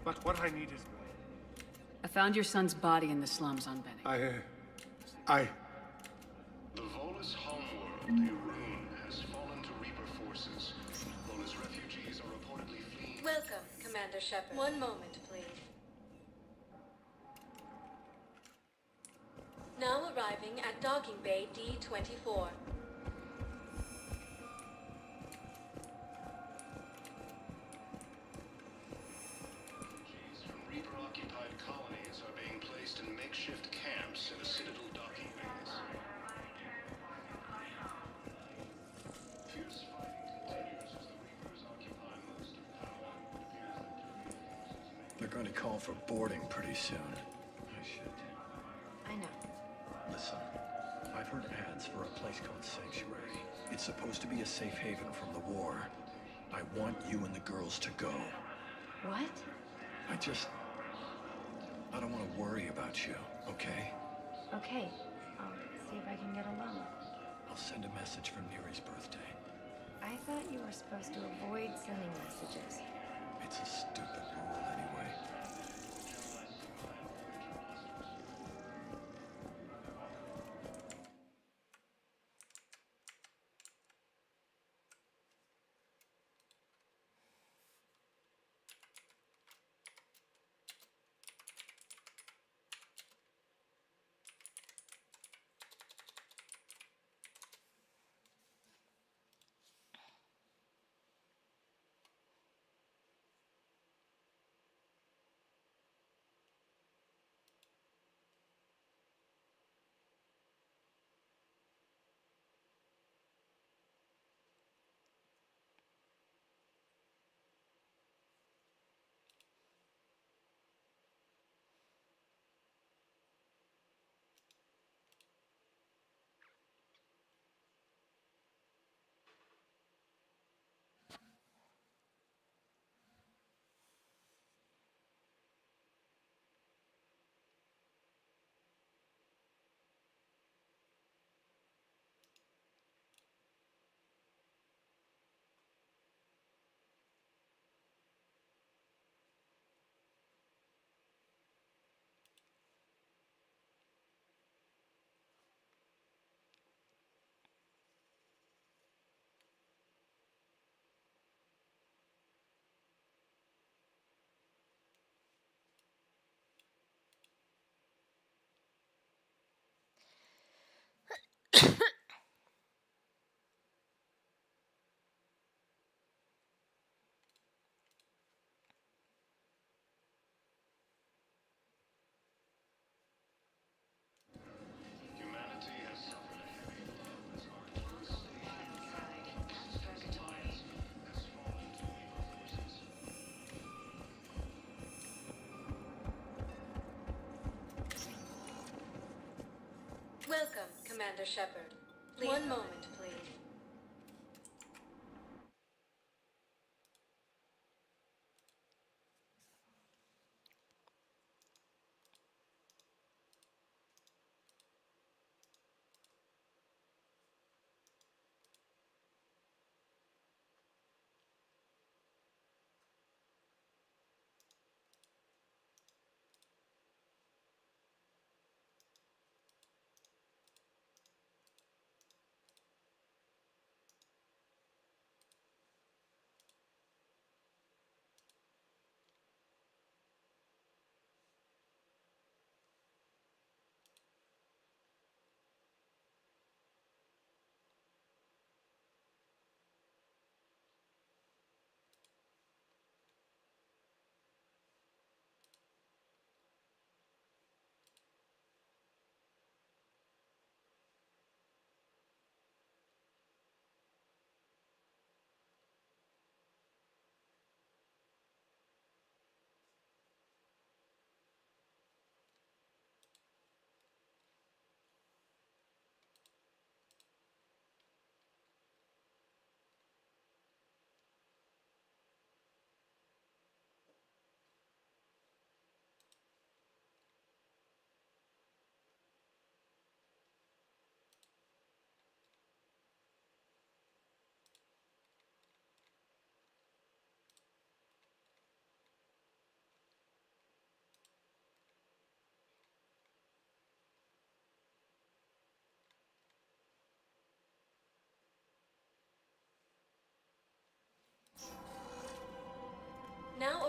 But what I need is... I found your son's body in the slums on Benning. The Volus homeworld, Irun, has fallen to Reaper forces. Volus refugees are reportedly fleeing... Welcome, Commander Shepard. One moment, please. Now arriving at Docking Bay D-24. Reaper-occupied colonies are being placed in makeshift camps in the Citadel docking bays. Fierce fighting continues as the Reapers occupy most of power. They're going to call for boarding pretty soon. I should. I know. Listen, I've heard ads for a place called Sanctuary. It's supposed to be a safe haven from the war. I want you and the girls to go. What? I don't want to worry about you, okay? Okay. I'll see if I can get a loan. I'll send a message for Neri's birthday. I thought you were supposed to avoid sending messages. It's a stupid rule anyway. Humanity has suffered a heavy blow as our close alliance has fallen to Reaper forces. Welcome, Commander Shepard. One moment, please.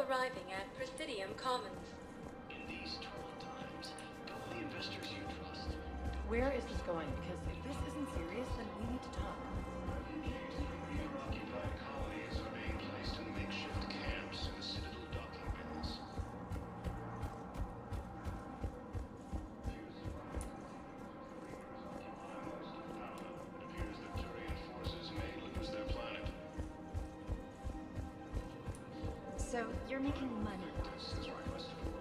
arriving at Presidium Commons. In these troubled times, go with the investors you trust. Where is this going? Because if this isn't serious, then we need to talk. Occupied colonies are being placed in makeshift camps in the Citadel docking bays. It appears that Turian forces may lose their planet. So, you're making money. Reaper forces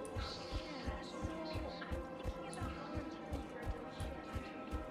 in the Soviet using gamma as a staging area. Expanded into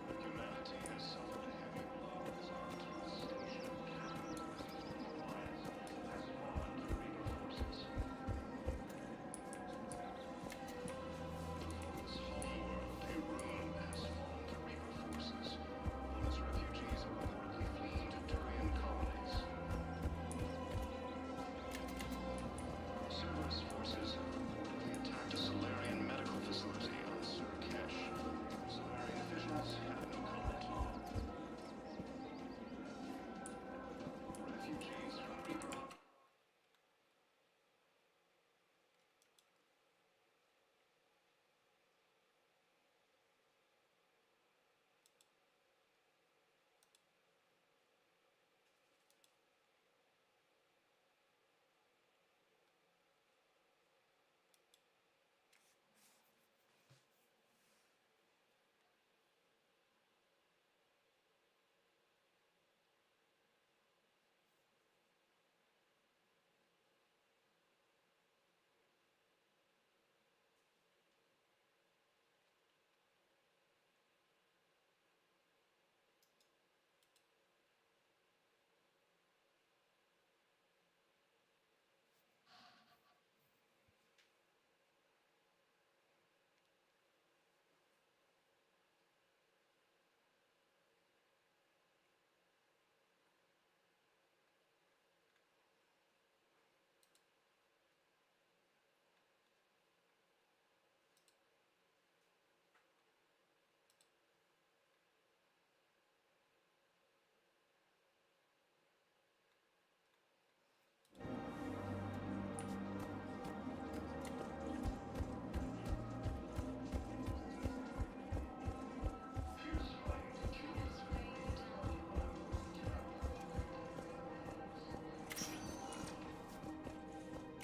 the humanity has suffered a heavy blow as Arcturus station alliance has fallen to Reaper forces. This homeworld, Irun, has fallen to Reaper forces, while its refugees are reportedly fleeing to Turian colonies. Cerberus forces have reportedly attacked a Solarian medical facility on Surkesh. Solarian officials have no comment. Refugees from Reaper.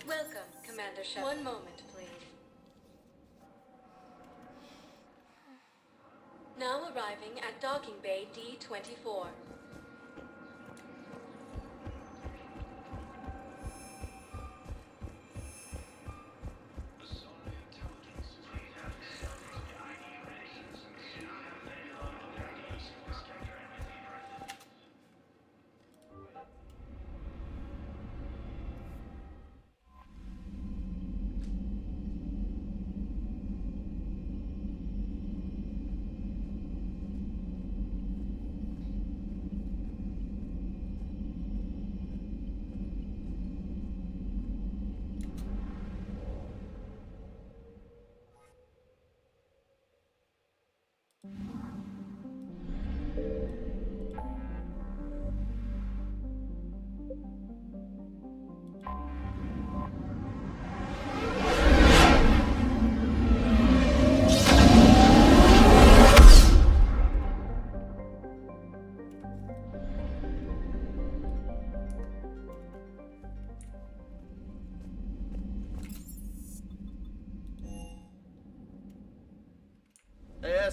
Welcome, Commander Shepard. One moment, please. Now arriving at Docking Bay D-24.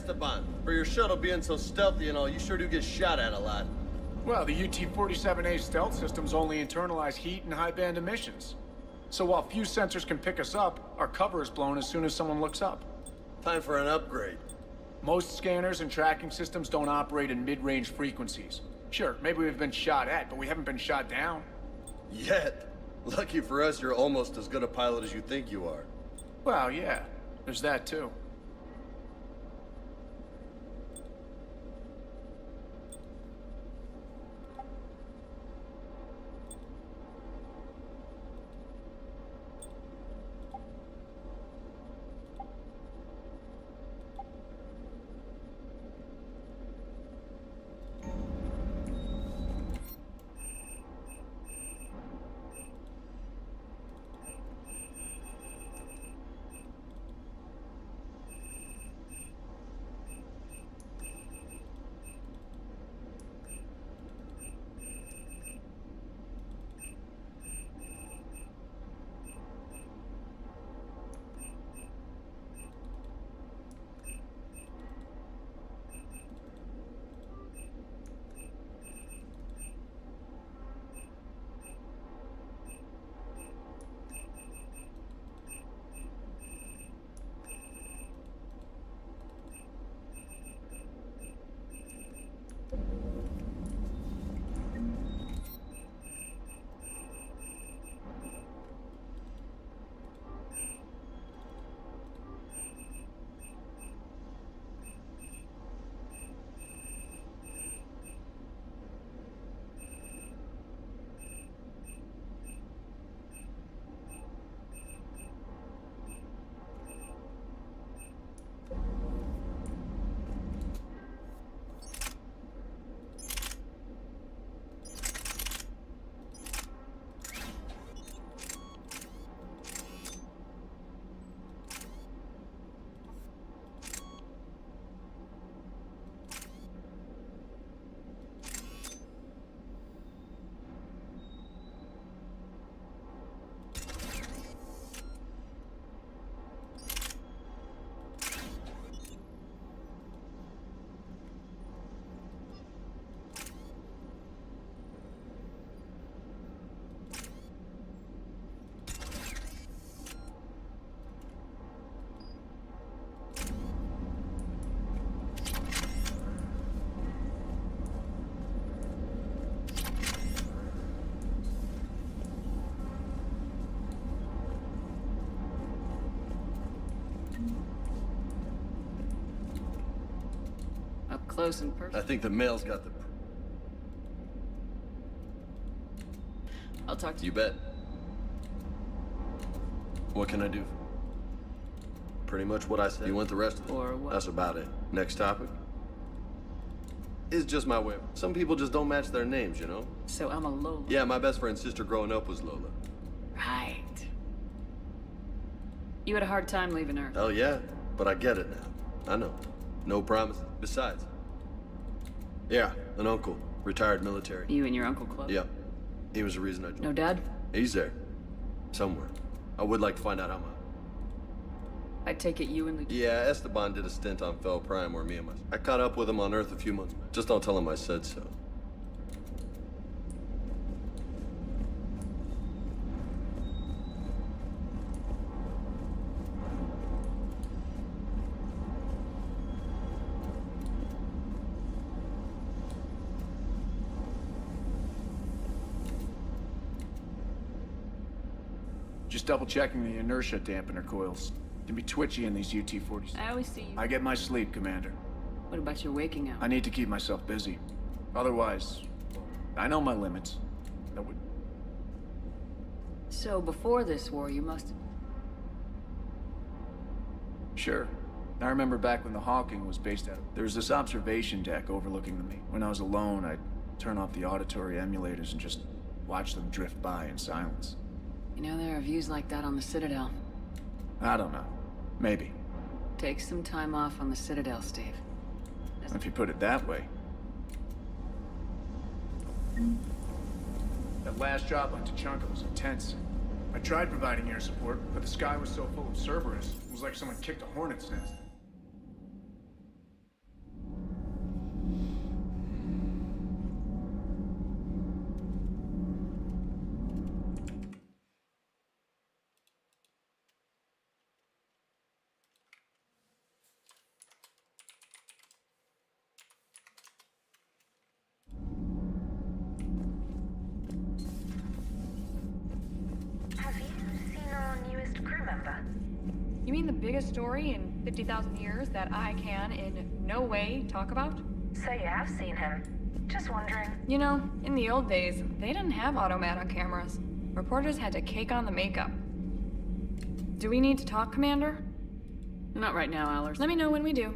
Esteban. For your shuttle being so stealthy and all, you sure do get shot at a lot. Well, the UT-47A stealth systems only internalize heat and high-band emissions. So while few sensors can pick us up, our cover is blown as soon as someone looks up. Time for an upgrade. Most scanners and tracking systems don't operate in mid-range frequencies. Sure, maybe we've been shot at, but we haven't been shot down. Yet. Lucky for us, you're almost as good a pilot as you think you are. Well, yeah. There's that, too. Close and personal. I think the mail's got the... I'll talk to you. You bet. What can I do? Pretty much what I said. You want the rest of it? Or what? That's about it. Next topic? It's just my way. Some people just don't match their names, you know? So I'm a Lola. Yeah, my best friend's sister growing up was Lola. Right. You had a hard time leaving Earth. Oh yeah, but I get it now. I know. No promises. Besides... Yeah, an uncle. Retired military. You and your uncle close? Yep. He was the reason I joined. No dad? He's there. Somewhere. I would like to find out how much. I take it you and Luigi... Yeah, Esteban did a stint on Fel Prime where me and I caught up with him on Earth a few months back. Just don't tell him I said so. Just double-checking the inertia dampener coils. Can be twitchy in these UT-40s. I always see you. I get my sleep, Commander. What about your waking hours? I need to keep myself busy. Otherwise, I know my limits. That would... So before this war, you must... Sure. I remember back when the Hawking was based out of... There was this observation deck overlooking me. When I was alone, I'd turn off the auditory emulators and just watch them drift by in silence. You know, there are views like that on the Citadel. I don't know. Maybe. Take some time off on the Citadel, Steve. If you put it that way. That last job on Tuchanka was intense. I tried providing air support, but the sky was so full of Cerberus, it was like someone kicked a hornet's nest. You mean the biggest story in 50,000 years that I can in no way talk about? So you have seen him. Just wondering. You know, in the old days, they didn't have automatic cameras. Reporters had to cake on the makeup. Do we need to talk, Commander? Not right now, Allers. Let me know when we do.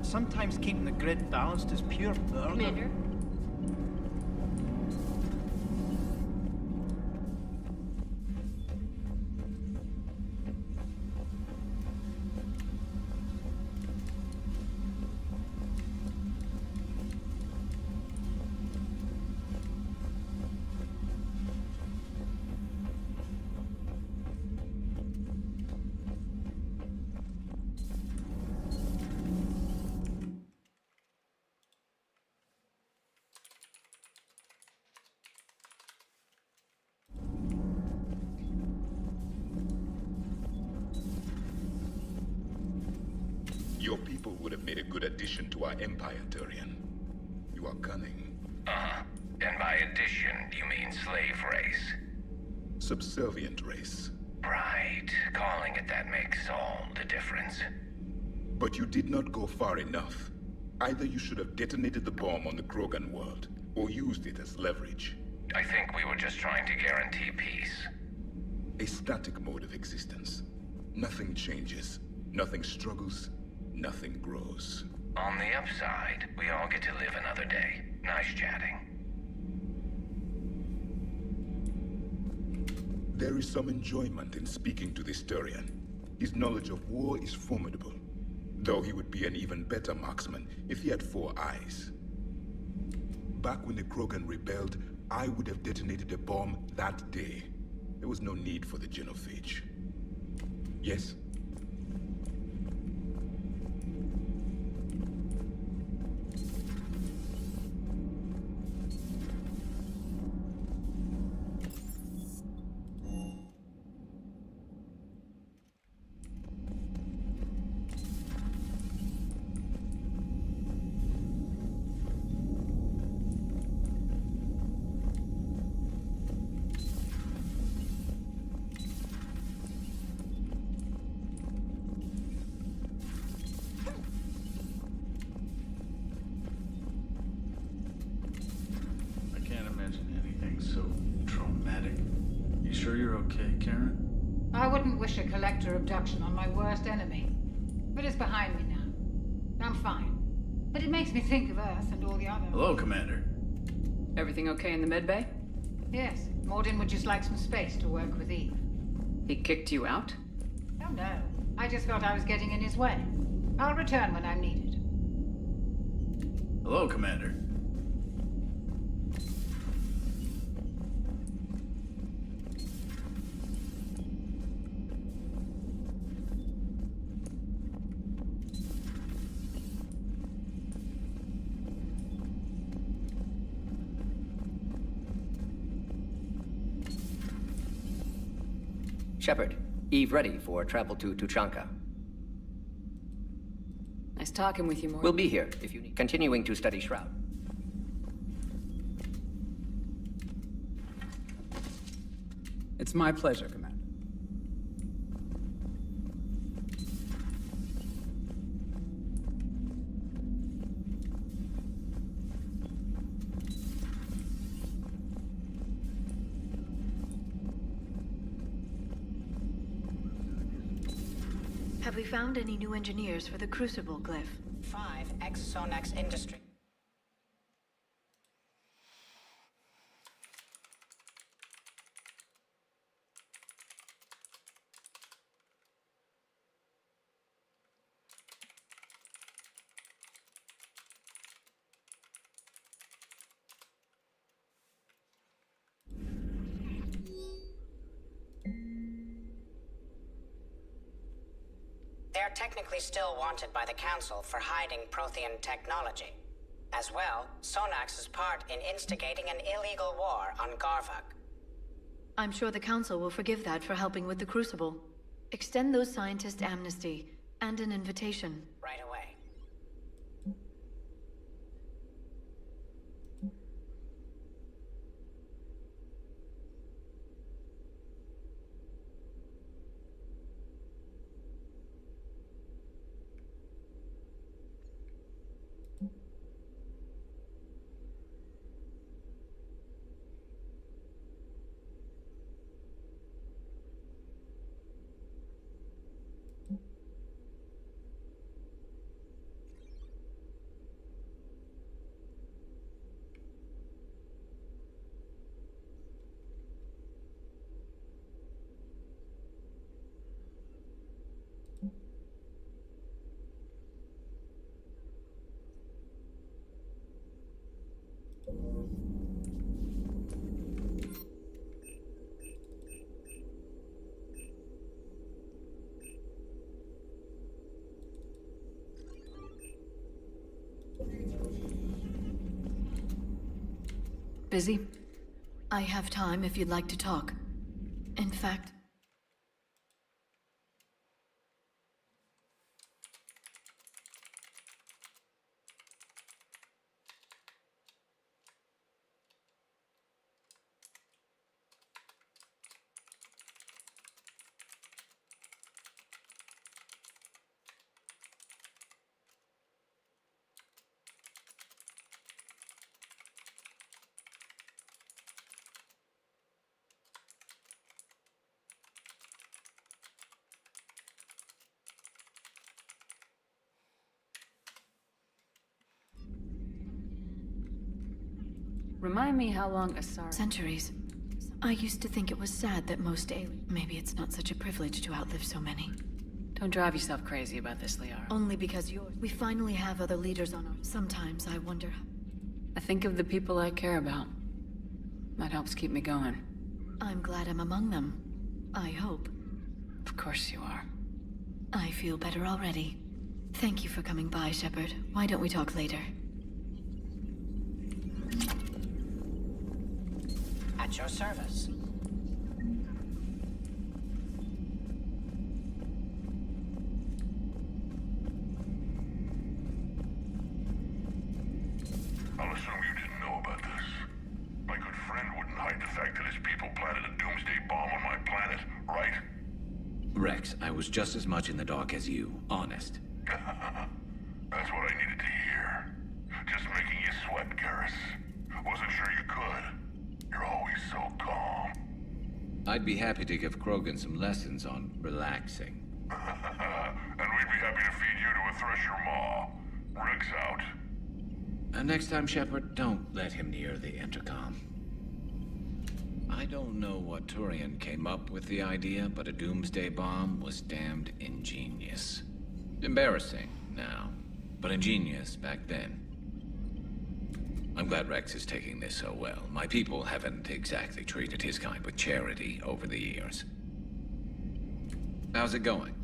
Sometimes keeping the grid balanced is pure murder. Commander? Your people would have made a good addition to our empire, Turian. You are cunning. Uh-huh. And by addition, you mean slave race? Subservient race. Right. Calling it that makes all the difference. But you did not go far enough. Either you should have detonated the bomb on the Krogan world, or used it as leverage. I think we were just trying to guarantee peace. A static mode of existence. Nothing changes, nothing struggles, nothing grows. On the upside, we all get to live another day. Nice chatting. There is some enjoyment in speaking to this Turian. His knowledge of war is formidable, though he would be an even better marksman if he had 4 eyes. Back when the Krogan rebelled, I would have detonated a bomb that day. There was no need for the genophage. Yes? So traumatic. You sure you're okay, Karen? I wouldn't wish a collector abduction on my worst enemy. But it's behind me now. I'm fine. But it makes me think of Earth and all the other... Hello, Commander. Everything okay in the medbay? Yes. Mordin would just like some space to work with Eve. He kicked you out? Oh, no. I just felt I was getting in his way. I'll return when I'm needed. Hello, Commander. Shepard, Eve ready for travel to Tuchanka. Nice talking with you, Morgan. We'll be here if you need. Continuing to study Shroud. It's my pleasure, Commander. Have we found any new engineers for the Crucible glyph? 5 ex-Sonax Industry. are technically still wanted by the Council for hiding Prothean technology. As well, Sonax is part in instigating an illegal war on Garvug. I'm sure the Council will forgive that for helping with the Crucible. Extend those scientists amnesty and an invitation. Right away. Busy? I have time if you'd like to talk. In fact... Remind me how long Asari... Centuries. I used to think it was sad that most Maybe it's not such a privilege to outlive so many. Don't drive yourself crazy about this, Liara. Only because we finally have other leaders on our... Sometimes I wonder... I think of the people I care about. That helps keep me going. I'm glad I'm among them. I hope. Of course you are. I feel better already. Thank you for coming by, Shepard. Why don't we talk later? At your service. I'll assume you didn't know about this. My good friend wouldn't hide the fact that his people planted a doomsday bomb on my planet, right? Rex, I was just as much in the dark as you, honest. That's what I needed to hear. Just making you sweat, Garrus. Wasn't sure you could. You're always so calm. I'd be happy to give Krogan some lessons on relaxing. And we'd be happy to feed you to a Thresher maw. Rex out. Next time, Shepard, don't let him near the intercom. I don't know what Turian came up with the idea, but a doomsday bomb was damned ingenious. Embarrassing now, but ingenious back then. I'm glad Rex is taking this so well. My people haven't exactly treated his kind with charity over the years. How's it going?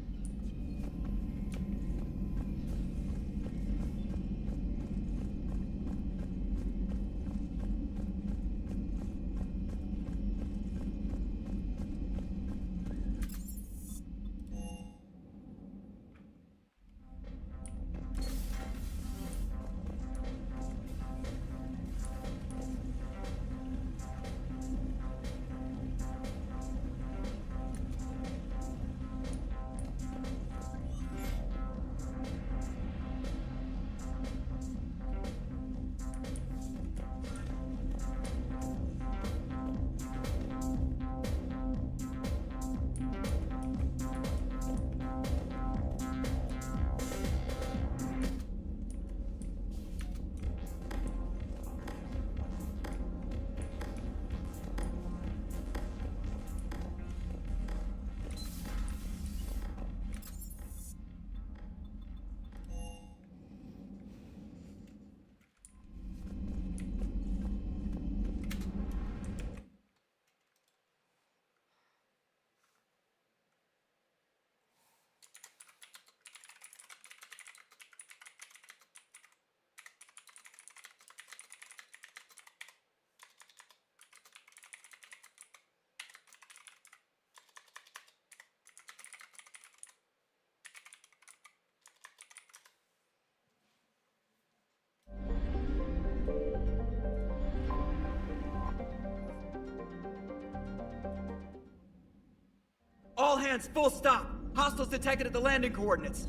All hands, full stop! Hostiles detected at the landing coordinates.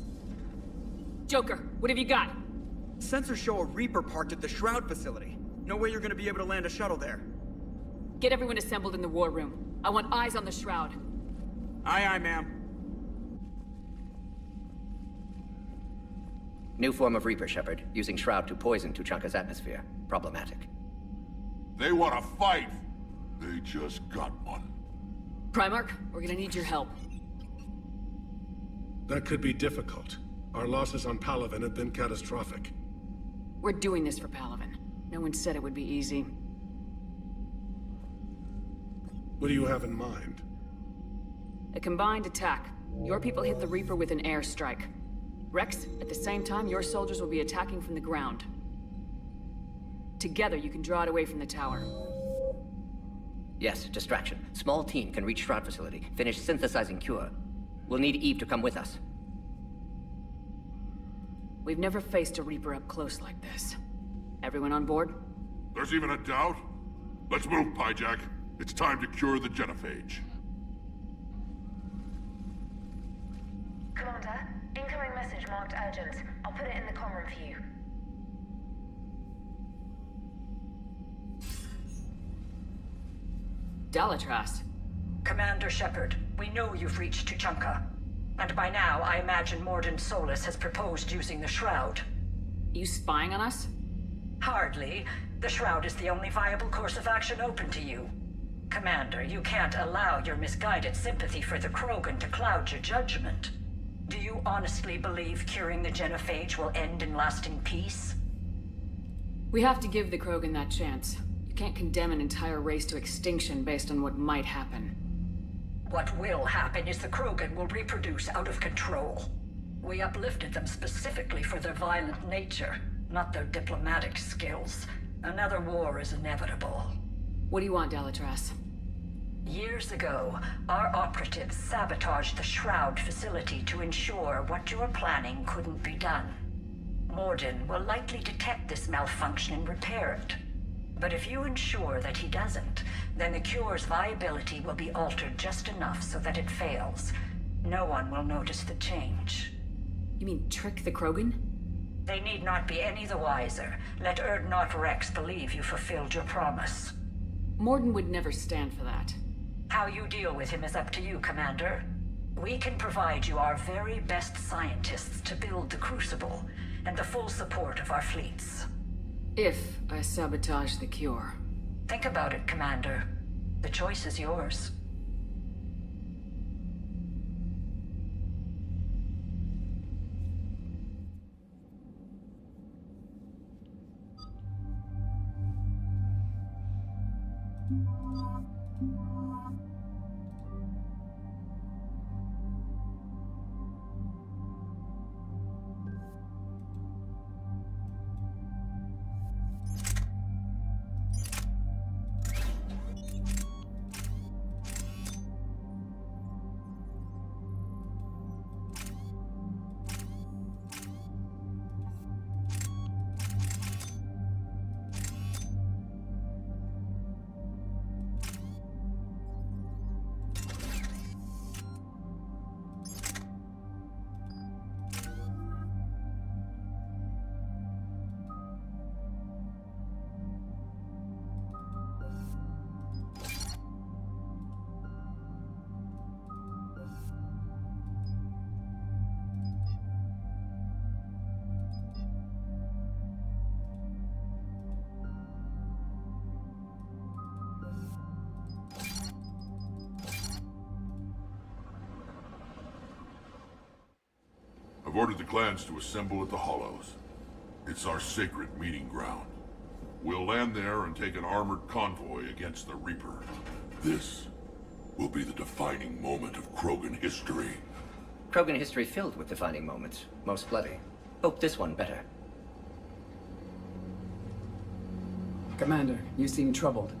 Joker, what have you got? Sensors show a Reaper parked at the Shroud facility. No way you're gonna be able to land a shuttle there. Get everyone assembled in the war room. I want eyes on the Shroud. Aye, ma'am. New form of Reaper, Shepard, using Shroud to poison Tuchanka's atmosphere. Problematic. They want to fight. They just got one. Primarch, we're gonna need your help. That could be difficult. Our losses on Palaven have been catastrophic. We're doing this for Palaven. No one said it would be easy. What do you have in mind? A combined attack. Your people hit the Reaper with an airstrike. Rex, at the same time, your soldiers will be attacking from the ground. Together, you can draw it away from the tower. Yes, distraction. Small team can reach Shroud facility, finish synthesizing Cure. We'll need Eve to come with us. We've never faced a Reaper up close like this. Everyone on board? There's even a doubt? Let's move, Pyjak. It's time to cure the genophage. Commander, incoming message marked urgent. I'll put it in the comm room for you. Dalatras. Commander Shepard, we know you've reached Tuchanka. And by now, I imagine Mordin Solus has proposed using the Shroud. You spying on us? Hardly. The Shroud is the only viable course of action open to you. Commander, you can't allow your misguided sympathy for the Krogan to cloud your judgment. Do you honestly believe curing the genophage will end in lasting peace? We have to give the Krogan that chance. You can't condemn an entire race to extinction based on what might happen. What will happen is the Krogan will reproduce out of control. We uplifted them specifically for their violent nature, not their diplomatic skills. Another war is inevitable. What do you want, Dalatras? Years ago, our operatives sabotaged the Shroud facility to ensure what you were planning couldn't be done. Mordin will likely detect this malfunction and repair it. But if you ensure that he doesn't, then the cure's viability will be altered just enough so that it fails. No one will notice the change. You mean trick the Krogan? They need not be any the wiser. Let Urdnot Rex believe you fulfilled your promise. Mordin would never stand for that. How you deal with him is up to you, Commander. We can provide you our very best scientists to build the Crucible, and the full support of our fleets. If I sabotage the cure. Think about it, Commander. The choice is yours. I've ordered the clans to assemble at the Hollows. It's our sacred meeting ground. We'll land there and take an armored convoy against the Reaper. This will be the defining moment of Krogan history. Krogan history filled with defining moments. Most bloody. Hope this one better. Commander, you seem troubled.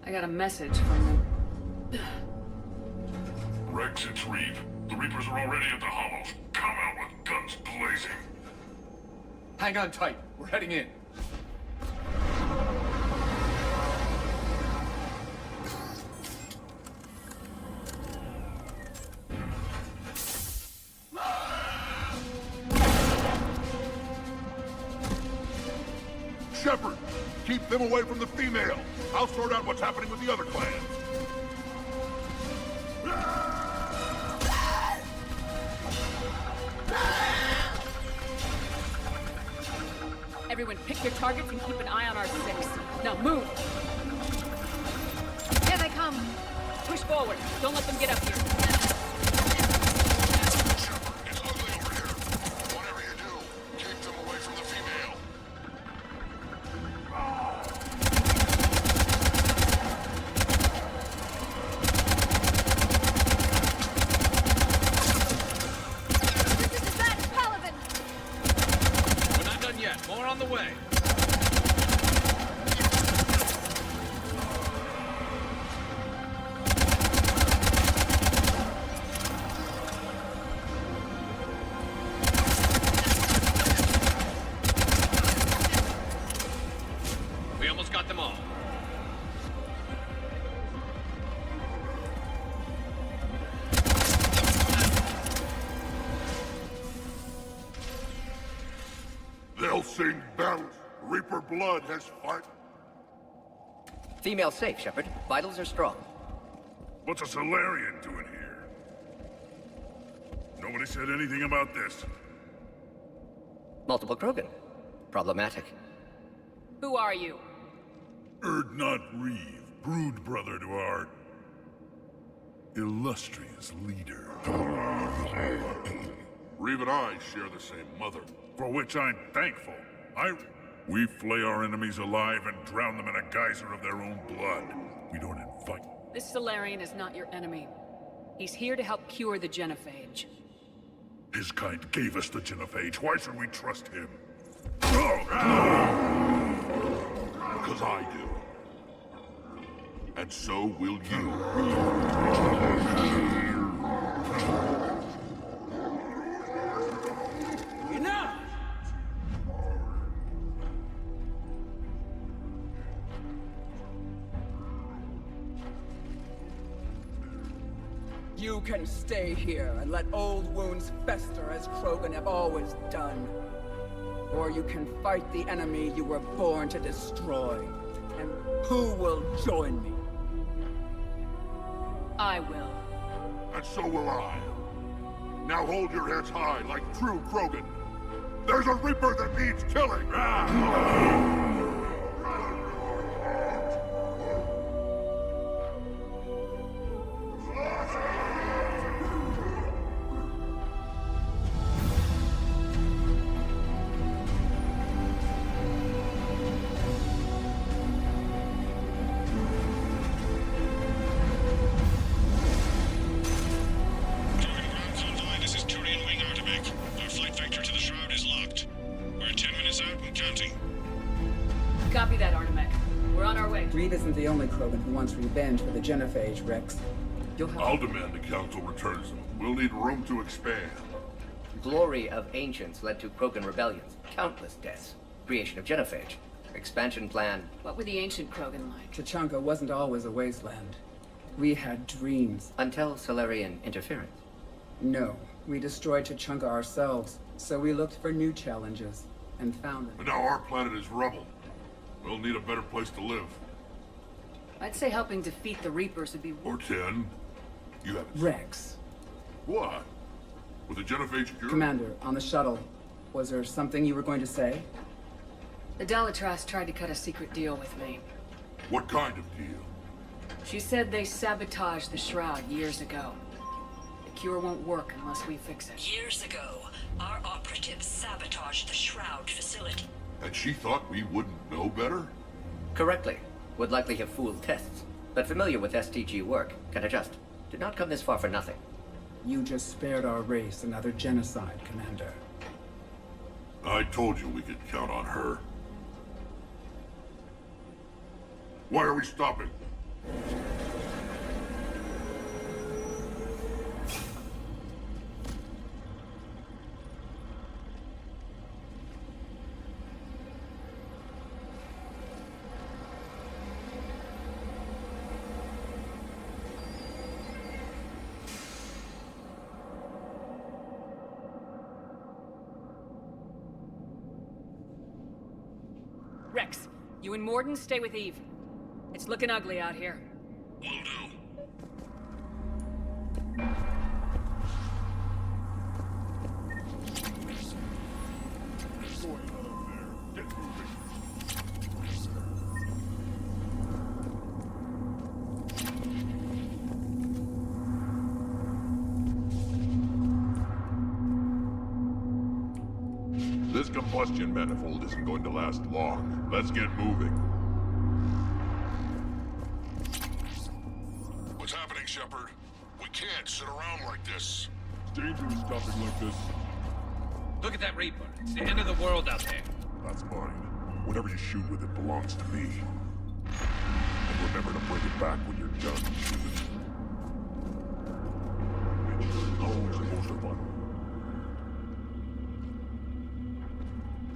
I got a message from them. Rex, it's Reeve. The Reapers are already at the Hollows. Come out with guns blazing. Hang on tight. We're heading in. Keep them away from the female. I'll sort out what's happening with the other clans. Everyone pick your targets and keep an eye on our six. Now move! Here they come! Push forward. Don't let them get up here. It's ugly over here. Whatever you do, keep them away from the female. This is that Paladin! We're not done yet. More on the way. We almost got them all. They'll sing battles. Reaper blood has fight. Female safe, Shepard. Vitals are strong. What's a Solarian doing here? Nobody said anything about this. Multiple Krogan. Problematic. Who are you? Erdnot Reeve, brood brother to our illustrious leader. Reeve and I share the same mother. For which I'm thankful. We flay our enemies alive and drown them in a geyser of their own blood. We don't invite. This Solarian is not your enemy. He's here to help cure the genophage. His kind gave us the genophage. Why should we trust him? Because I do. And so will you. Enough! You can stay here and let old wounds fester as Krogan have always done. Or you can fight the enemy you were born to destroy. And who will join me? I will. And so will I. Now hold your heads high like true Krogan. There's a Reaper that needs killing! This is Turian Wing Artebec. Our flight vector to the Shroud is locked. We're 10 minutes out and counting. Copy that, Artemek. We're on our way. Reeve isn't the only Krogan who wants revenge for the genophage, Rex. I'll demand the Council returns them. We'll need room to expand. Glory of Ancients led to Krogan rebellions, countless deaths, creation of genophage, expansion plan. What were the ancient Krogan like? Tuchanka wasn't always a wasteland. We had dreams. Until Solarian interference. No, we destroyed Tuchanka ourselves, so we looked for new challenges, and found them. And now our planet is rubble. We'll need a better place to live. I'd say helping defeat the Reapers would be... Or 10. You have it. Rex. What? With the genophage cure? Commander, on the shuttle, was there something you were going to say? The Dalatrass tried to cut a secret deal with me. What kind of deal? She said they sabotaged the Shroud years ago. The cure won't work unless we fix it. Years ago, our operatives sabotaged the Shroud facility. And she thought we wouldn't know better? Correctly. Would likely have fooled tests. But familiar with STG work, can adjust. Did not come this far for nothing. You just spared our race another genocide, Commander. I told you we could count on her. Why are we stopping? Rex, You and Morden stay with Eve. It's looking ugly out here. Will do. This combustion manifold isn't going to last long. Let's get moving. What's happening, Shepard? We can't sit around like this. It's dangerous stopping like this. Look at that Reaper. It's the end of the world out there. That's mine. Whatever you shoot with it belongs to me. And remember to bring it back when you're done shooting.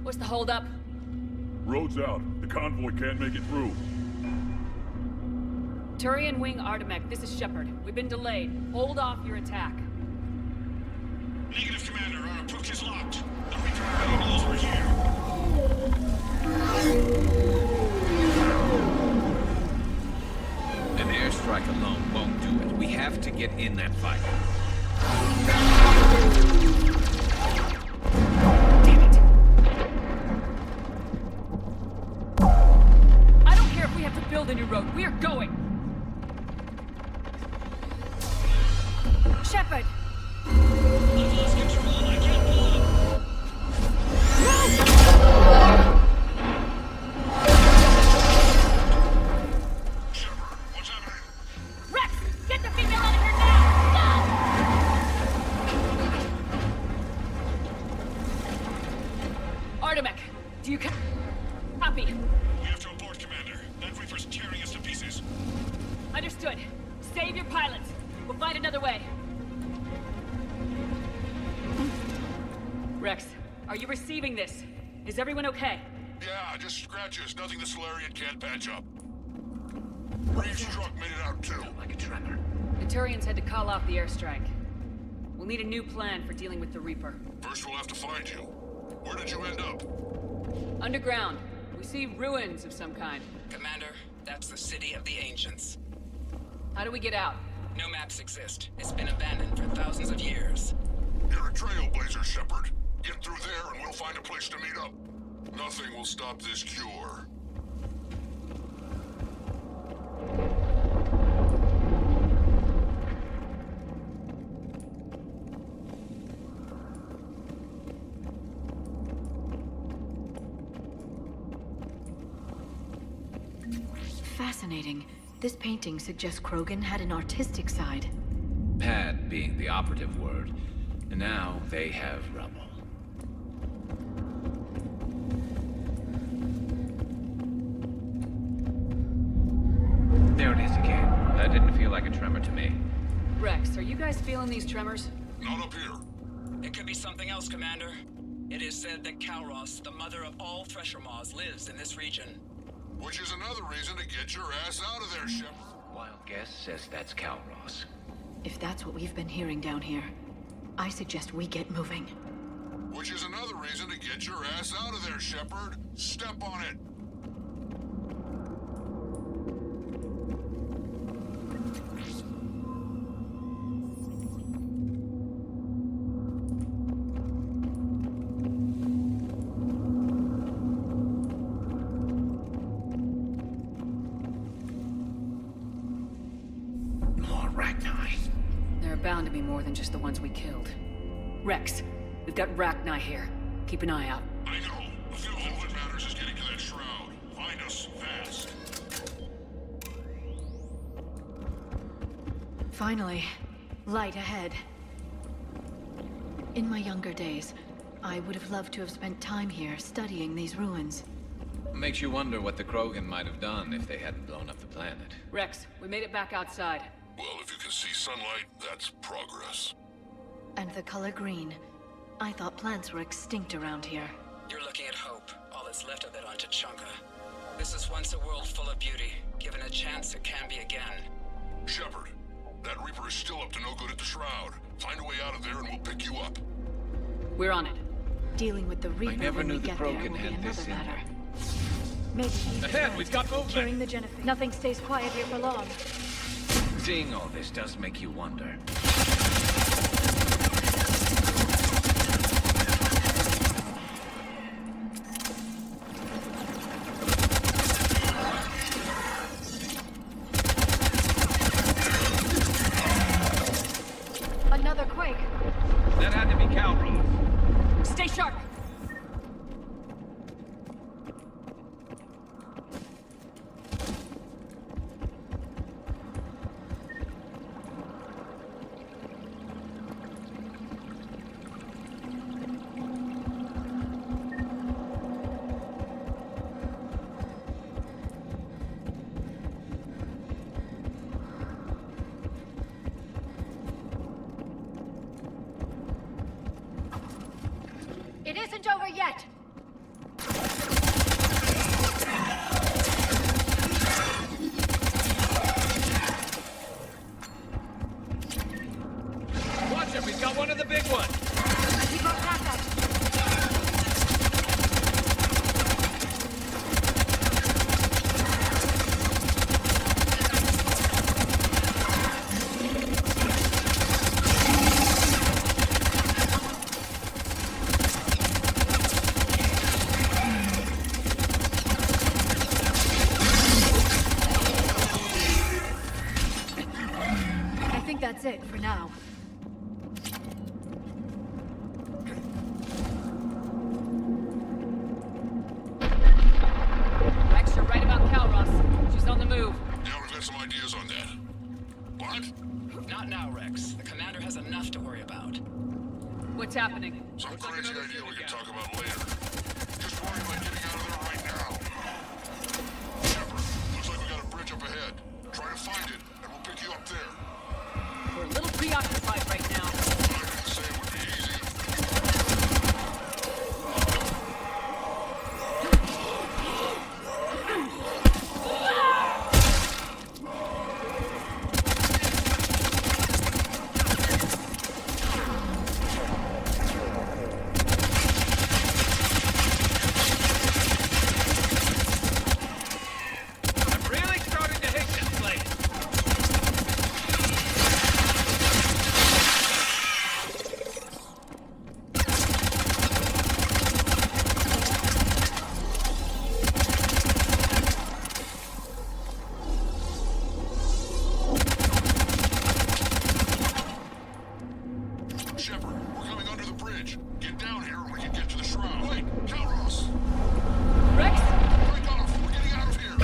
What's the holdup? Road's out. The convoy can't make it through. Turian Wing Artemek, this is Shepard. We've been delayed. Hold off your attack. Negative, Commander. Our approach is locked. The Reaper available over here. An airstrike alone won't do it. We have to get in that fight. Build a new road. We are going! Shepard! I've lost control. I can't pull up. Shepard, what's happening? Rex! Get the female out of here now! Artemek, do you copy? We have to abort, Commander. That Reaper's tearing us to pieces. Understood. Save your pilots. We'll find another way. Rex, are you receiving this? Is everyone okay? Yeah, just scratches. Nothing the Solarian can't patch up. Reed's truck made it out too. Like a tremor. The Turians had to call off the airstrike. We'll need a new plan for dealing with the Reaper. First we'll have to find you. Where did you end up? Underground. We see ruins of some kind. Commander, that's the City of the Ancients. How do we get out? No maps exist. It's been abandoned for thousands of years. You're a trailblazer, Shepard. Get through there and we'll find a place to meet up. Nothing will stop this cure. Fascinating. This painting suggests Krogan had an artistic side. Had being the operative word. And now they have rubble. There it is again. That didn't feel like a tremor to me. Rex, are you guys feeling these tremors? Not up here. It could be something else, Commander. It is said that Kalros, the mother of all Thresher Maws, lives in this region. Which is another reason to get your ass out of there, Shepard. Wild guess says that's Kalros. If that's what we've been hearing down here, I suggest we get moving. Which is another reason to get your ass out of there, Shepard. Step on it. Bound to be more than just the ones we killed. Rex, we've got Rachni here. Keep an eye out. I know. All that matters is getting to that shroud. Find us fast. Finally, light ahead. In my younger days, I would have loved to have spent time here studying these ruins. Makes you wonder what the Krogan might have done if they hadn't blown up the planet. Rex, we made it back outside. Well, if you can see sunlight, that's progress. And the color green. I thought plants were extinct around here. You're looking at hope, all that's left of it on Tuchanka. This is once a world full of beauty. Given a chance, it can be again. Shepard, that Reaper is still up to no good at the Shroud. Find a way out of there and we'll pick you up. We're on it. Dealing with the Reaper I never when knew we the get there will Krogan be had another this in matter. them. Maybe he's Ahead, right. we've got movement. Curing the Jennifer. Nothing stays quiet here for long. Seeing all this does make you wonder. Another quake. That had to be Calross. Stay sharp! It isn't over yet. Watch it, we've got one of the big ones. Keep up backup. I think that's it for now. Rex, you're right about Calross. She's on the move. Yeah, we've got some ideas on that. What? Not now, Rex. The commander has enough to worry about. What's happening? Some crazy idea we can talk about later. Just worry about getting out of there right now. Shepard, looks like we got a bridge up ahead. Try to find it, and we'll pick you up there. We're a little preoccupied right now. I didn't say it would be easy. I'm really starting to hate this place. Shepard, we're coming under the bridge. Get down here and we can get to the shroud. Wait, Calross! Rex? Break off! We're getting out of here!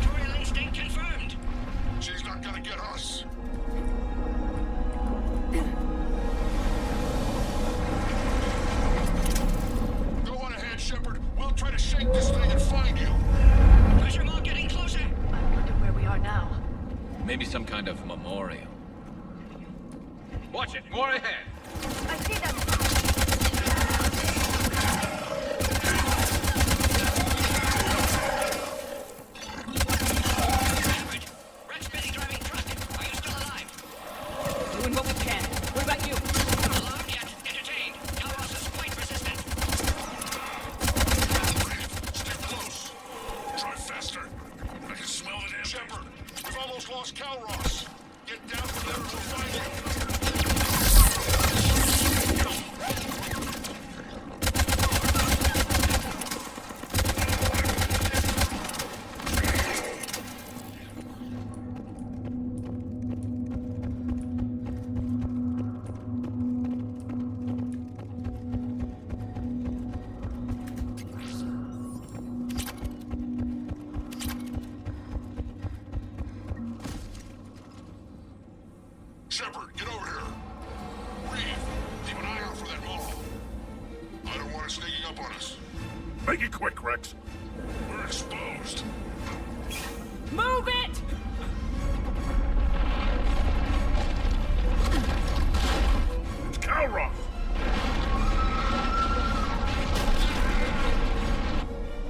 Territorial instinct confirmed. She's not gonna get us. Go on ahead, Shepard. We'll try to shake this thing and find you. Pressure mode getting closer. I wonder where we are now. Maybe some kind of memorial. Watch it, more ahead. I see them. Rex busy driving truck. Are you still alive? Doing what we can. What about you? Not alarmed yet. Entertained. Calross is quite resistant. Stay close. Try faster. I can smell the damn Shepard, we've almost lost Calross. Get down from there and we'll find you. Shepard, get over here. Reeve, keep an eye out for that mole. I don't want it sneaking up on us. Make it quick, Rex. We're exposed. Move it! It's Calross.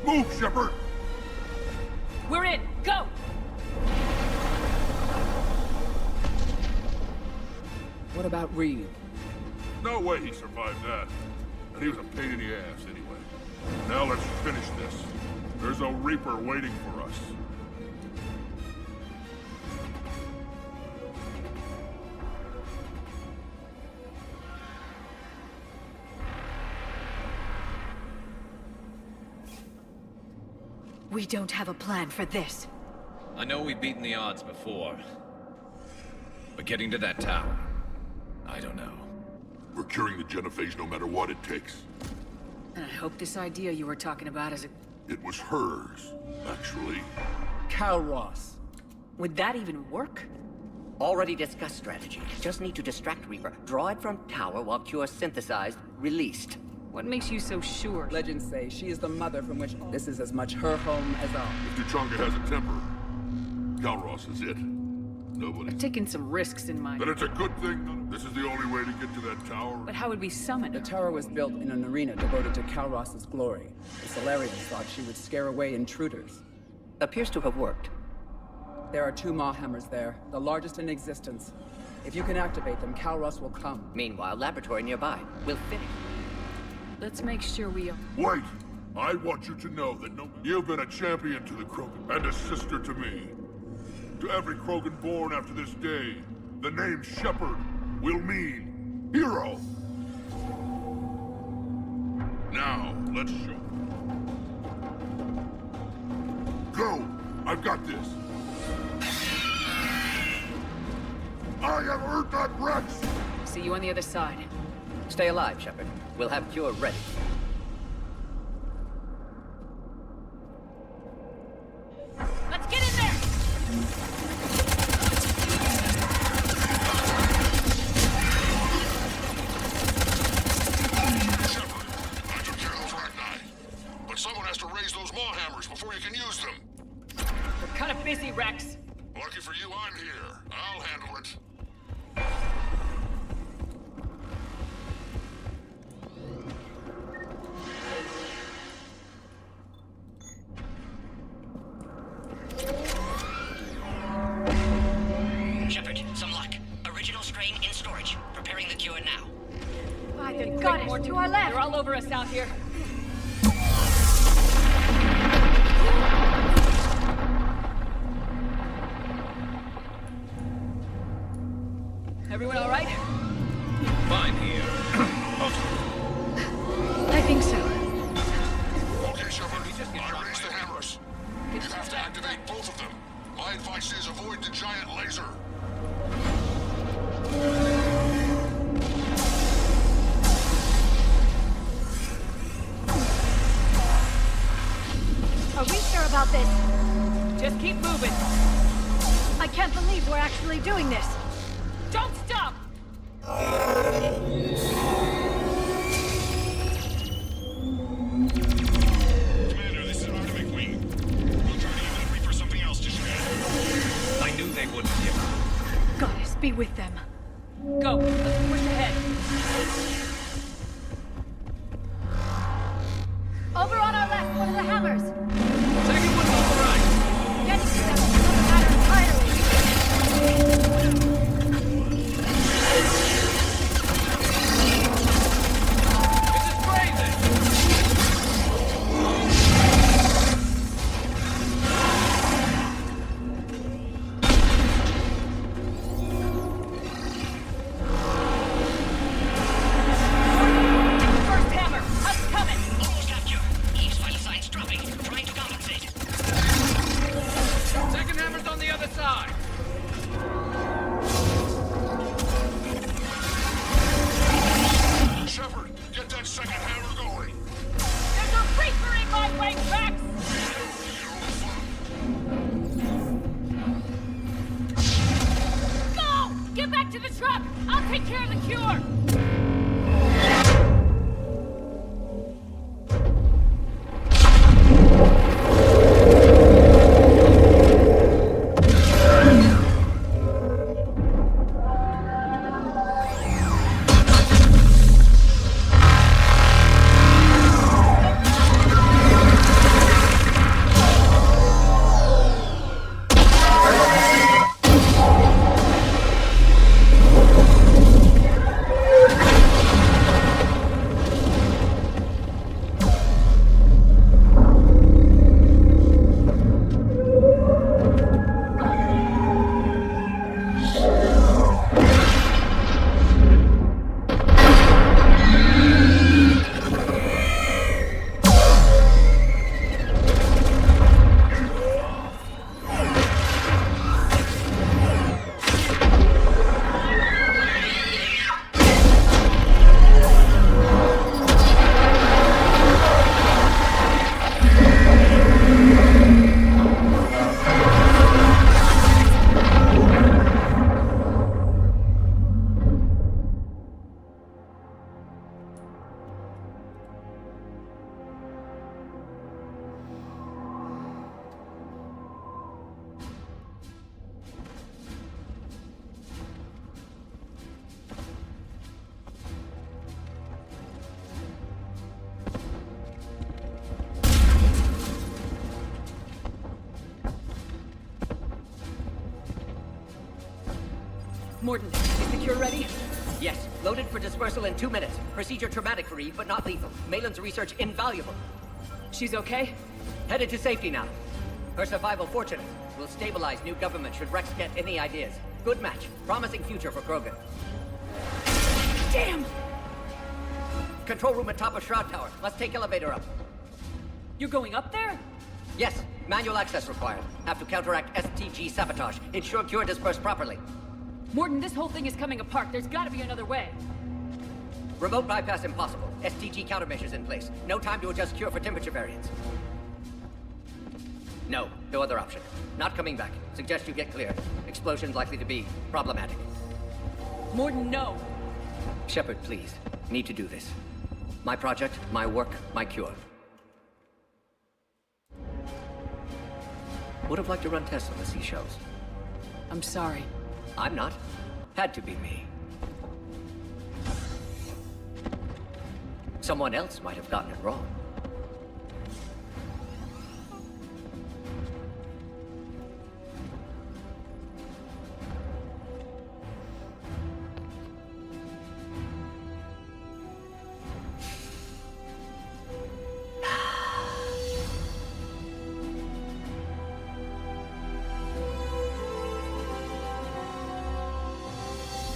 Move, Shepard. We're in. Go! What about Reeve? No way he survived that. And he was a pain in the ass anyway. Now let's finish this. There's a Reaper waiting for us. We don't have a plan for this. I know we've beaten the odds before. But getting to that tower, I don't know. We're curing the genophage no matter what it takes. And I hope this idea you were talking about is a... It was hers, actually. Kalros. Would that even work? Already discussed strategy. Just need to distract Reaper. Draw it from tower while Cure synthesized, released. What makes you so sure? Legends say she is the mother from which this is as much her home as ours. If Tuchanka has a temper, Kalros is it. Nobody. I've taken some risks in my... Then it's a good thing this is the only way to get to that tower. But how would we summon her? The tower was built in an arena devoted to Kalros's glory. The Solarians thought she would scare away intruders. Appears to have worked. There are 2 Maw hammers there, the largest in existence. If you can activate them, Kalros will come. Meanwhile, laboratory nearby. We'll finish. Let's make sure we... Wait! I want you to know that you've been a champion to the Krogan, and a sister to me. To every Krogan born after this day, the name Shepard will mean hero. Now, let's show. Go! I've got this. I have earned that Rex! See you on the other side. Stay alive, Shepard. We'll have Cure ready. Let's get in there! Shepard, I took care of those Rachni. But someone has to raise those Maw hammers before you can use them. We're kind of busy, Rex. Lucky for you, I'm here. I'll handle it. Shepard, some luck. Original strain in storage. Preparing the cure now. By the goddess, to our left! They're all over us out here. Everyone all right? Fine here. I think so. Okay, Shepard. I raised the hammers. You have to activate both of them. My advice is avoid the giant laser. Are we sure about this? Just keep moving. I can't believe we're actually doing this. Don't stop! Commander, this is Artemic Wing. We'll try to give the Reaper something else to shred. I knew they wouldn't give up. Goddess, be with them. Go, let's push ahead. Over on our left, one of the hammers. Second one's on the right. Getting to them is another matter entirely. This is crazy! First hammer, us coming. Almost have cure. Eve's vital signs dropping. Trying to compensate. Second hammer's on the other side. Shepard, get that second hammer going. There's a Reaper in my way, Rex! Go! Get back to the truck! I'll take care of the cure! Mordin, is the cure ready? Yes, loaded for dispersal in 2 minutes. Procedure traumatic for Eve, but not lethal. Malin's research invaluable. She's okay? Headed to safety now. Her survival fortunate. Will stabilize new government should Rex get any ideas. Good match. Promising future for Krogan. Damn! Control room at top of Shroud Tower. Let's take elevator up. You're going up there? Yes, manual access required. Have to counteract STG sabotage. Ensure cure dispersed properly. Mordin, this whole thing is coming apart. There's gotta be another way. Remote bypass impossible. STG countermeasures in place. No time to adjust cure for temperature variance. No other option. Not coming back. Suggest you get clear. Explosion's likely to be problematic. Mordin, no. Shepard, please. Need to do this. My project, my work, my cure. Would have liked to run tests on the seashells. I'm sorry. I'm not. Had to be me. Someone else might have gotten it wrong.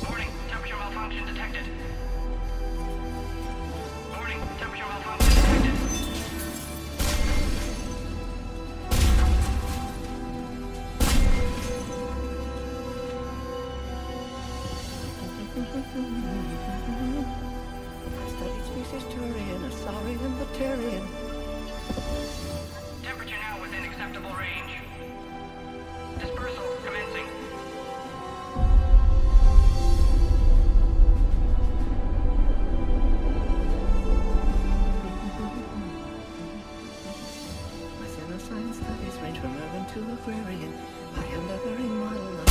Warning, temperature malfunction detected. Warning, temperature malfunction detected. Studied species Turian, a sorry libertarian. Temperature now within acceptable range. Dispersal commencing. My pseudoscience studies range from urban to agrarian. I am the very model of...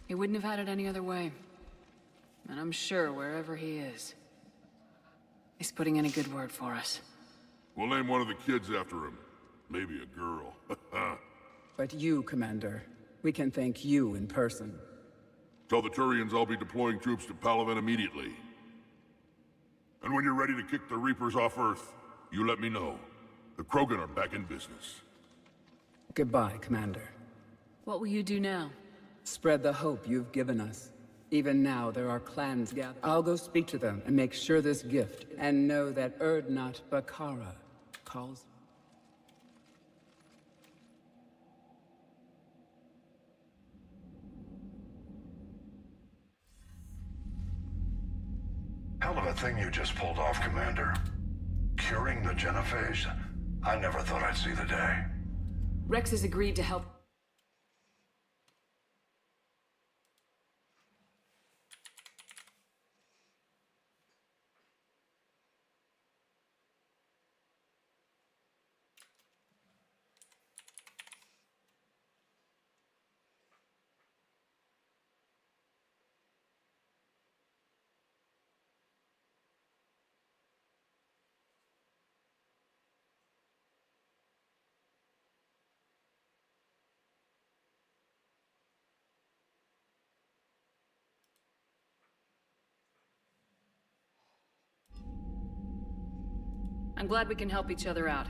He wouldn't have had it any other way. And I'm sure wherever he is, he's putting in a good word for us. We'll name one of the kids after him. Maybe a girl. But you, Commander, we can thank you in person. Tell the Turians I'll be deploying troops to Palaven immediately. And when you're ready to kick the Reapers off Earth, you let me know. The Krogan are back in business. Goodbye, Commander. What will you do now? Spread the hope you've given us. Even now, there are clans gathered. I'll go speak to them and make sure this gift, and know that Urdnot Bakara calls. That thing you just pulled off, Commander. Curing the genophage? I never thought I'd see the day. Rex has agreed to help. I'm glad we can help each other out.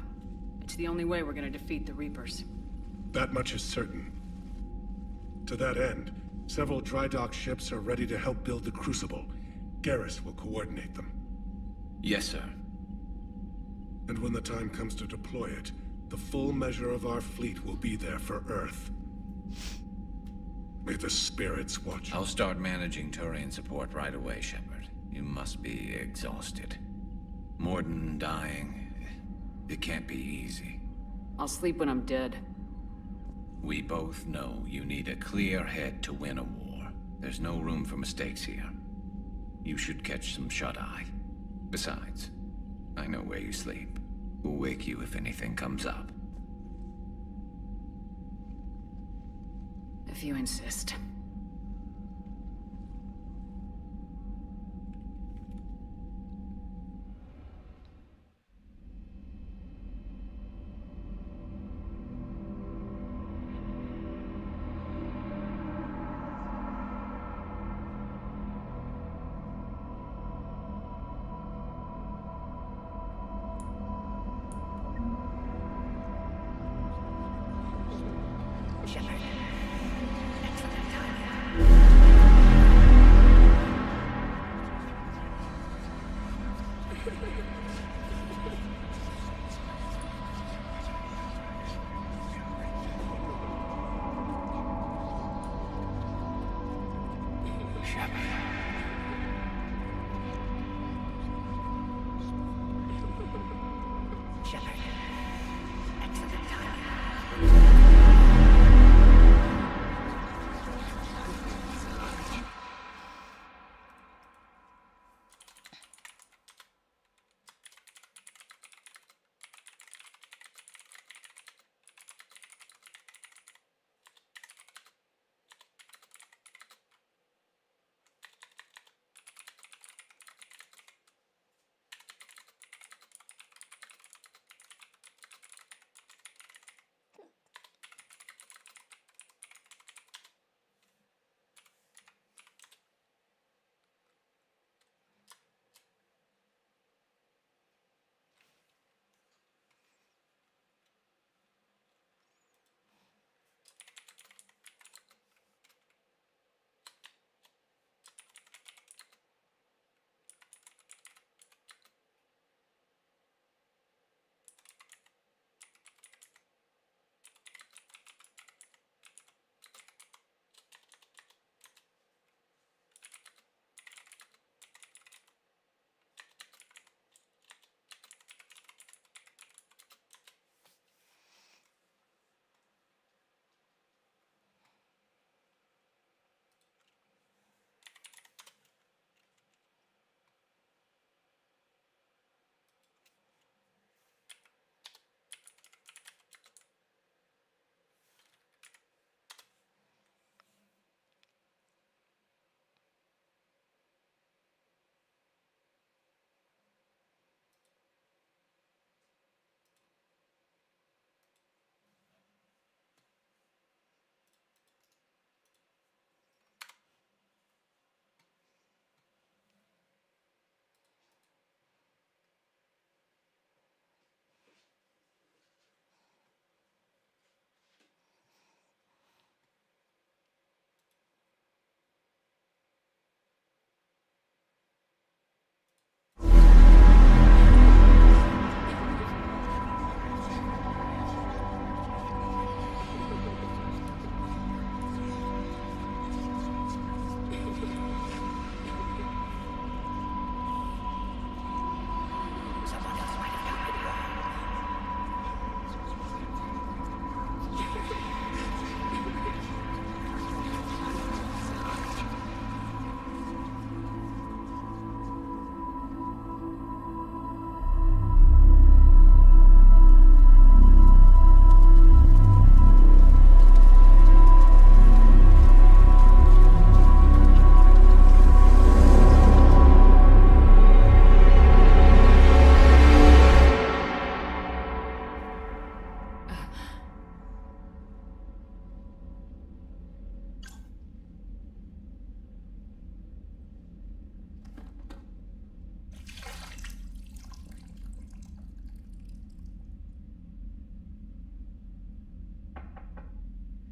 It's the only way we're gonna defeat the Reapers. That much is certain. To that end, several dry dock ships are ready to help build the Crucible. Garrus will coordinate them. Yes, sir. And when the time comes to deploy it, the full measure of our fleet will be there for Earth. May the spirits watch. I'll start managing Turian support right away, Shepard. You must be exhausted. Morden dying. It can't be easy. I'll sleep when I'm dead. We both know you need a clear head to win a war. There's no room for mistakes here. You should catch some shut-eye. Besides, I know where you sleep. We'll wake you if anything comes up. If you insist.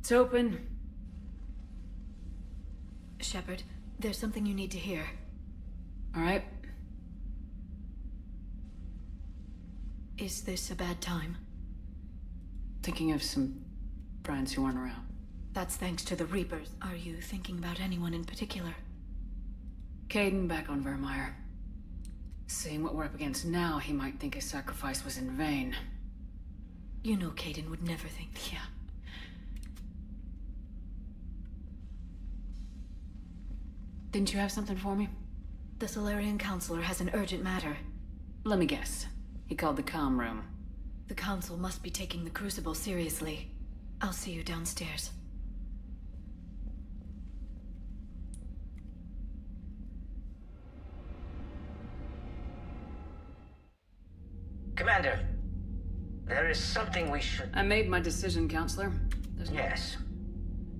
It's open. Shepard, there's something you need to hear. All right. Is this a bad time? Thinking of some friends who aren't around. That's thanks to the Reapers. Are you thinking about anyone in particular? Caden back on Vermeer. Seeing what we're up against now, he might think his sacrifice was in vain. You know Caden would never think. Yeah. Didn't you have something for me? The Solarian Counselor has an urgent matter. Let me guess. He called the comm room. The Council must be taking the Crucible seriously. I'll see you downstairs. Commander, there is something we should... I made my decision, Counselor. Yes.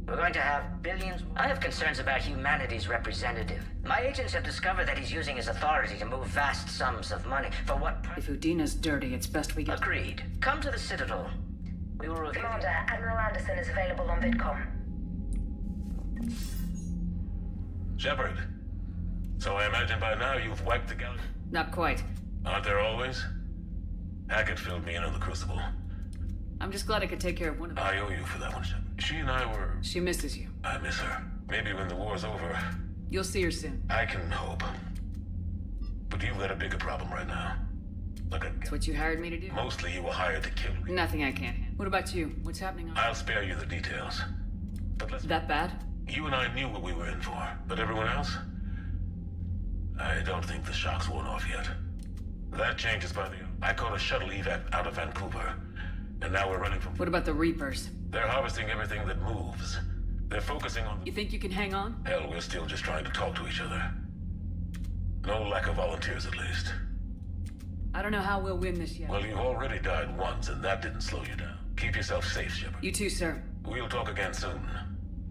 We're going to have billions... I have concerns about humanity's representative. My agents have discovered that he's using his authority to move vast sums of money. For what... If Udina's dirty, it's best we get... Agreed. Come to the Citadel. We will review... Commander, Admiral Anderson is available on VidCom. Shepard. So I imagine by now you've wiped the galaxy? Not quite. Aren't there always? Hackett filled me in on the Crucible. I'm just glad I could take care of one of them. I owe you for that one, Shepard. She and I were... She misses you. I miss her. Maybe when the war's over... You'll see her soon. I can hope. But you've got a bigger problem right now. Look at... That's what you hired me to do? Mostly you were hired to kill me. Nothing I can't handle. What about you? What's happening on... I'll spare you the details. But let's... That bad? You and I knew what we were in for. But everyone else? I don't think the shock's worn off yet. That changes by the... I caught a shuttle evac out of Vancouver. And now we're running from... What about the Reapers? They're harvesting everything that moves. They're focusing on... You think you can hang on? Hell, we're still just trying to talk to each other. No lack of volunteers, at least. I don't know how we'll win this yet. Well, you've already died once, and that didn't slow you down. Keep yourself safe, Shepard. You too, sir. We'll talk again soon.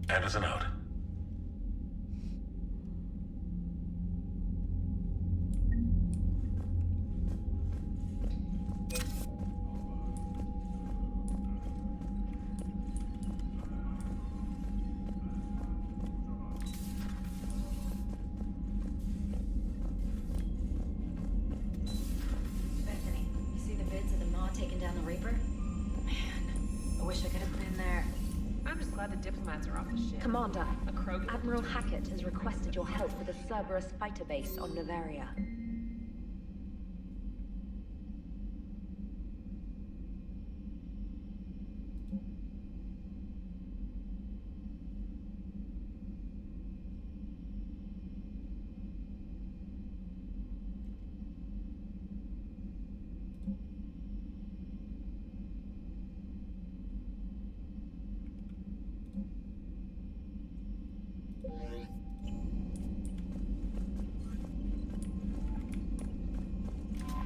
Anderson out. Commander, Admiral Hackett has requested your help with a Cerberus fighter base on Noveria.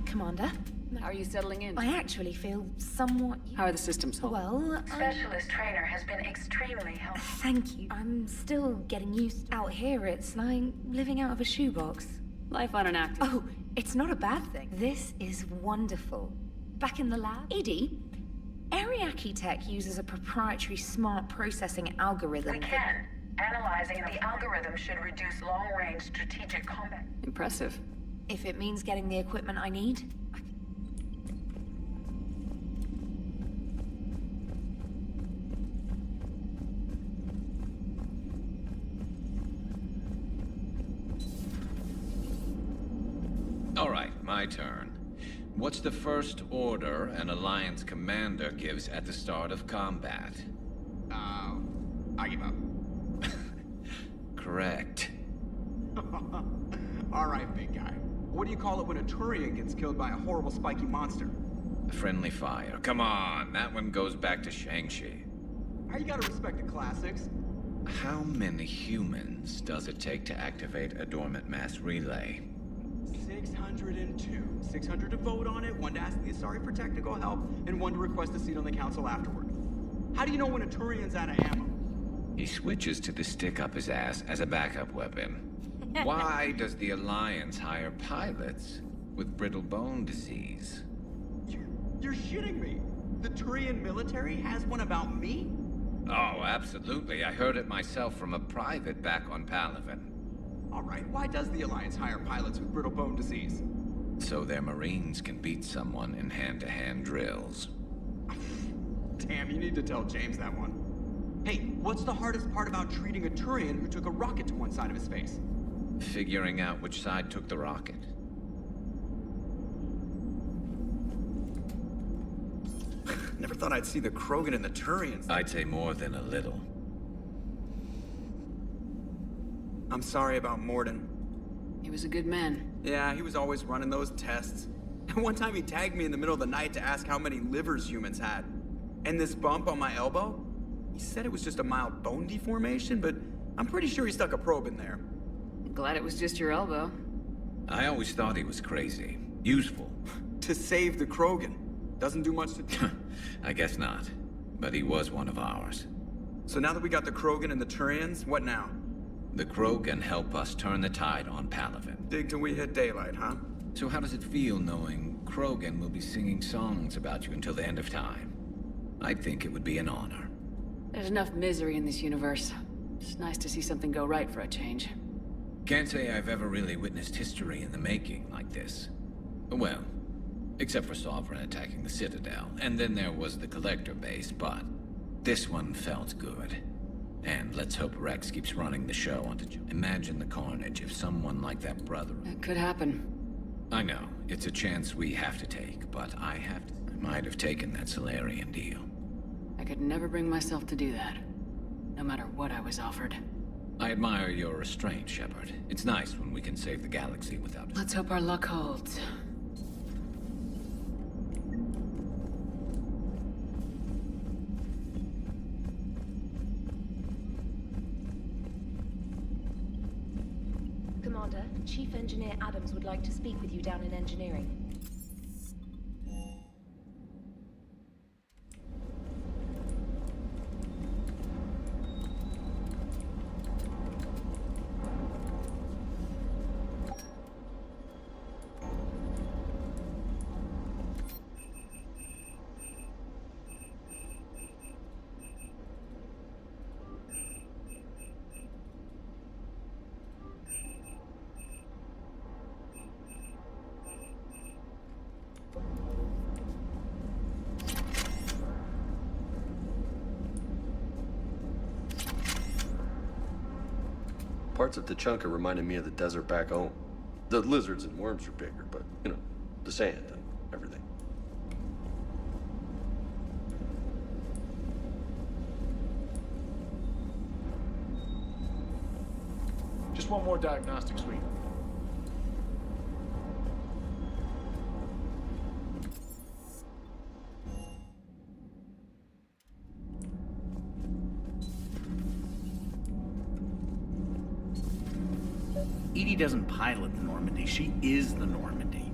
Commander? How are you settling in? I actually feel somewhat... How are the systems holding? Well, Specialist trainer has been extremely helpful. Thank you. I'm still getting used. Out here, it's like living out of a shoebox. Life on an active. Oh, it's not a bad thing. This is wonderful. Back in the lab, EDI, Ariake Tech uses a proprietary smart processing algorithm. We can. Analyzing the algorithm should reduce long-range strategic combat. Impressive. If it means getting the equipment I need. All right, my turn. What's the first order an Alliance commander gives at the start of combat? I give up. Correct. All right, big guy. What do you call it when a Turian gets killed by a horrible spiky monster? Friendly fire. Come on, that one goes back to Shang-Chi. How you gotta respect the classics? How many humans does it take to activate a dormant mass relay? 602. 600 to vote on it, 1 to ask the Asari for technical help, and 1 to request a seat on the council afterward. How do you know when a Turian's out of ammo? He switches to the stick up his ass as a backup weapon. Why does the Alliance hire pilots with brittle bone disease? You're shitting me. The Turian military has one about me? Oh, absolutely. I heard it myself from a private back on Palaven. All right, why does the Alliance hire pilots with brittle bone disease? So their Marines can beat someone in hand-to-hand drills. Damn, you need to tell James that one. Hey, what's the hardest part about treating a Turian who took a rocket to one side of his face? Figuring out which side took the rocket. Never thought I'd see the Krogan and the Turians. I'd say more than a little. I'm sorry about Morden. He was a good man. Yeah, he was always running those tests. And one time he tagged me in the middle of the night to ask how many livers humans had. And this bump on my elbow? He said it was just a mild bone deformation, but I'm pretty sure he stuck a probe in there. Glad it was just your elbow. I always thought he was crazy. Useful. To save the Krogan. Doesn't do much to... I guess not. But he was one of ours. So now that we got the Krogan and the Turians, what now? The Krogan help us turn the tide on Palaven. Dig till we hit daylight, huh? So how does it feel knowing Krogan will be singing songs about you until the end of time? I think it would be an honor. There's enough misery in this universe. It's nice to see something go right for a change. Can't say I've ever really witnessed history in the making like this. Well, except for Sovereign attacking the Citadel, and then there was the Collector base, but this one felt good. And let's hope Rex keeps running the show onto Imagine the carnage if someone like that brother... It could happen. I know, it's a chance we have to take, but I might have taken that Solarian deal. I could never bring myself to do that. No matter what I was offered. I admire your restraint, Shepard. It's nice when we can save the galaxy without... Let's hope our luck holds. Commander, Chief Engineer Adams would like to speak with you down in engineering. Parts of Tuchanka reminded me of the desert back home. The lizards and worms are bigger, but, you know, the sand and everything. Just one more diagnostic suite. EDI doesn't pilot the Normandy, she is the Normandy.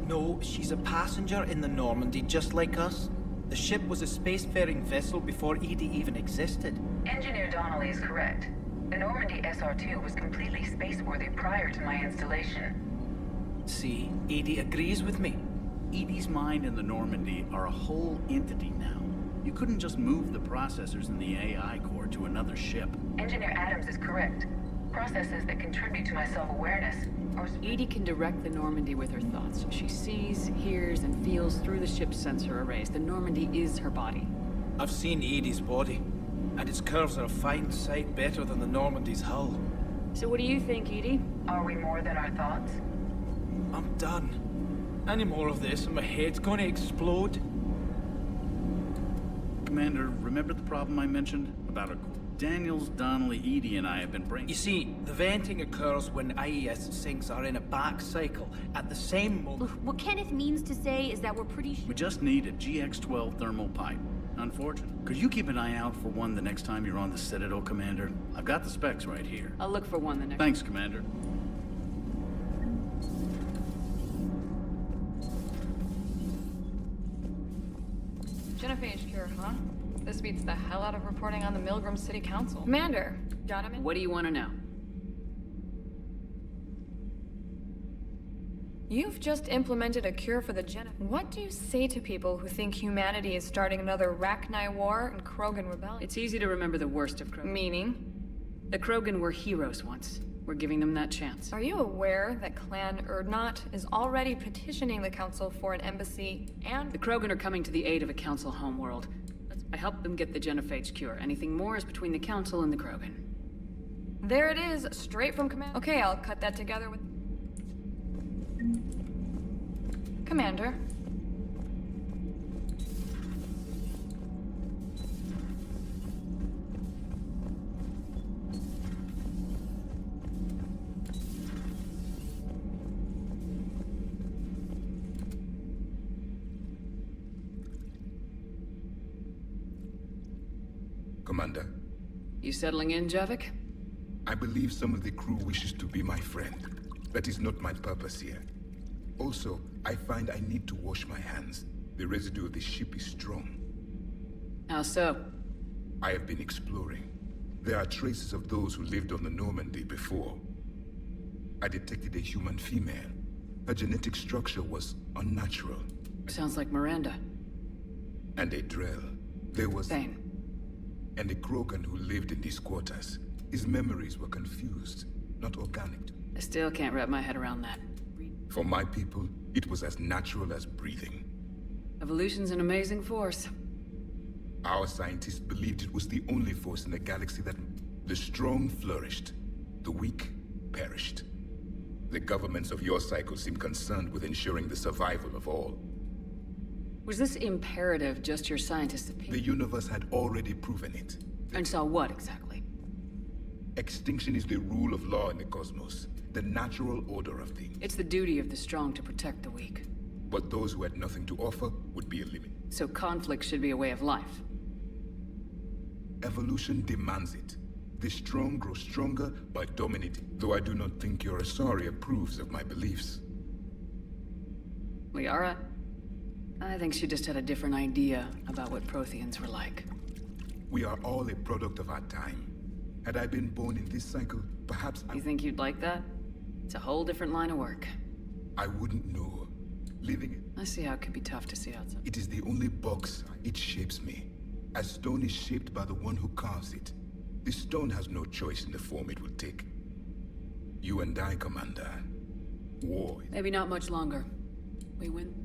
No, she's a passenger in the Normandy, just like us. The ship was a spacefaring vessel before EDI even existed. Engineer Donnelly is correct. The Normandy SR-2 was completely spaceworthy prior to my installation. See, EDI agrees with me. EDI's mind and the Normandy are a whole entity now. You couldn't just move the processors in the AI core to another ship. Engineer Adams is correct. Processes that contribute to my self-awareness are... EDI can direct the Normandy with her thoughts. She sees, hears, and feels through the ship's sensor arrays. The Normandy is her body. I've seen EDI's body, and its curves are a fine sight better than the Normandy's hull. So what do you think, EDI? Are we more than our thoughts? I'm done. Any more of this and my head's gonna explode. Commander, remember the problem I mentioned? About a Daniels, Donnelly, EDI, and I have been bringing... You see, the venting occurs when IES sinks are in a back cycle at the same moment... What Kenneth means to say is that we're pretty sure... We just need a GX-12 thermal pipe. Unfortunate. Could you keep an eye out for one the next time you're on the Citadel, Commander? I've got the specs right here. I'll look for one the next... Thanks, Commander. Jennifer HQ, huh? This beats the hell out of reporting on the Milgram City Council. Commander, got him in? What do you want to know? You've just implemented a cure for the What do you say to people who think humanity is starting another Rachni War and Krogan Rebellion? It's easy to remember the worst of Krogan. Meaning? The Krogan were heroes once. We're giving them that chance. Are you aware that Clan Urdnot is already petitioning the Council for an embassy and— The Krogan are coming to the aid of a Council homeworld. I helped them get the genophage cure. Anything more is between the Council and the Krogan. There it is, straight from Command. Okay, I'll cut that together with... Commander. Commander. You settling in, Javik? I believe some of the crew wishes to be my friend. That is not my purpose here. Also, I find I need to wash my hands. The residue of the ship is strong. How so? I have been exploring. There are traces of those who lived on the Normandy before. I detected a human female. Her genetic structure was unnatural. Sounds like Miranda. And a Drell. There was... Thane. And a Krogan who lived in these quarters. His memories were confused, not organic. I still can't wrap my head around that. For my people, it was as natural as breathing. Evolution's an amazing force. Our scientists believed it was the only force in the galaxy that... The strong flourished. The weak perished. The governments of your cycle seem concerned with ensuring the survival of all. Was this imperative just your scientists' opinion? The universe had already proven it. And saw what, exactly? Extinction is the rule of law in the cosmos. The natural order of things. It's the duty of the strong to protect the weak. But those who had nothing to offer would be eliminated. So conflict should be a way of life. Evolution demands it. The strong grow stronger by dominating. Though I do not think your Asari approves of my beliefs. Liara? I think she just had a different idea about what Protheans were like. We are all a product of our time. Had I been born in this cycle, perhaps You think you'd like that? It's a whole different line of work. I wouldn't know. Living it. I see how it could be tough to see outside. It is the only box. It shapes me. As stone is shaped by the one who carves it. This stone has no choice in the form it will take. You and I, Commander. War. Maybe not much longer. We win.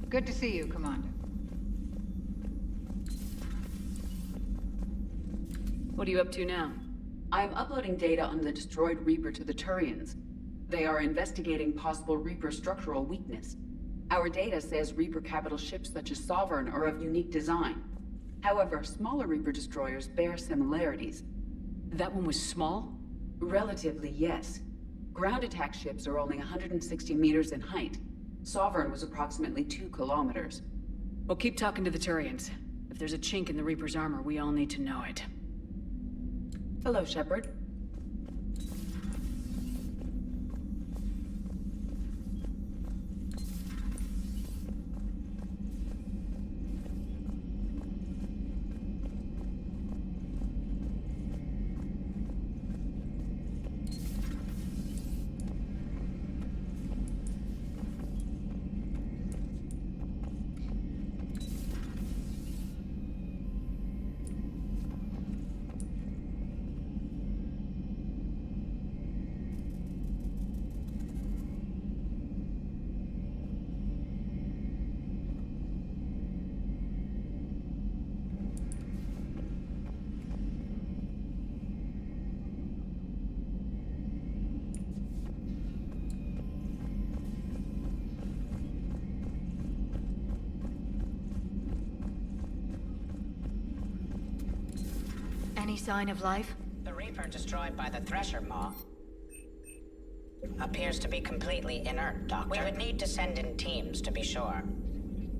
Good to see you, Commander. What are you up to now? I am uploading data on the destroyed Reaper to the Turians. They are investigating possible Reaper structural weakness. Our data says Reaper capital ships such as Sovereign are of unique design. However, smaller Reaper destroyers bear similarities. That one was small? Relatively, yes. Ground attack ships are only 160 meters in height. Sovereign was approximately 2 kilometers. Well, keep talking to the Turians. If there's a chink in the Reaper's armor, we all need to know it. Hello, Shepard. Any sign of life? The Reaper destroyed by the Thresher Maw appears to be completely inert, Doctor. We would need to send in teams to be sure.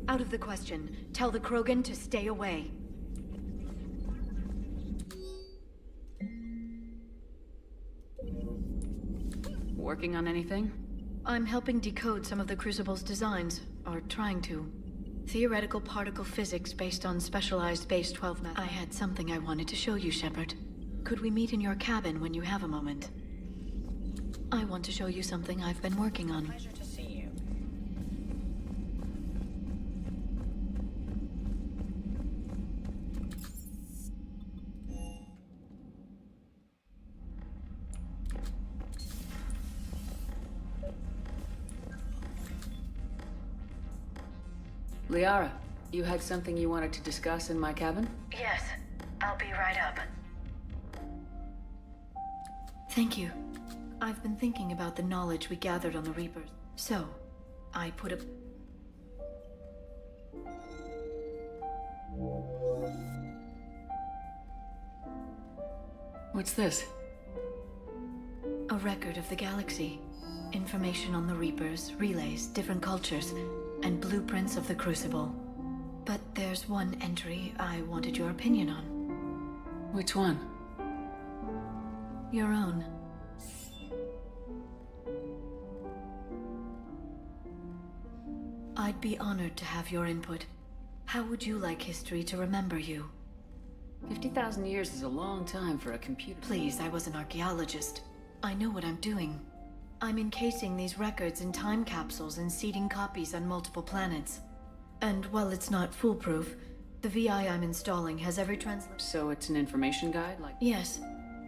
Out of the question. Tell the Krogan to stay away. Working on anything? I'm helping decode some of the Crucible's designs, or trying to. Theoretical particle physics based on specialized Base 12 I had something I wanted to show you, Shepard. Could we meet in your cabin when you have a moment? I want to show you something I've been working on. Pleasure to see you. Liara, you had something you wanted to discuss in my cabin? Yes, I'll be right up. Thank you. I've been thinking about the knowledge we gathered on the Reapers. So, I put a... What's this? A record of the galaxy. Information on the Reapers, relays, different cultures, and blueprints of the Crucible. But there's one entry I wanted your opinion on. Which one? Your own. I'd be honored to have your input. How would you like history to remember you? 50,000 years is a long time for a computer. Please, I was an archaeologist. I know what I'm doing. I'm encasing these records in time capsules and seeding copies on multiple planets. And while it's not foolproof, the VI I'm installing has every translation. So it's an information guide, like? Yes.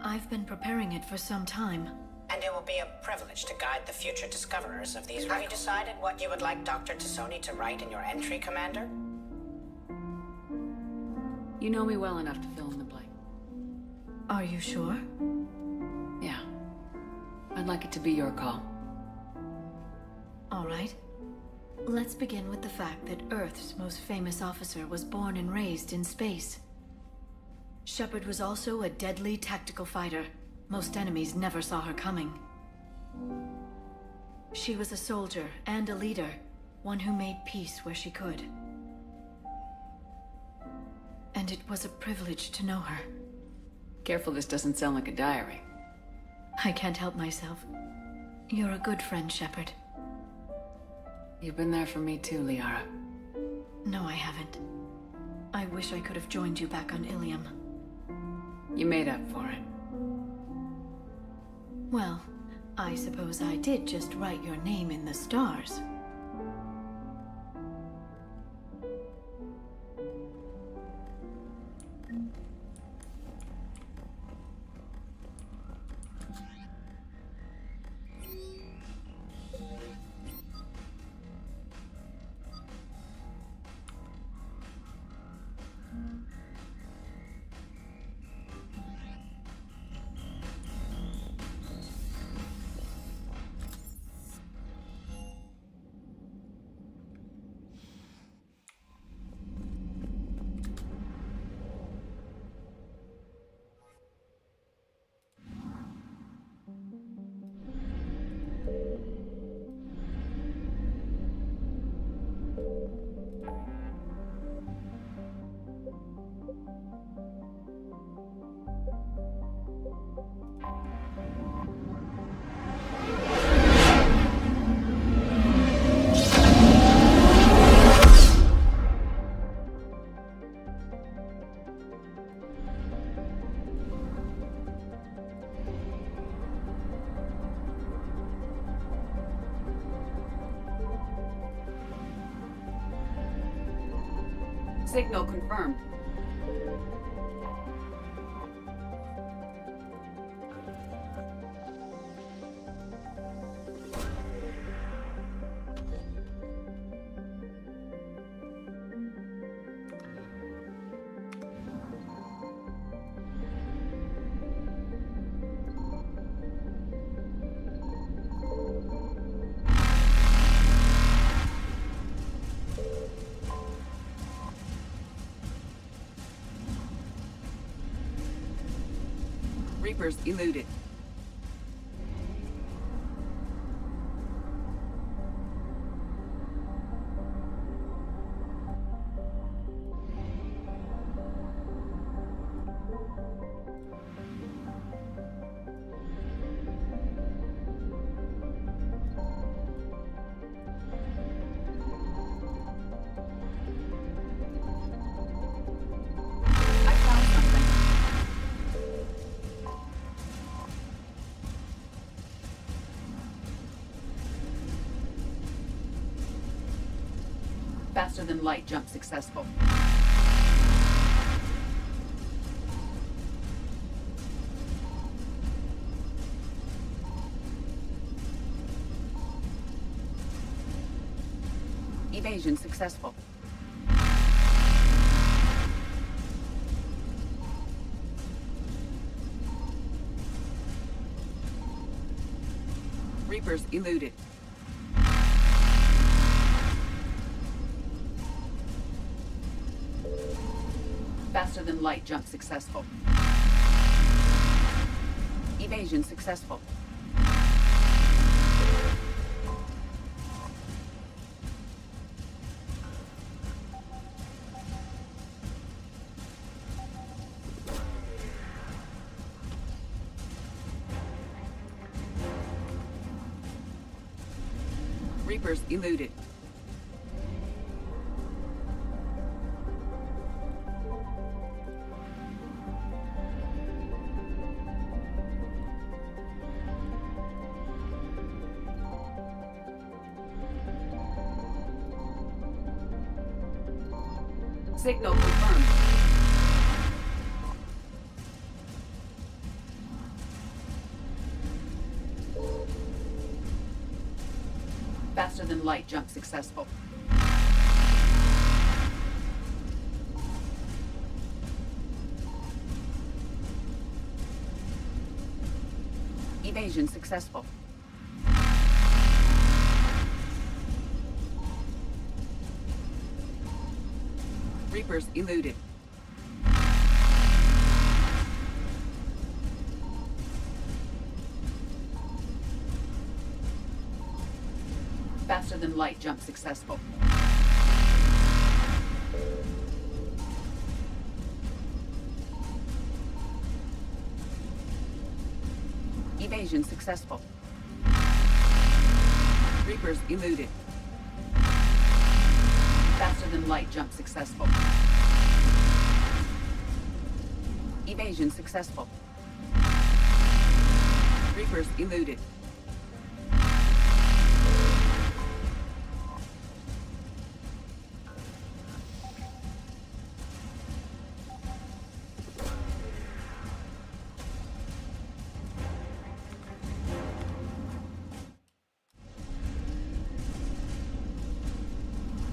I've been preparing it for some time. And it will be a privilege to guide the future discoverers of these. Have you decided what you would like Dr. T'Soni to write in your entry, Commander? You know me well enough to fill in the blank. Are you sure? Yeah. I'd like it to be your call. All right. Let's begin with the fact that Earth's most famous officer was born and raised in space. Shepard was also a deadly tactical fighter. Most enemies never saw her coming. She was a soldier and a leader, one who made peace where she could. And it was a privilege to know her. Careful this doesn't sound like a diary. I can't help myself. You're a good friend, Shepard. You've been there for me too, Liara. No, I haven't. I wish I could have joined you back on Ilium. You made up for it. Well, I suppose I did just write your name in the stars. Signal confirmed. Reapers eluded. Faster than light jump successful. Evasion successful. Reapers eluded. Faster than light jump successful. Evasion successful. Reapers eluded. Signal confirmed. Faster than light jump successful. Evasion successful. Reapers eluded. Faster than light jump successful. Evasion successful. Reapers eluded. Faster than light jump successful. Evasion successful. Reapers eluded.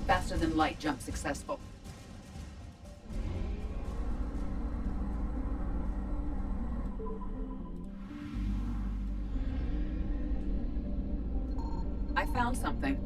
Faster than light jump successful. I found something.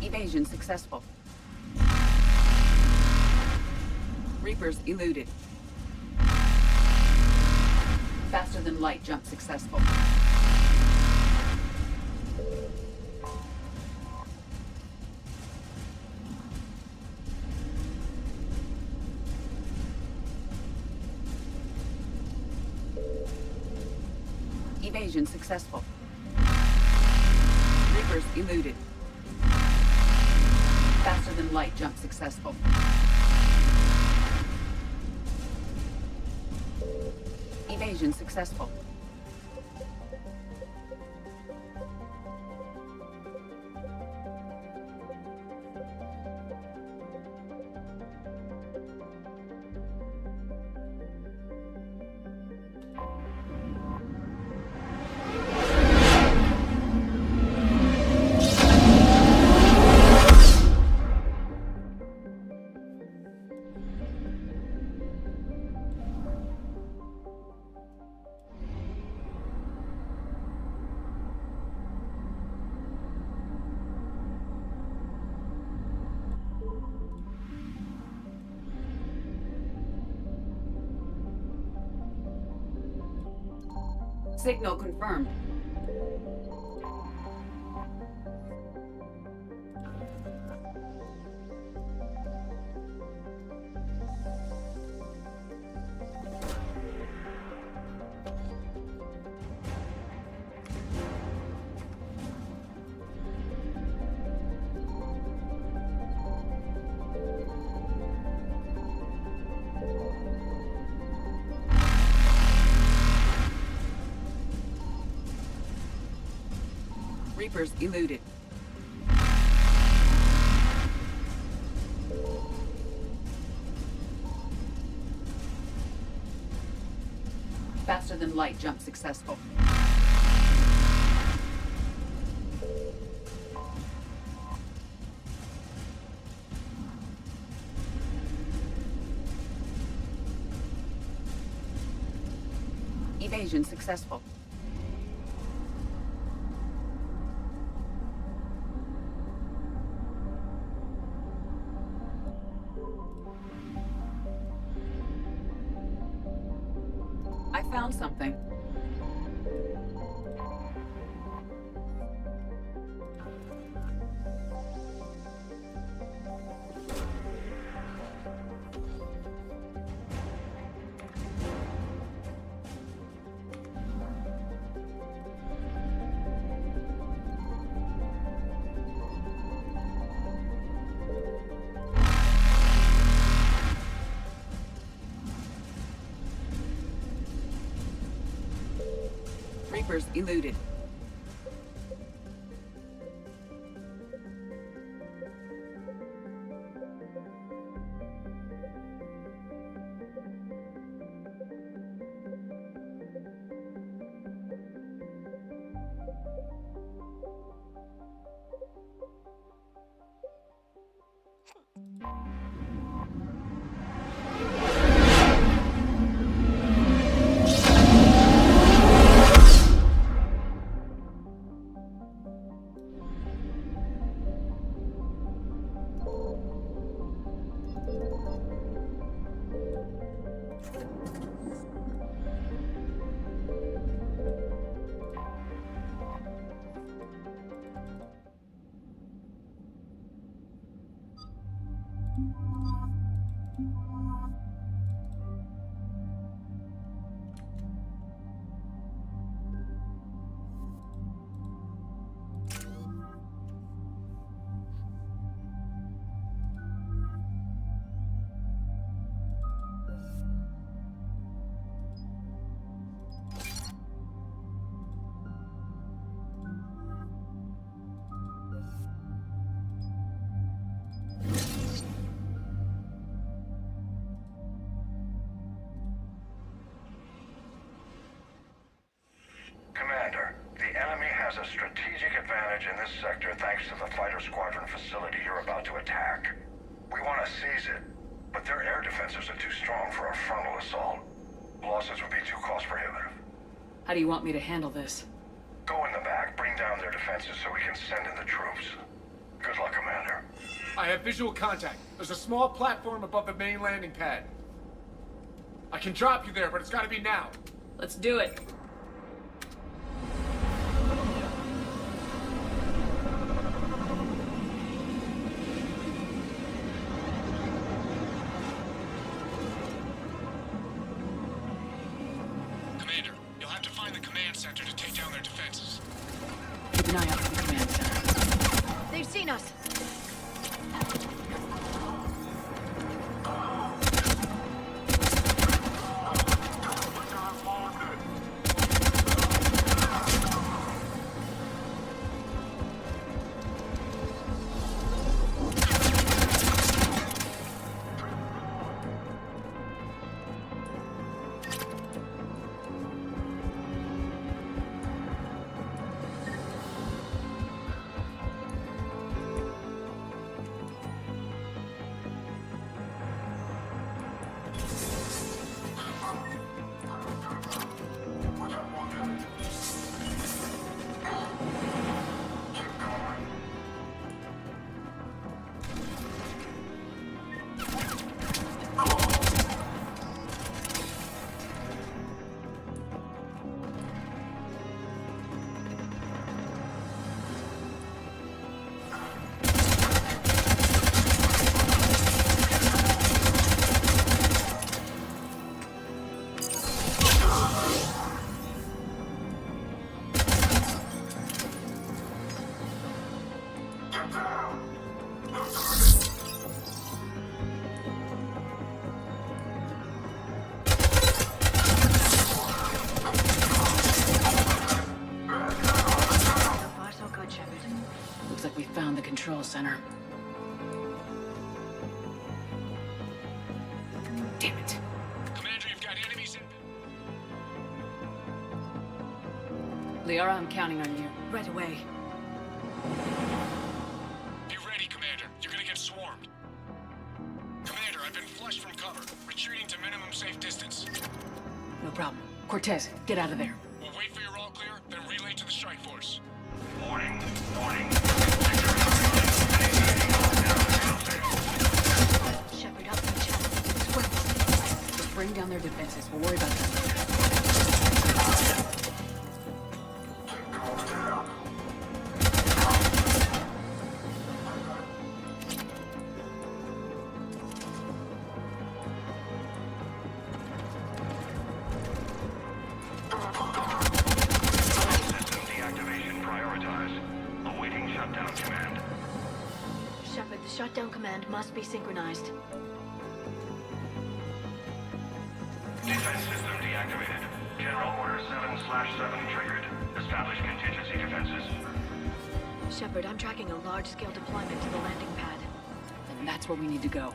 Evasion successful. Reapers eluded. Faster than light jump successful. Evasion successful. Reapers eluded. Faster than light jump successful. Evasion successful. Signal confirmed. Reapers eluded. Faster than light jump successful. Evasion successful. I found something. Reapers eluded. Commander, the enemy has a strategic advantage in this sector thanks to the fighter squadron facility you're about to attack. We want to seize it, but their air defenses are too strong for a frontal assault. Losses would be too cost prohibitive. How do you want me to handle this? Go in the back, bring down their defenses so we can send in the troops. Good luck, Commander. I have visual contact. There's a small platform above the main landing pad. I can drop you there, but it's gotta be now. Let's do it. Commander, you'll have to find the command center to take an eye out for the command center. They've seen us. Control center. Damn it. Commander, you've got enemies in... Liara, I'm counting on you. Right away. Be ready, Commander. You're gonna get swarmed. Commander, I've been flushed from cover. Retreating to minimum safe distance. No problem. Cortez, get out of there. We'll wait for your all clear, then relay to the strike force. Warning. Shepard, up the channel. Quick. Just bring down their defenses. We'll worry about them later. System deactivation prioritized. Awaiting shutdown command. Shepard, the shutdown command must be synchronized. Defense system deactivated. General Order 7/7 triggered. Establish contingency defenses. Shepard, I'm tracking a large-scale deployment to the landing pad. And that's where we need to go.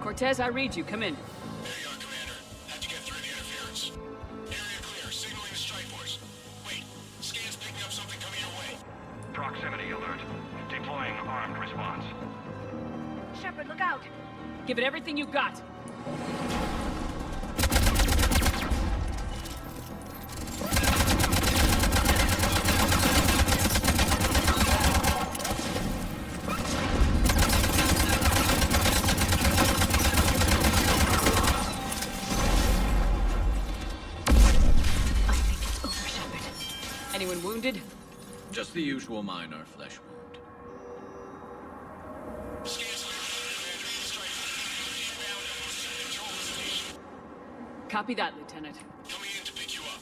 Cortez, I read you. Come in. There you are, Commander. How'd you get through the interference? Area clear. Signaling the strike force. Wait. Scan's picking up something coming your way. Proximity alert. Deploying armed response. Shepard, look out! Give it everything you got. Anyone wounded? Just the usual minor flesh wound. Copy that, Lieutenant. Coming in to pick you up.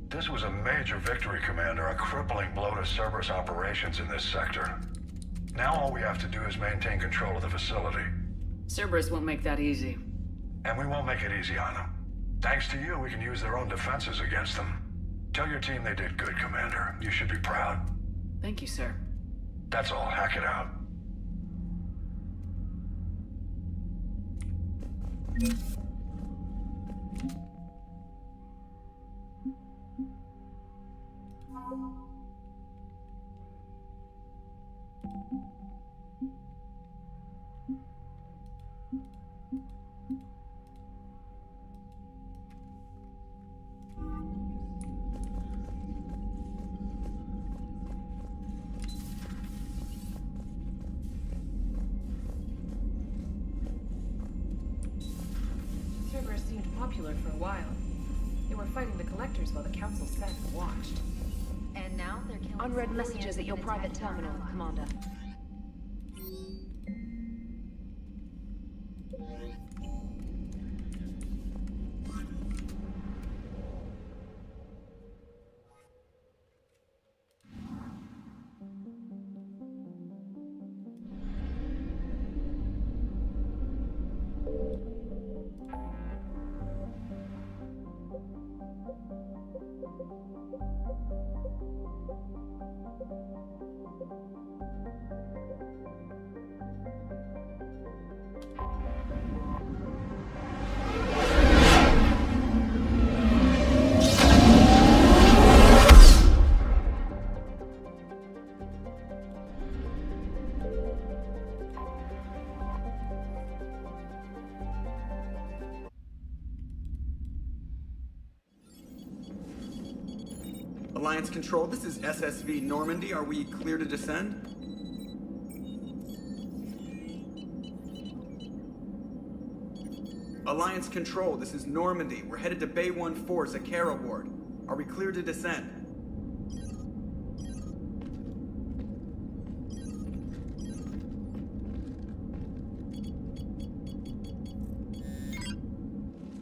This was a major victory, Commander. A crippling blow to Cerberus operations in this sector. Now all we have to do is maintain control of the facility. Cerberus won't make that easy. And we won't make it easy on them. Thanks to you, we can use their own defenses against them. Tell your team they did good, Commander. You should be proud. Thank you, sir. That's all. Hack it out. Cerberus seemed popular for a while. They were fighting the Collectors while the Council sat and watched. And now they're killing Unread civilians messages at your and private attacking our terminal, allies. Commander. Alliance Control, this is SSV Normandy. Are we clear to descend? Alliance Control, this is Normandy. We're headed to Bay 1-4, Zakara Ward. Are we clear to descend?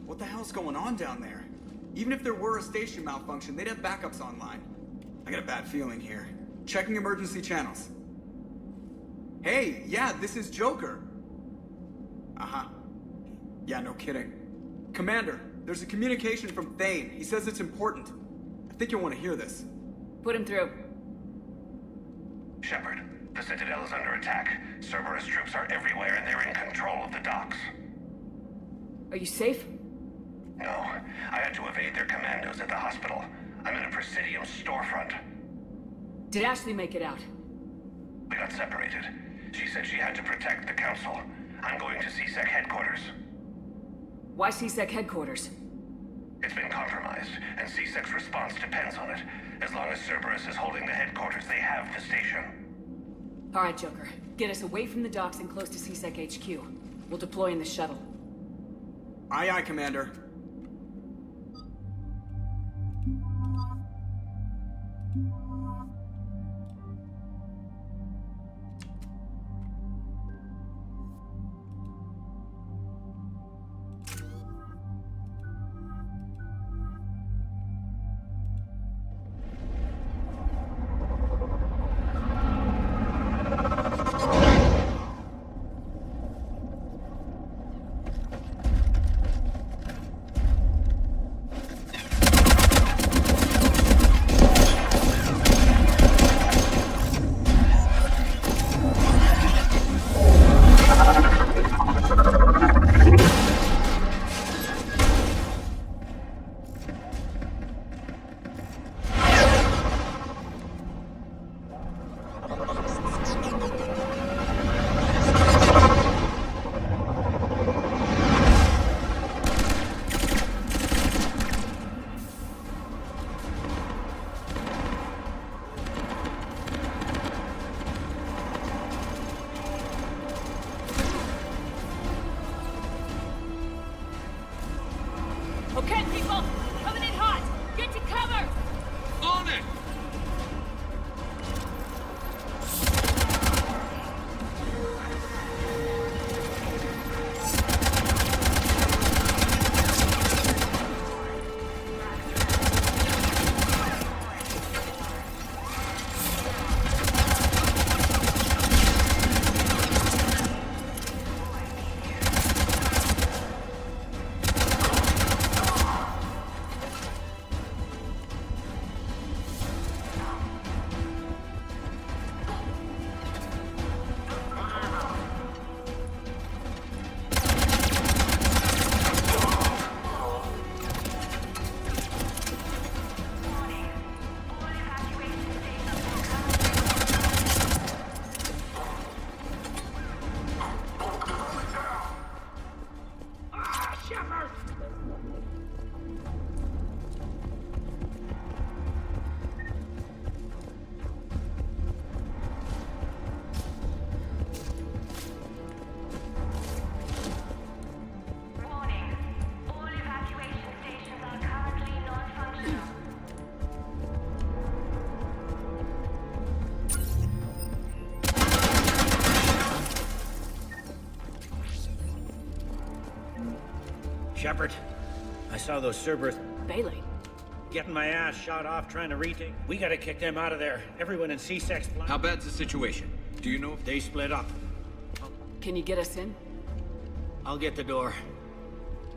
What the hell's going on down there? Even if there were a station malfunction, they'd have backups online. I got a bad feeling here. Checking emergency channels. Hey, yeah, this is Joker. Uh-huh. Yeah, no kidding. Commander, there's a communication from Thane. He says it's important. I think you'll want to hear this. Put him through. Shepard, the Citadel is under attack. Cerberus troops are everywhere and they're in control of the docks. Are you safe? No, I had to evade their commandos at the hospital. I'm in a Presidium storefront. Did Ashley make it out? We got separated. She said she had to protect the Council. I'm going to CSEC headquarters. Why CSEC headquarters? It's been compromised, and CSEC's response depends on it. As long as Cerberus is holding the headquarters, they have the station. All right, Joker. Get us away from the docks and close to CSEC HQ. We'll deploy in the shuttle. Aye, aye, Commander. Shepard, I saw those Cerberus Bailey. getting my ass shot off trying to retake. We gotta kick them out of there. Everyone in C-Sec's flying. How bad's the situation? Do you know if They split up. Can you get us in? I'll get the door.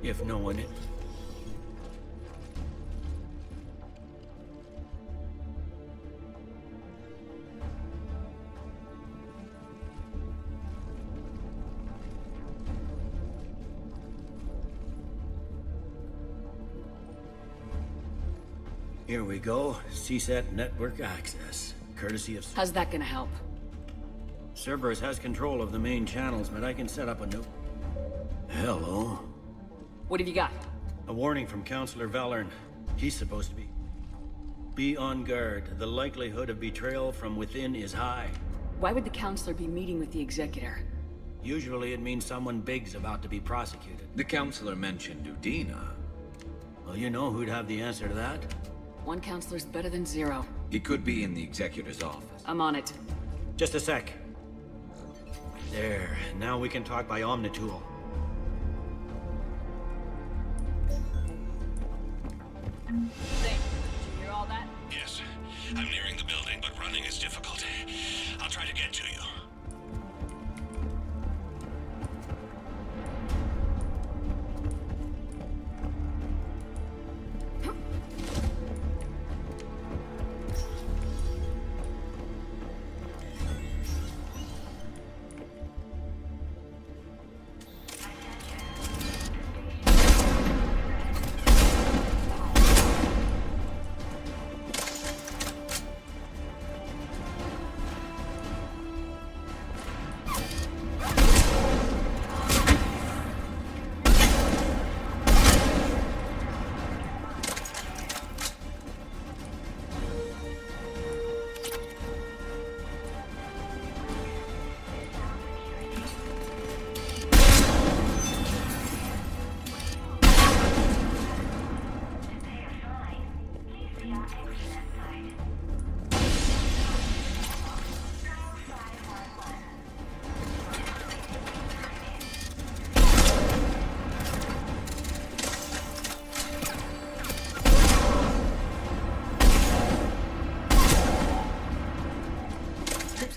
If no one... Here we go. CSAT network access. Courtesy of... How's that gonna help? Cerberus has control of the main channels, but I can set up a new... Hello? What have you got? A warning from Counselor Valern. He's supposed to be... Be on guard. The likelihood of betrayal from within is high. Why would the counselor be meeting with the executor? Usually it means someone big's about to be prosecuted. the counselor mentioned Udina? Well, you know who'd have the answer to that? One counselor's better than zero. He could be in the executor's office. I'm on it. Just a sec. There. Now we can talk by Omnitool. Did you hear all that? Yes. I'm nearing the building, but running is difficult. I'll try to get to you.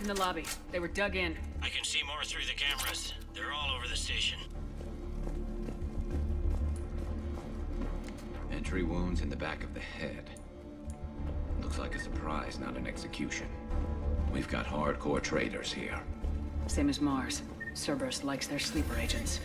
In the lobby. They were dug in. I can see more through the cameras. They're all over the station. Entry wounds in the back of the head. Looks like a surprise, not an execution. We've got hardcore traitors here. Same as Mars. Cerberus likes their sleeper agents.